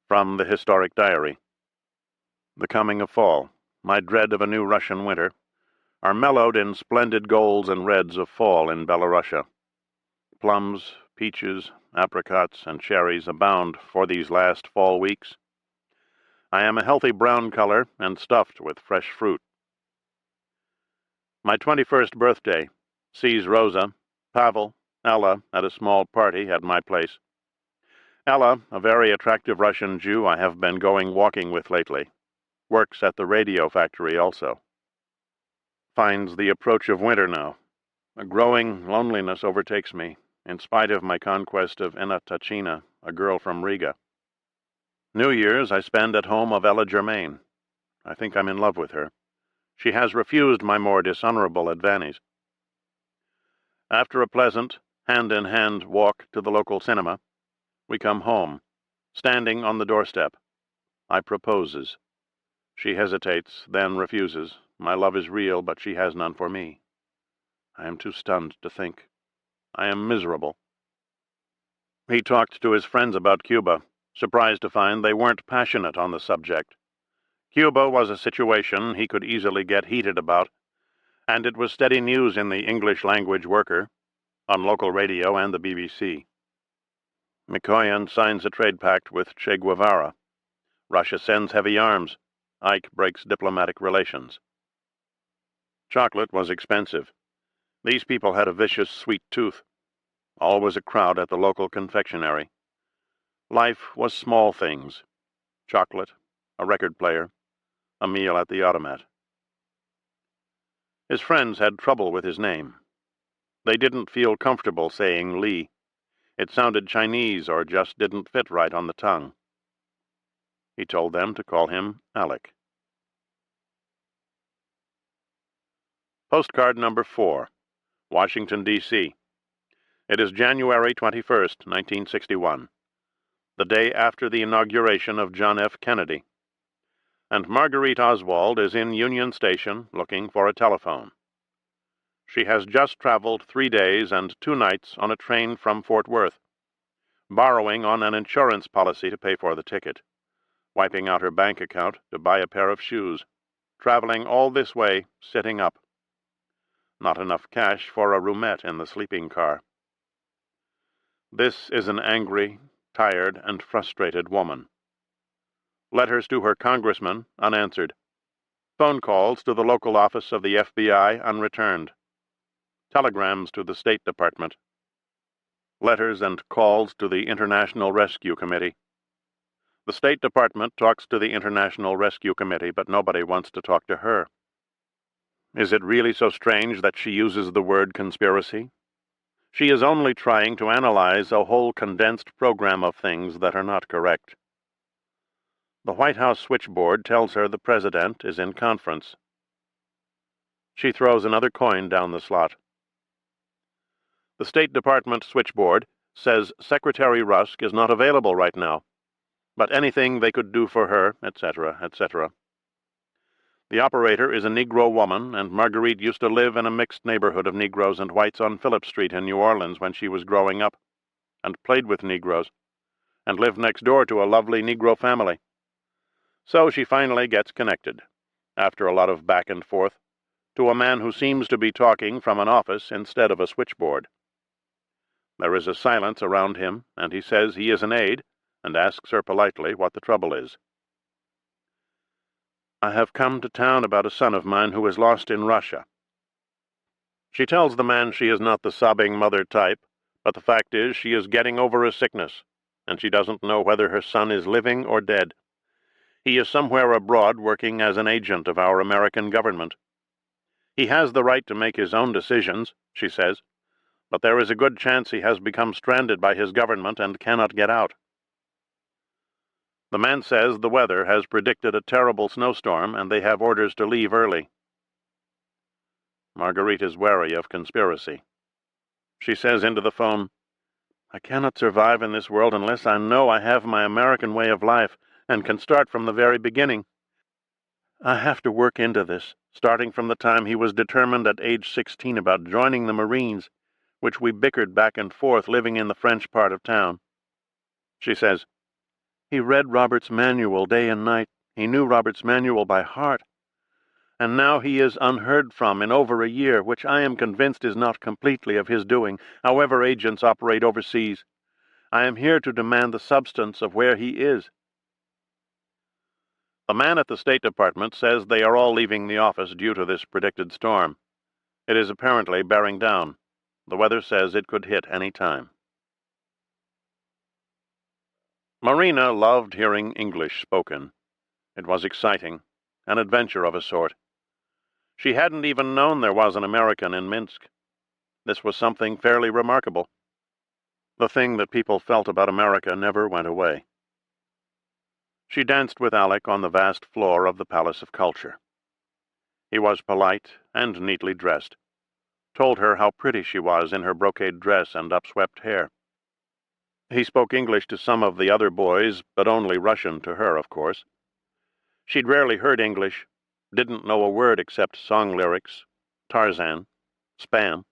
From the Historic Diary. The coming of fall, my dread of a new Russian winter, are mellowed in splendid golds and reds of fall in Belorussia. Plums, peaches, apricots, and cherries abound for these last fall weeks. I am a healthy brown color and stuffed with fresh fruit. My 21st birthday sees Rosa, Pavel, Ella at a small party at my place. Ella, a very attractive Russian Jew I have been going walking with lately, works at the radio factory also. Finds the approach of winter now. A growing loneliness overtakes me, in spite of my conquest of Anna Tachina, a girl from Riga. New Year's I spend at home of Ella Germain. I think I'm in love with her. She has refused my more dishonorable advances. After a pleasant, hand-in-hand walk to the local cinema, we come home. Standing on the doorstep, I proposes. She hesitates, then refuses. My love is real, but she has none for me. I am too stunned to think. I am miserable. He talked to his friends about Cuba, surprised to find they weren't passionate on the subject. Cuba was a situation he could easily get heated about, and it was steady news in the English-language worker, on local radio and the BBC. Mikoyan signs a trade pact with Che Guevara. Russia sends heavy arms. Ike breaks diplomatic relations. Chocolate was expensive. These people had a vicious sweet tooth. Always a crowd at the local confectionery. Life was small things. Chocolate, a record player, a meal at the automat. His friends had trouble with his name. They didn't feel comfortable saying Lee. It sounded Chinese or just didn't fit right on the tongue. He told them to call him Alec. Postcard number 4, Washington, D.C. It is January 21st, 1961, the day after the inauguration of John F. Kennedy, and Marguerite Oswald is in Union Station looking for a telephone. She has just traveled 3 days and 2 nights on a train from Fort Worth, borrowing on an insurance policy to pay for the ticket, wiping out her bank account to buy a pair of shoes, traveling all this way sitting up. Not enough cash for a roomette in the sleeping car. This is an angry, tired, and frustrated woman. Letters to her congressman unanswered. Phone calls to the local office of the FBI unreturned. Telegrams to the State Department. Letters and calls to the International Rescue Committee. The State Department talks to the International Rescue Committee, but nobody wants to talk to her. Is it really so strange that she uses the word conspiracy? She is only trying to analyze a whole condensed program of things that are not correct. The White House switchboard tells her the president is in conference. She throws another coin down the slot. The State Department switchboard says Secretary Rusk is not available right now, but anything they could do for her, etc., etc. The operator is a Negro woman, and Marguerite used to live in a mixed neighborhood of Negroes and whites on Phillip Street in New Orleans when she was growing up, and played with Negroes, and lived next door to a lovely Negro family. So she finally gets connected, after a lot of back and forth, to a man who seems to be talking from an office instead of a switchboard. There is a silence around him, and he says he is an aide, and asks her politely what the trouble is. I have come to town about a son of mine who is lost in Russia. She tells the man she is not the sobbing mother type, but the fact is she is getting over a sickness, and she doesn't know whether her son is living or dead. He is somewhere abroad working as an agent of our American government. He has the right to make his own decisions, she says, but there is a good chance he has become stranded by his government and cannot get out. The man says the weather has predicted a terrible snowstorm and they have orders to leave early. Marguerite is wary of conspiracy. She says into the phone, I cannot survive in this world unless I know I have my American way of life and can start from the very beginning. I have to work into this, starting from the time he was determined at age 16 about joining the Marines, which we bickered back and forth living in the French part of town. She says, he read Robert's manual day and night. He knew Robert's manual by heart. And now he is unheard from in over a year, which I am convinced is not completely of his doing, however agents operate overseas. I am here to demand the substance of where he is. The man at the State Department says they are all leaving the office due to this predicted storm. It is apparently bearing down. The weather says it could hit any time. Marina loved hearing English spoken. It was exciting, an adventure of a sort. She hadn't even known there was an American in Minsk. This was something fairly remarkable. The thing that people felt about America never went away. She danced with Alec on the vast floor of the Palace of Culture. He was polite and neatly dressed, told her how pretty she was in her brocade dress and upswept hair. He spoke English to some of the other boys, but only Russian to her, of course. She'd rarely heard English, didn't know a word except song lyrics, Tarzan, Spam.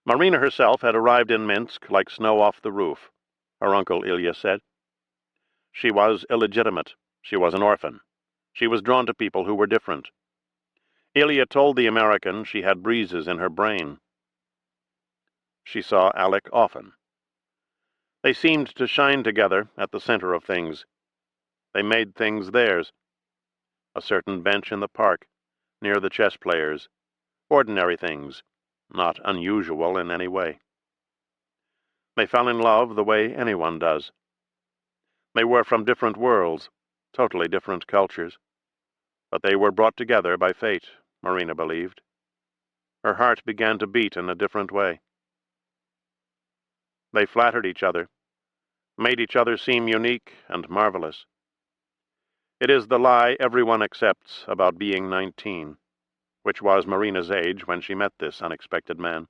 Marina herself had arrived in Minsk like snow off the roof, her uncle Ilya said. She was illegitimate. She was an orphan. She was drawn to people who were different. Ilya told the American she had breezes in her brain. She saw Alec often. They seemed to shine together at the center of things. They made things theirs. A certain bench in the park, near the chess players. Ordinary things, not unusual in any way. They fell in love the way anyone does. They were from different worlds, totally different cultures. But they were brought together by fate, Marina believed. Her heart began to beat in a different way. They flattered each other, made each other seem unique and marvelous. It is the lie everyone accepts about being 19, which was Marina's age when she met this unexpected man.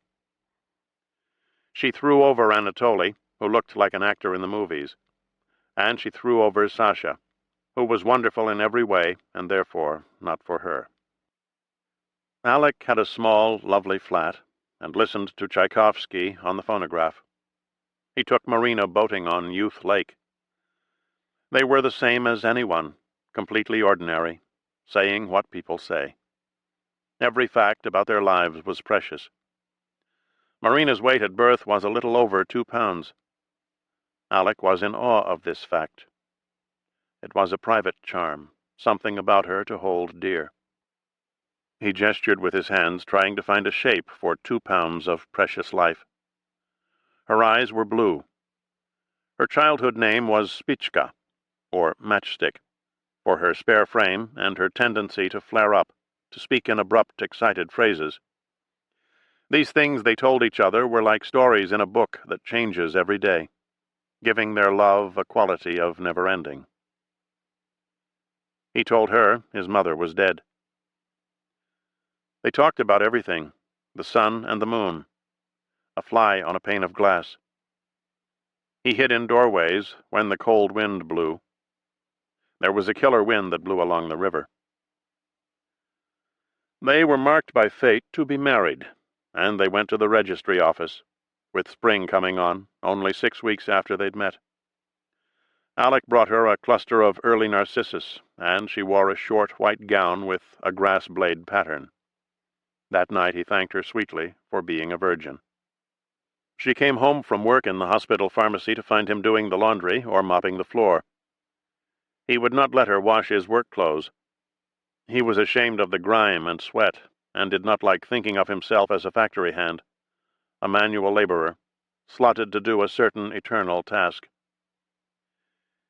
She threw over Anatoly, who looked like an actor in the movies, and she threw over Sasha, who was wonderful in every way and therefore not for her. Alec had a small, lovely flat and listened to Tchaikovsky on the phonograph. He took Marina boating on Youth Lake. They were the same as anyone, completely ordinary, saying what people say. Every fact about their lives was precious. Marina's weight at birth was a little over 2 pounds. Alec was in awe of this fact. It was a private charm, something about her to hold dear. He gestured with his hands, trying to find a shape for 2 pounds of precious life. Her eyes were blue. Her childhood name was Spichka, or matchstick, for her spare frame and her tendency to flare up, to speak in abrupt, excited phrases. These things they told each other were like stories in a book that changes every day, giving their love a quality of never-ending. He told her his mother was dead. They talked about everything, the sun and the moon, a fly on a pane of glass. He hid in doorways when the cold wind blew. There was a killer wind that blew along the river. They were marked by fate to be married, and they went to the registry office, with spring coming on, only 6 weeks after they'd met. Alec brought her a cluster of early narcissus, and she wore a short white gown with a grass blade pattern. That night he thanked her sweetly for being a virgin. She came home from work in the hospital pharmacy to find him doing the laundry or mopping the floor. He would not let her wash his work clothes. He was ashamed of the grime and sweat, and did not like thinking of himself as a factory hand, a manual laborer, slotted to do a certain eternal task.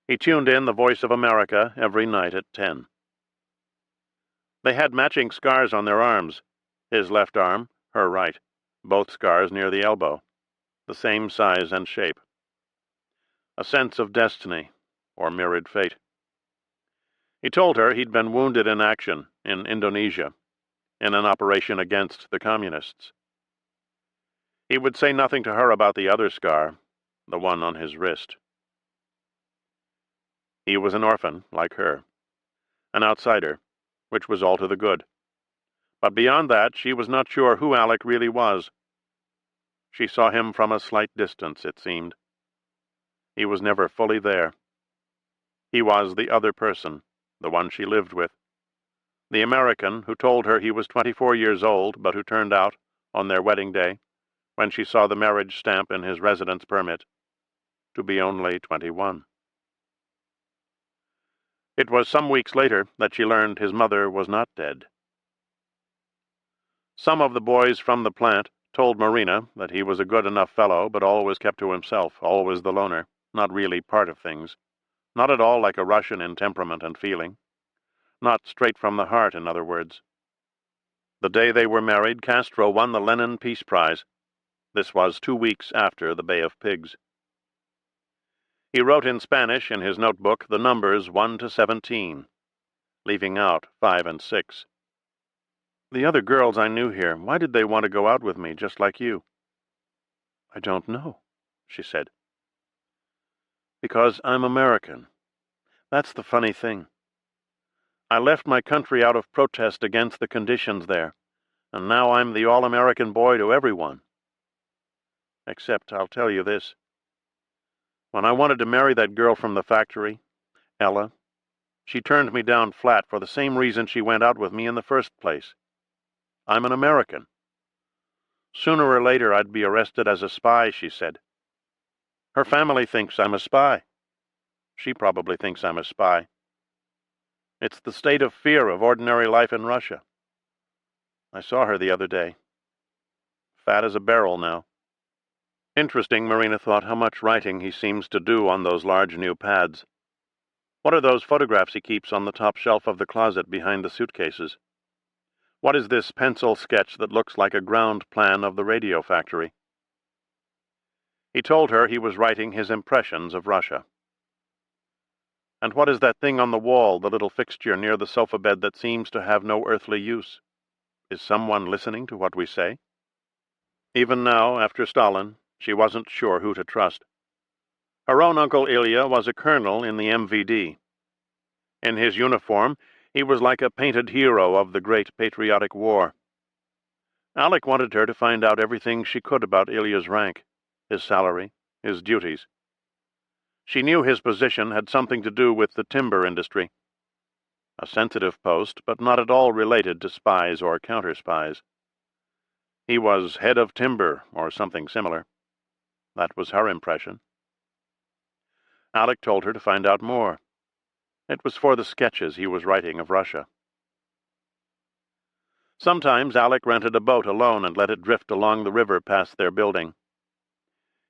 He tuned in the Voice of America every night at 10. They had matching scars on their arms, his left arm, her right, both scars near the elbow, the same size and shape. A sense of destiny, or mirrored fate. He told her he'd been wounded in action in Indonesia, in an operation against the communists. He would say nothing to her about the other scar, the one on his wrist. He was an orphan, like her, an outsider, which was all to the good. But beyond that, she was not sure who Alec really was. She saw him from a slight distance, it seemed. He was never fully there. He was the other person, the one she lived with. The American who told her he was 24 years old, but who turned out, on their wedding day, when she saw the marriage stamp in his residence permit, to be only 21. It was some weeks later that she learned his mother was not dead. Some of the boys from the plant told Marina that he was a good enough fellow, but always kept to himself, always the loner, not really part of things, not at all like a Russian in temperament and feeling, not straight from the heart, in other words. The day they were married, Castro won the Lenin Peace Prize. This was 2 weeks after the Bay of Pigs. He wrote in Spanish in his notebook the numbers 1 to 17, leaving out 5 and 6. The other girls I knew here, why did they want to go out with me just like you? I don't know, she said. Because I'm American. That's the funny thing. I left my country out of protest against the conditions there, and now I'm the all-American boy to everyone. Except, I'll tell you this. When I wanted to marry that girl from the factory, Ella, she turned me down flat for the same reason she went out with me in the first place. I'm an American. Sooner or later I'd be arrested as a spy, she said. Her family thinks I'm a spy. She probably thinks I'm a spy. It's the state of fear of ordinary life in Russia. I saw her the other day. Fat as a barrel now. Interesting, Marina thought, how much writing he seems to do on those large new pads. What are those photographs he keeps on the top shelf of the closet behind the suitcases? What is this pencil sketch that looks like a ground plan of the radio factory? He told her he was writing his impressions of Russia. And what is that thing on the wall, the little fixture near the sofa bed that seems to have no earthly use? Is someone listening to what we say? Even now, after Stalin, she wasn't sure who to trust. Her own Uncle Ilya was a colonel in the MVD. In his uniform, he was like a painted hero of the great patriotic war. Alec wanted her to find out everything she could about Ilya's rank, his salary, his duties. She knew his position had something to do with the timber industry. A sensitive post, but not at all related to spies or counter-spies. He was head of timber, or something similar. That was her impression. Alec told her to find out more. It was for the sketches he was writing of Russia. Sometimes Alec rented a boat alone and let it drift along the river past their building.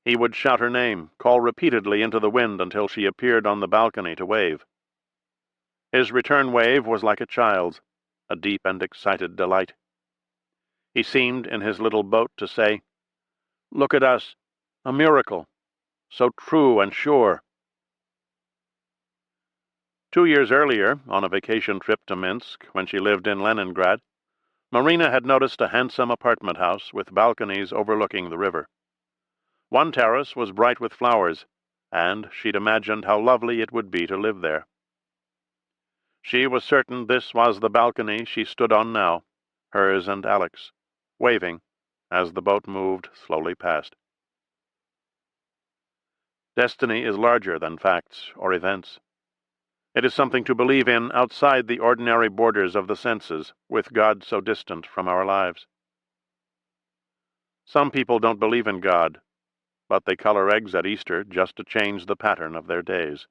He would shout her name, call repeatedly into the wind until she appeared on the balcony to wave. His return wave was like a child's, a deep and excited delight. He seemed in his little boat to say, "Look at us, a miracle, so true and sure." 2 years earlier, on a vacation trip to Minsk, when she lived in Leningrad, Marina had noticed a handsome apartment house with balconies overlooking the river. One terrace was bright with flowers, and she'd imagined how lovely it would be to live there. She was certain this was the balcony she stood on now, hers and Alec's, waving as the boat moved slowly past. Destiny is larger than facts or events. It is something to believe in outside the ordinary borders of the senses, with God so distant from our lives. Some people don't believe in God, but they color eggs at Easter just to change the pattern of their days.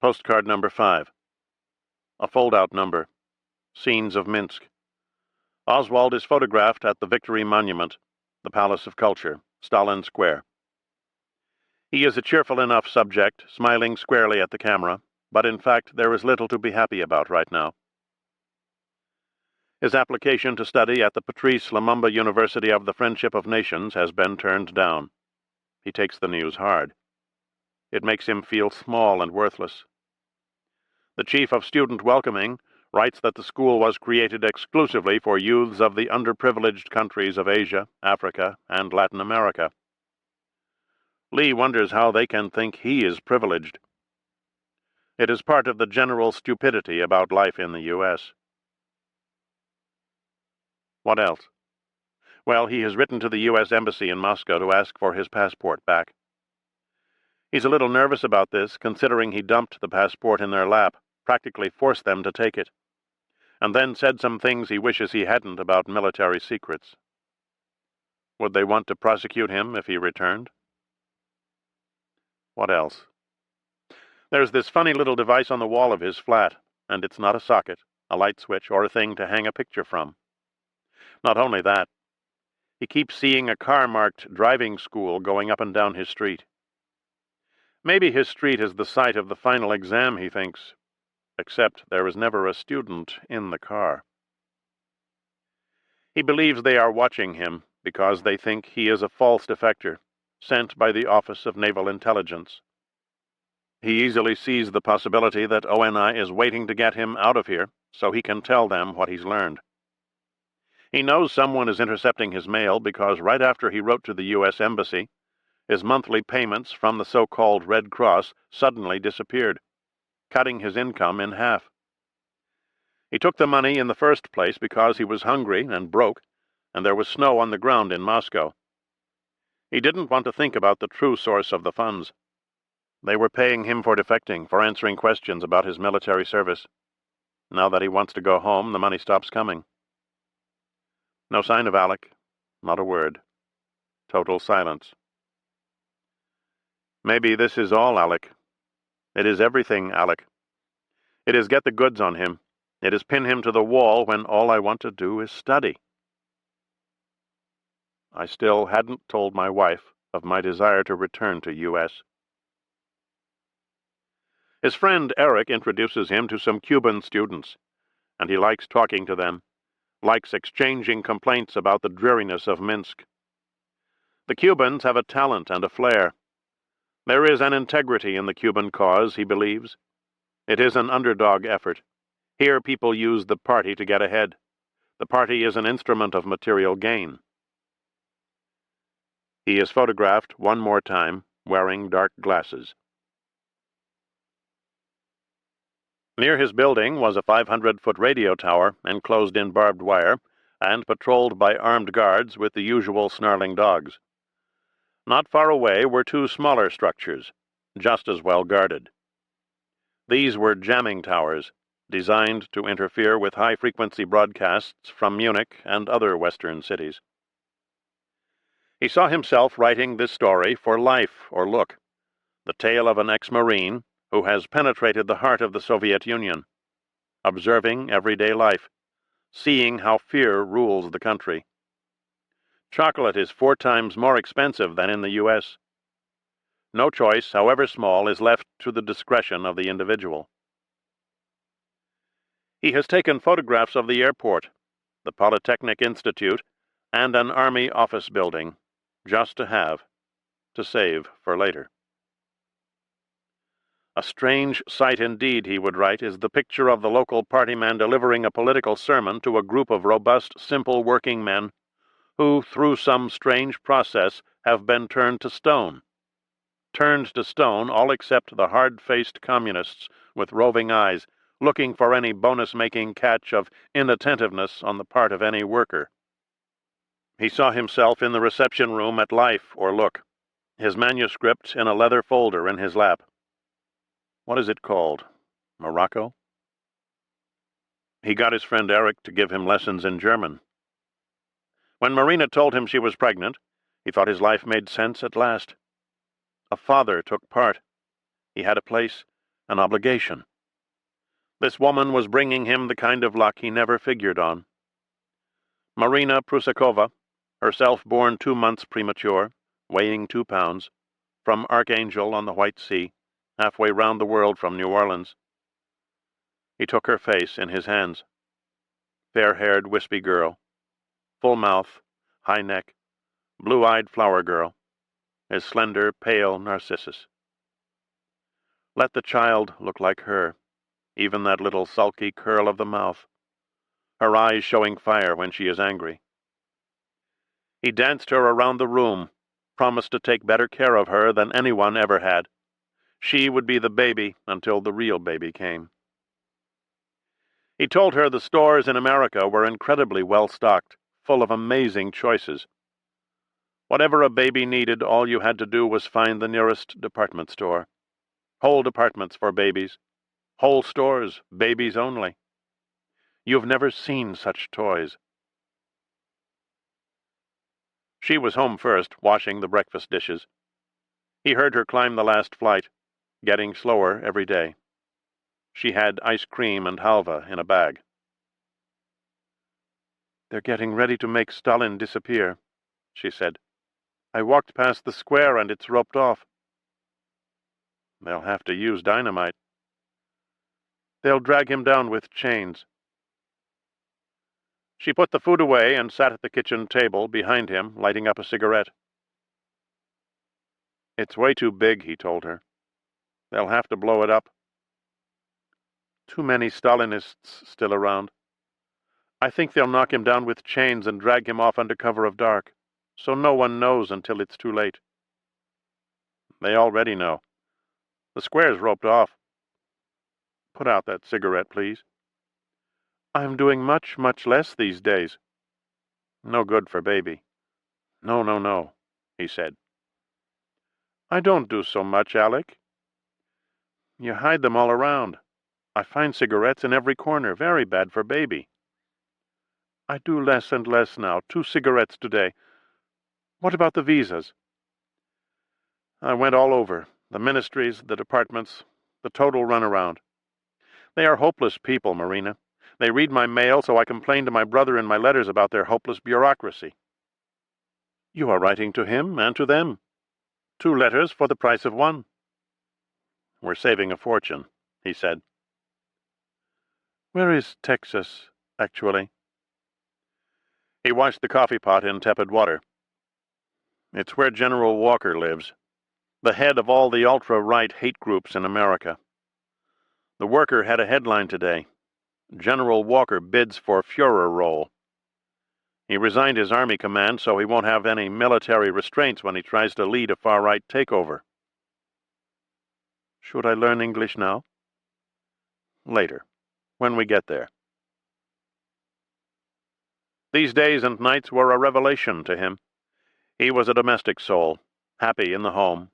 Postcard number 5. A fold-out number. Scenes of Minsk. Oswald is photographed at the Victory Monument, the Palace of Culture, Stalin Square. He is a cheerful enough subject, smiling squarely at the camera, but in fact there is little to be happy about right now. His application to study at the Patrice Lumumba University of the Friendship of Nations has been turned down. He takes the news hard. It makes him feel small and worthless. The chief of student welcoming writes that the school was created exclusively for youths of the underprivileged countries of Asia, Africa, and Latin America. Lee wonders how they can think he is privileged. It is part of the general stupidity about life in the U.S. What else? Well, he has written to the U.S. Embassy in Moscow to ask for his passport back. He's a little nervous about this, considering he dumped the passport in their lap, practically forced them to take it, and then said some things he wishes he hadn't about military secrets. Would they want to prosecute him if he returned? What else? There's this funny little device on the wall of his flat, and it's not a socket, a light switch, or a thing to hang a picture from. Not only that, he keeps seeing a car marked driving school going up and down his street. Maybe his street is the site of the final exam, he thinks, except there is never a student in the car. He believes they are watching him because they think he is a false defector, sent by the Office of Naval Intelligence. He easily sees the possibility that ONI is waiting to get him out of here so he can tell them what he's learned. He knows someone is intercepting his mail because right after he wrote to the U.S. Embassy, his monthly payments from the so-called Red Cross suddenly disappeared. cutting his income in half. He took the money in the first place because he was hungry and broke, and there was snow on the ground in Moscow. He didn't want to think about the true source of the funds. They were paying him for defecting, for answering questions about his military service. Now that he wants to go home, the money stops coming. No sign of Alec. Not a word. Total silence. Maybe this is all Alec. It is everything Alec. It is get the goods on him. It is pin him to the wall when all I want to do is study. I still hadn't told my wife of my desire to return to U.S. His friend Eric introduces him to some Cuban students, and he likes talking to them, likes exchanging complaints about the dreariness of Minsk. The Cubans have a talent and a flair. There is an integrity in the Cuban cause, he believes. It is an underdog effort. Here people use the party to get ahead. The party is an instrument of material gain. He is photographed one more time, wearing dark glasses. Near his building was a 500-foot radio tower enclosed in barbed wire and patrolled by armed guards with the usual snarling dogs. Not far away were two smaller structures, just as well guarded. These were jamming towers, designed to interfere with high-frequency broadcasts from Munich and other Western cities. He saw himself writing this story for Life or Look, the tale of an ex-Marine who has penetrated the heart of the Soviet Union, observing everyday life, seeing how fear rules the country. Chocolate is 4 times more expensive than in the U.S. No choice, however small, is left to the discretion of the individual. He has taken photographs of the airport, the Polytechnic Institute, and an army office building, just to have, to save for later. A strange sight indeed, he would write, is the picture of the local party man delivering a political sermon to a group of robust, simple working men who, through some strange process, have been turned to stone. Turned to stone all except the hard-faced communists with roving eyes, looking for any bonus-making catch of inattentiveness on the part of any worker. He saw himself in the reception room at Life or Look, his manuscript in a leather folder in his lap. What is it called? Morocco? He got his friend Eric to give him lessons in German. When Marina told him she was pregnant, he thought his life made sense at last. A father took part. He had a place, an obligation. This woman was bringing him the kind of luck he never figured on. Marina Prusakova, herself born 2 months premature, weighing 2 pounds, from Archangel on the White Sea, halfway round the world from New Orleans. He took her face in his hands. Fair-haired, wispy girl, full mouth, high neck, blue-eyed flower girl, his slender, pale Narcissus. Let the child look like her, even that little sulky curl of the mouth, her eyes showing fire when she is angry. He danced her around the room, promised to take better care of her than anyone ever had. She would be the baby until the real baby came. He told her the stores in America were incredibly well-stocked, full of amazing choices. Whatever a baby needed, all you had to do was find the nearest department store. Whole departments for babies. Whole stores, babies only. You've never seen such toys. She was home first, washing the breakfast dishes. He heard her climb the last flight, getting slower every day. She had ice cream and halva in a bag. "They're getting ready to make Stalin disappear," she said. "I walked past the square and it's roped off." "They'll have to use dynamite." "They'll drag him down with chains." She put the food away and sat at the kitchen table behind him, lighting up a cigarette. "It's way too big," he told her. "They'll have to blow it up. Too many Stalinists still around. I think they'll knock him down with chains and drag him off under cover of dark, so no one knows until it's too late." "They already know. The square's roped off." Put out that cigarette, please. I'm doing much, much less these days. No good for baby. No, no, no, he said. I don't do so much, Alec. You hide them all around. I find cigarettes in every corner, very bad for baby. I do less and less now, 2 cigarettes today. What about the visas? I went all over, the ministries, the departments, the total runaround. They are hopeless people, Marina. They read my mail, so I complain to my brother in my letters about their hopeless bureaucracy. You are writing to him and to them. 2 letters for the price of 1. We're saving a fortune, he said. Where is Texas, actually? He washed the coffee pot in tepid water. It's where General Walker lives, the head of all the ultra-right hate groups in America. The Worker had a headline today. General Walker bids for Führer role. He resigned his army command so he won't have any military restraints when he tries to lead a far-right takeover. Should I learn English now? Later, when we get there. These days and nights were a revelation to him. He was a domestic soul, happy in the home,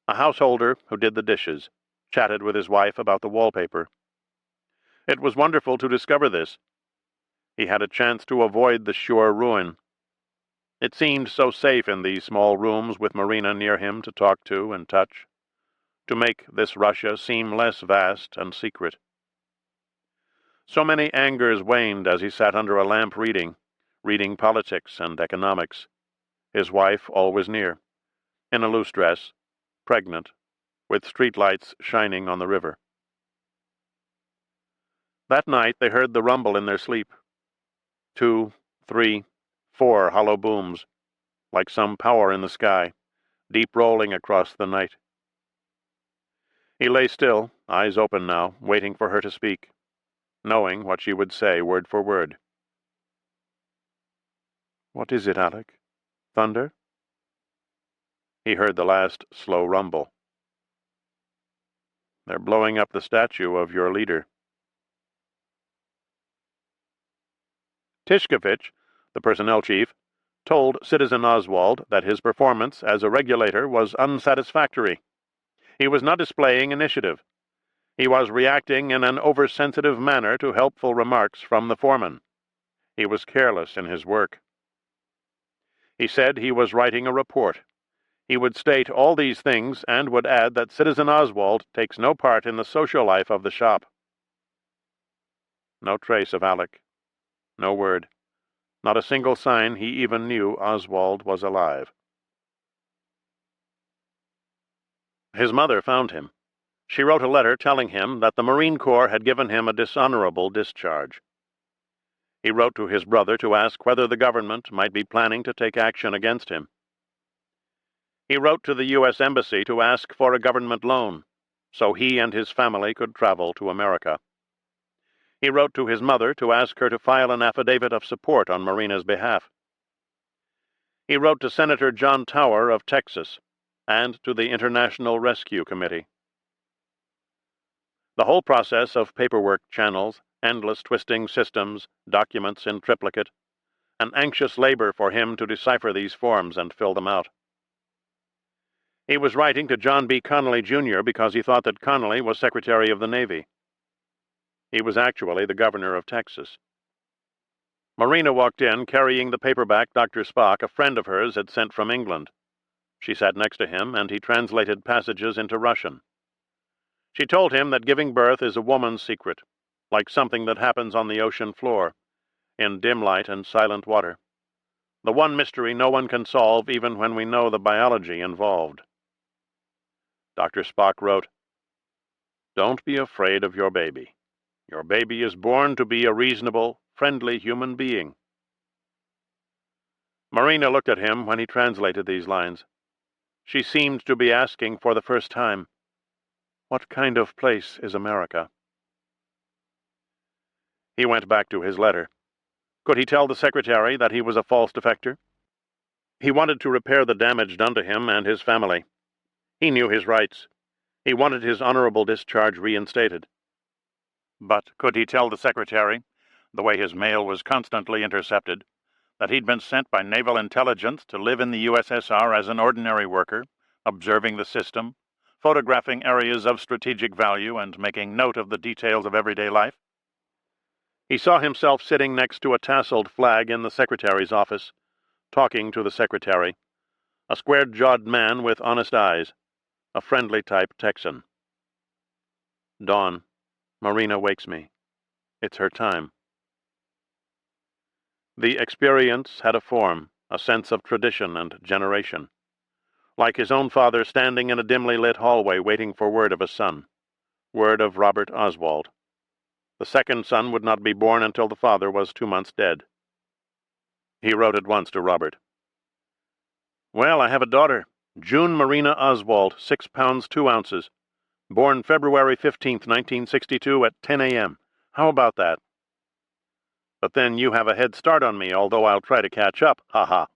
a householder who did the dishes, chatted with his wife about the wallpaper. It was wonderful to discover this. He had a chance to avoid the sure ruin. It seemed so safe in these small rooms with Marina near him to talk to and touch, to make this Russia seem less vast and secret. So many angers waned as he sat under a lamp reading politics and economics, his wife always near, in a loose dress, pregnant, with streetlights shining on the river. That night they heard the rumble in their sleep. 2, 3, 4 hollow booms, like some power in the sky, deep rolling across the night. He lay still, eyes open now, waiting for her to speak, knowing what she would say word for word. What is it, Alec? Thunder? He heard the last slow rumble. They're blowing up the statue of your leader. Tishkovich, the personnel chief, told Citizen Oswald that his performance as a regulator was unsatisfactory. He was not displaying initiative. He was reacting in an oversensitive manner to helpful remarks from the foreman. He was careless in his work. He said he was writing a report. He would state all these things and would add that Citizen Oswald takes no part in the social life of the shop. No trace of Alec. No word. Not a single sign he even knew Oswald was alive. His mother found him. She wrote a letter telling him that the Marine Corps had given him a dishonorable discharge. He wrote to his brother to ask whether the government might be planning to take action against him. He wrote to the U.S. Embassy to ask for a government loan, so he and his family could travel to America. He wrote to his mother to ask her to file an affidavit of support on Marina's behalf. He wrote to Senator John Tower of Texas and to the International Rescue Committee. The whole process of paperwork channels, endless twisting systems, documents in triplicate, an anxious labor for him to decipher these forms and fill them out. He was writing to John B. Connally, Jr. because he thought that Connally was Secretary of the Navy. He was actually the governor of Texas. Marina walked in carrying the paperback Dr. Spock, a friend of hers, had sent from England. She sat next to him, and he translated passages into Russian. She told him that giving birth is a woman's secret, like something that happens on the ocean floor, in dim light and silent water. The one mystery no one can solve even when we know the biology involved. Dr. Spock wrote, "Don't be afraid of your baby. Your baby is born to be a reasonable, friendly human being." Marina looked at him when he translated these lines. She seemed to be asking for the first time, what kind of place is America? He went back to his letter. Could he tell the secretary that he was a false defector? He wanted to repair the damage done to him and his family. He knew his rights. He wanted his honorable discharge reinstated.
But could he tell the secretary, the way his mail was constantly intercepted, that he'd been sent by naval intelligence to live in the USSR as an ordinary worker, observing the system, photographing areas of strategic value, and making note of the details of everyday life?
He saw himself sitting next to a tasseled flag in the secretary's office, talking to the secretary, a square-jawed man with honest eyes, a friendly-type Texan. Dawn, Marina wakes me. It's her time. The experience had a form, a sense of tradition and generation, like his own father standing in a dimly lit hallway waiting for word of a son, word of Robert Oswald. The second son would not be born until the father was 2 months dead. He wrote at once to Robert. Well, I have a daughter, June Marina Oswald, 6 pounds 2 ounces, born February 15th, 1962 at 10 a.m. How about that? But then you have a head start on me, although I'll try to catch up, ha-ha.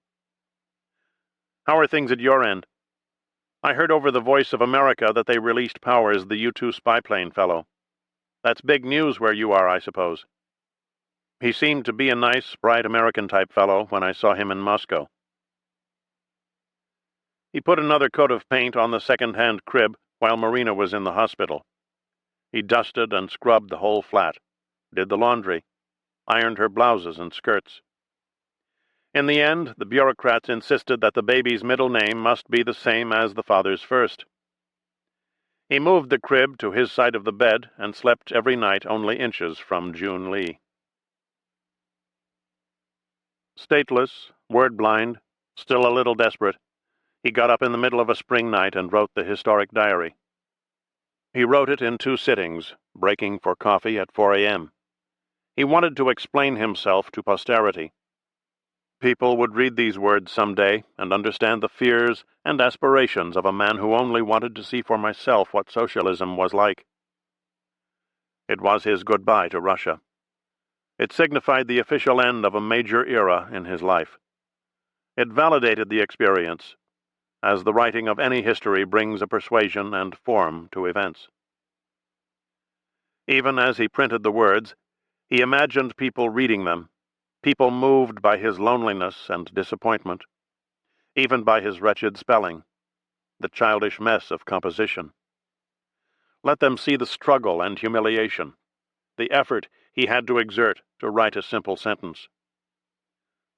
How are things at your end? I heard over the Voice of America that they released Powers, the U-2 spy plane fellow. That's big news where you are, I suppose. He seemed to be a nice, bright American-type fellow when I saw him in Moscow. He put another coat of paint on the second-hand crib while Marina was in the hospital. He dusted and scrubbed the whole flat, did the laundry, ironed her blouses and skirts. In the end, the bureaucrats insisted that the baby's middle name must be the same as the father's first. He moved the crib to his side of the bed and slept every night only inches from June Lee. Stateless, word-blind, still a little desperate, he got up in the middle of a spring night and wrote the historic diary. He wrote it in 2 sittings, breaking for coffee at 4 a.m. He wanted to explain himself to posterity. People would read these words someday and understand the fears and aspirations of a man who only wanted to see for myself what socialism was like. It was his goodbye to Russia. It signified the official end of a major era in his life. It validated the experience, as the writing of any history brings a persuasion and form to events. Even as he printed the words, he imagined people reading them, people moved by his loneliness and disappointment, even by his wretched spelling, the childish mess of composition. Let them see the struggle and humiliation, the effort he had to exert to write a simple sentence.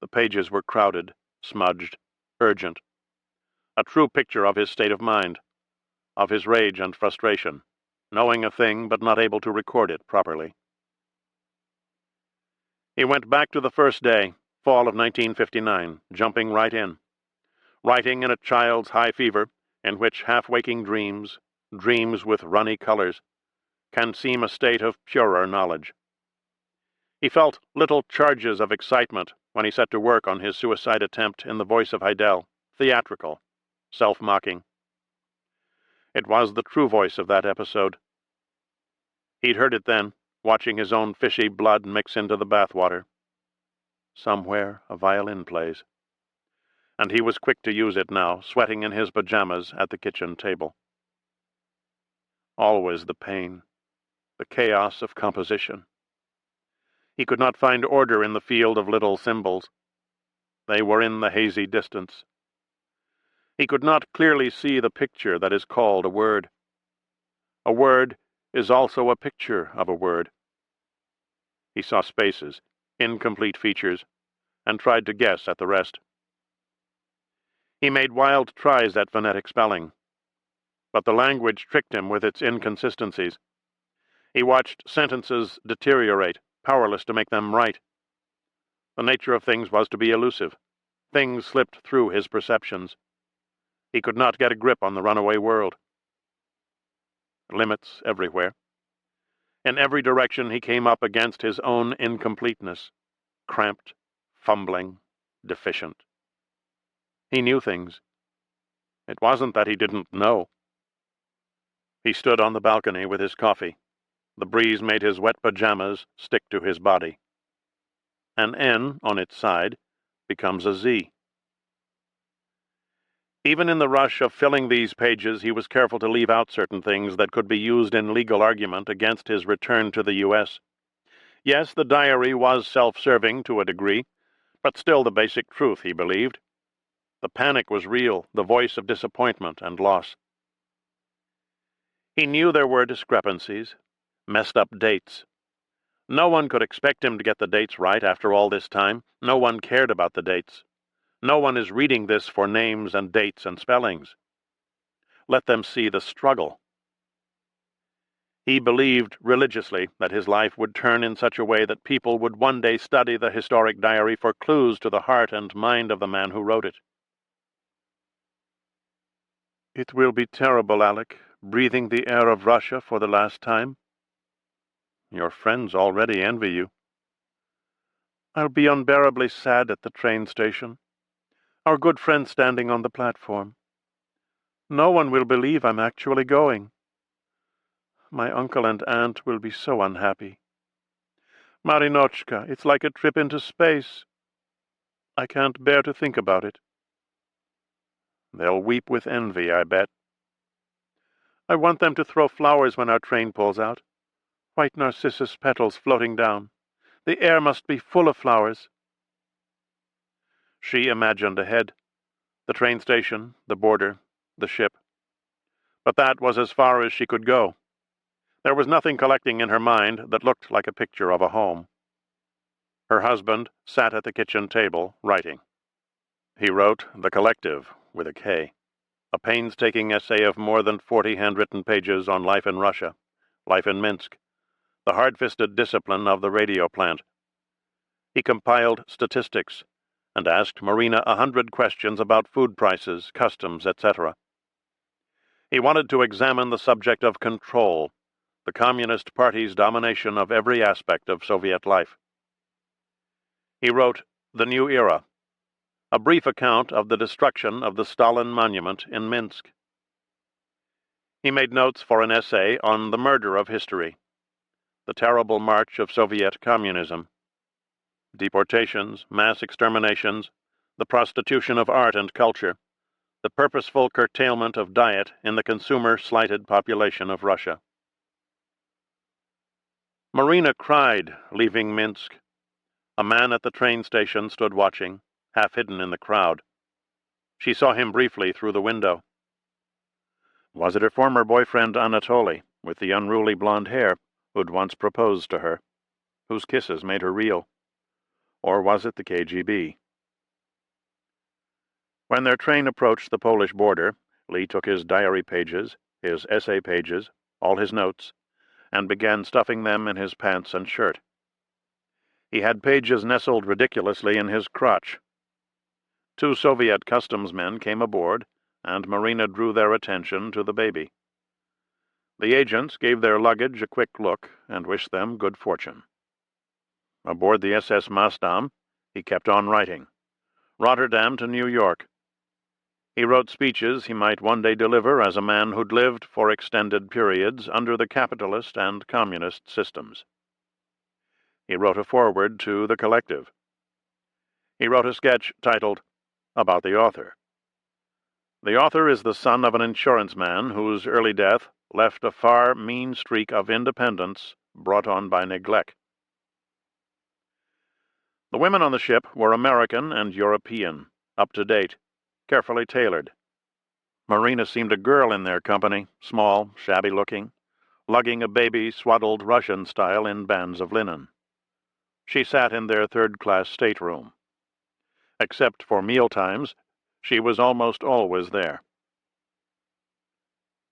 The pages were crowded, smudged, urgent, a true picture of his state of mind, of his rage and frustration, knowing a thing but not able to record it properly. He went back to the first day, fall of 1959, jumping right in, writing in a child's high fever, in which half-waking dreams, dreams with runny colors, can seem a state of purer knowledge. He felt little charges of excitement when he set to work on his suicide attempt in The Voice of Heidel, theatrical, self-mocking. It was the true voice of that episode. He'd heard it then, watching his own fishy blood mix into the bathwater. Somewhere a violin plays. And he was quick to use it now, sweating in his pajamas at the kitchen table. Always the pain, the chaos of composition. He could not find order in the field of little symbols. They were in the hazy distance. He could not clearly see the picture that is called a word. A word is also a picture of a word. He saw spaces, incomplete features, and tried to guess at the rest. He made wild tries at phonetic spelling, but the language tricked him with its inconsistencies. He watched sentences deteriorate, powerless to make them right. The nature of things was to be elusive. Things slipped through his perceptions. He could not get a grip on the runaway world. Limits everywhere. In every direction he came up against his own incompleteness, cramped, fumbling, deficient. He knew things. It wasn't that he didn't know. He stood on the balcony with his coffee. The breeze made his wet pajamas stick to his body. An N on its side becomes a Z. Even in the rush of filling these pages, he was careful to leave out certain things that could be used in legal argument against his return to the U.S. Yes, the diary was self-serving to a degree, but still the basic truth, he believed. The panic was real, the voice of disappointment and loss. He knew there were discrepancies, messed up dates. No one could expect him to get the dates right after all this time. No one cared about the dates. No one is reading this for names and dates and spellings. Let them see the struggle. He believed religiously that his life would turn in such a way that people would one day study the historic diary for clues to the heart and mind of the man who wrote it. It will be terrible, Alec, breathing the air of Russia for the last time. Your friends already envy you. I'll be unbearably sad at the train station. Our good friend standing on the platform. No one will believe I'm actually going. My uncle and aunt will be so unhappy. Marinochka, it's like a trip into space. I can't bear to think about it. They'll weep with envy, I bet. I want them to throw flowers when our train pulls out. White narcissus petals floating down. The air must be full of flowers. She imagined ahead. The train station, the border, the ship. But that was as far as she could go. There was nothing collecting in her mind that looked like a picture of a home. Her husband sat at the kitchen table, writing. He wrote The Collective, with a K, a painstaking essay of more than 40 handwritten pages on life in Russia, life in Minsk, the hard-fisted discipline of the radio plant. He compiled statistics and asked Marina 100 questions about food prices, customs, etc. He wanted to examine the subject of control, the Communist Party's domination of every aspect of Soviet life. He wrote The New Era, a brief account of the destruction of the Stalin monument in Minsk. He made notes for an essay on the murder of history, the terrible march of Soviet communism, deportations, mass exterminations, the prostitution of art and culture, the purposeful curtailment of diet in the consumer-slighted population of Russia. Marina cried, leaving Minsk. A man at the train station stood watching, half hidden in the crowd. She saw him briefly through the window. Was it her former boyfriend Anatoly, with the unruly blonde hair, who'd once proposed to her, whose kisses made her reel? Or was it the KGB? When their train approached the Polish border, Lee took his diary pages, his essay pages, all his notes, and began stuffing them in his pants and shirt. He had pages nestled ridiculously in his crotch. 2 Soviet customs men came aboard, and Marina drew their attention to the baby. The agents gave their luggage a quick look and wished them good fortune. Aboard the SS Masdam, he kept on writing. Rotterdam to New York. He wrote speeches he might one day deliver as a man who'd lived for extended periods under the capitalist and communist systems. He wrote a foreword to The Collective. He wrote a sketch titled, About the Author. The author is the son of an insurance man whose early death left a far, mean streak of independence brought on by neglect. The women on the ship were American and European, up to date, carefully tailored. Marina seemed a girl in their company, small, shabby-looking, lugging a baby swaddled Russian style in bands of linen. She sat in their third-class stateroom. Except for mealtimes, she was almost always there.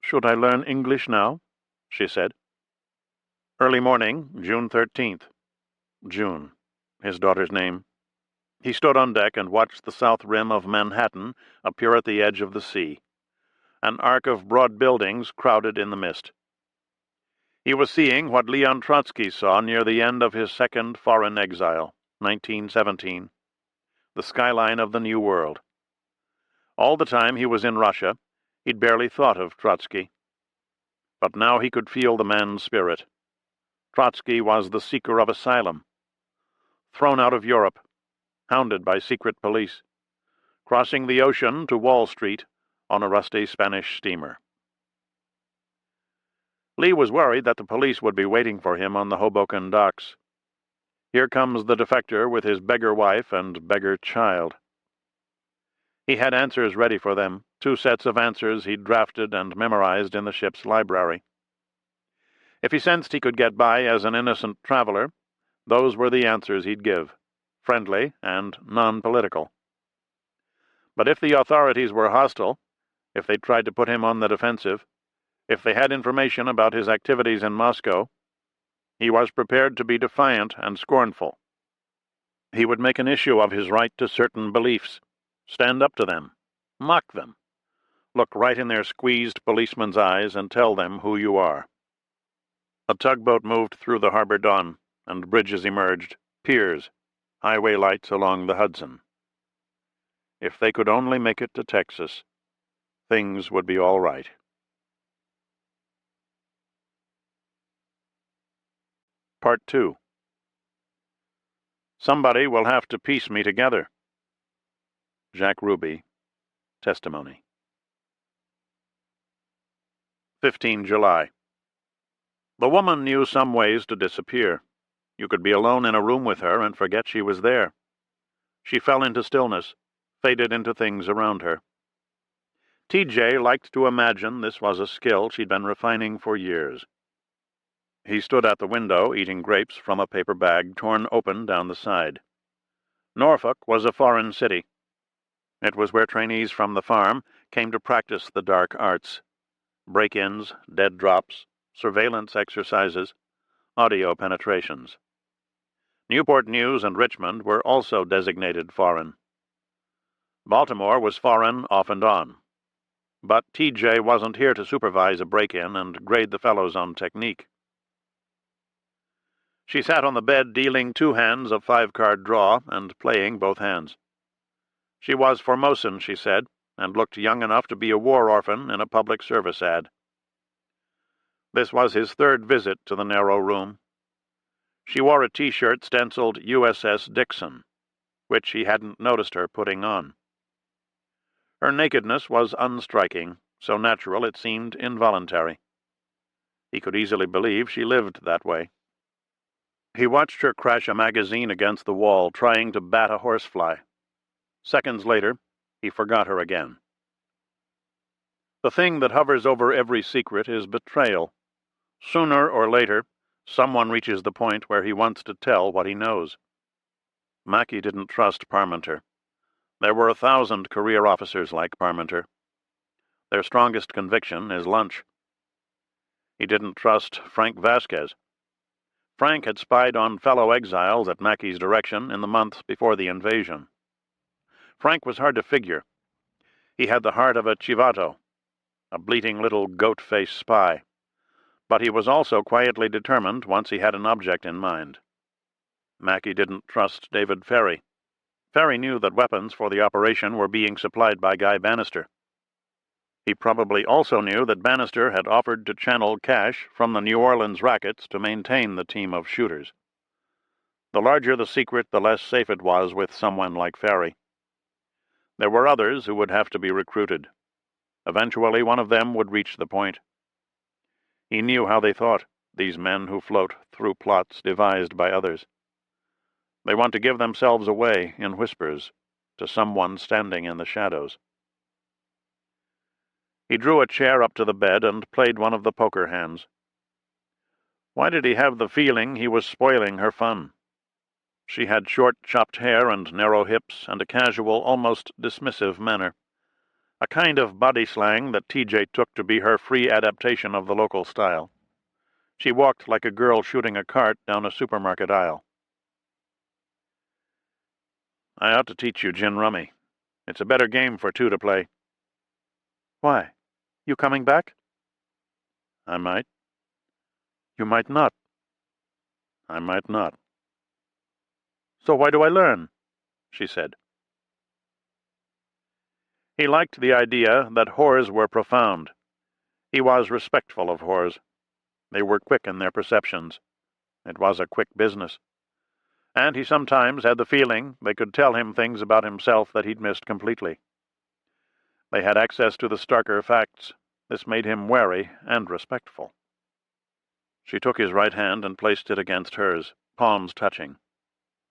"Should I learn English now?" she said. Early morning, June 13th. June, his daughter's name. He stood on deck and watched the south rim of Manhattan appear at the edge of the sea, an arc of broad buildings crowded in the mist. He was seeing what Leon Trotsky saw near the end of his second foreign exile, 1917, the skyline of the New World. All the time he was in Russia, he'd barely thought of Trotsky. But now he could feel the man's spirit. Trotsky was the seeker of asylum, thrown out of Europe, hounded by secret police, crossing the ocean to Wall Street,
on a rusty Spanish steamer. Lee was worried that the police would be waiting for him on the Hoboken docks. Here comes the defector with his beggar wife and beggar child. He had answers ready for them, 2 sets of answers he'd drafted and memorized in the ship's library. If he sensed he could get by as an innocent traveler, those were the answers he'd give, friendly and non-political. But if the authorities were hostile, if they tried to put him on the defensive, if they had information about his activities in Moscow, he was prepared to be defiant and scornful. He would make an issue of his right to certain beliefs, stand up to them, mock them, look right in their squeezed policeman's eyes and tell them who you are. A tugboat moved through the harbor dawn, and bridges emerged, piers, highway lights along the Hudson. If they could only make it to Texas, things would be all right. Part 2. Somebody will have to piece me together. Jack Ruby, Testimony. 15 July. The woman knew some ways to disappear. You could be alone in a room with her and forget she was there. She fell into stillness, faded into things around her. T.J. liked to imagine this was a skill she'd been refining for years. He stood at the window, eating grapes from a paper bag torn open down the side. Norfolk was a foreign city. It was where trainees from the farm came to practice the dark arts. Break-ins, dead drops, surveillance exercises, audio penetrations. Newport News and Richmond were also designated foreign. Baltimore was foreign off and on. But T.J. wasn't here to supervise a break-in and grade the fellows on technique. She sat on the bed dealing 2 hands of 5-card draw and playing both hands. She was Formosan, she said, and looked young enough to be a war orphan in a public service ad. This was his 3rd visit to the narrow room. She wore a T-shirt stenciled USS Dixon, which he hadn't noticed her putting on. Her nakedness was unstriking, so natural it seemed involuntary. He could easily believe she lived that way. He watched her crash a magazine against the wall, trying to bat a horsefly. Seconds later, he forgot her again. The thing that hovers over every secret is betrayal. Sooner or later, someone reaches the point where he wants to tell what he knows. Mackey didn't trust Parmenter. There were 1,000 career officers like Parmenter. Their strongest conviction is lunch. He didn't trust Frank Vasquez. Frank had spied on fellow exiles at Mackey's direction in the months before the invasion. Frank was hard to figure. He had the heart of a chivato, a bleating little goat-faced spy. But he was also quietly determined once he had an object in mind. Mackey didn't trust David Ferry. Ferry knew that weapons for the operation were being supplied by Guy Bannister. He probably also knew that Bannister had offered to channel cash from the New Orleans rackets to maintain the team of shooters. The larger the secret, the less safe it was with someone like Ferry. There were others who would have to be recruited. Eventually, one of them would reach the point. He knew how they thought, these men who float through plots devised by others. They want to give themselves away in whispers to someone standing in the shadows. He drew a chair up to the bed and played one of the poker hands. Why did he have the feeling he was spoiling her fun? She had short, chopped hair and narrow hips and a casual, almost dismissive manner. A kind of body slang that T.J. took to be her free adaptation of the local style. She walked like a girl shooting a cart down a supermarket aisle. I ought to teach you gin rummy. It's a better game for 2 to play. Why? You coming back? I might. You might not. I might not. So why do I learn? She said. He liked the idea that whores were profound. He was respectful of whores. They were quick in their perceptions. It was a quick business. And he sometimes had the feeling they could tell him things about himself that he'd missed completely. They had access to the starker facts. This made him wary and respectful. She took his right hand and placed it against hers, palms touching.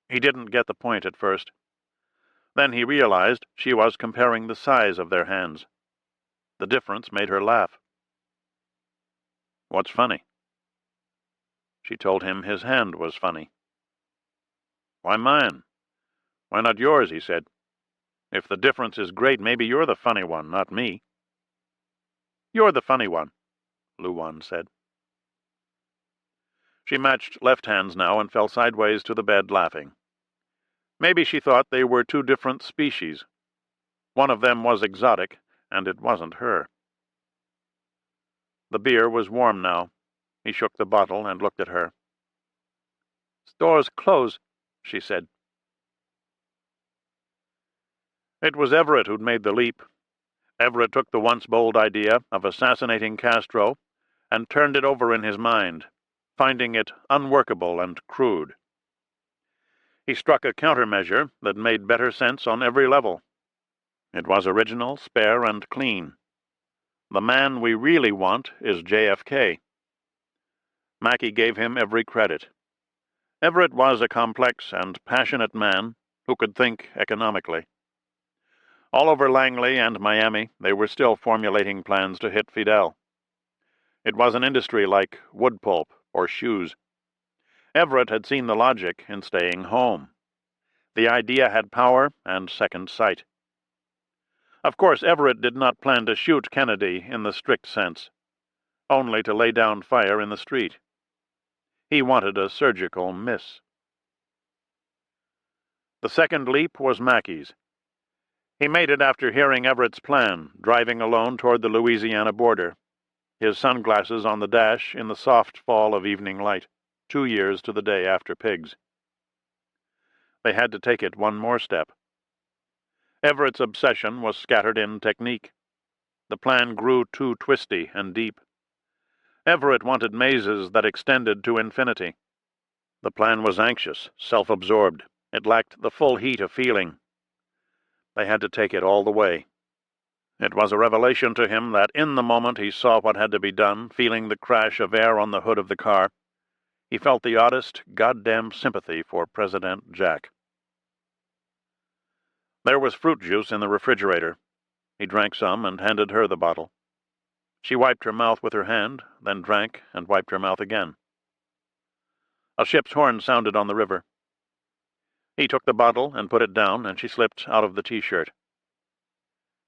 He didn't get the point at first. Then he realized she was comparing the size of their hands. The difference made her laugh. "What's funny?" She told him his hand was funny. "Why mine? Why not yours?" he said. "If the difference is great, maybe you're the funny one, not me." "You're the funny one," Luwan said. She matched left hands now and fell sideways to the bed, laughing. Maybe she thought they were two different species. One of them was exotic, and it wasn't her. The beer was warm now. He shook the bottle and looked at her. "Stores close," she said. It was Everett who'd made the leap. Everett took the once bold idea of assassinating Castro and turned it over in his mind, finding it unworkable and crude. He struck a countermeasure that made better sense on every level. It was original, spare, and clean. The man we really want is JFK. Mackey gave him every credit. Everett was a complex and passionate man who could think economically. All over Langley and Miami, they were still formulating plans to hit Fidel. It was an industry like wood pulp or shoes. Everett had seen the logic in staying home. The idea had power and second sight. Of course, Everett did not plan to shoot Kennedy in the strict sense, only to lay down fire in the street. He wanted a surgical miss. The second leap was Mackey's. He made it after hearing Everett's plan, driving alone toward the Louisiana border, his sunglasses on the dash in the soft fall of evening light, 2 years to the day after Pigs. They had to take it one more step. Everett's obsession was scattered in technique. The plan grew too twisty and deep. Everett wanted mazes that extended to infinity. The plan was anxious, self-absorbed. It lacked the full heat of feeling. They had to take it all the way. It was a revelation to him that in the moment he saw what had to be done, feeling the crash of air on the hood of the car, he felt the oddest goddamn sympathy for President Jack. There was fruit juice in the refrigerator. He drank some and handed her the bottle. She wiped her mouth with her hand, then drank and wiped her mouth again. A ship's horn sounded on the river. He took the bottle and put it down, and she slipped out of the T-shirt.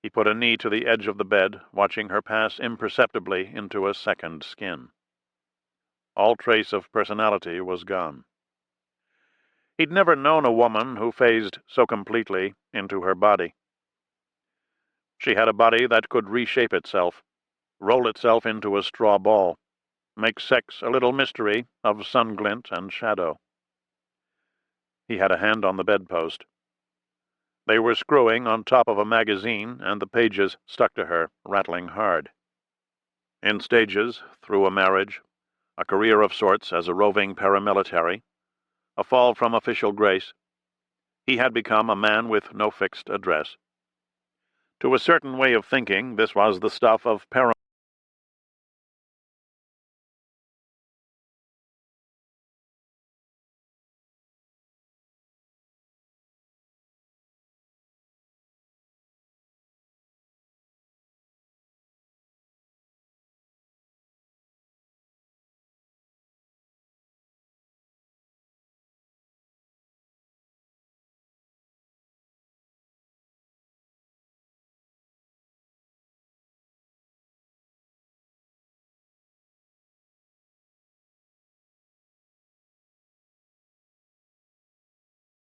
He put a knee to the edge of the bed, watching her pass imperceptibly into a second skin. All trace of personality was gone. He'd never known a woman who phased so completely into her body. She had a body that could reshape itself, roll itself into a straw ball, make sex a little mystery of sun-glint and shadow. He had a hand on the bedpost. They were screwing on top of a magazine, and the pages stuck to her, rattling hard. In stages, through a marriage, a career of sorts as a roving paramilitary, a fall from official grace, he had become a man with no fixed address. To a certain way of thinking, this was the stuff of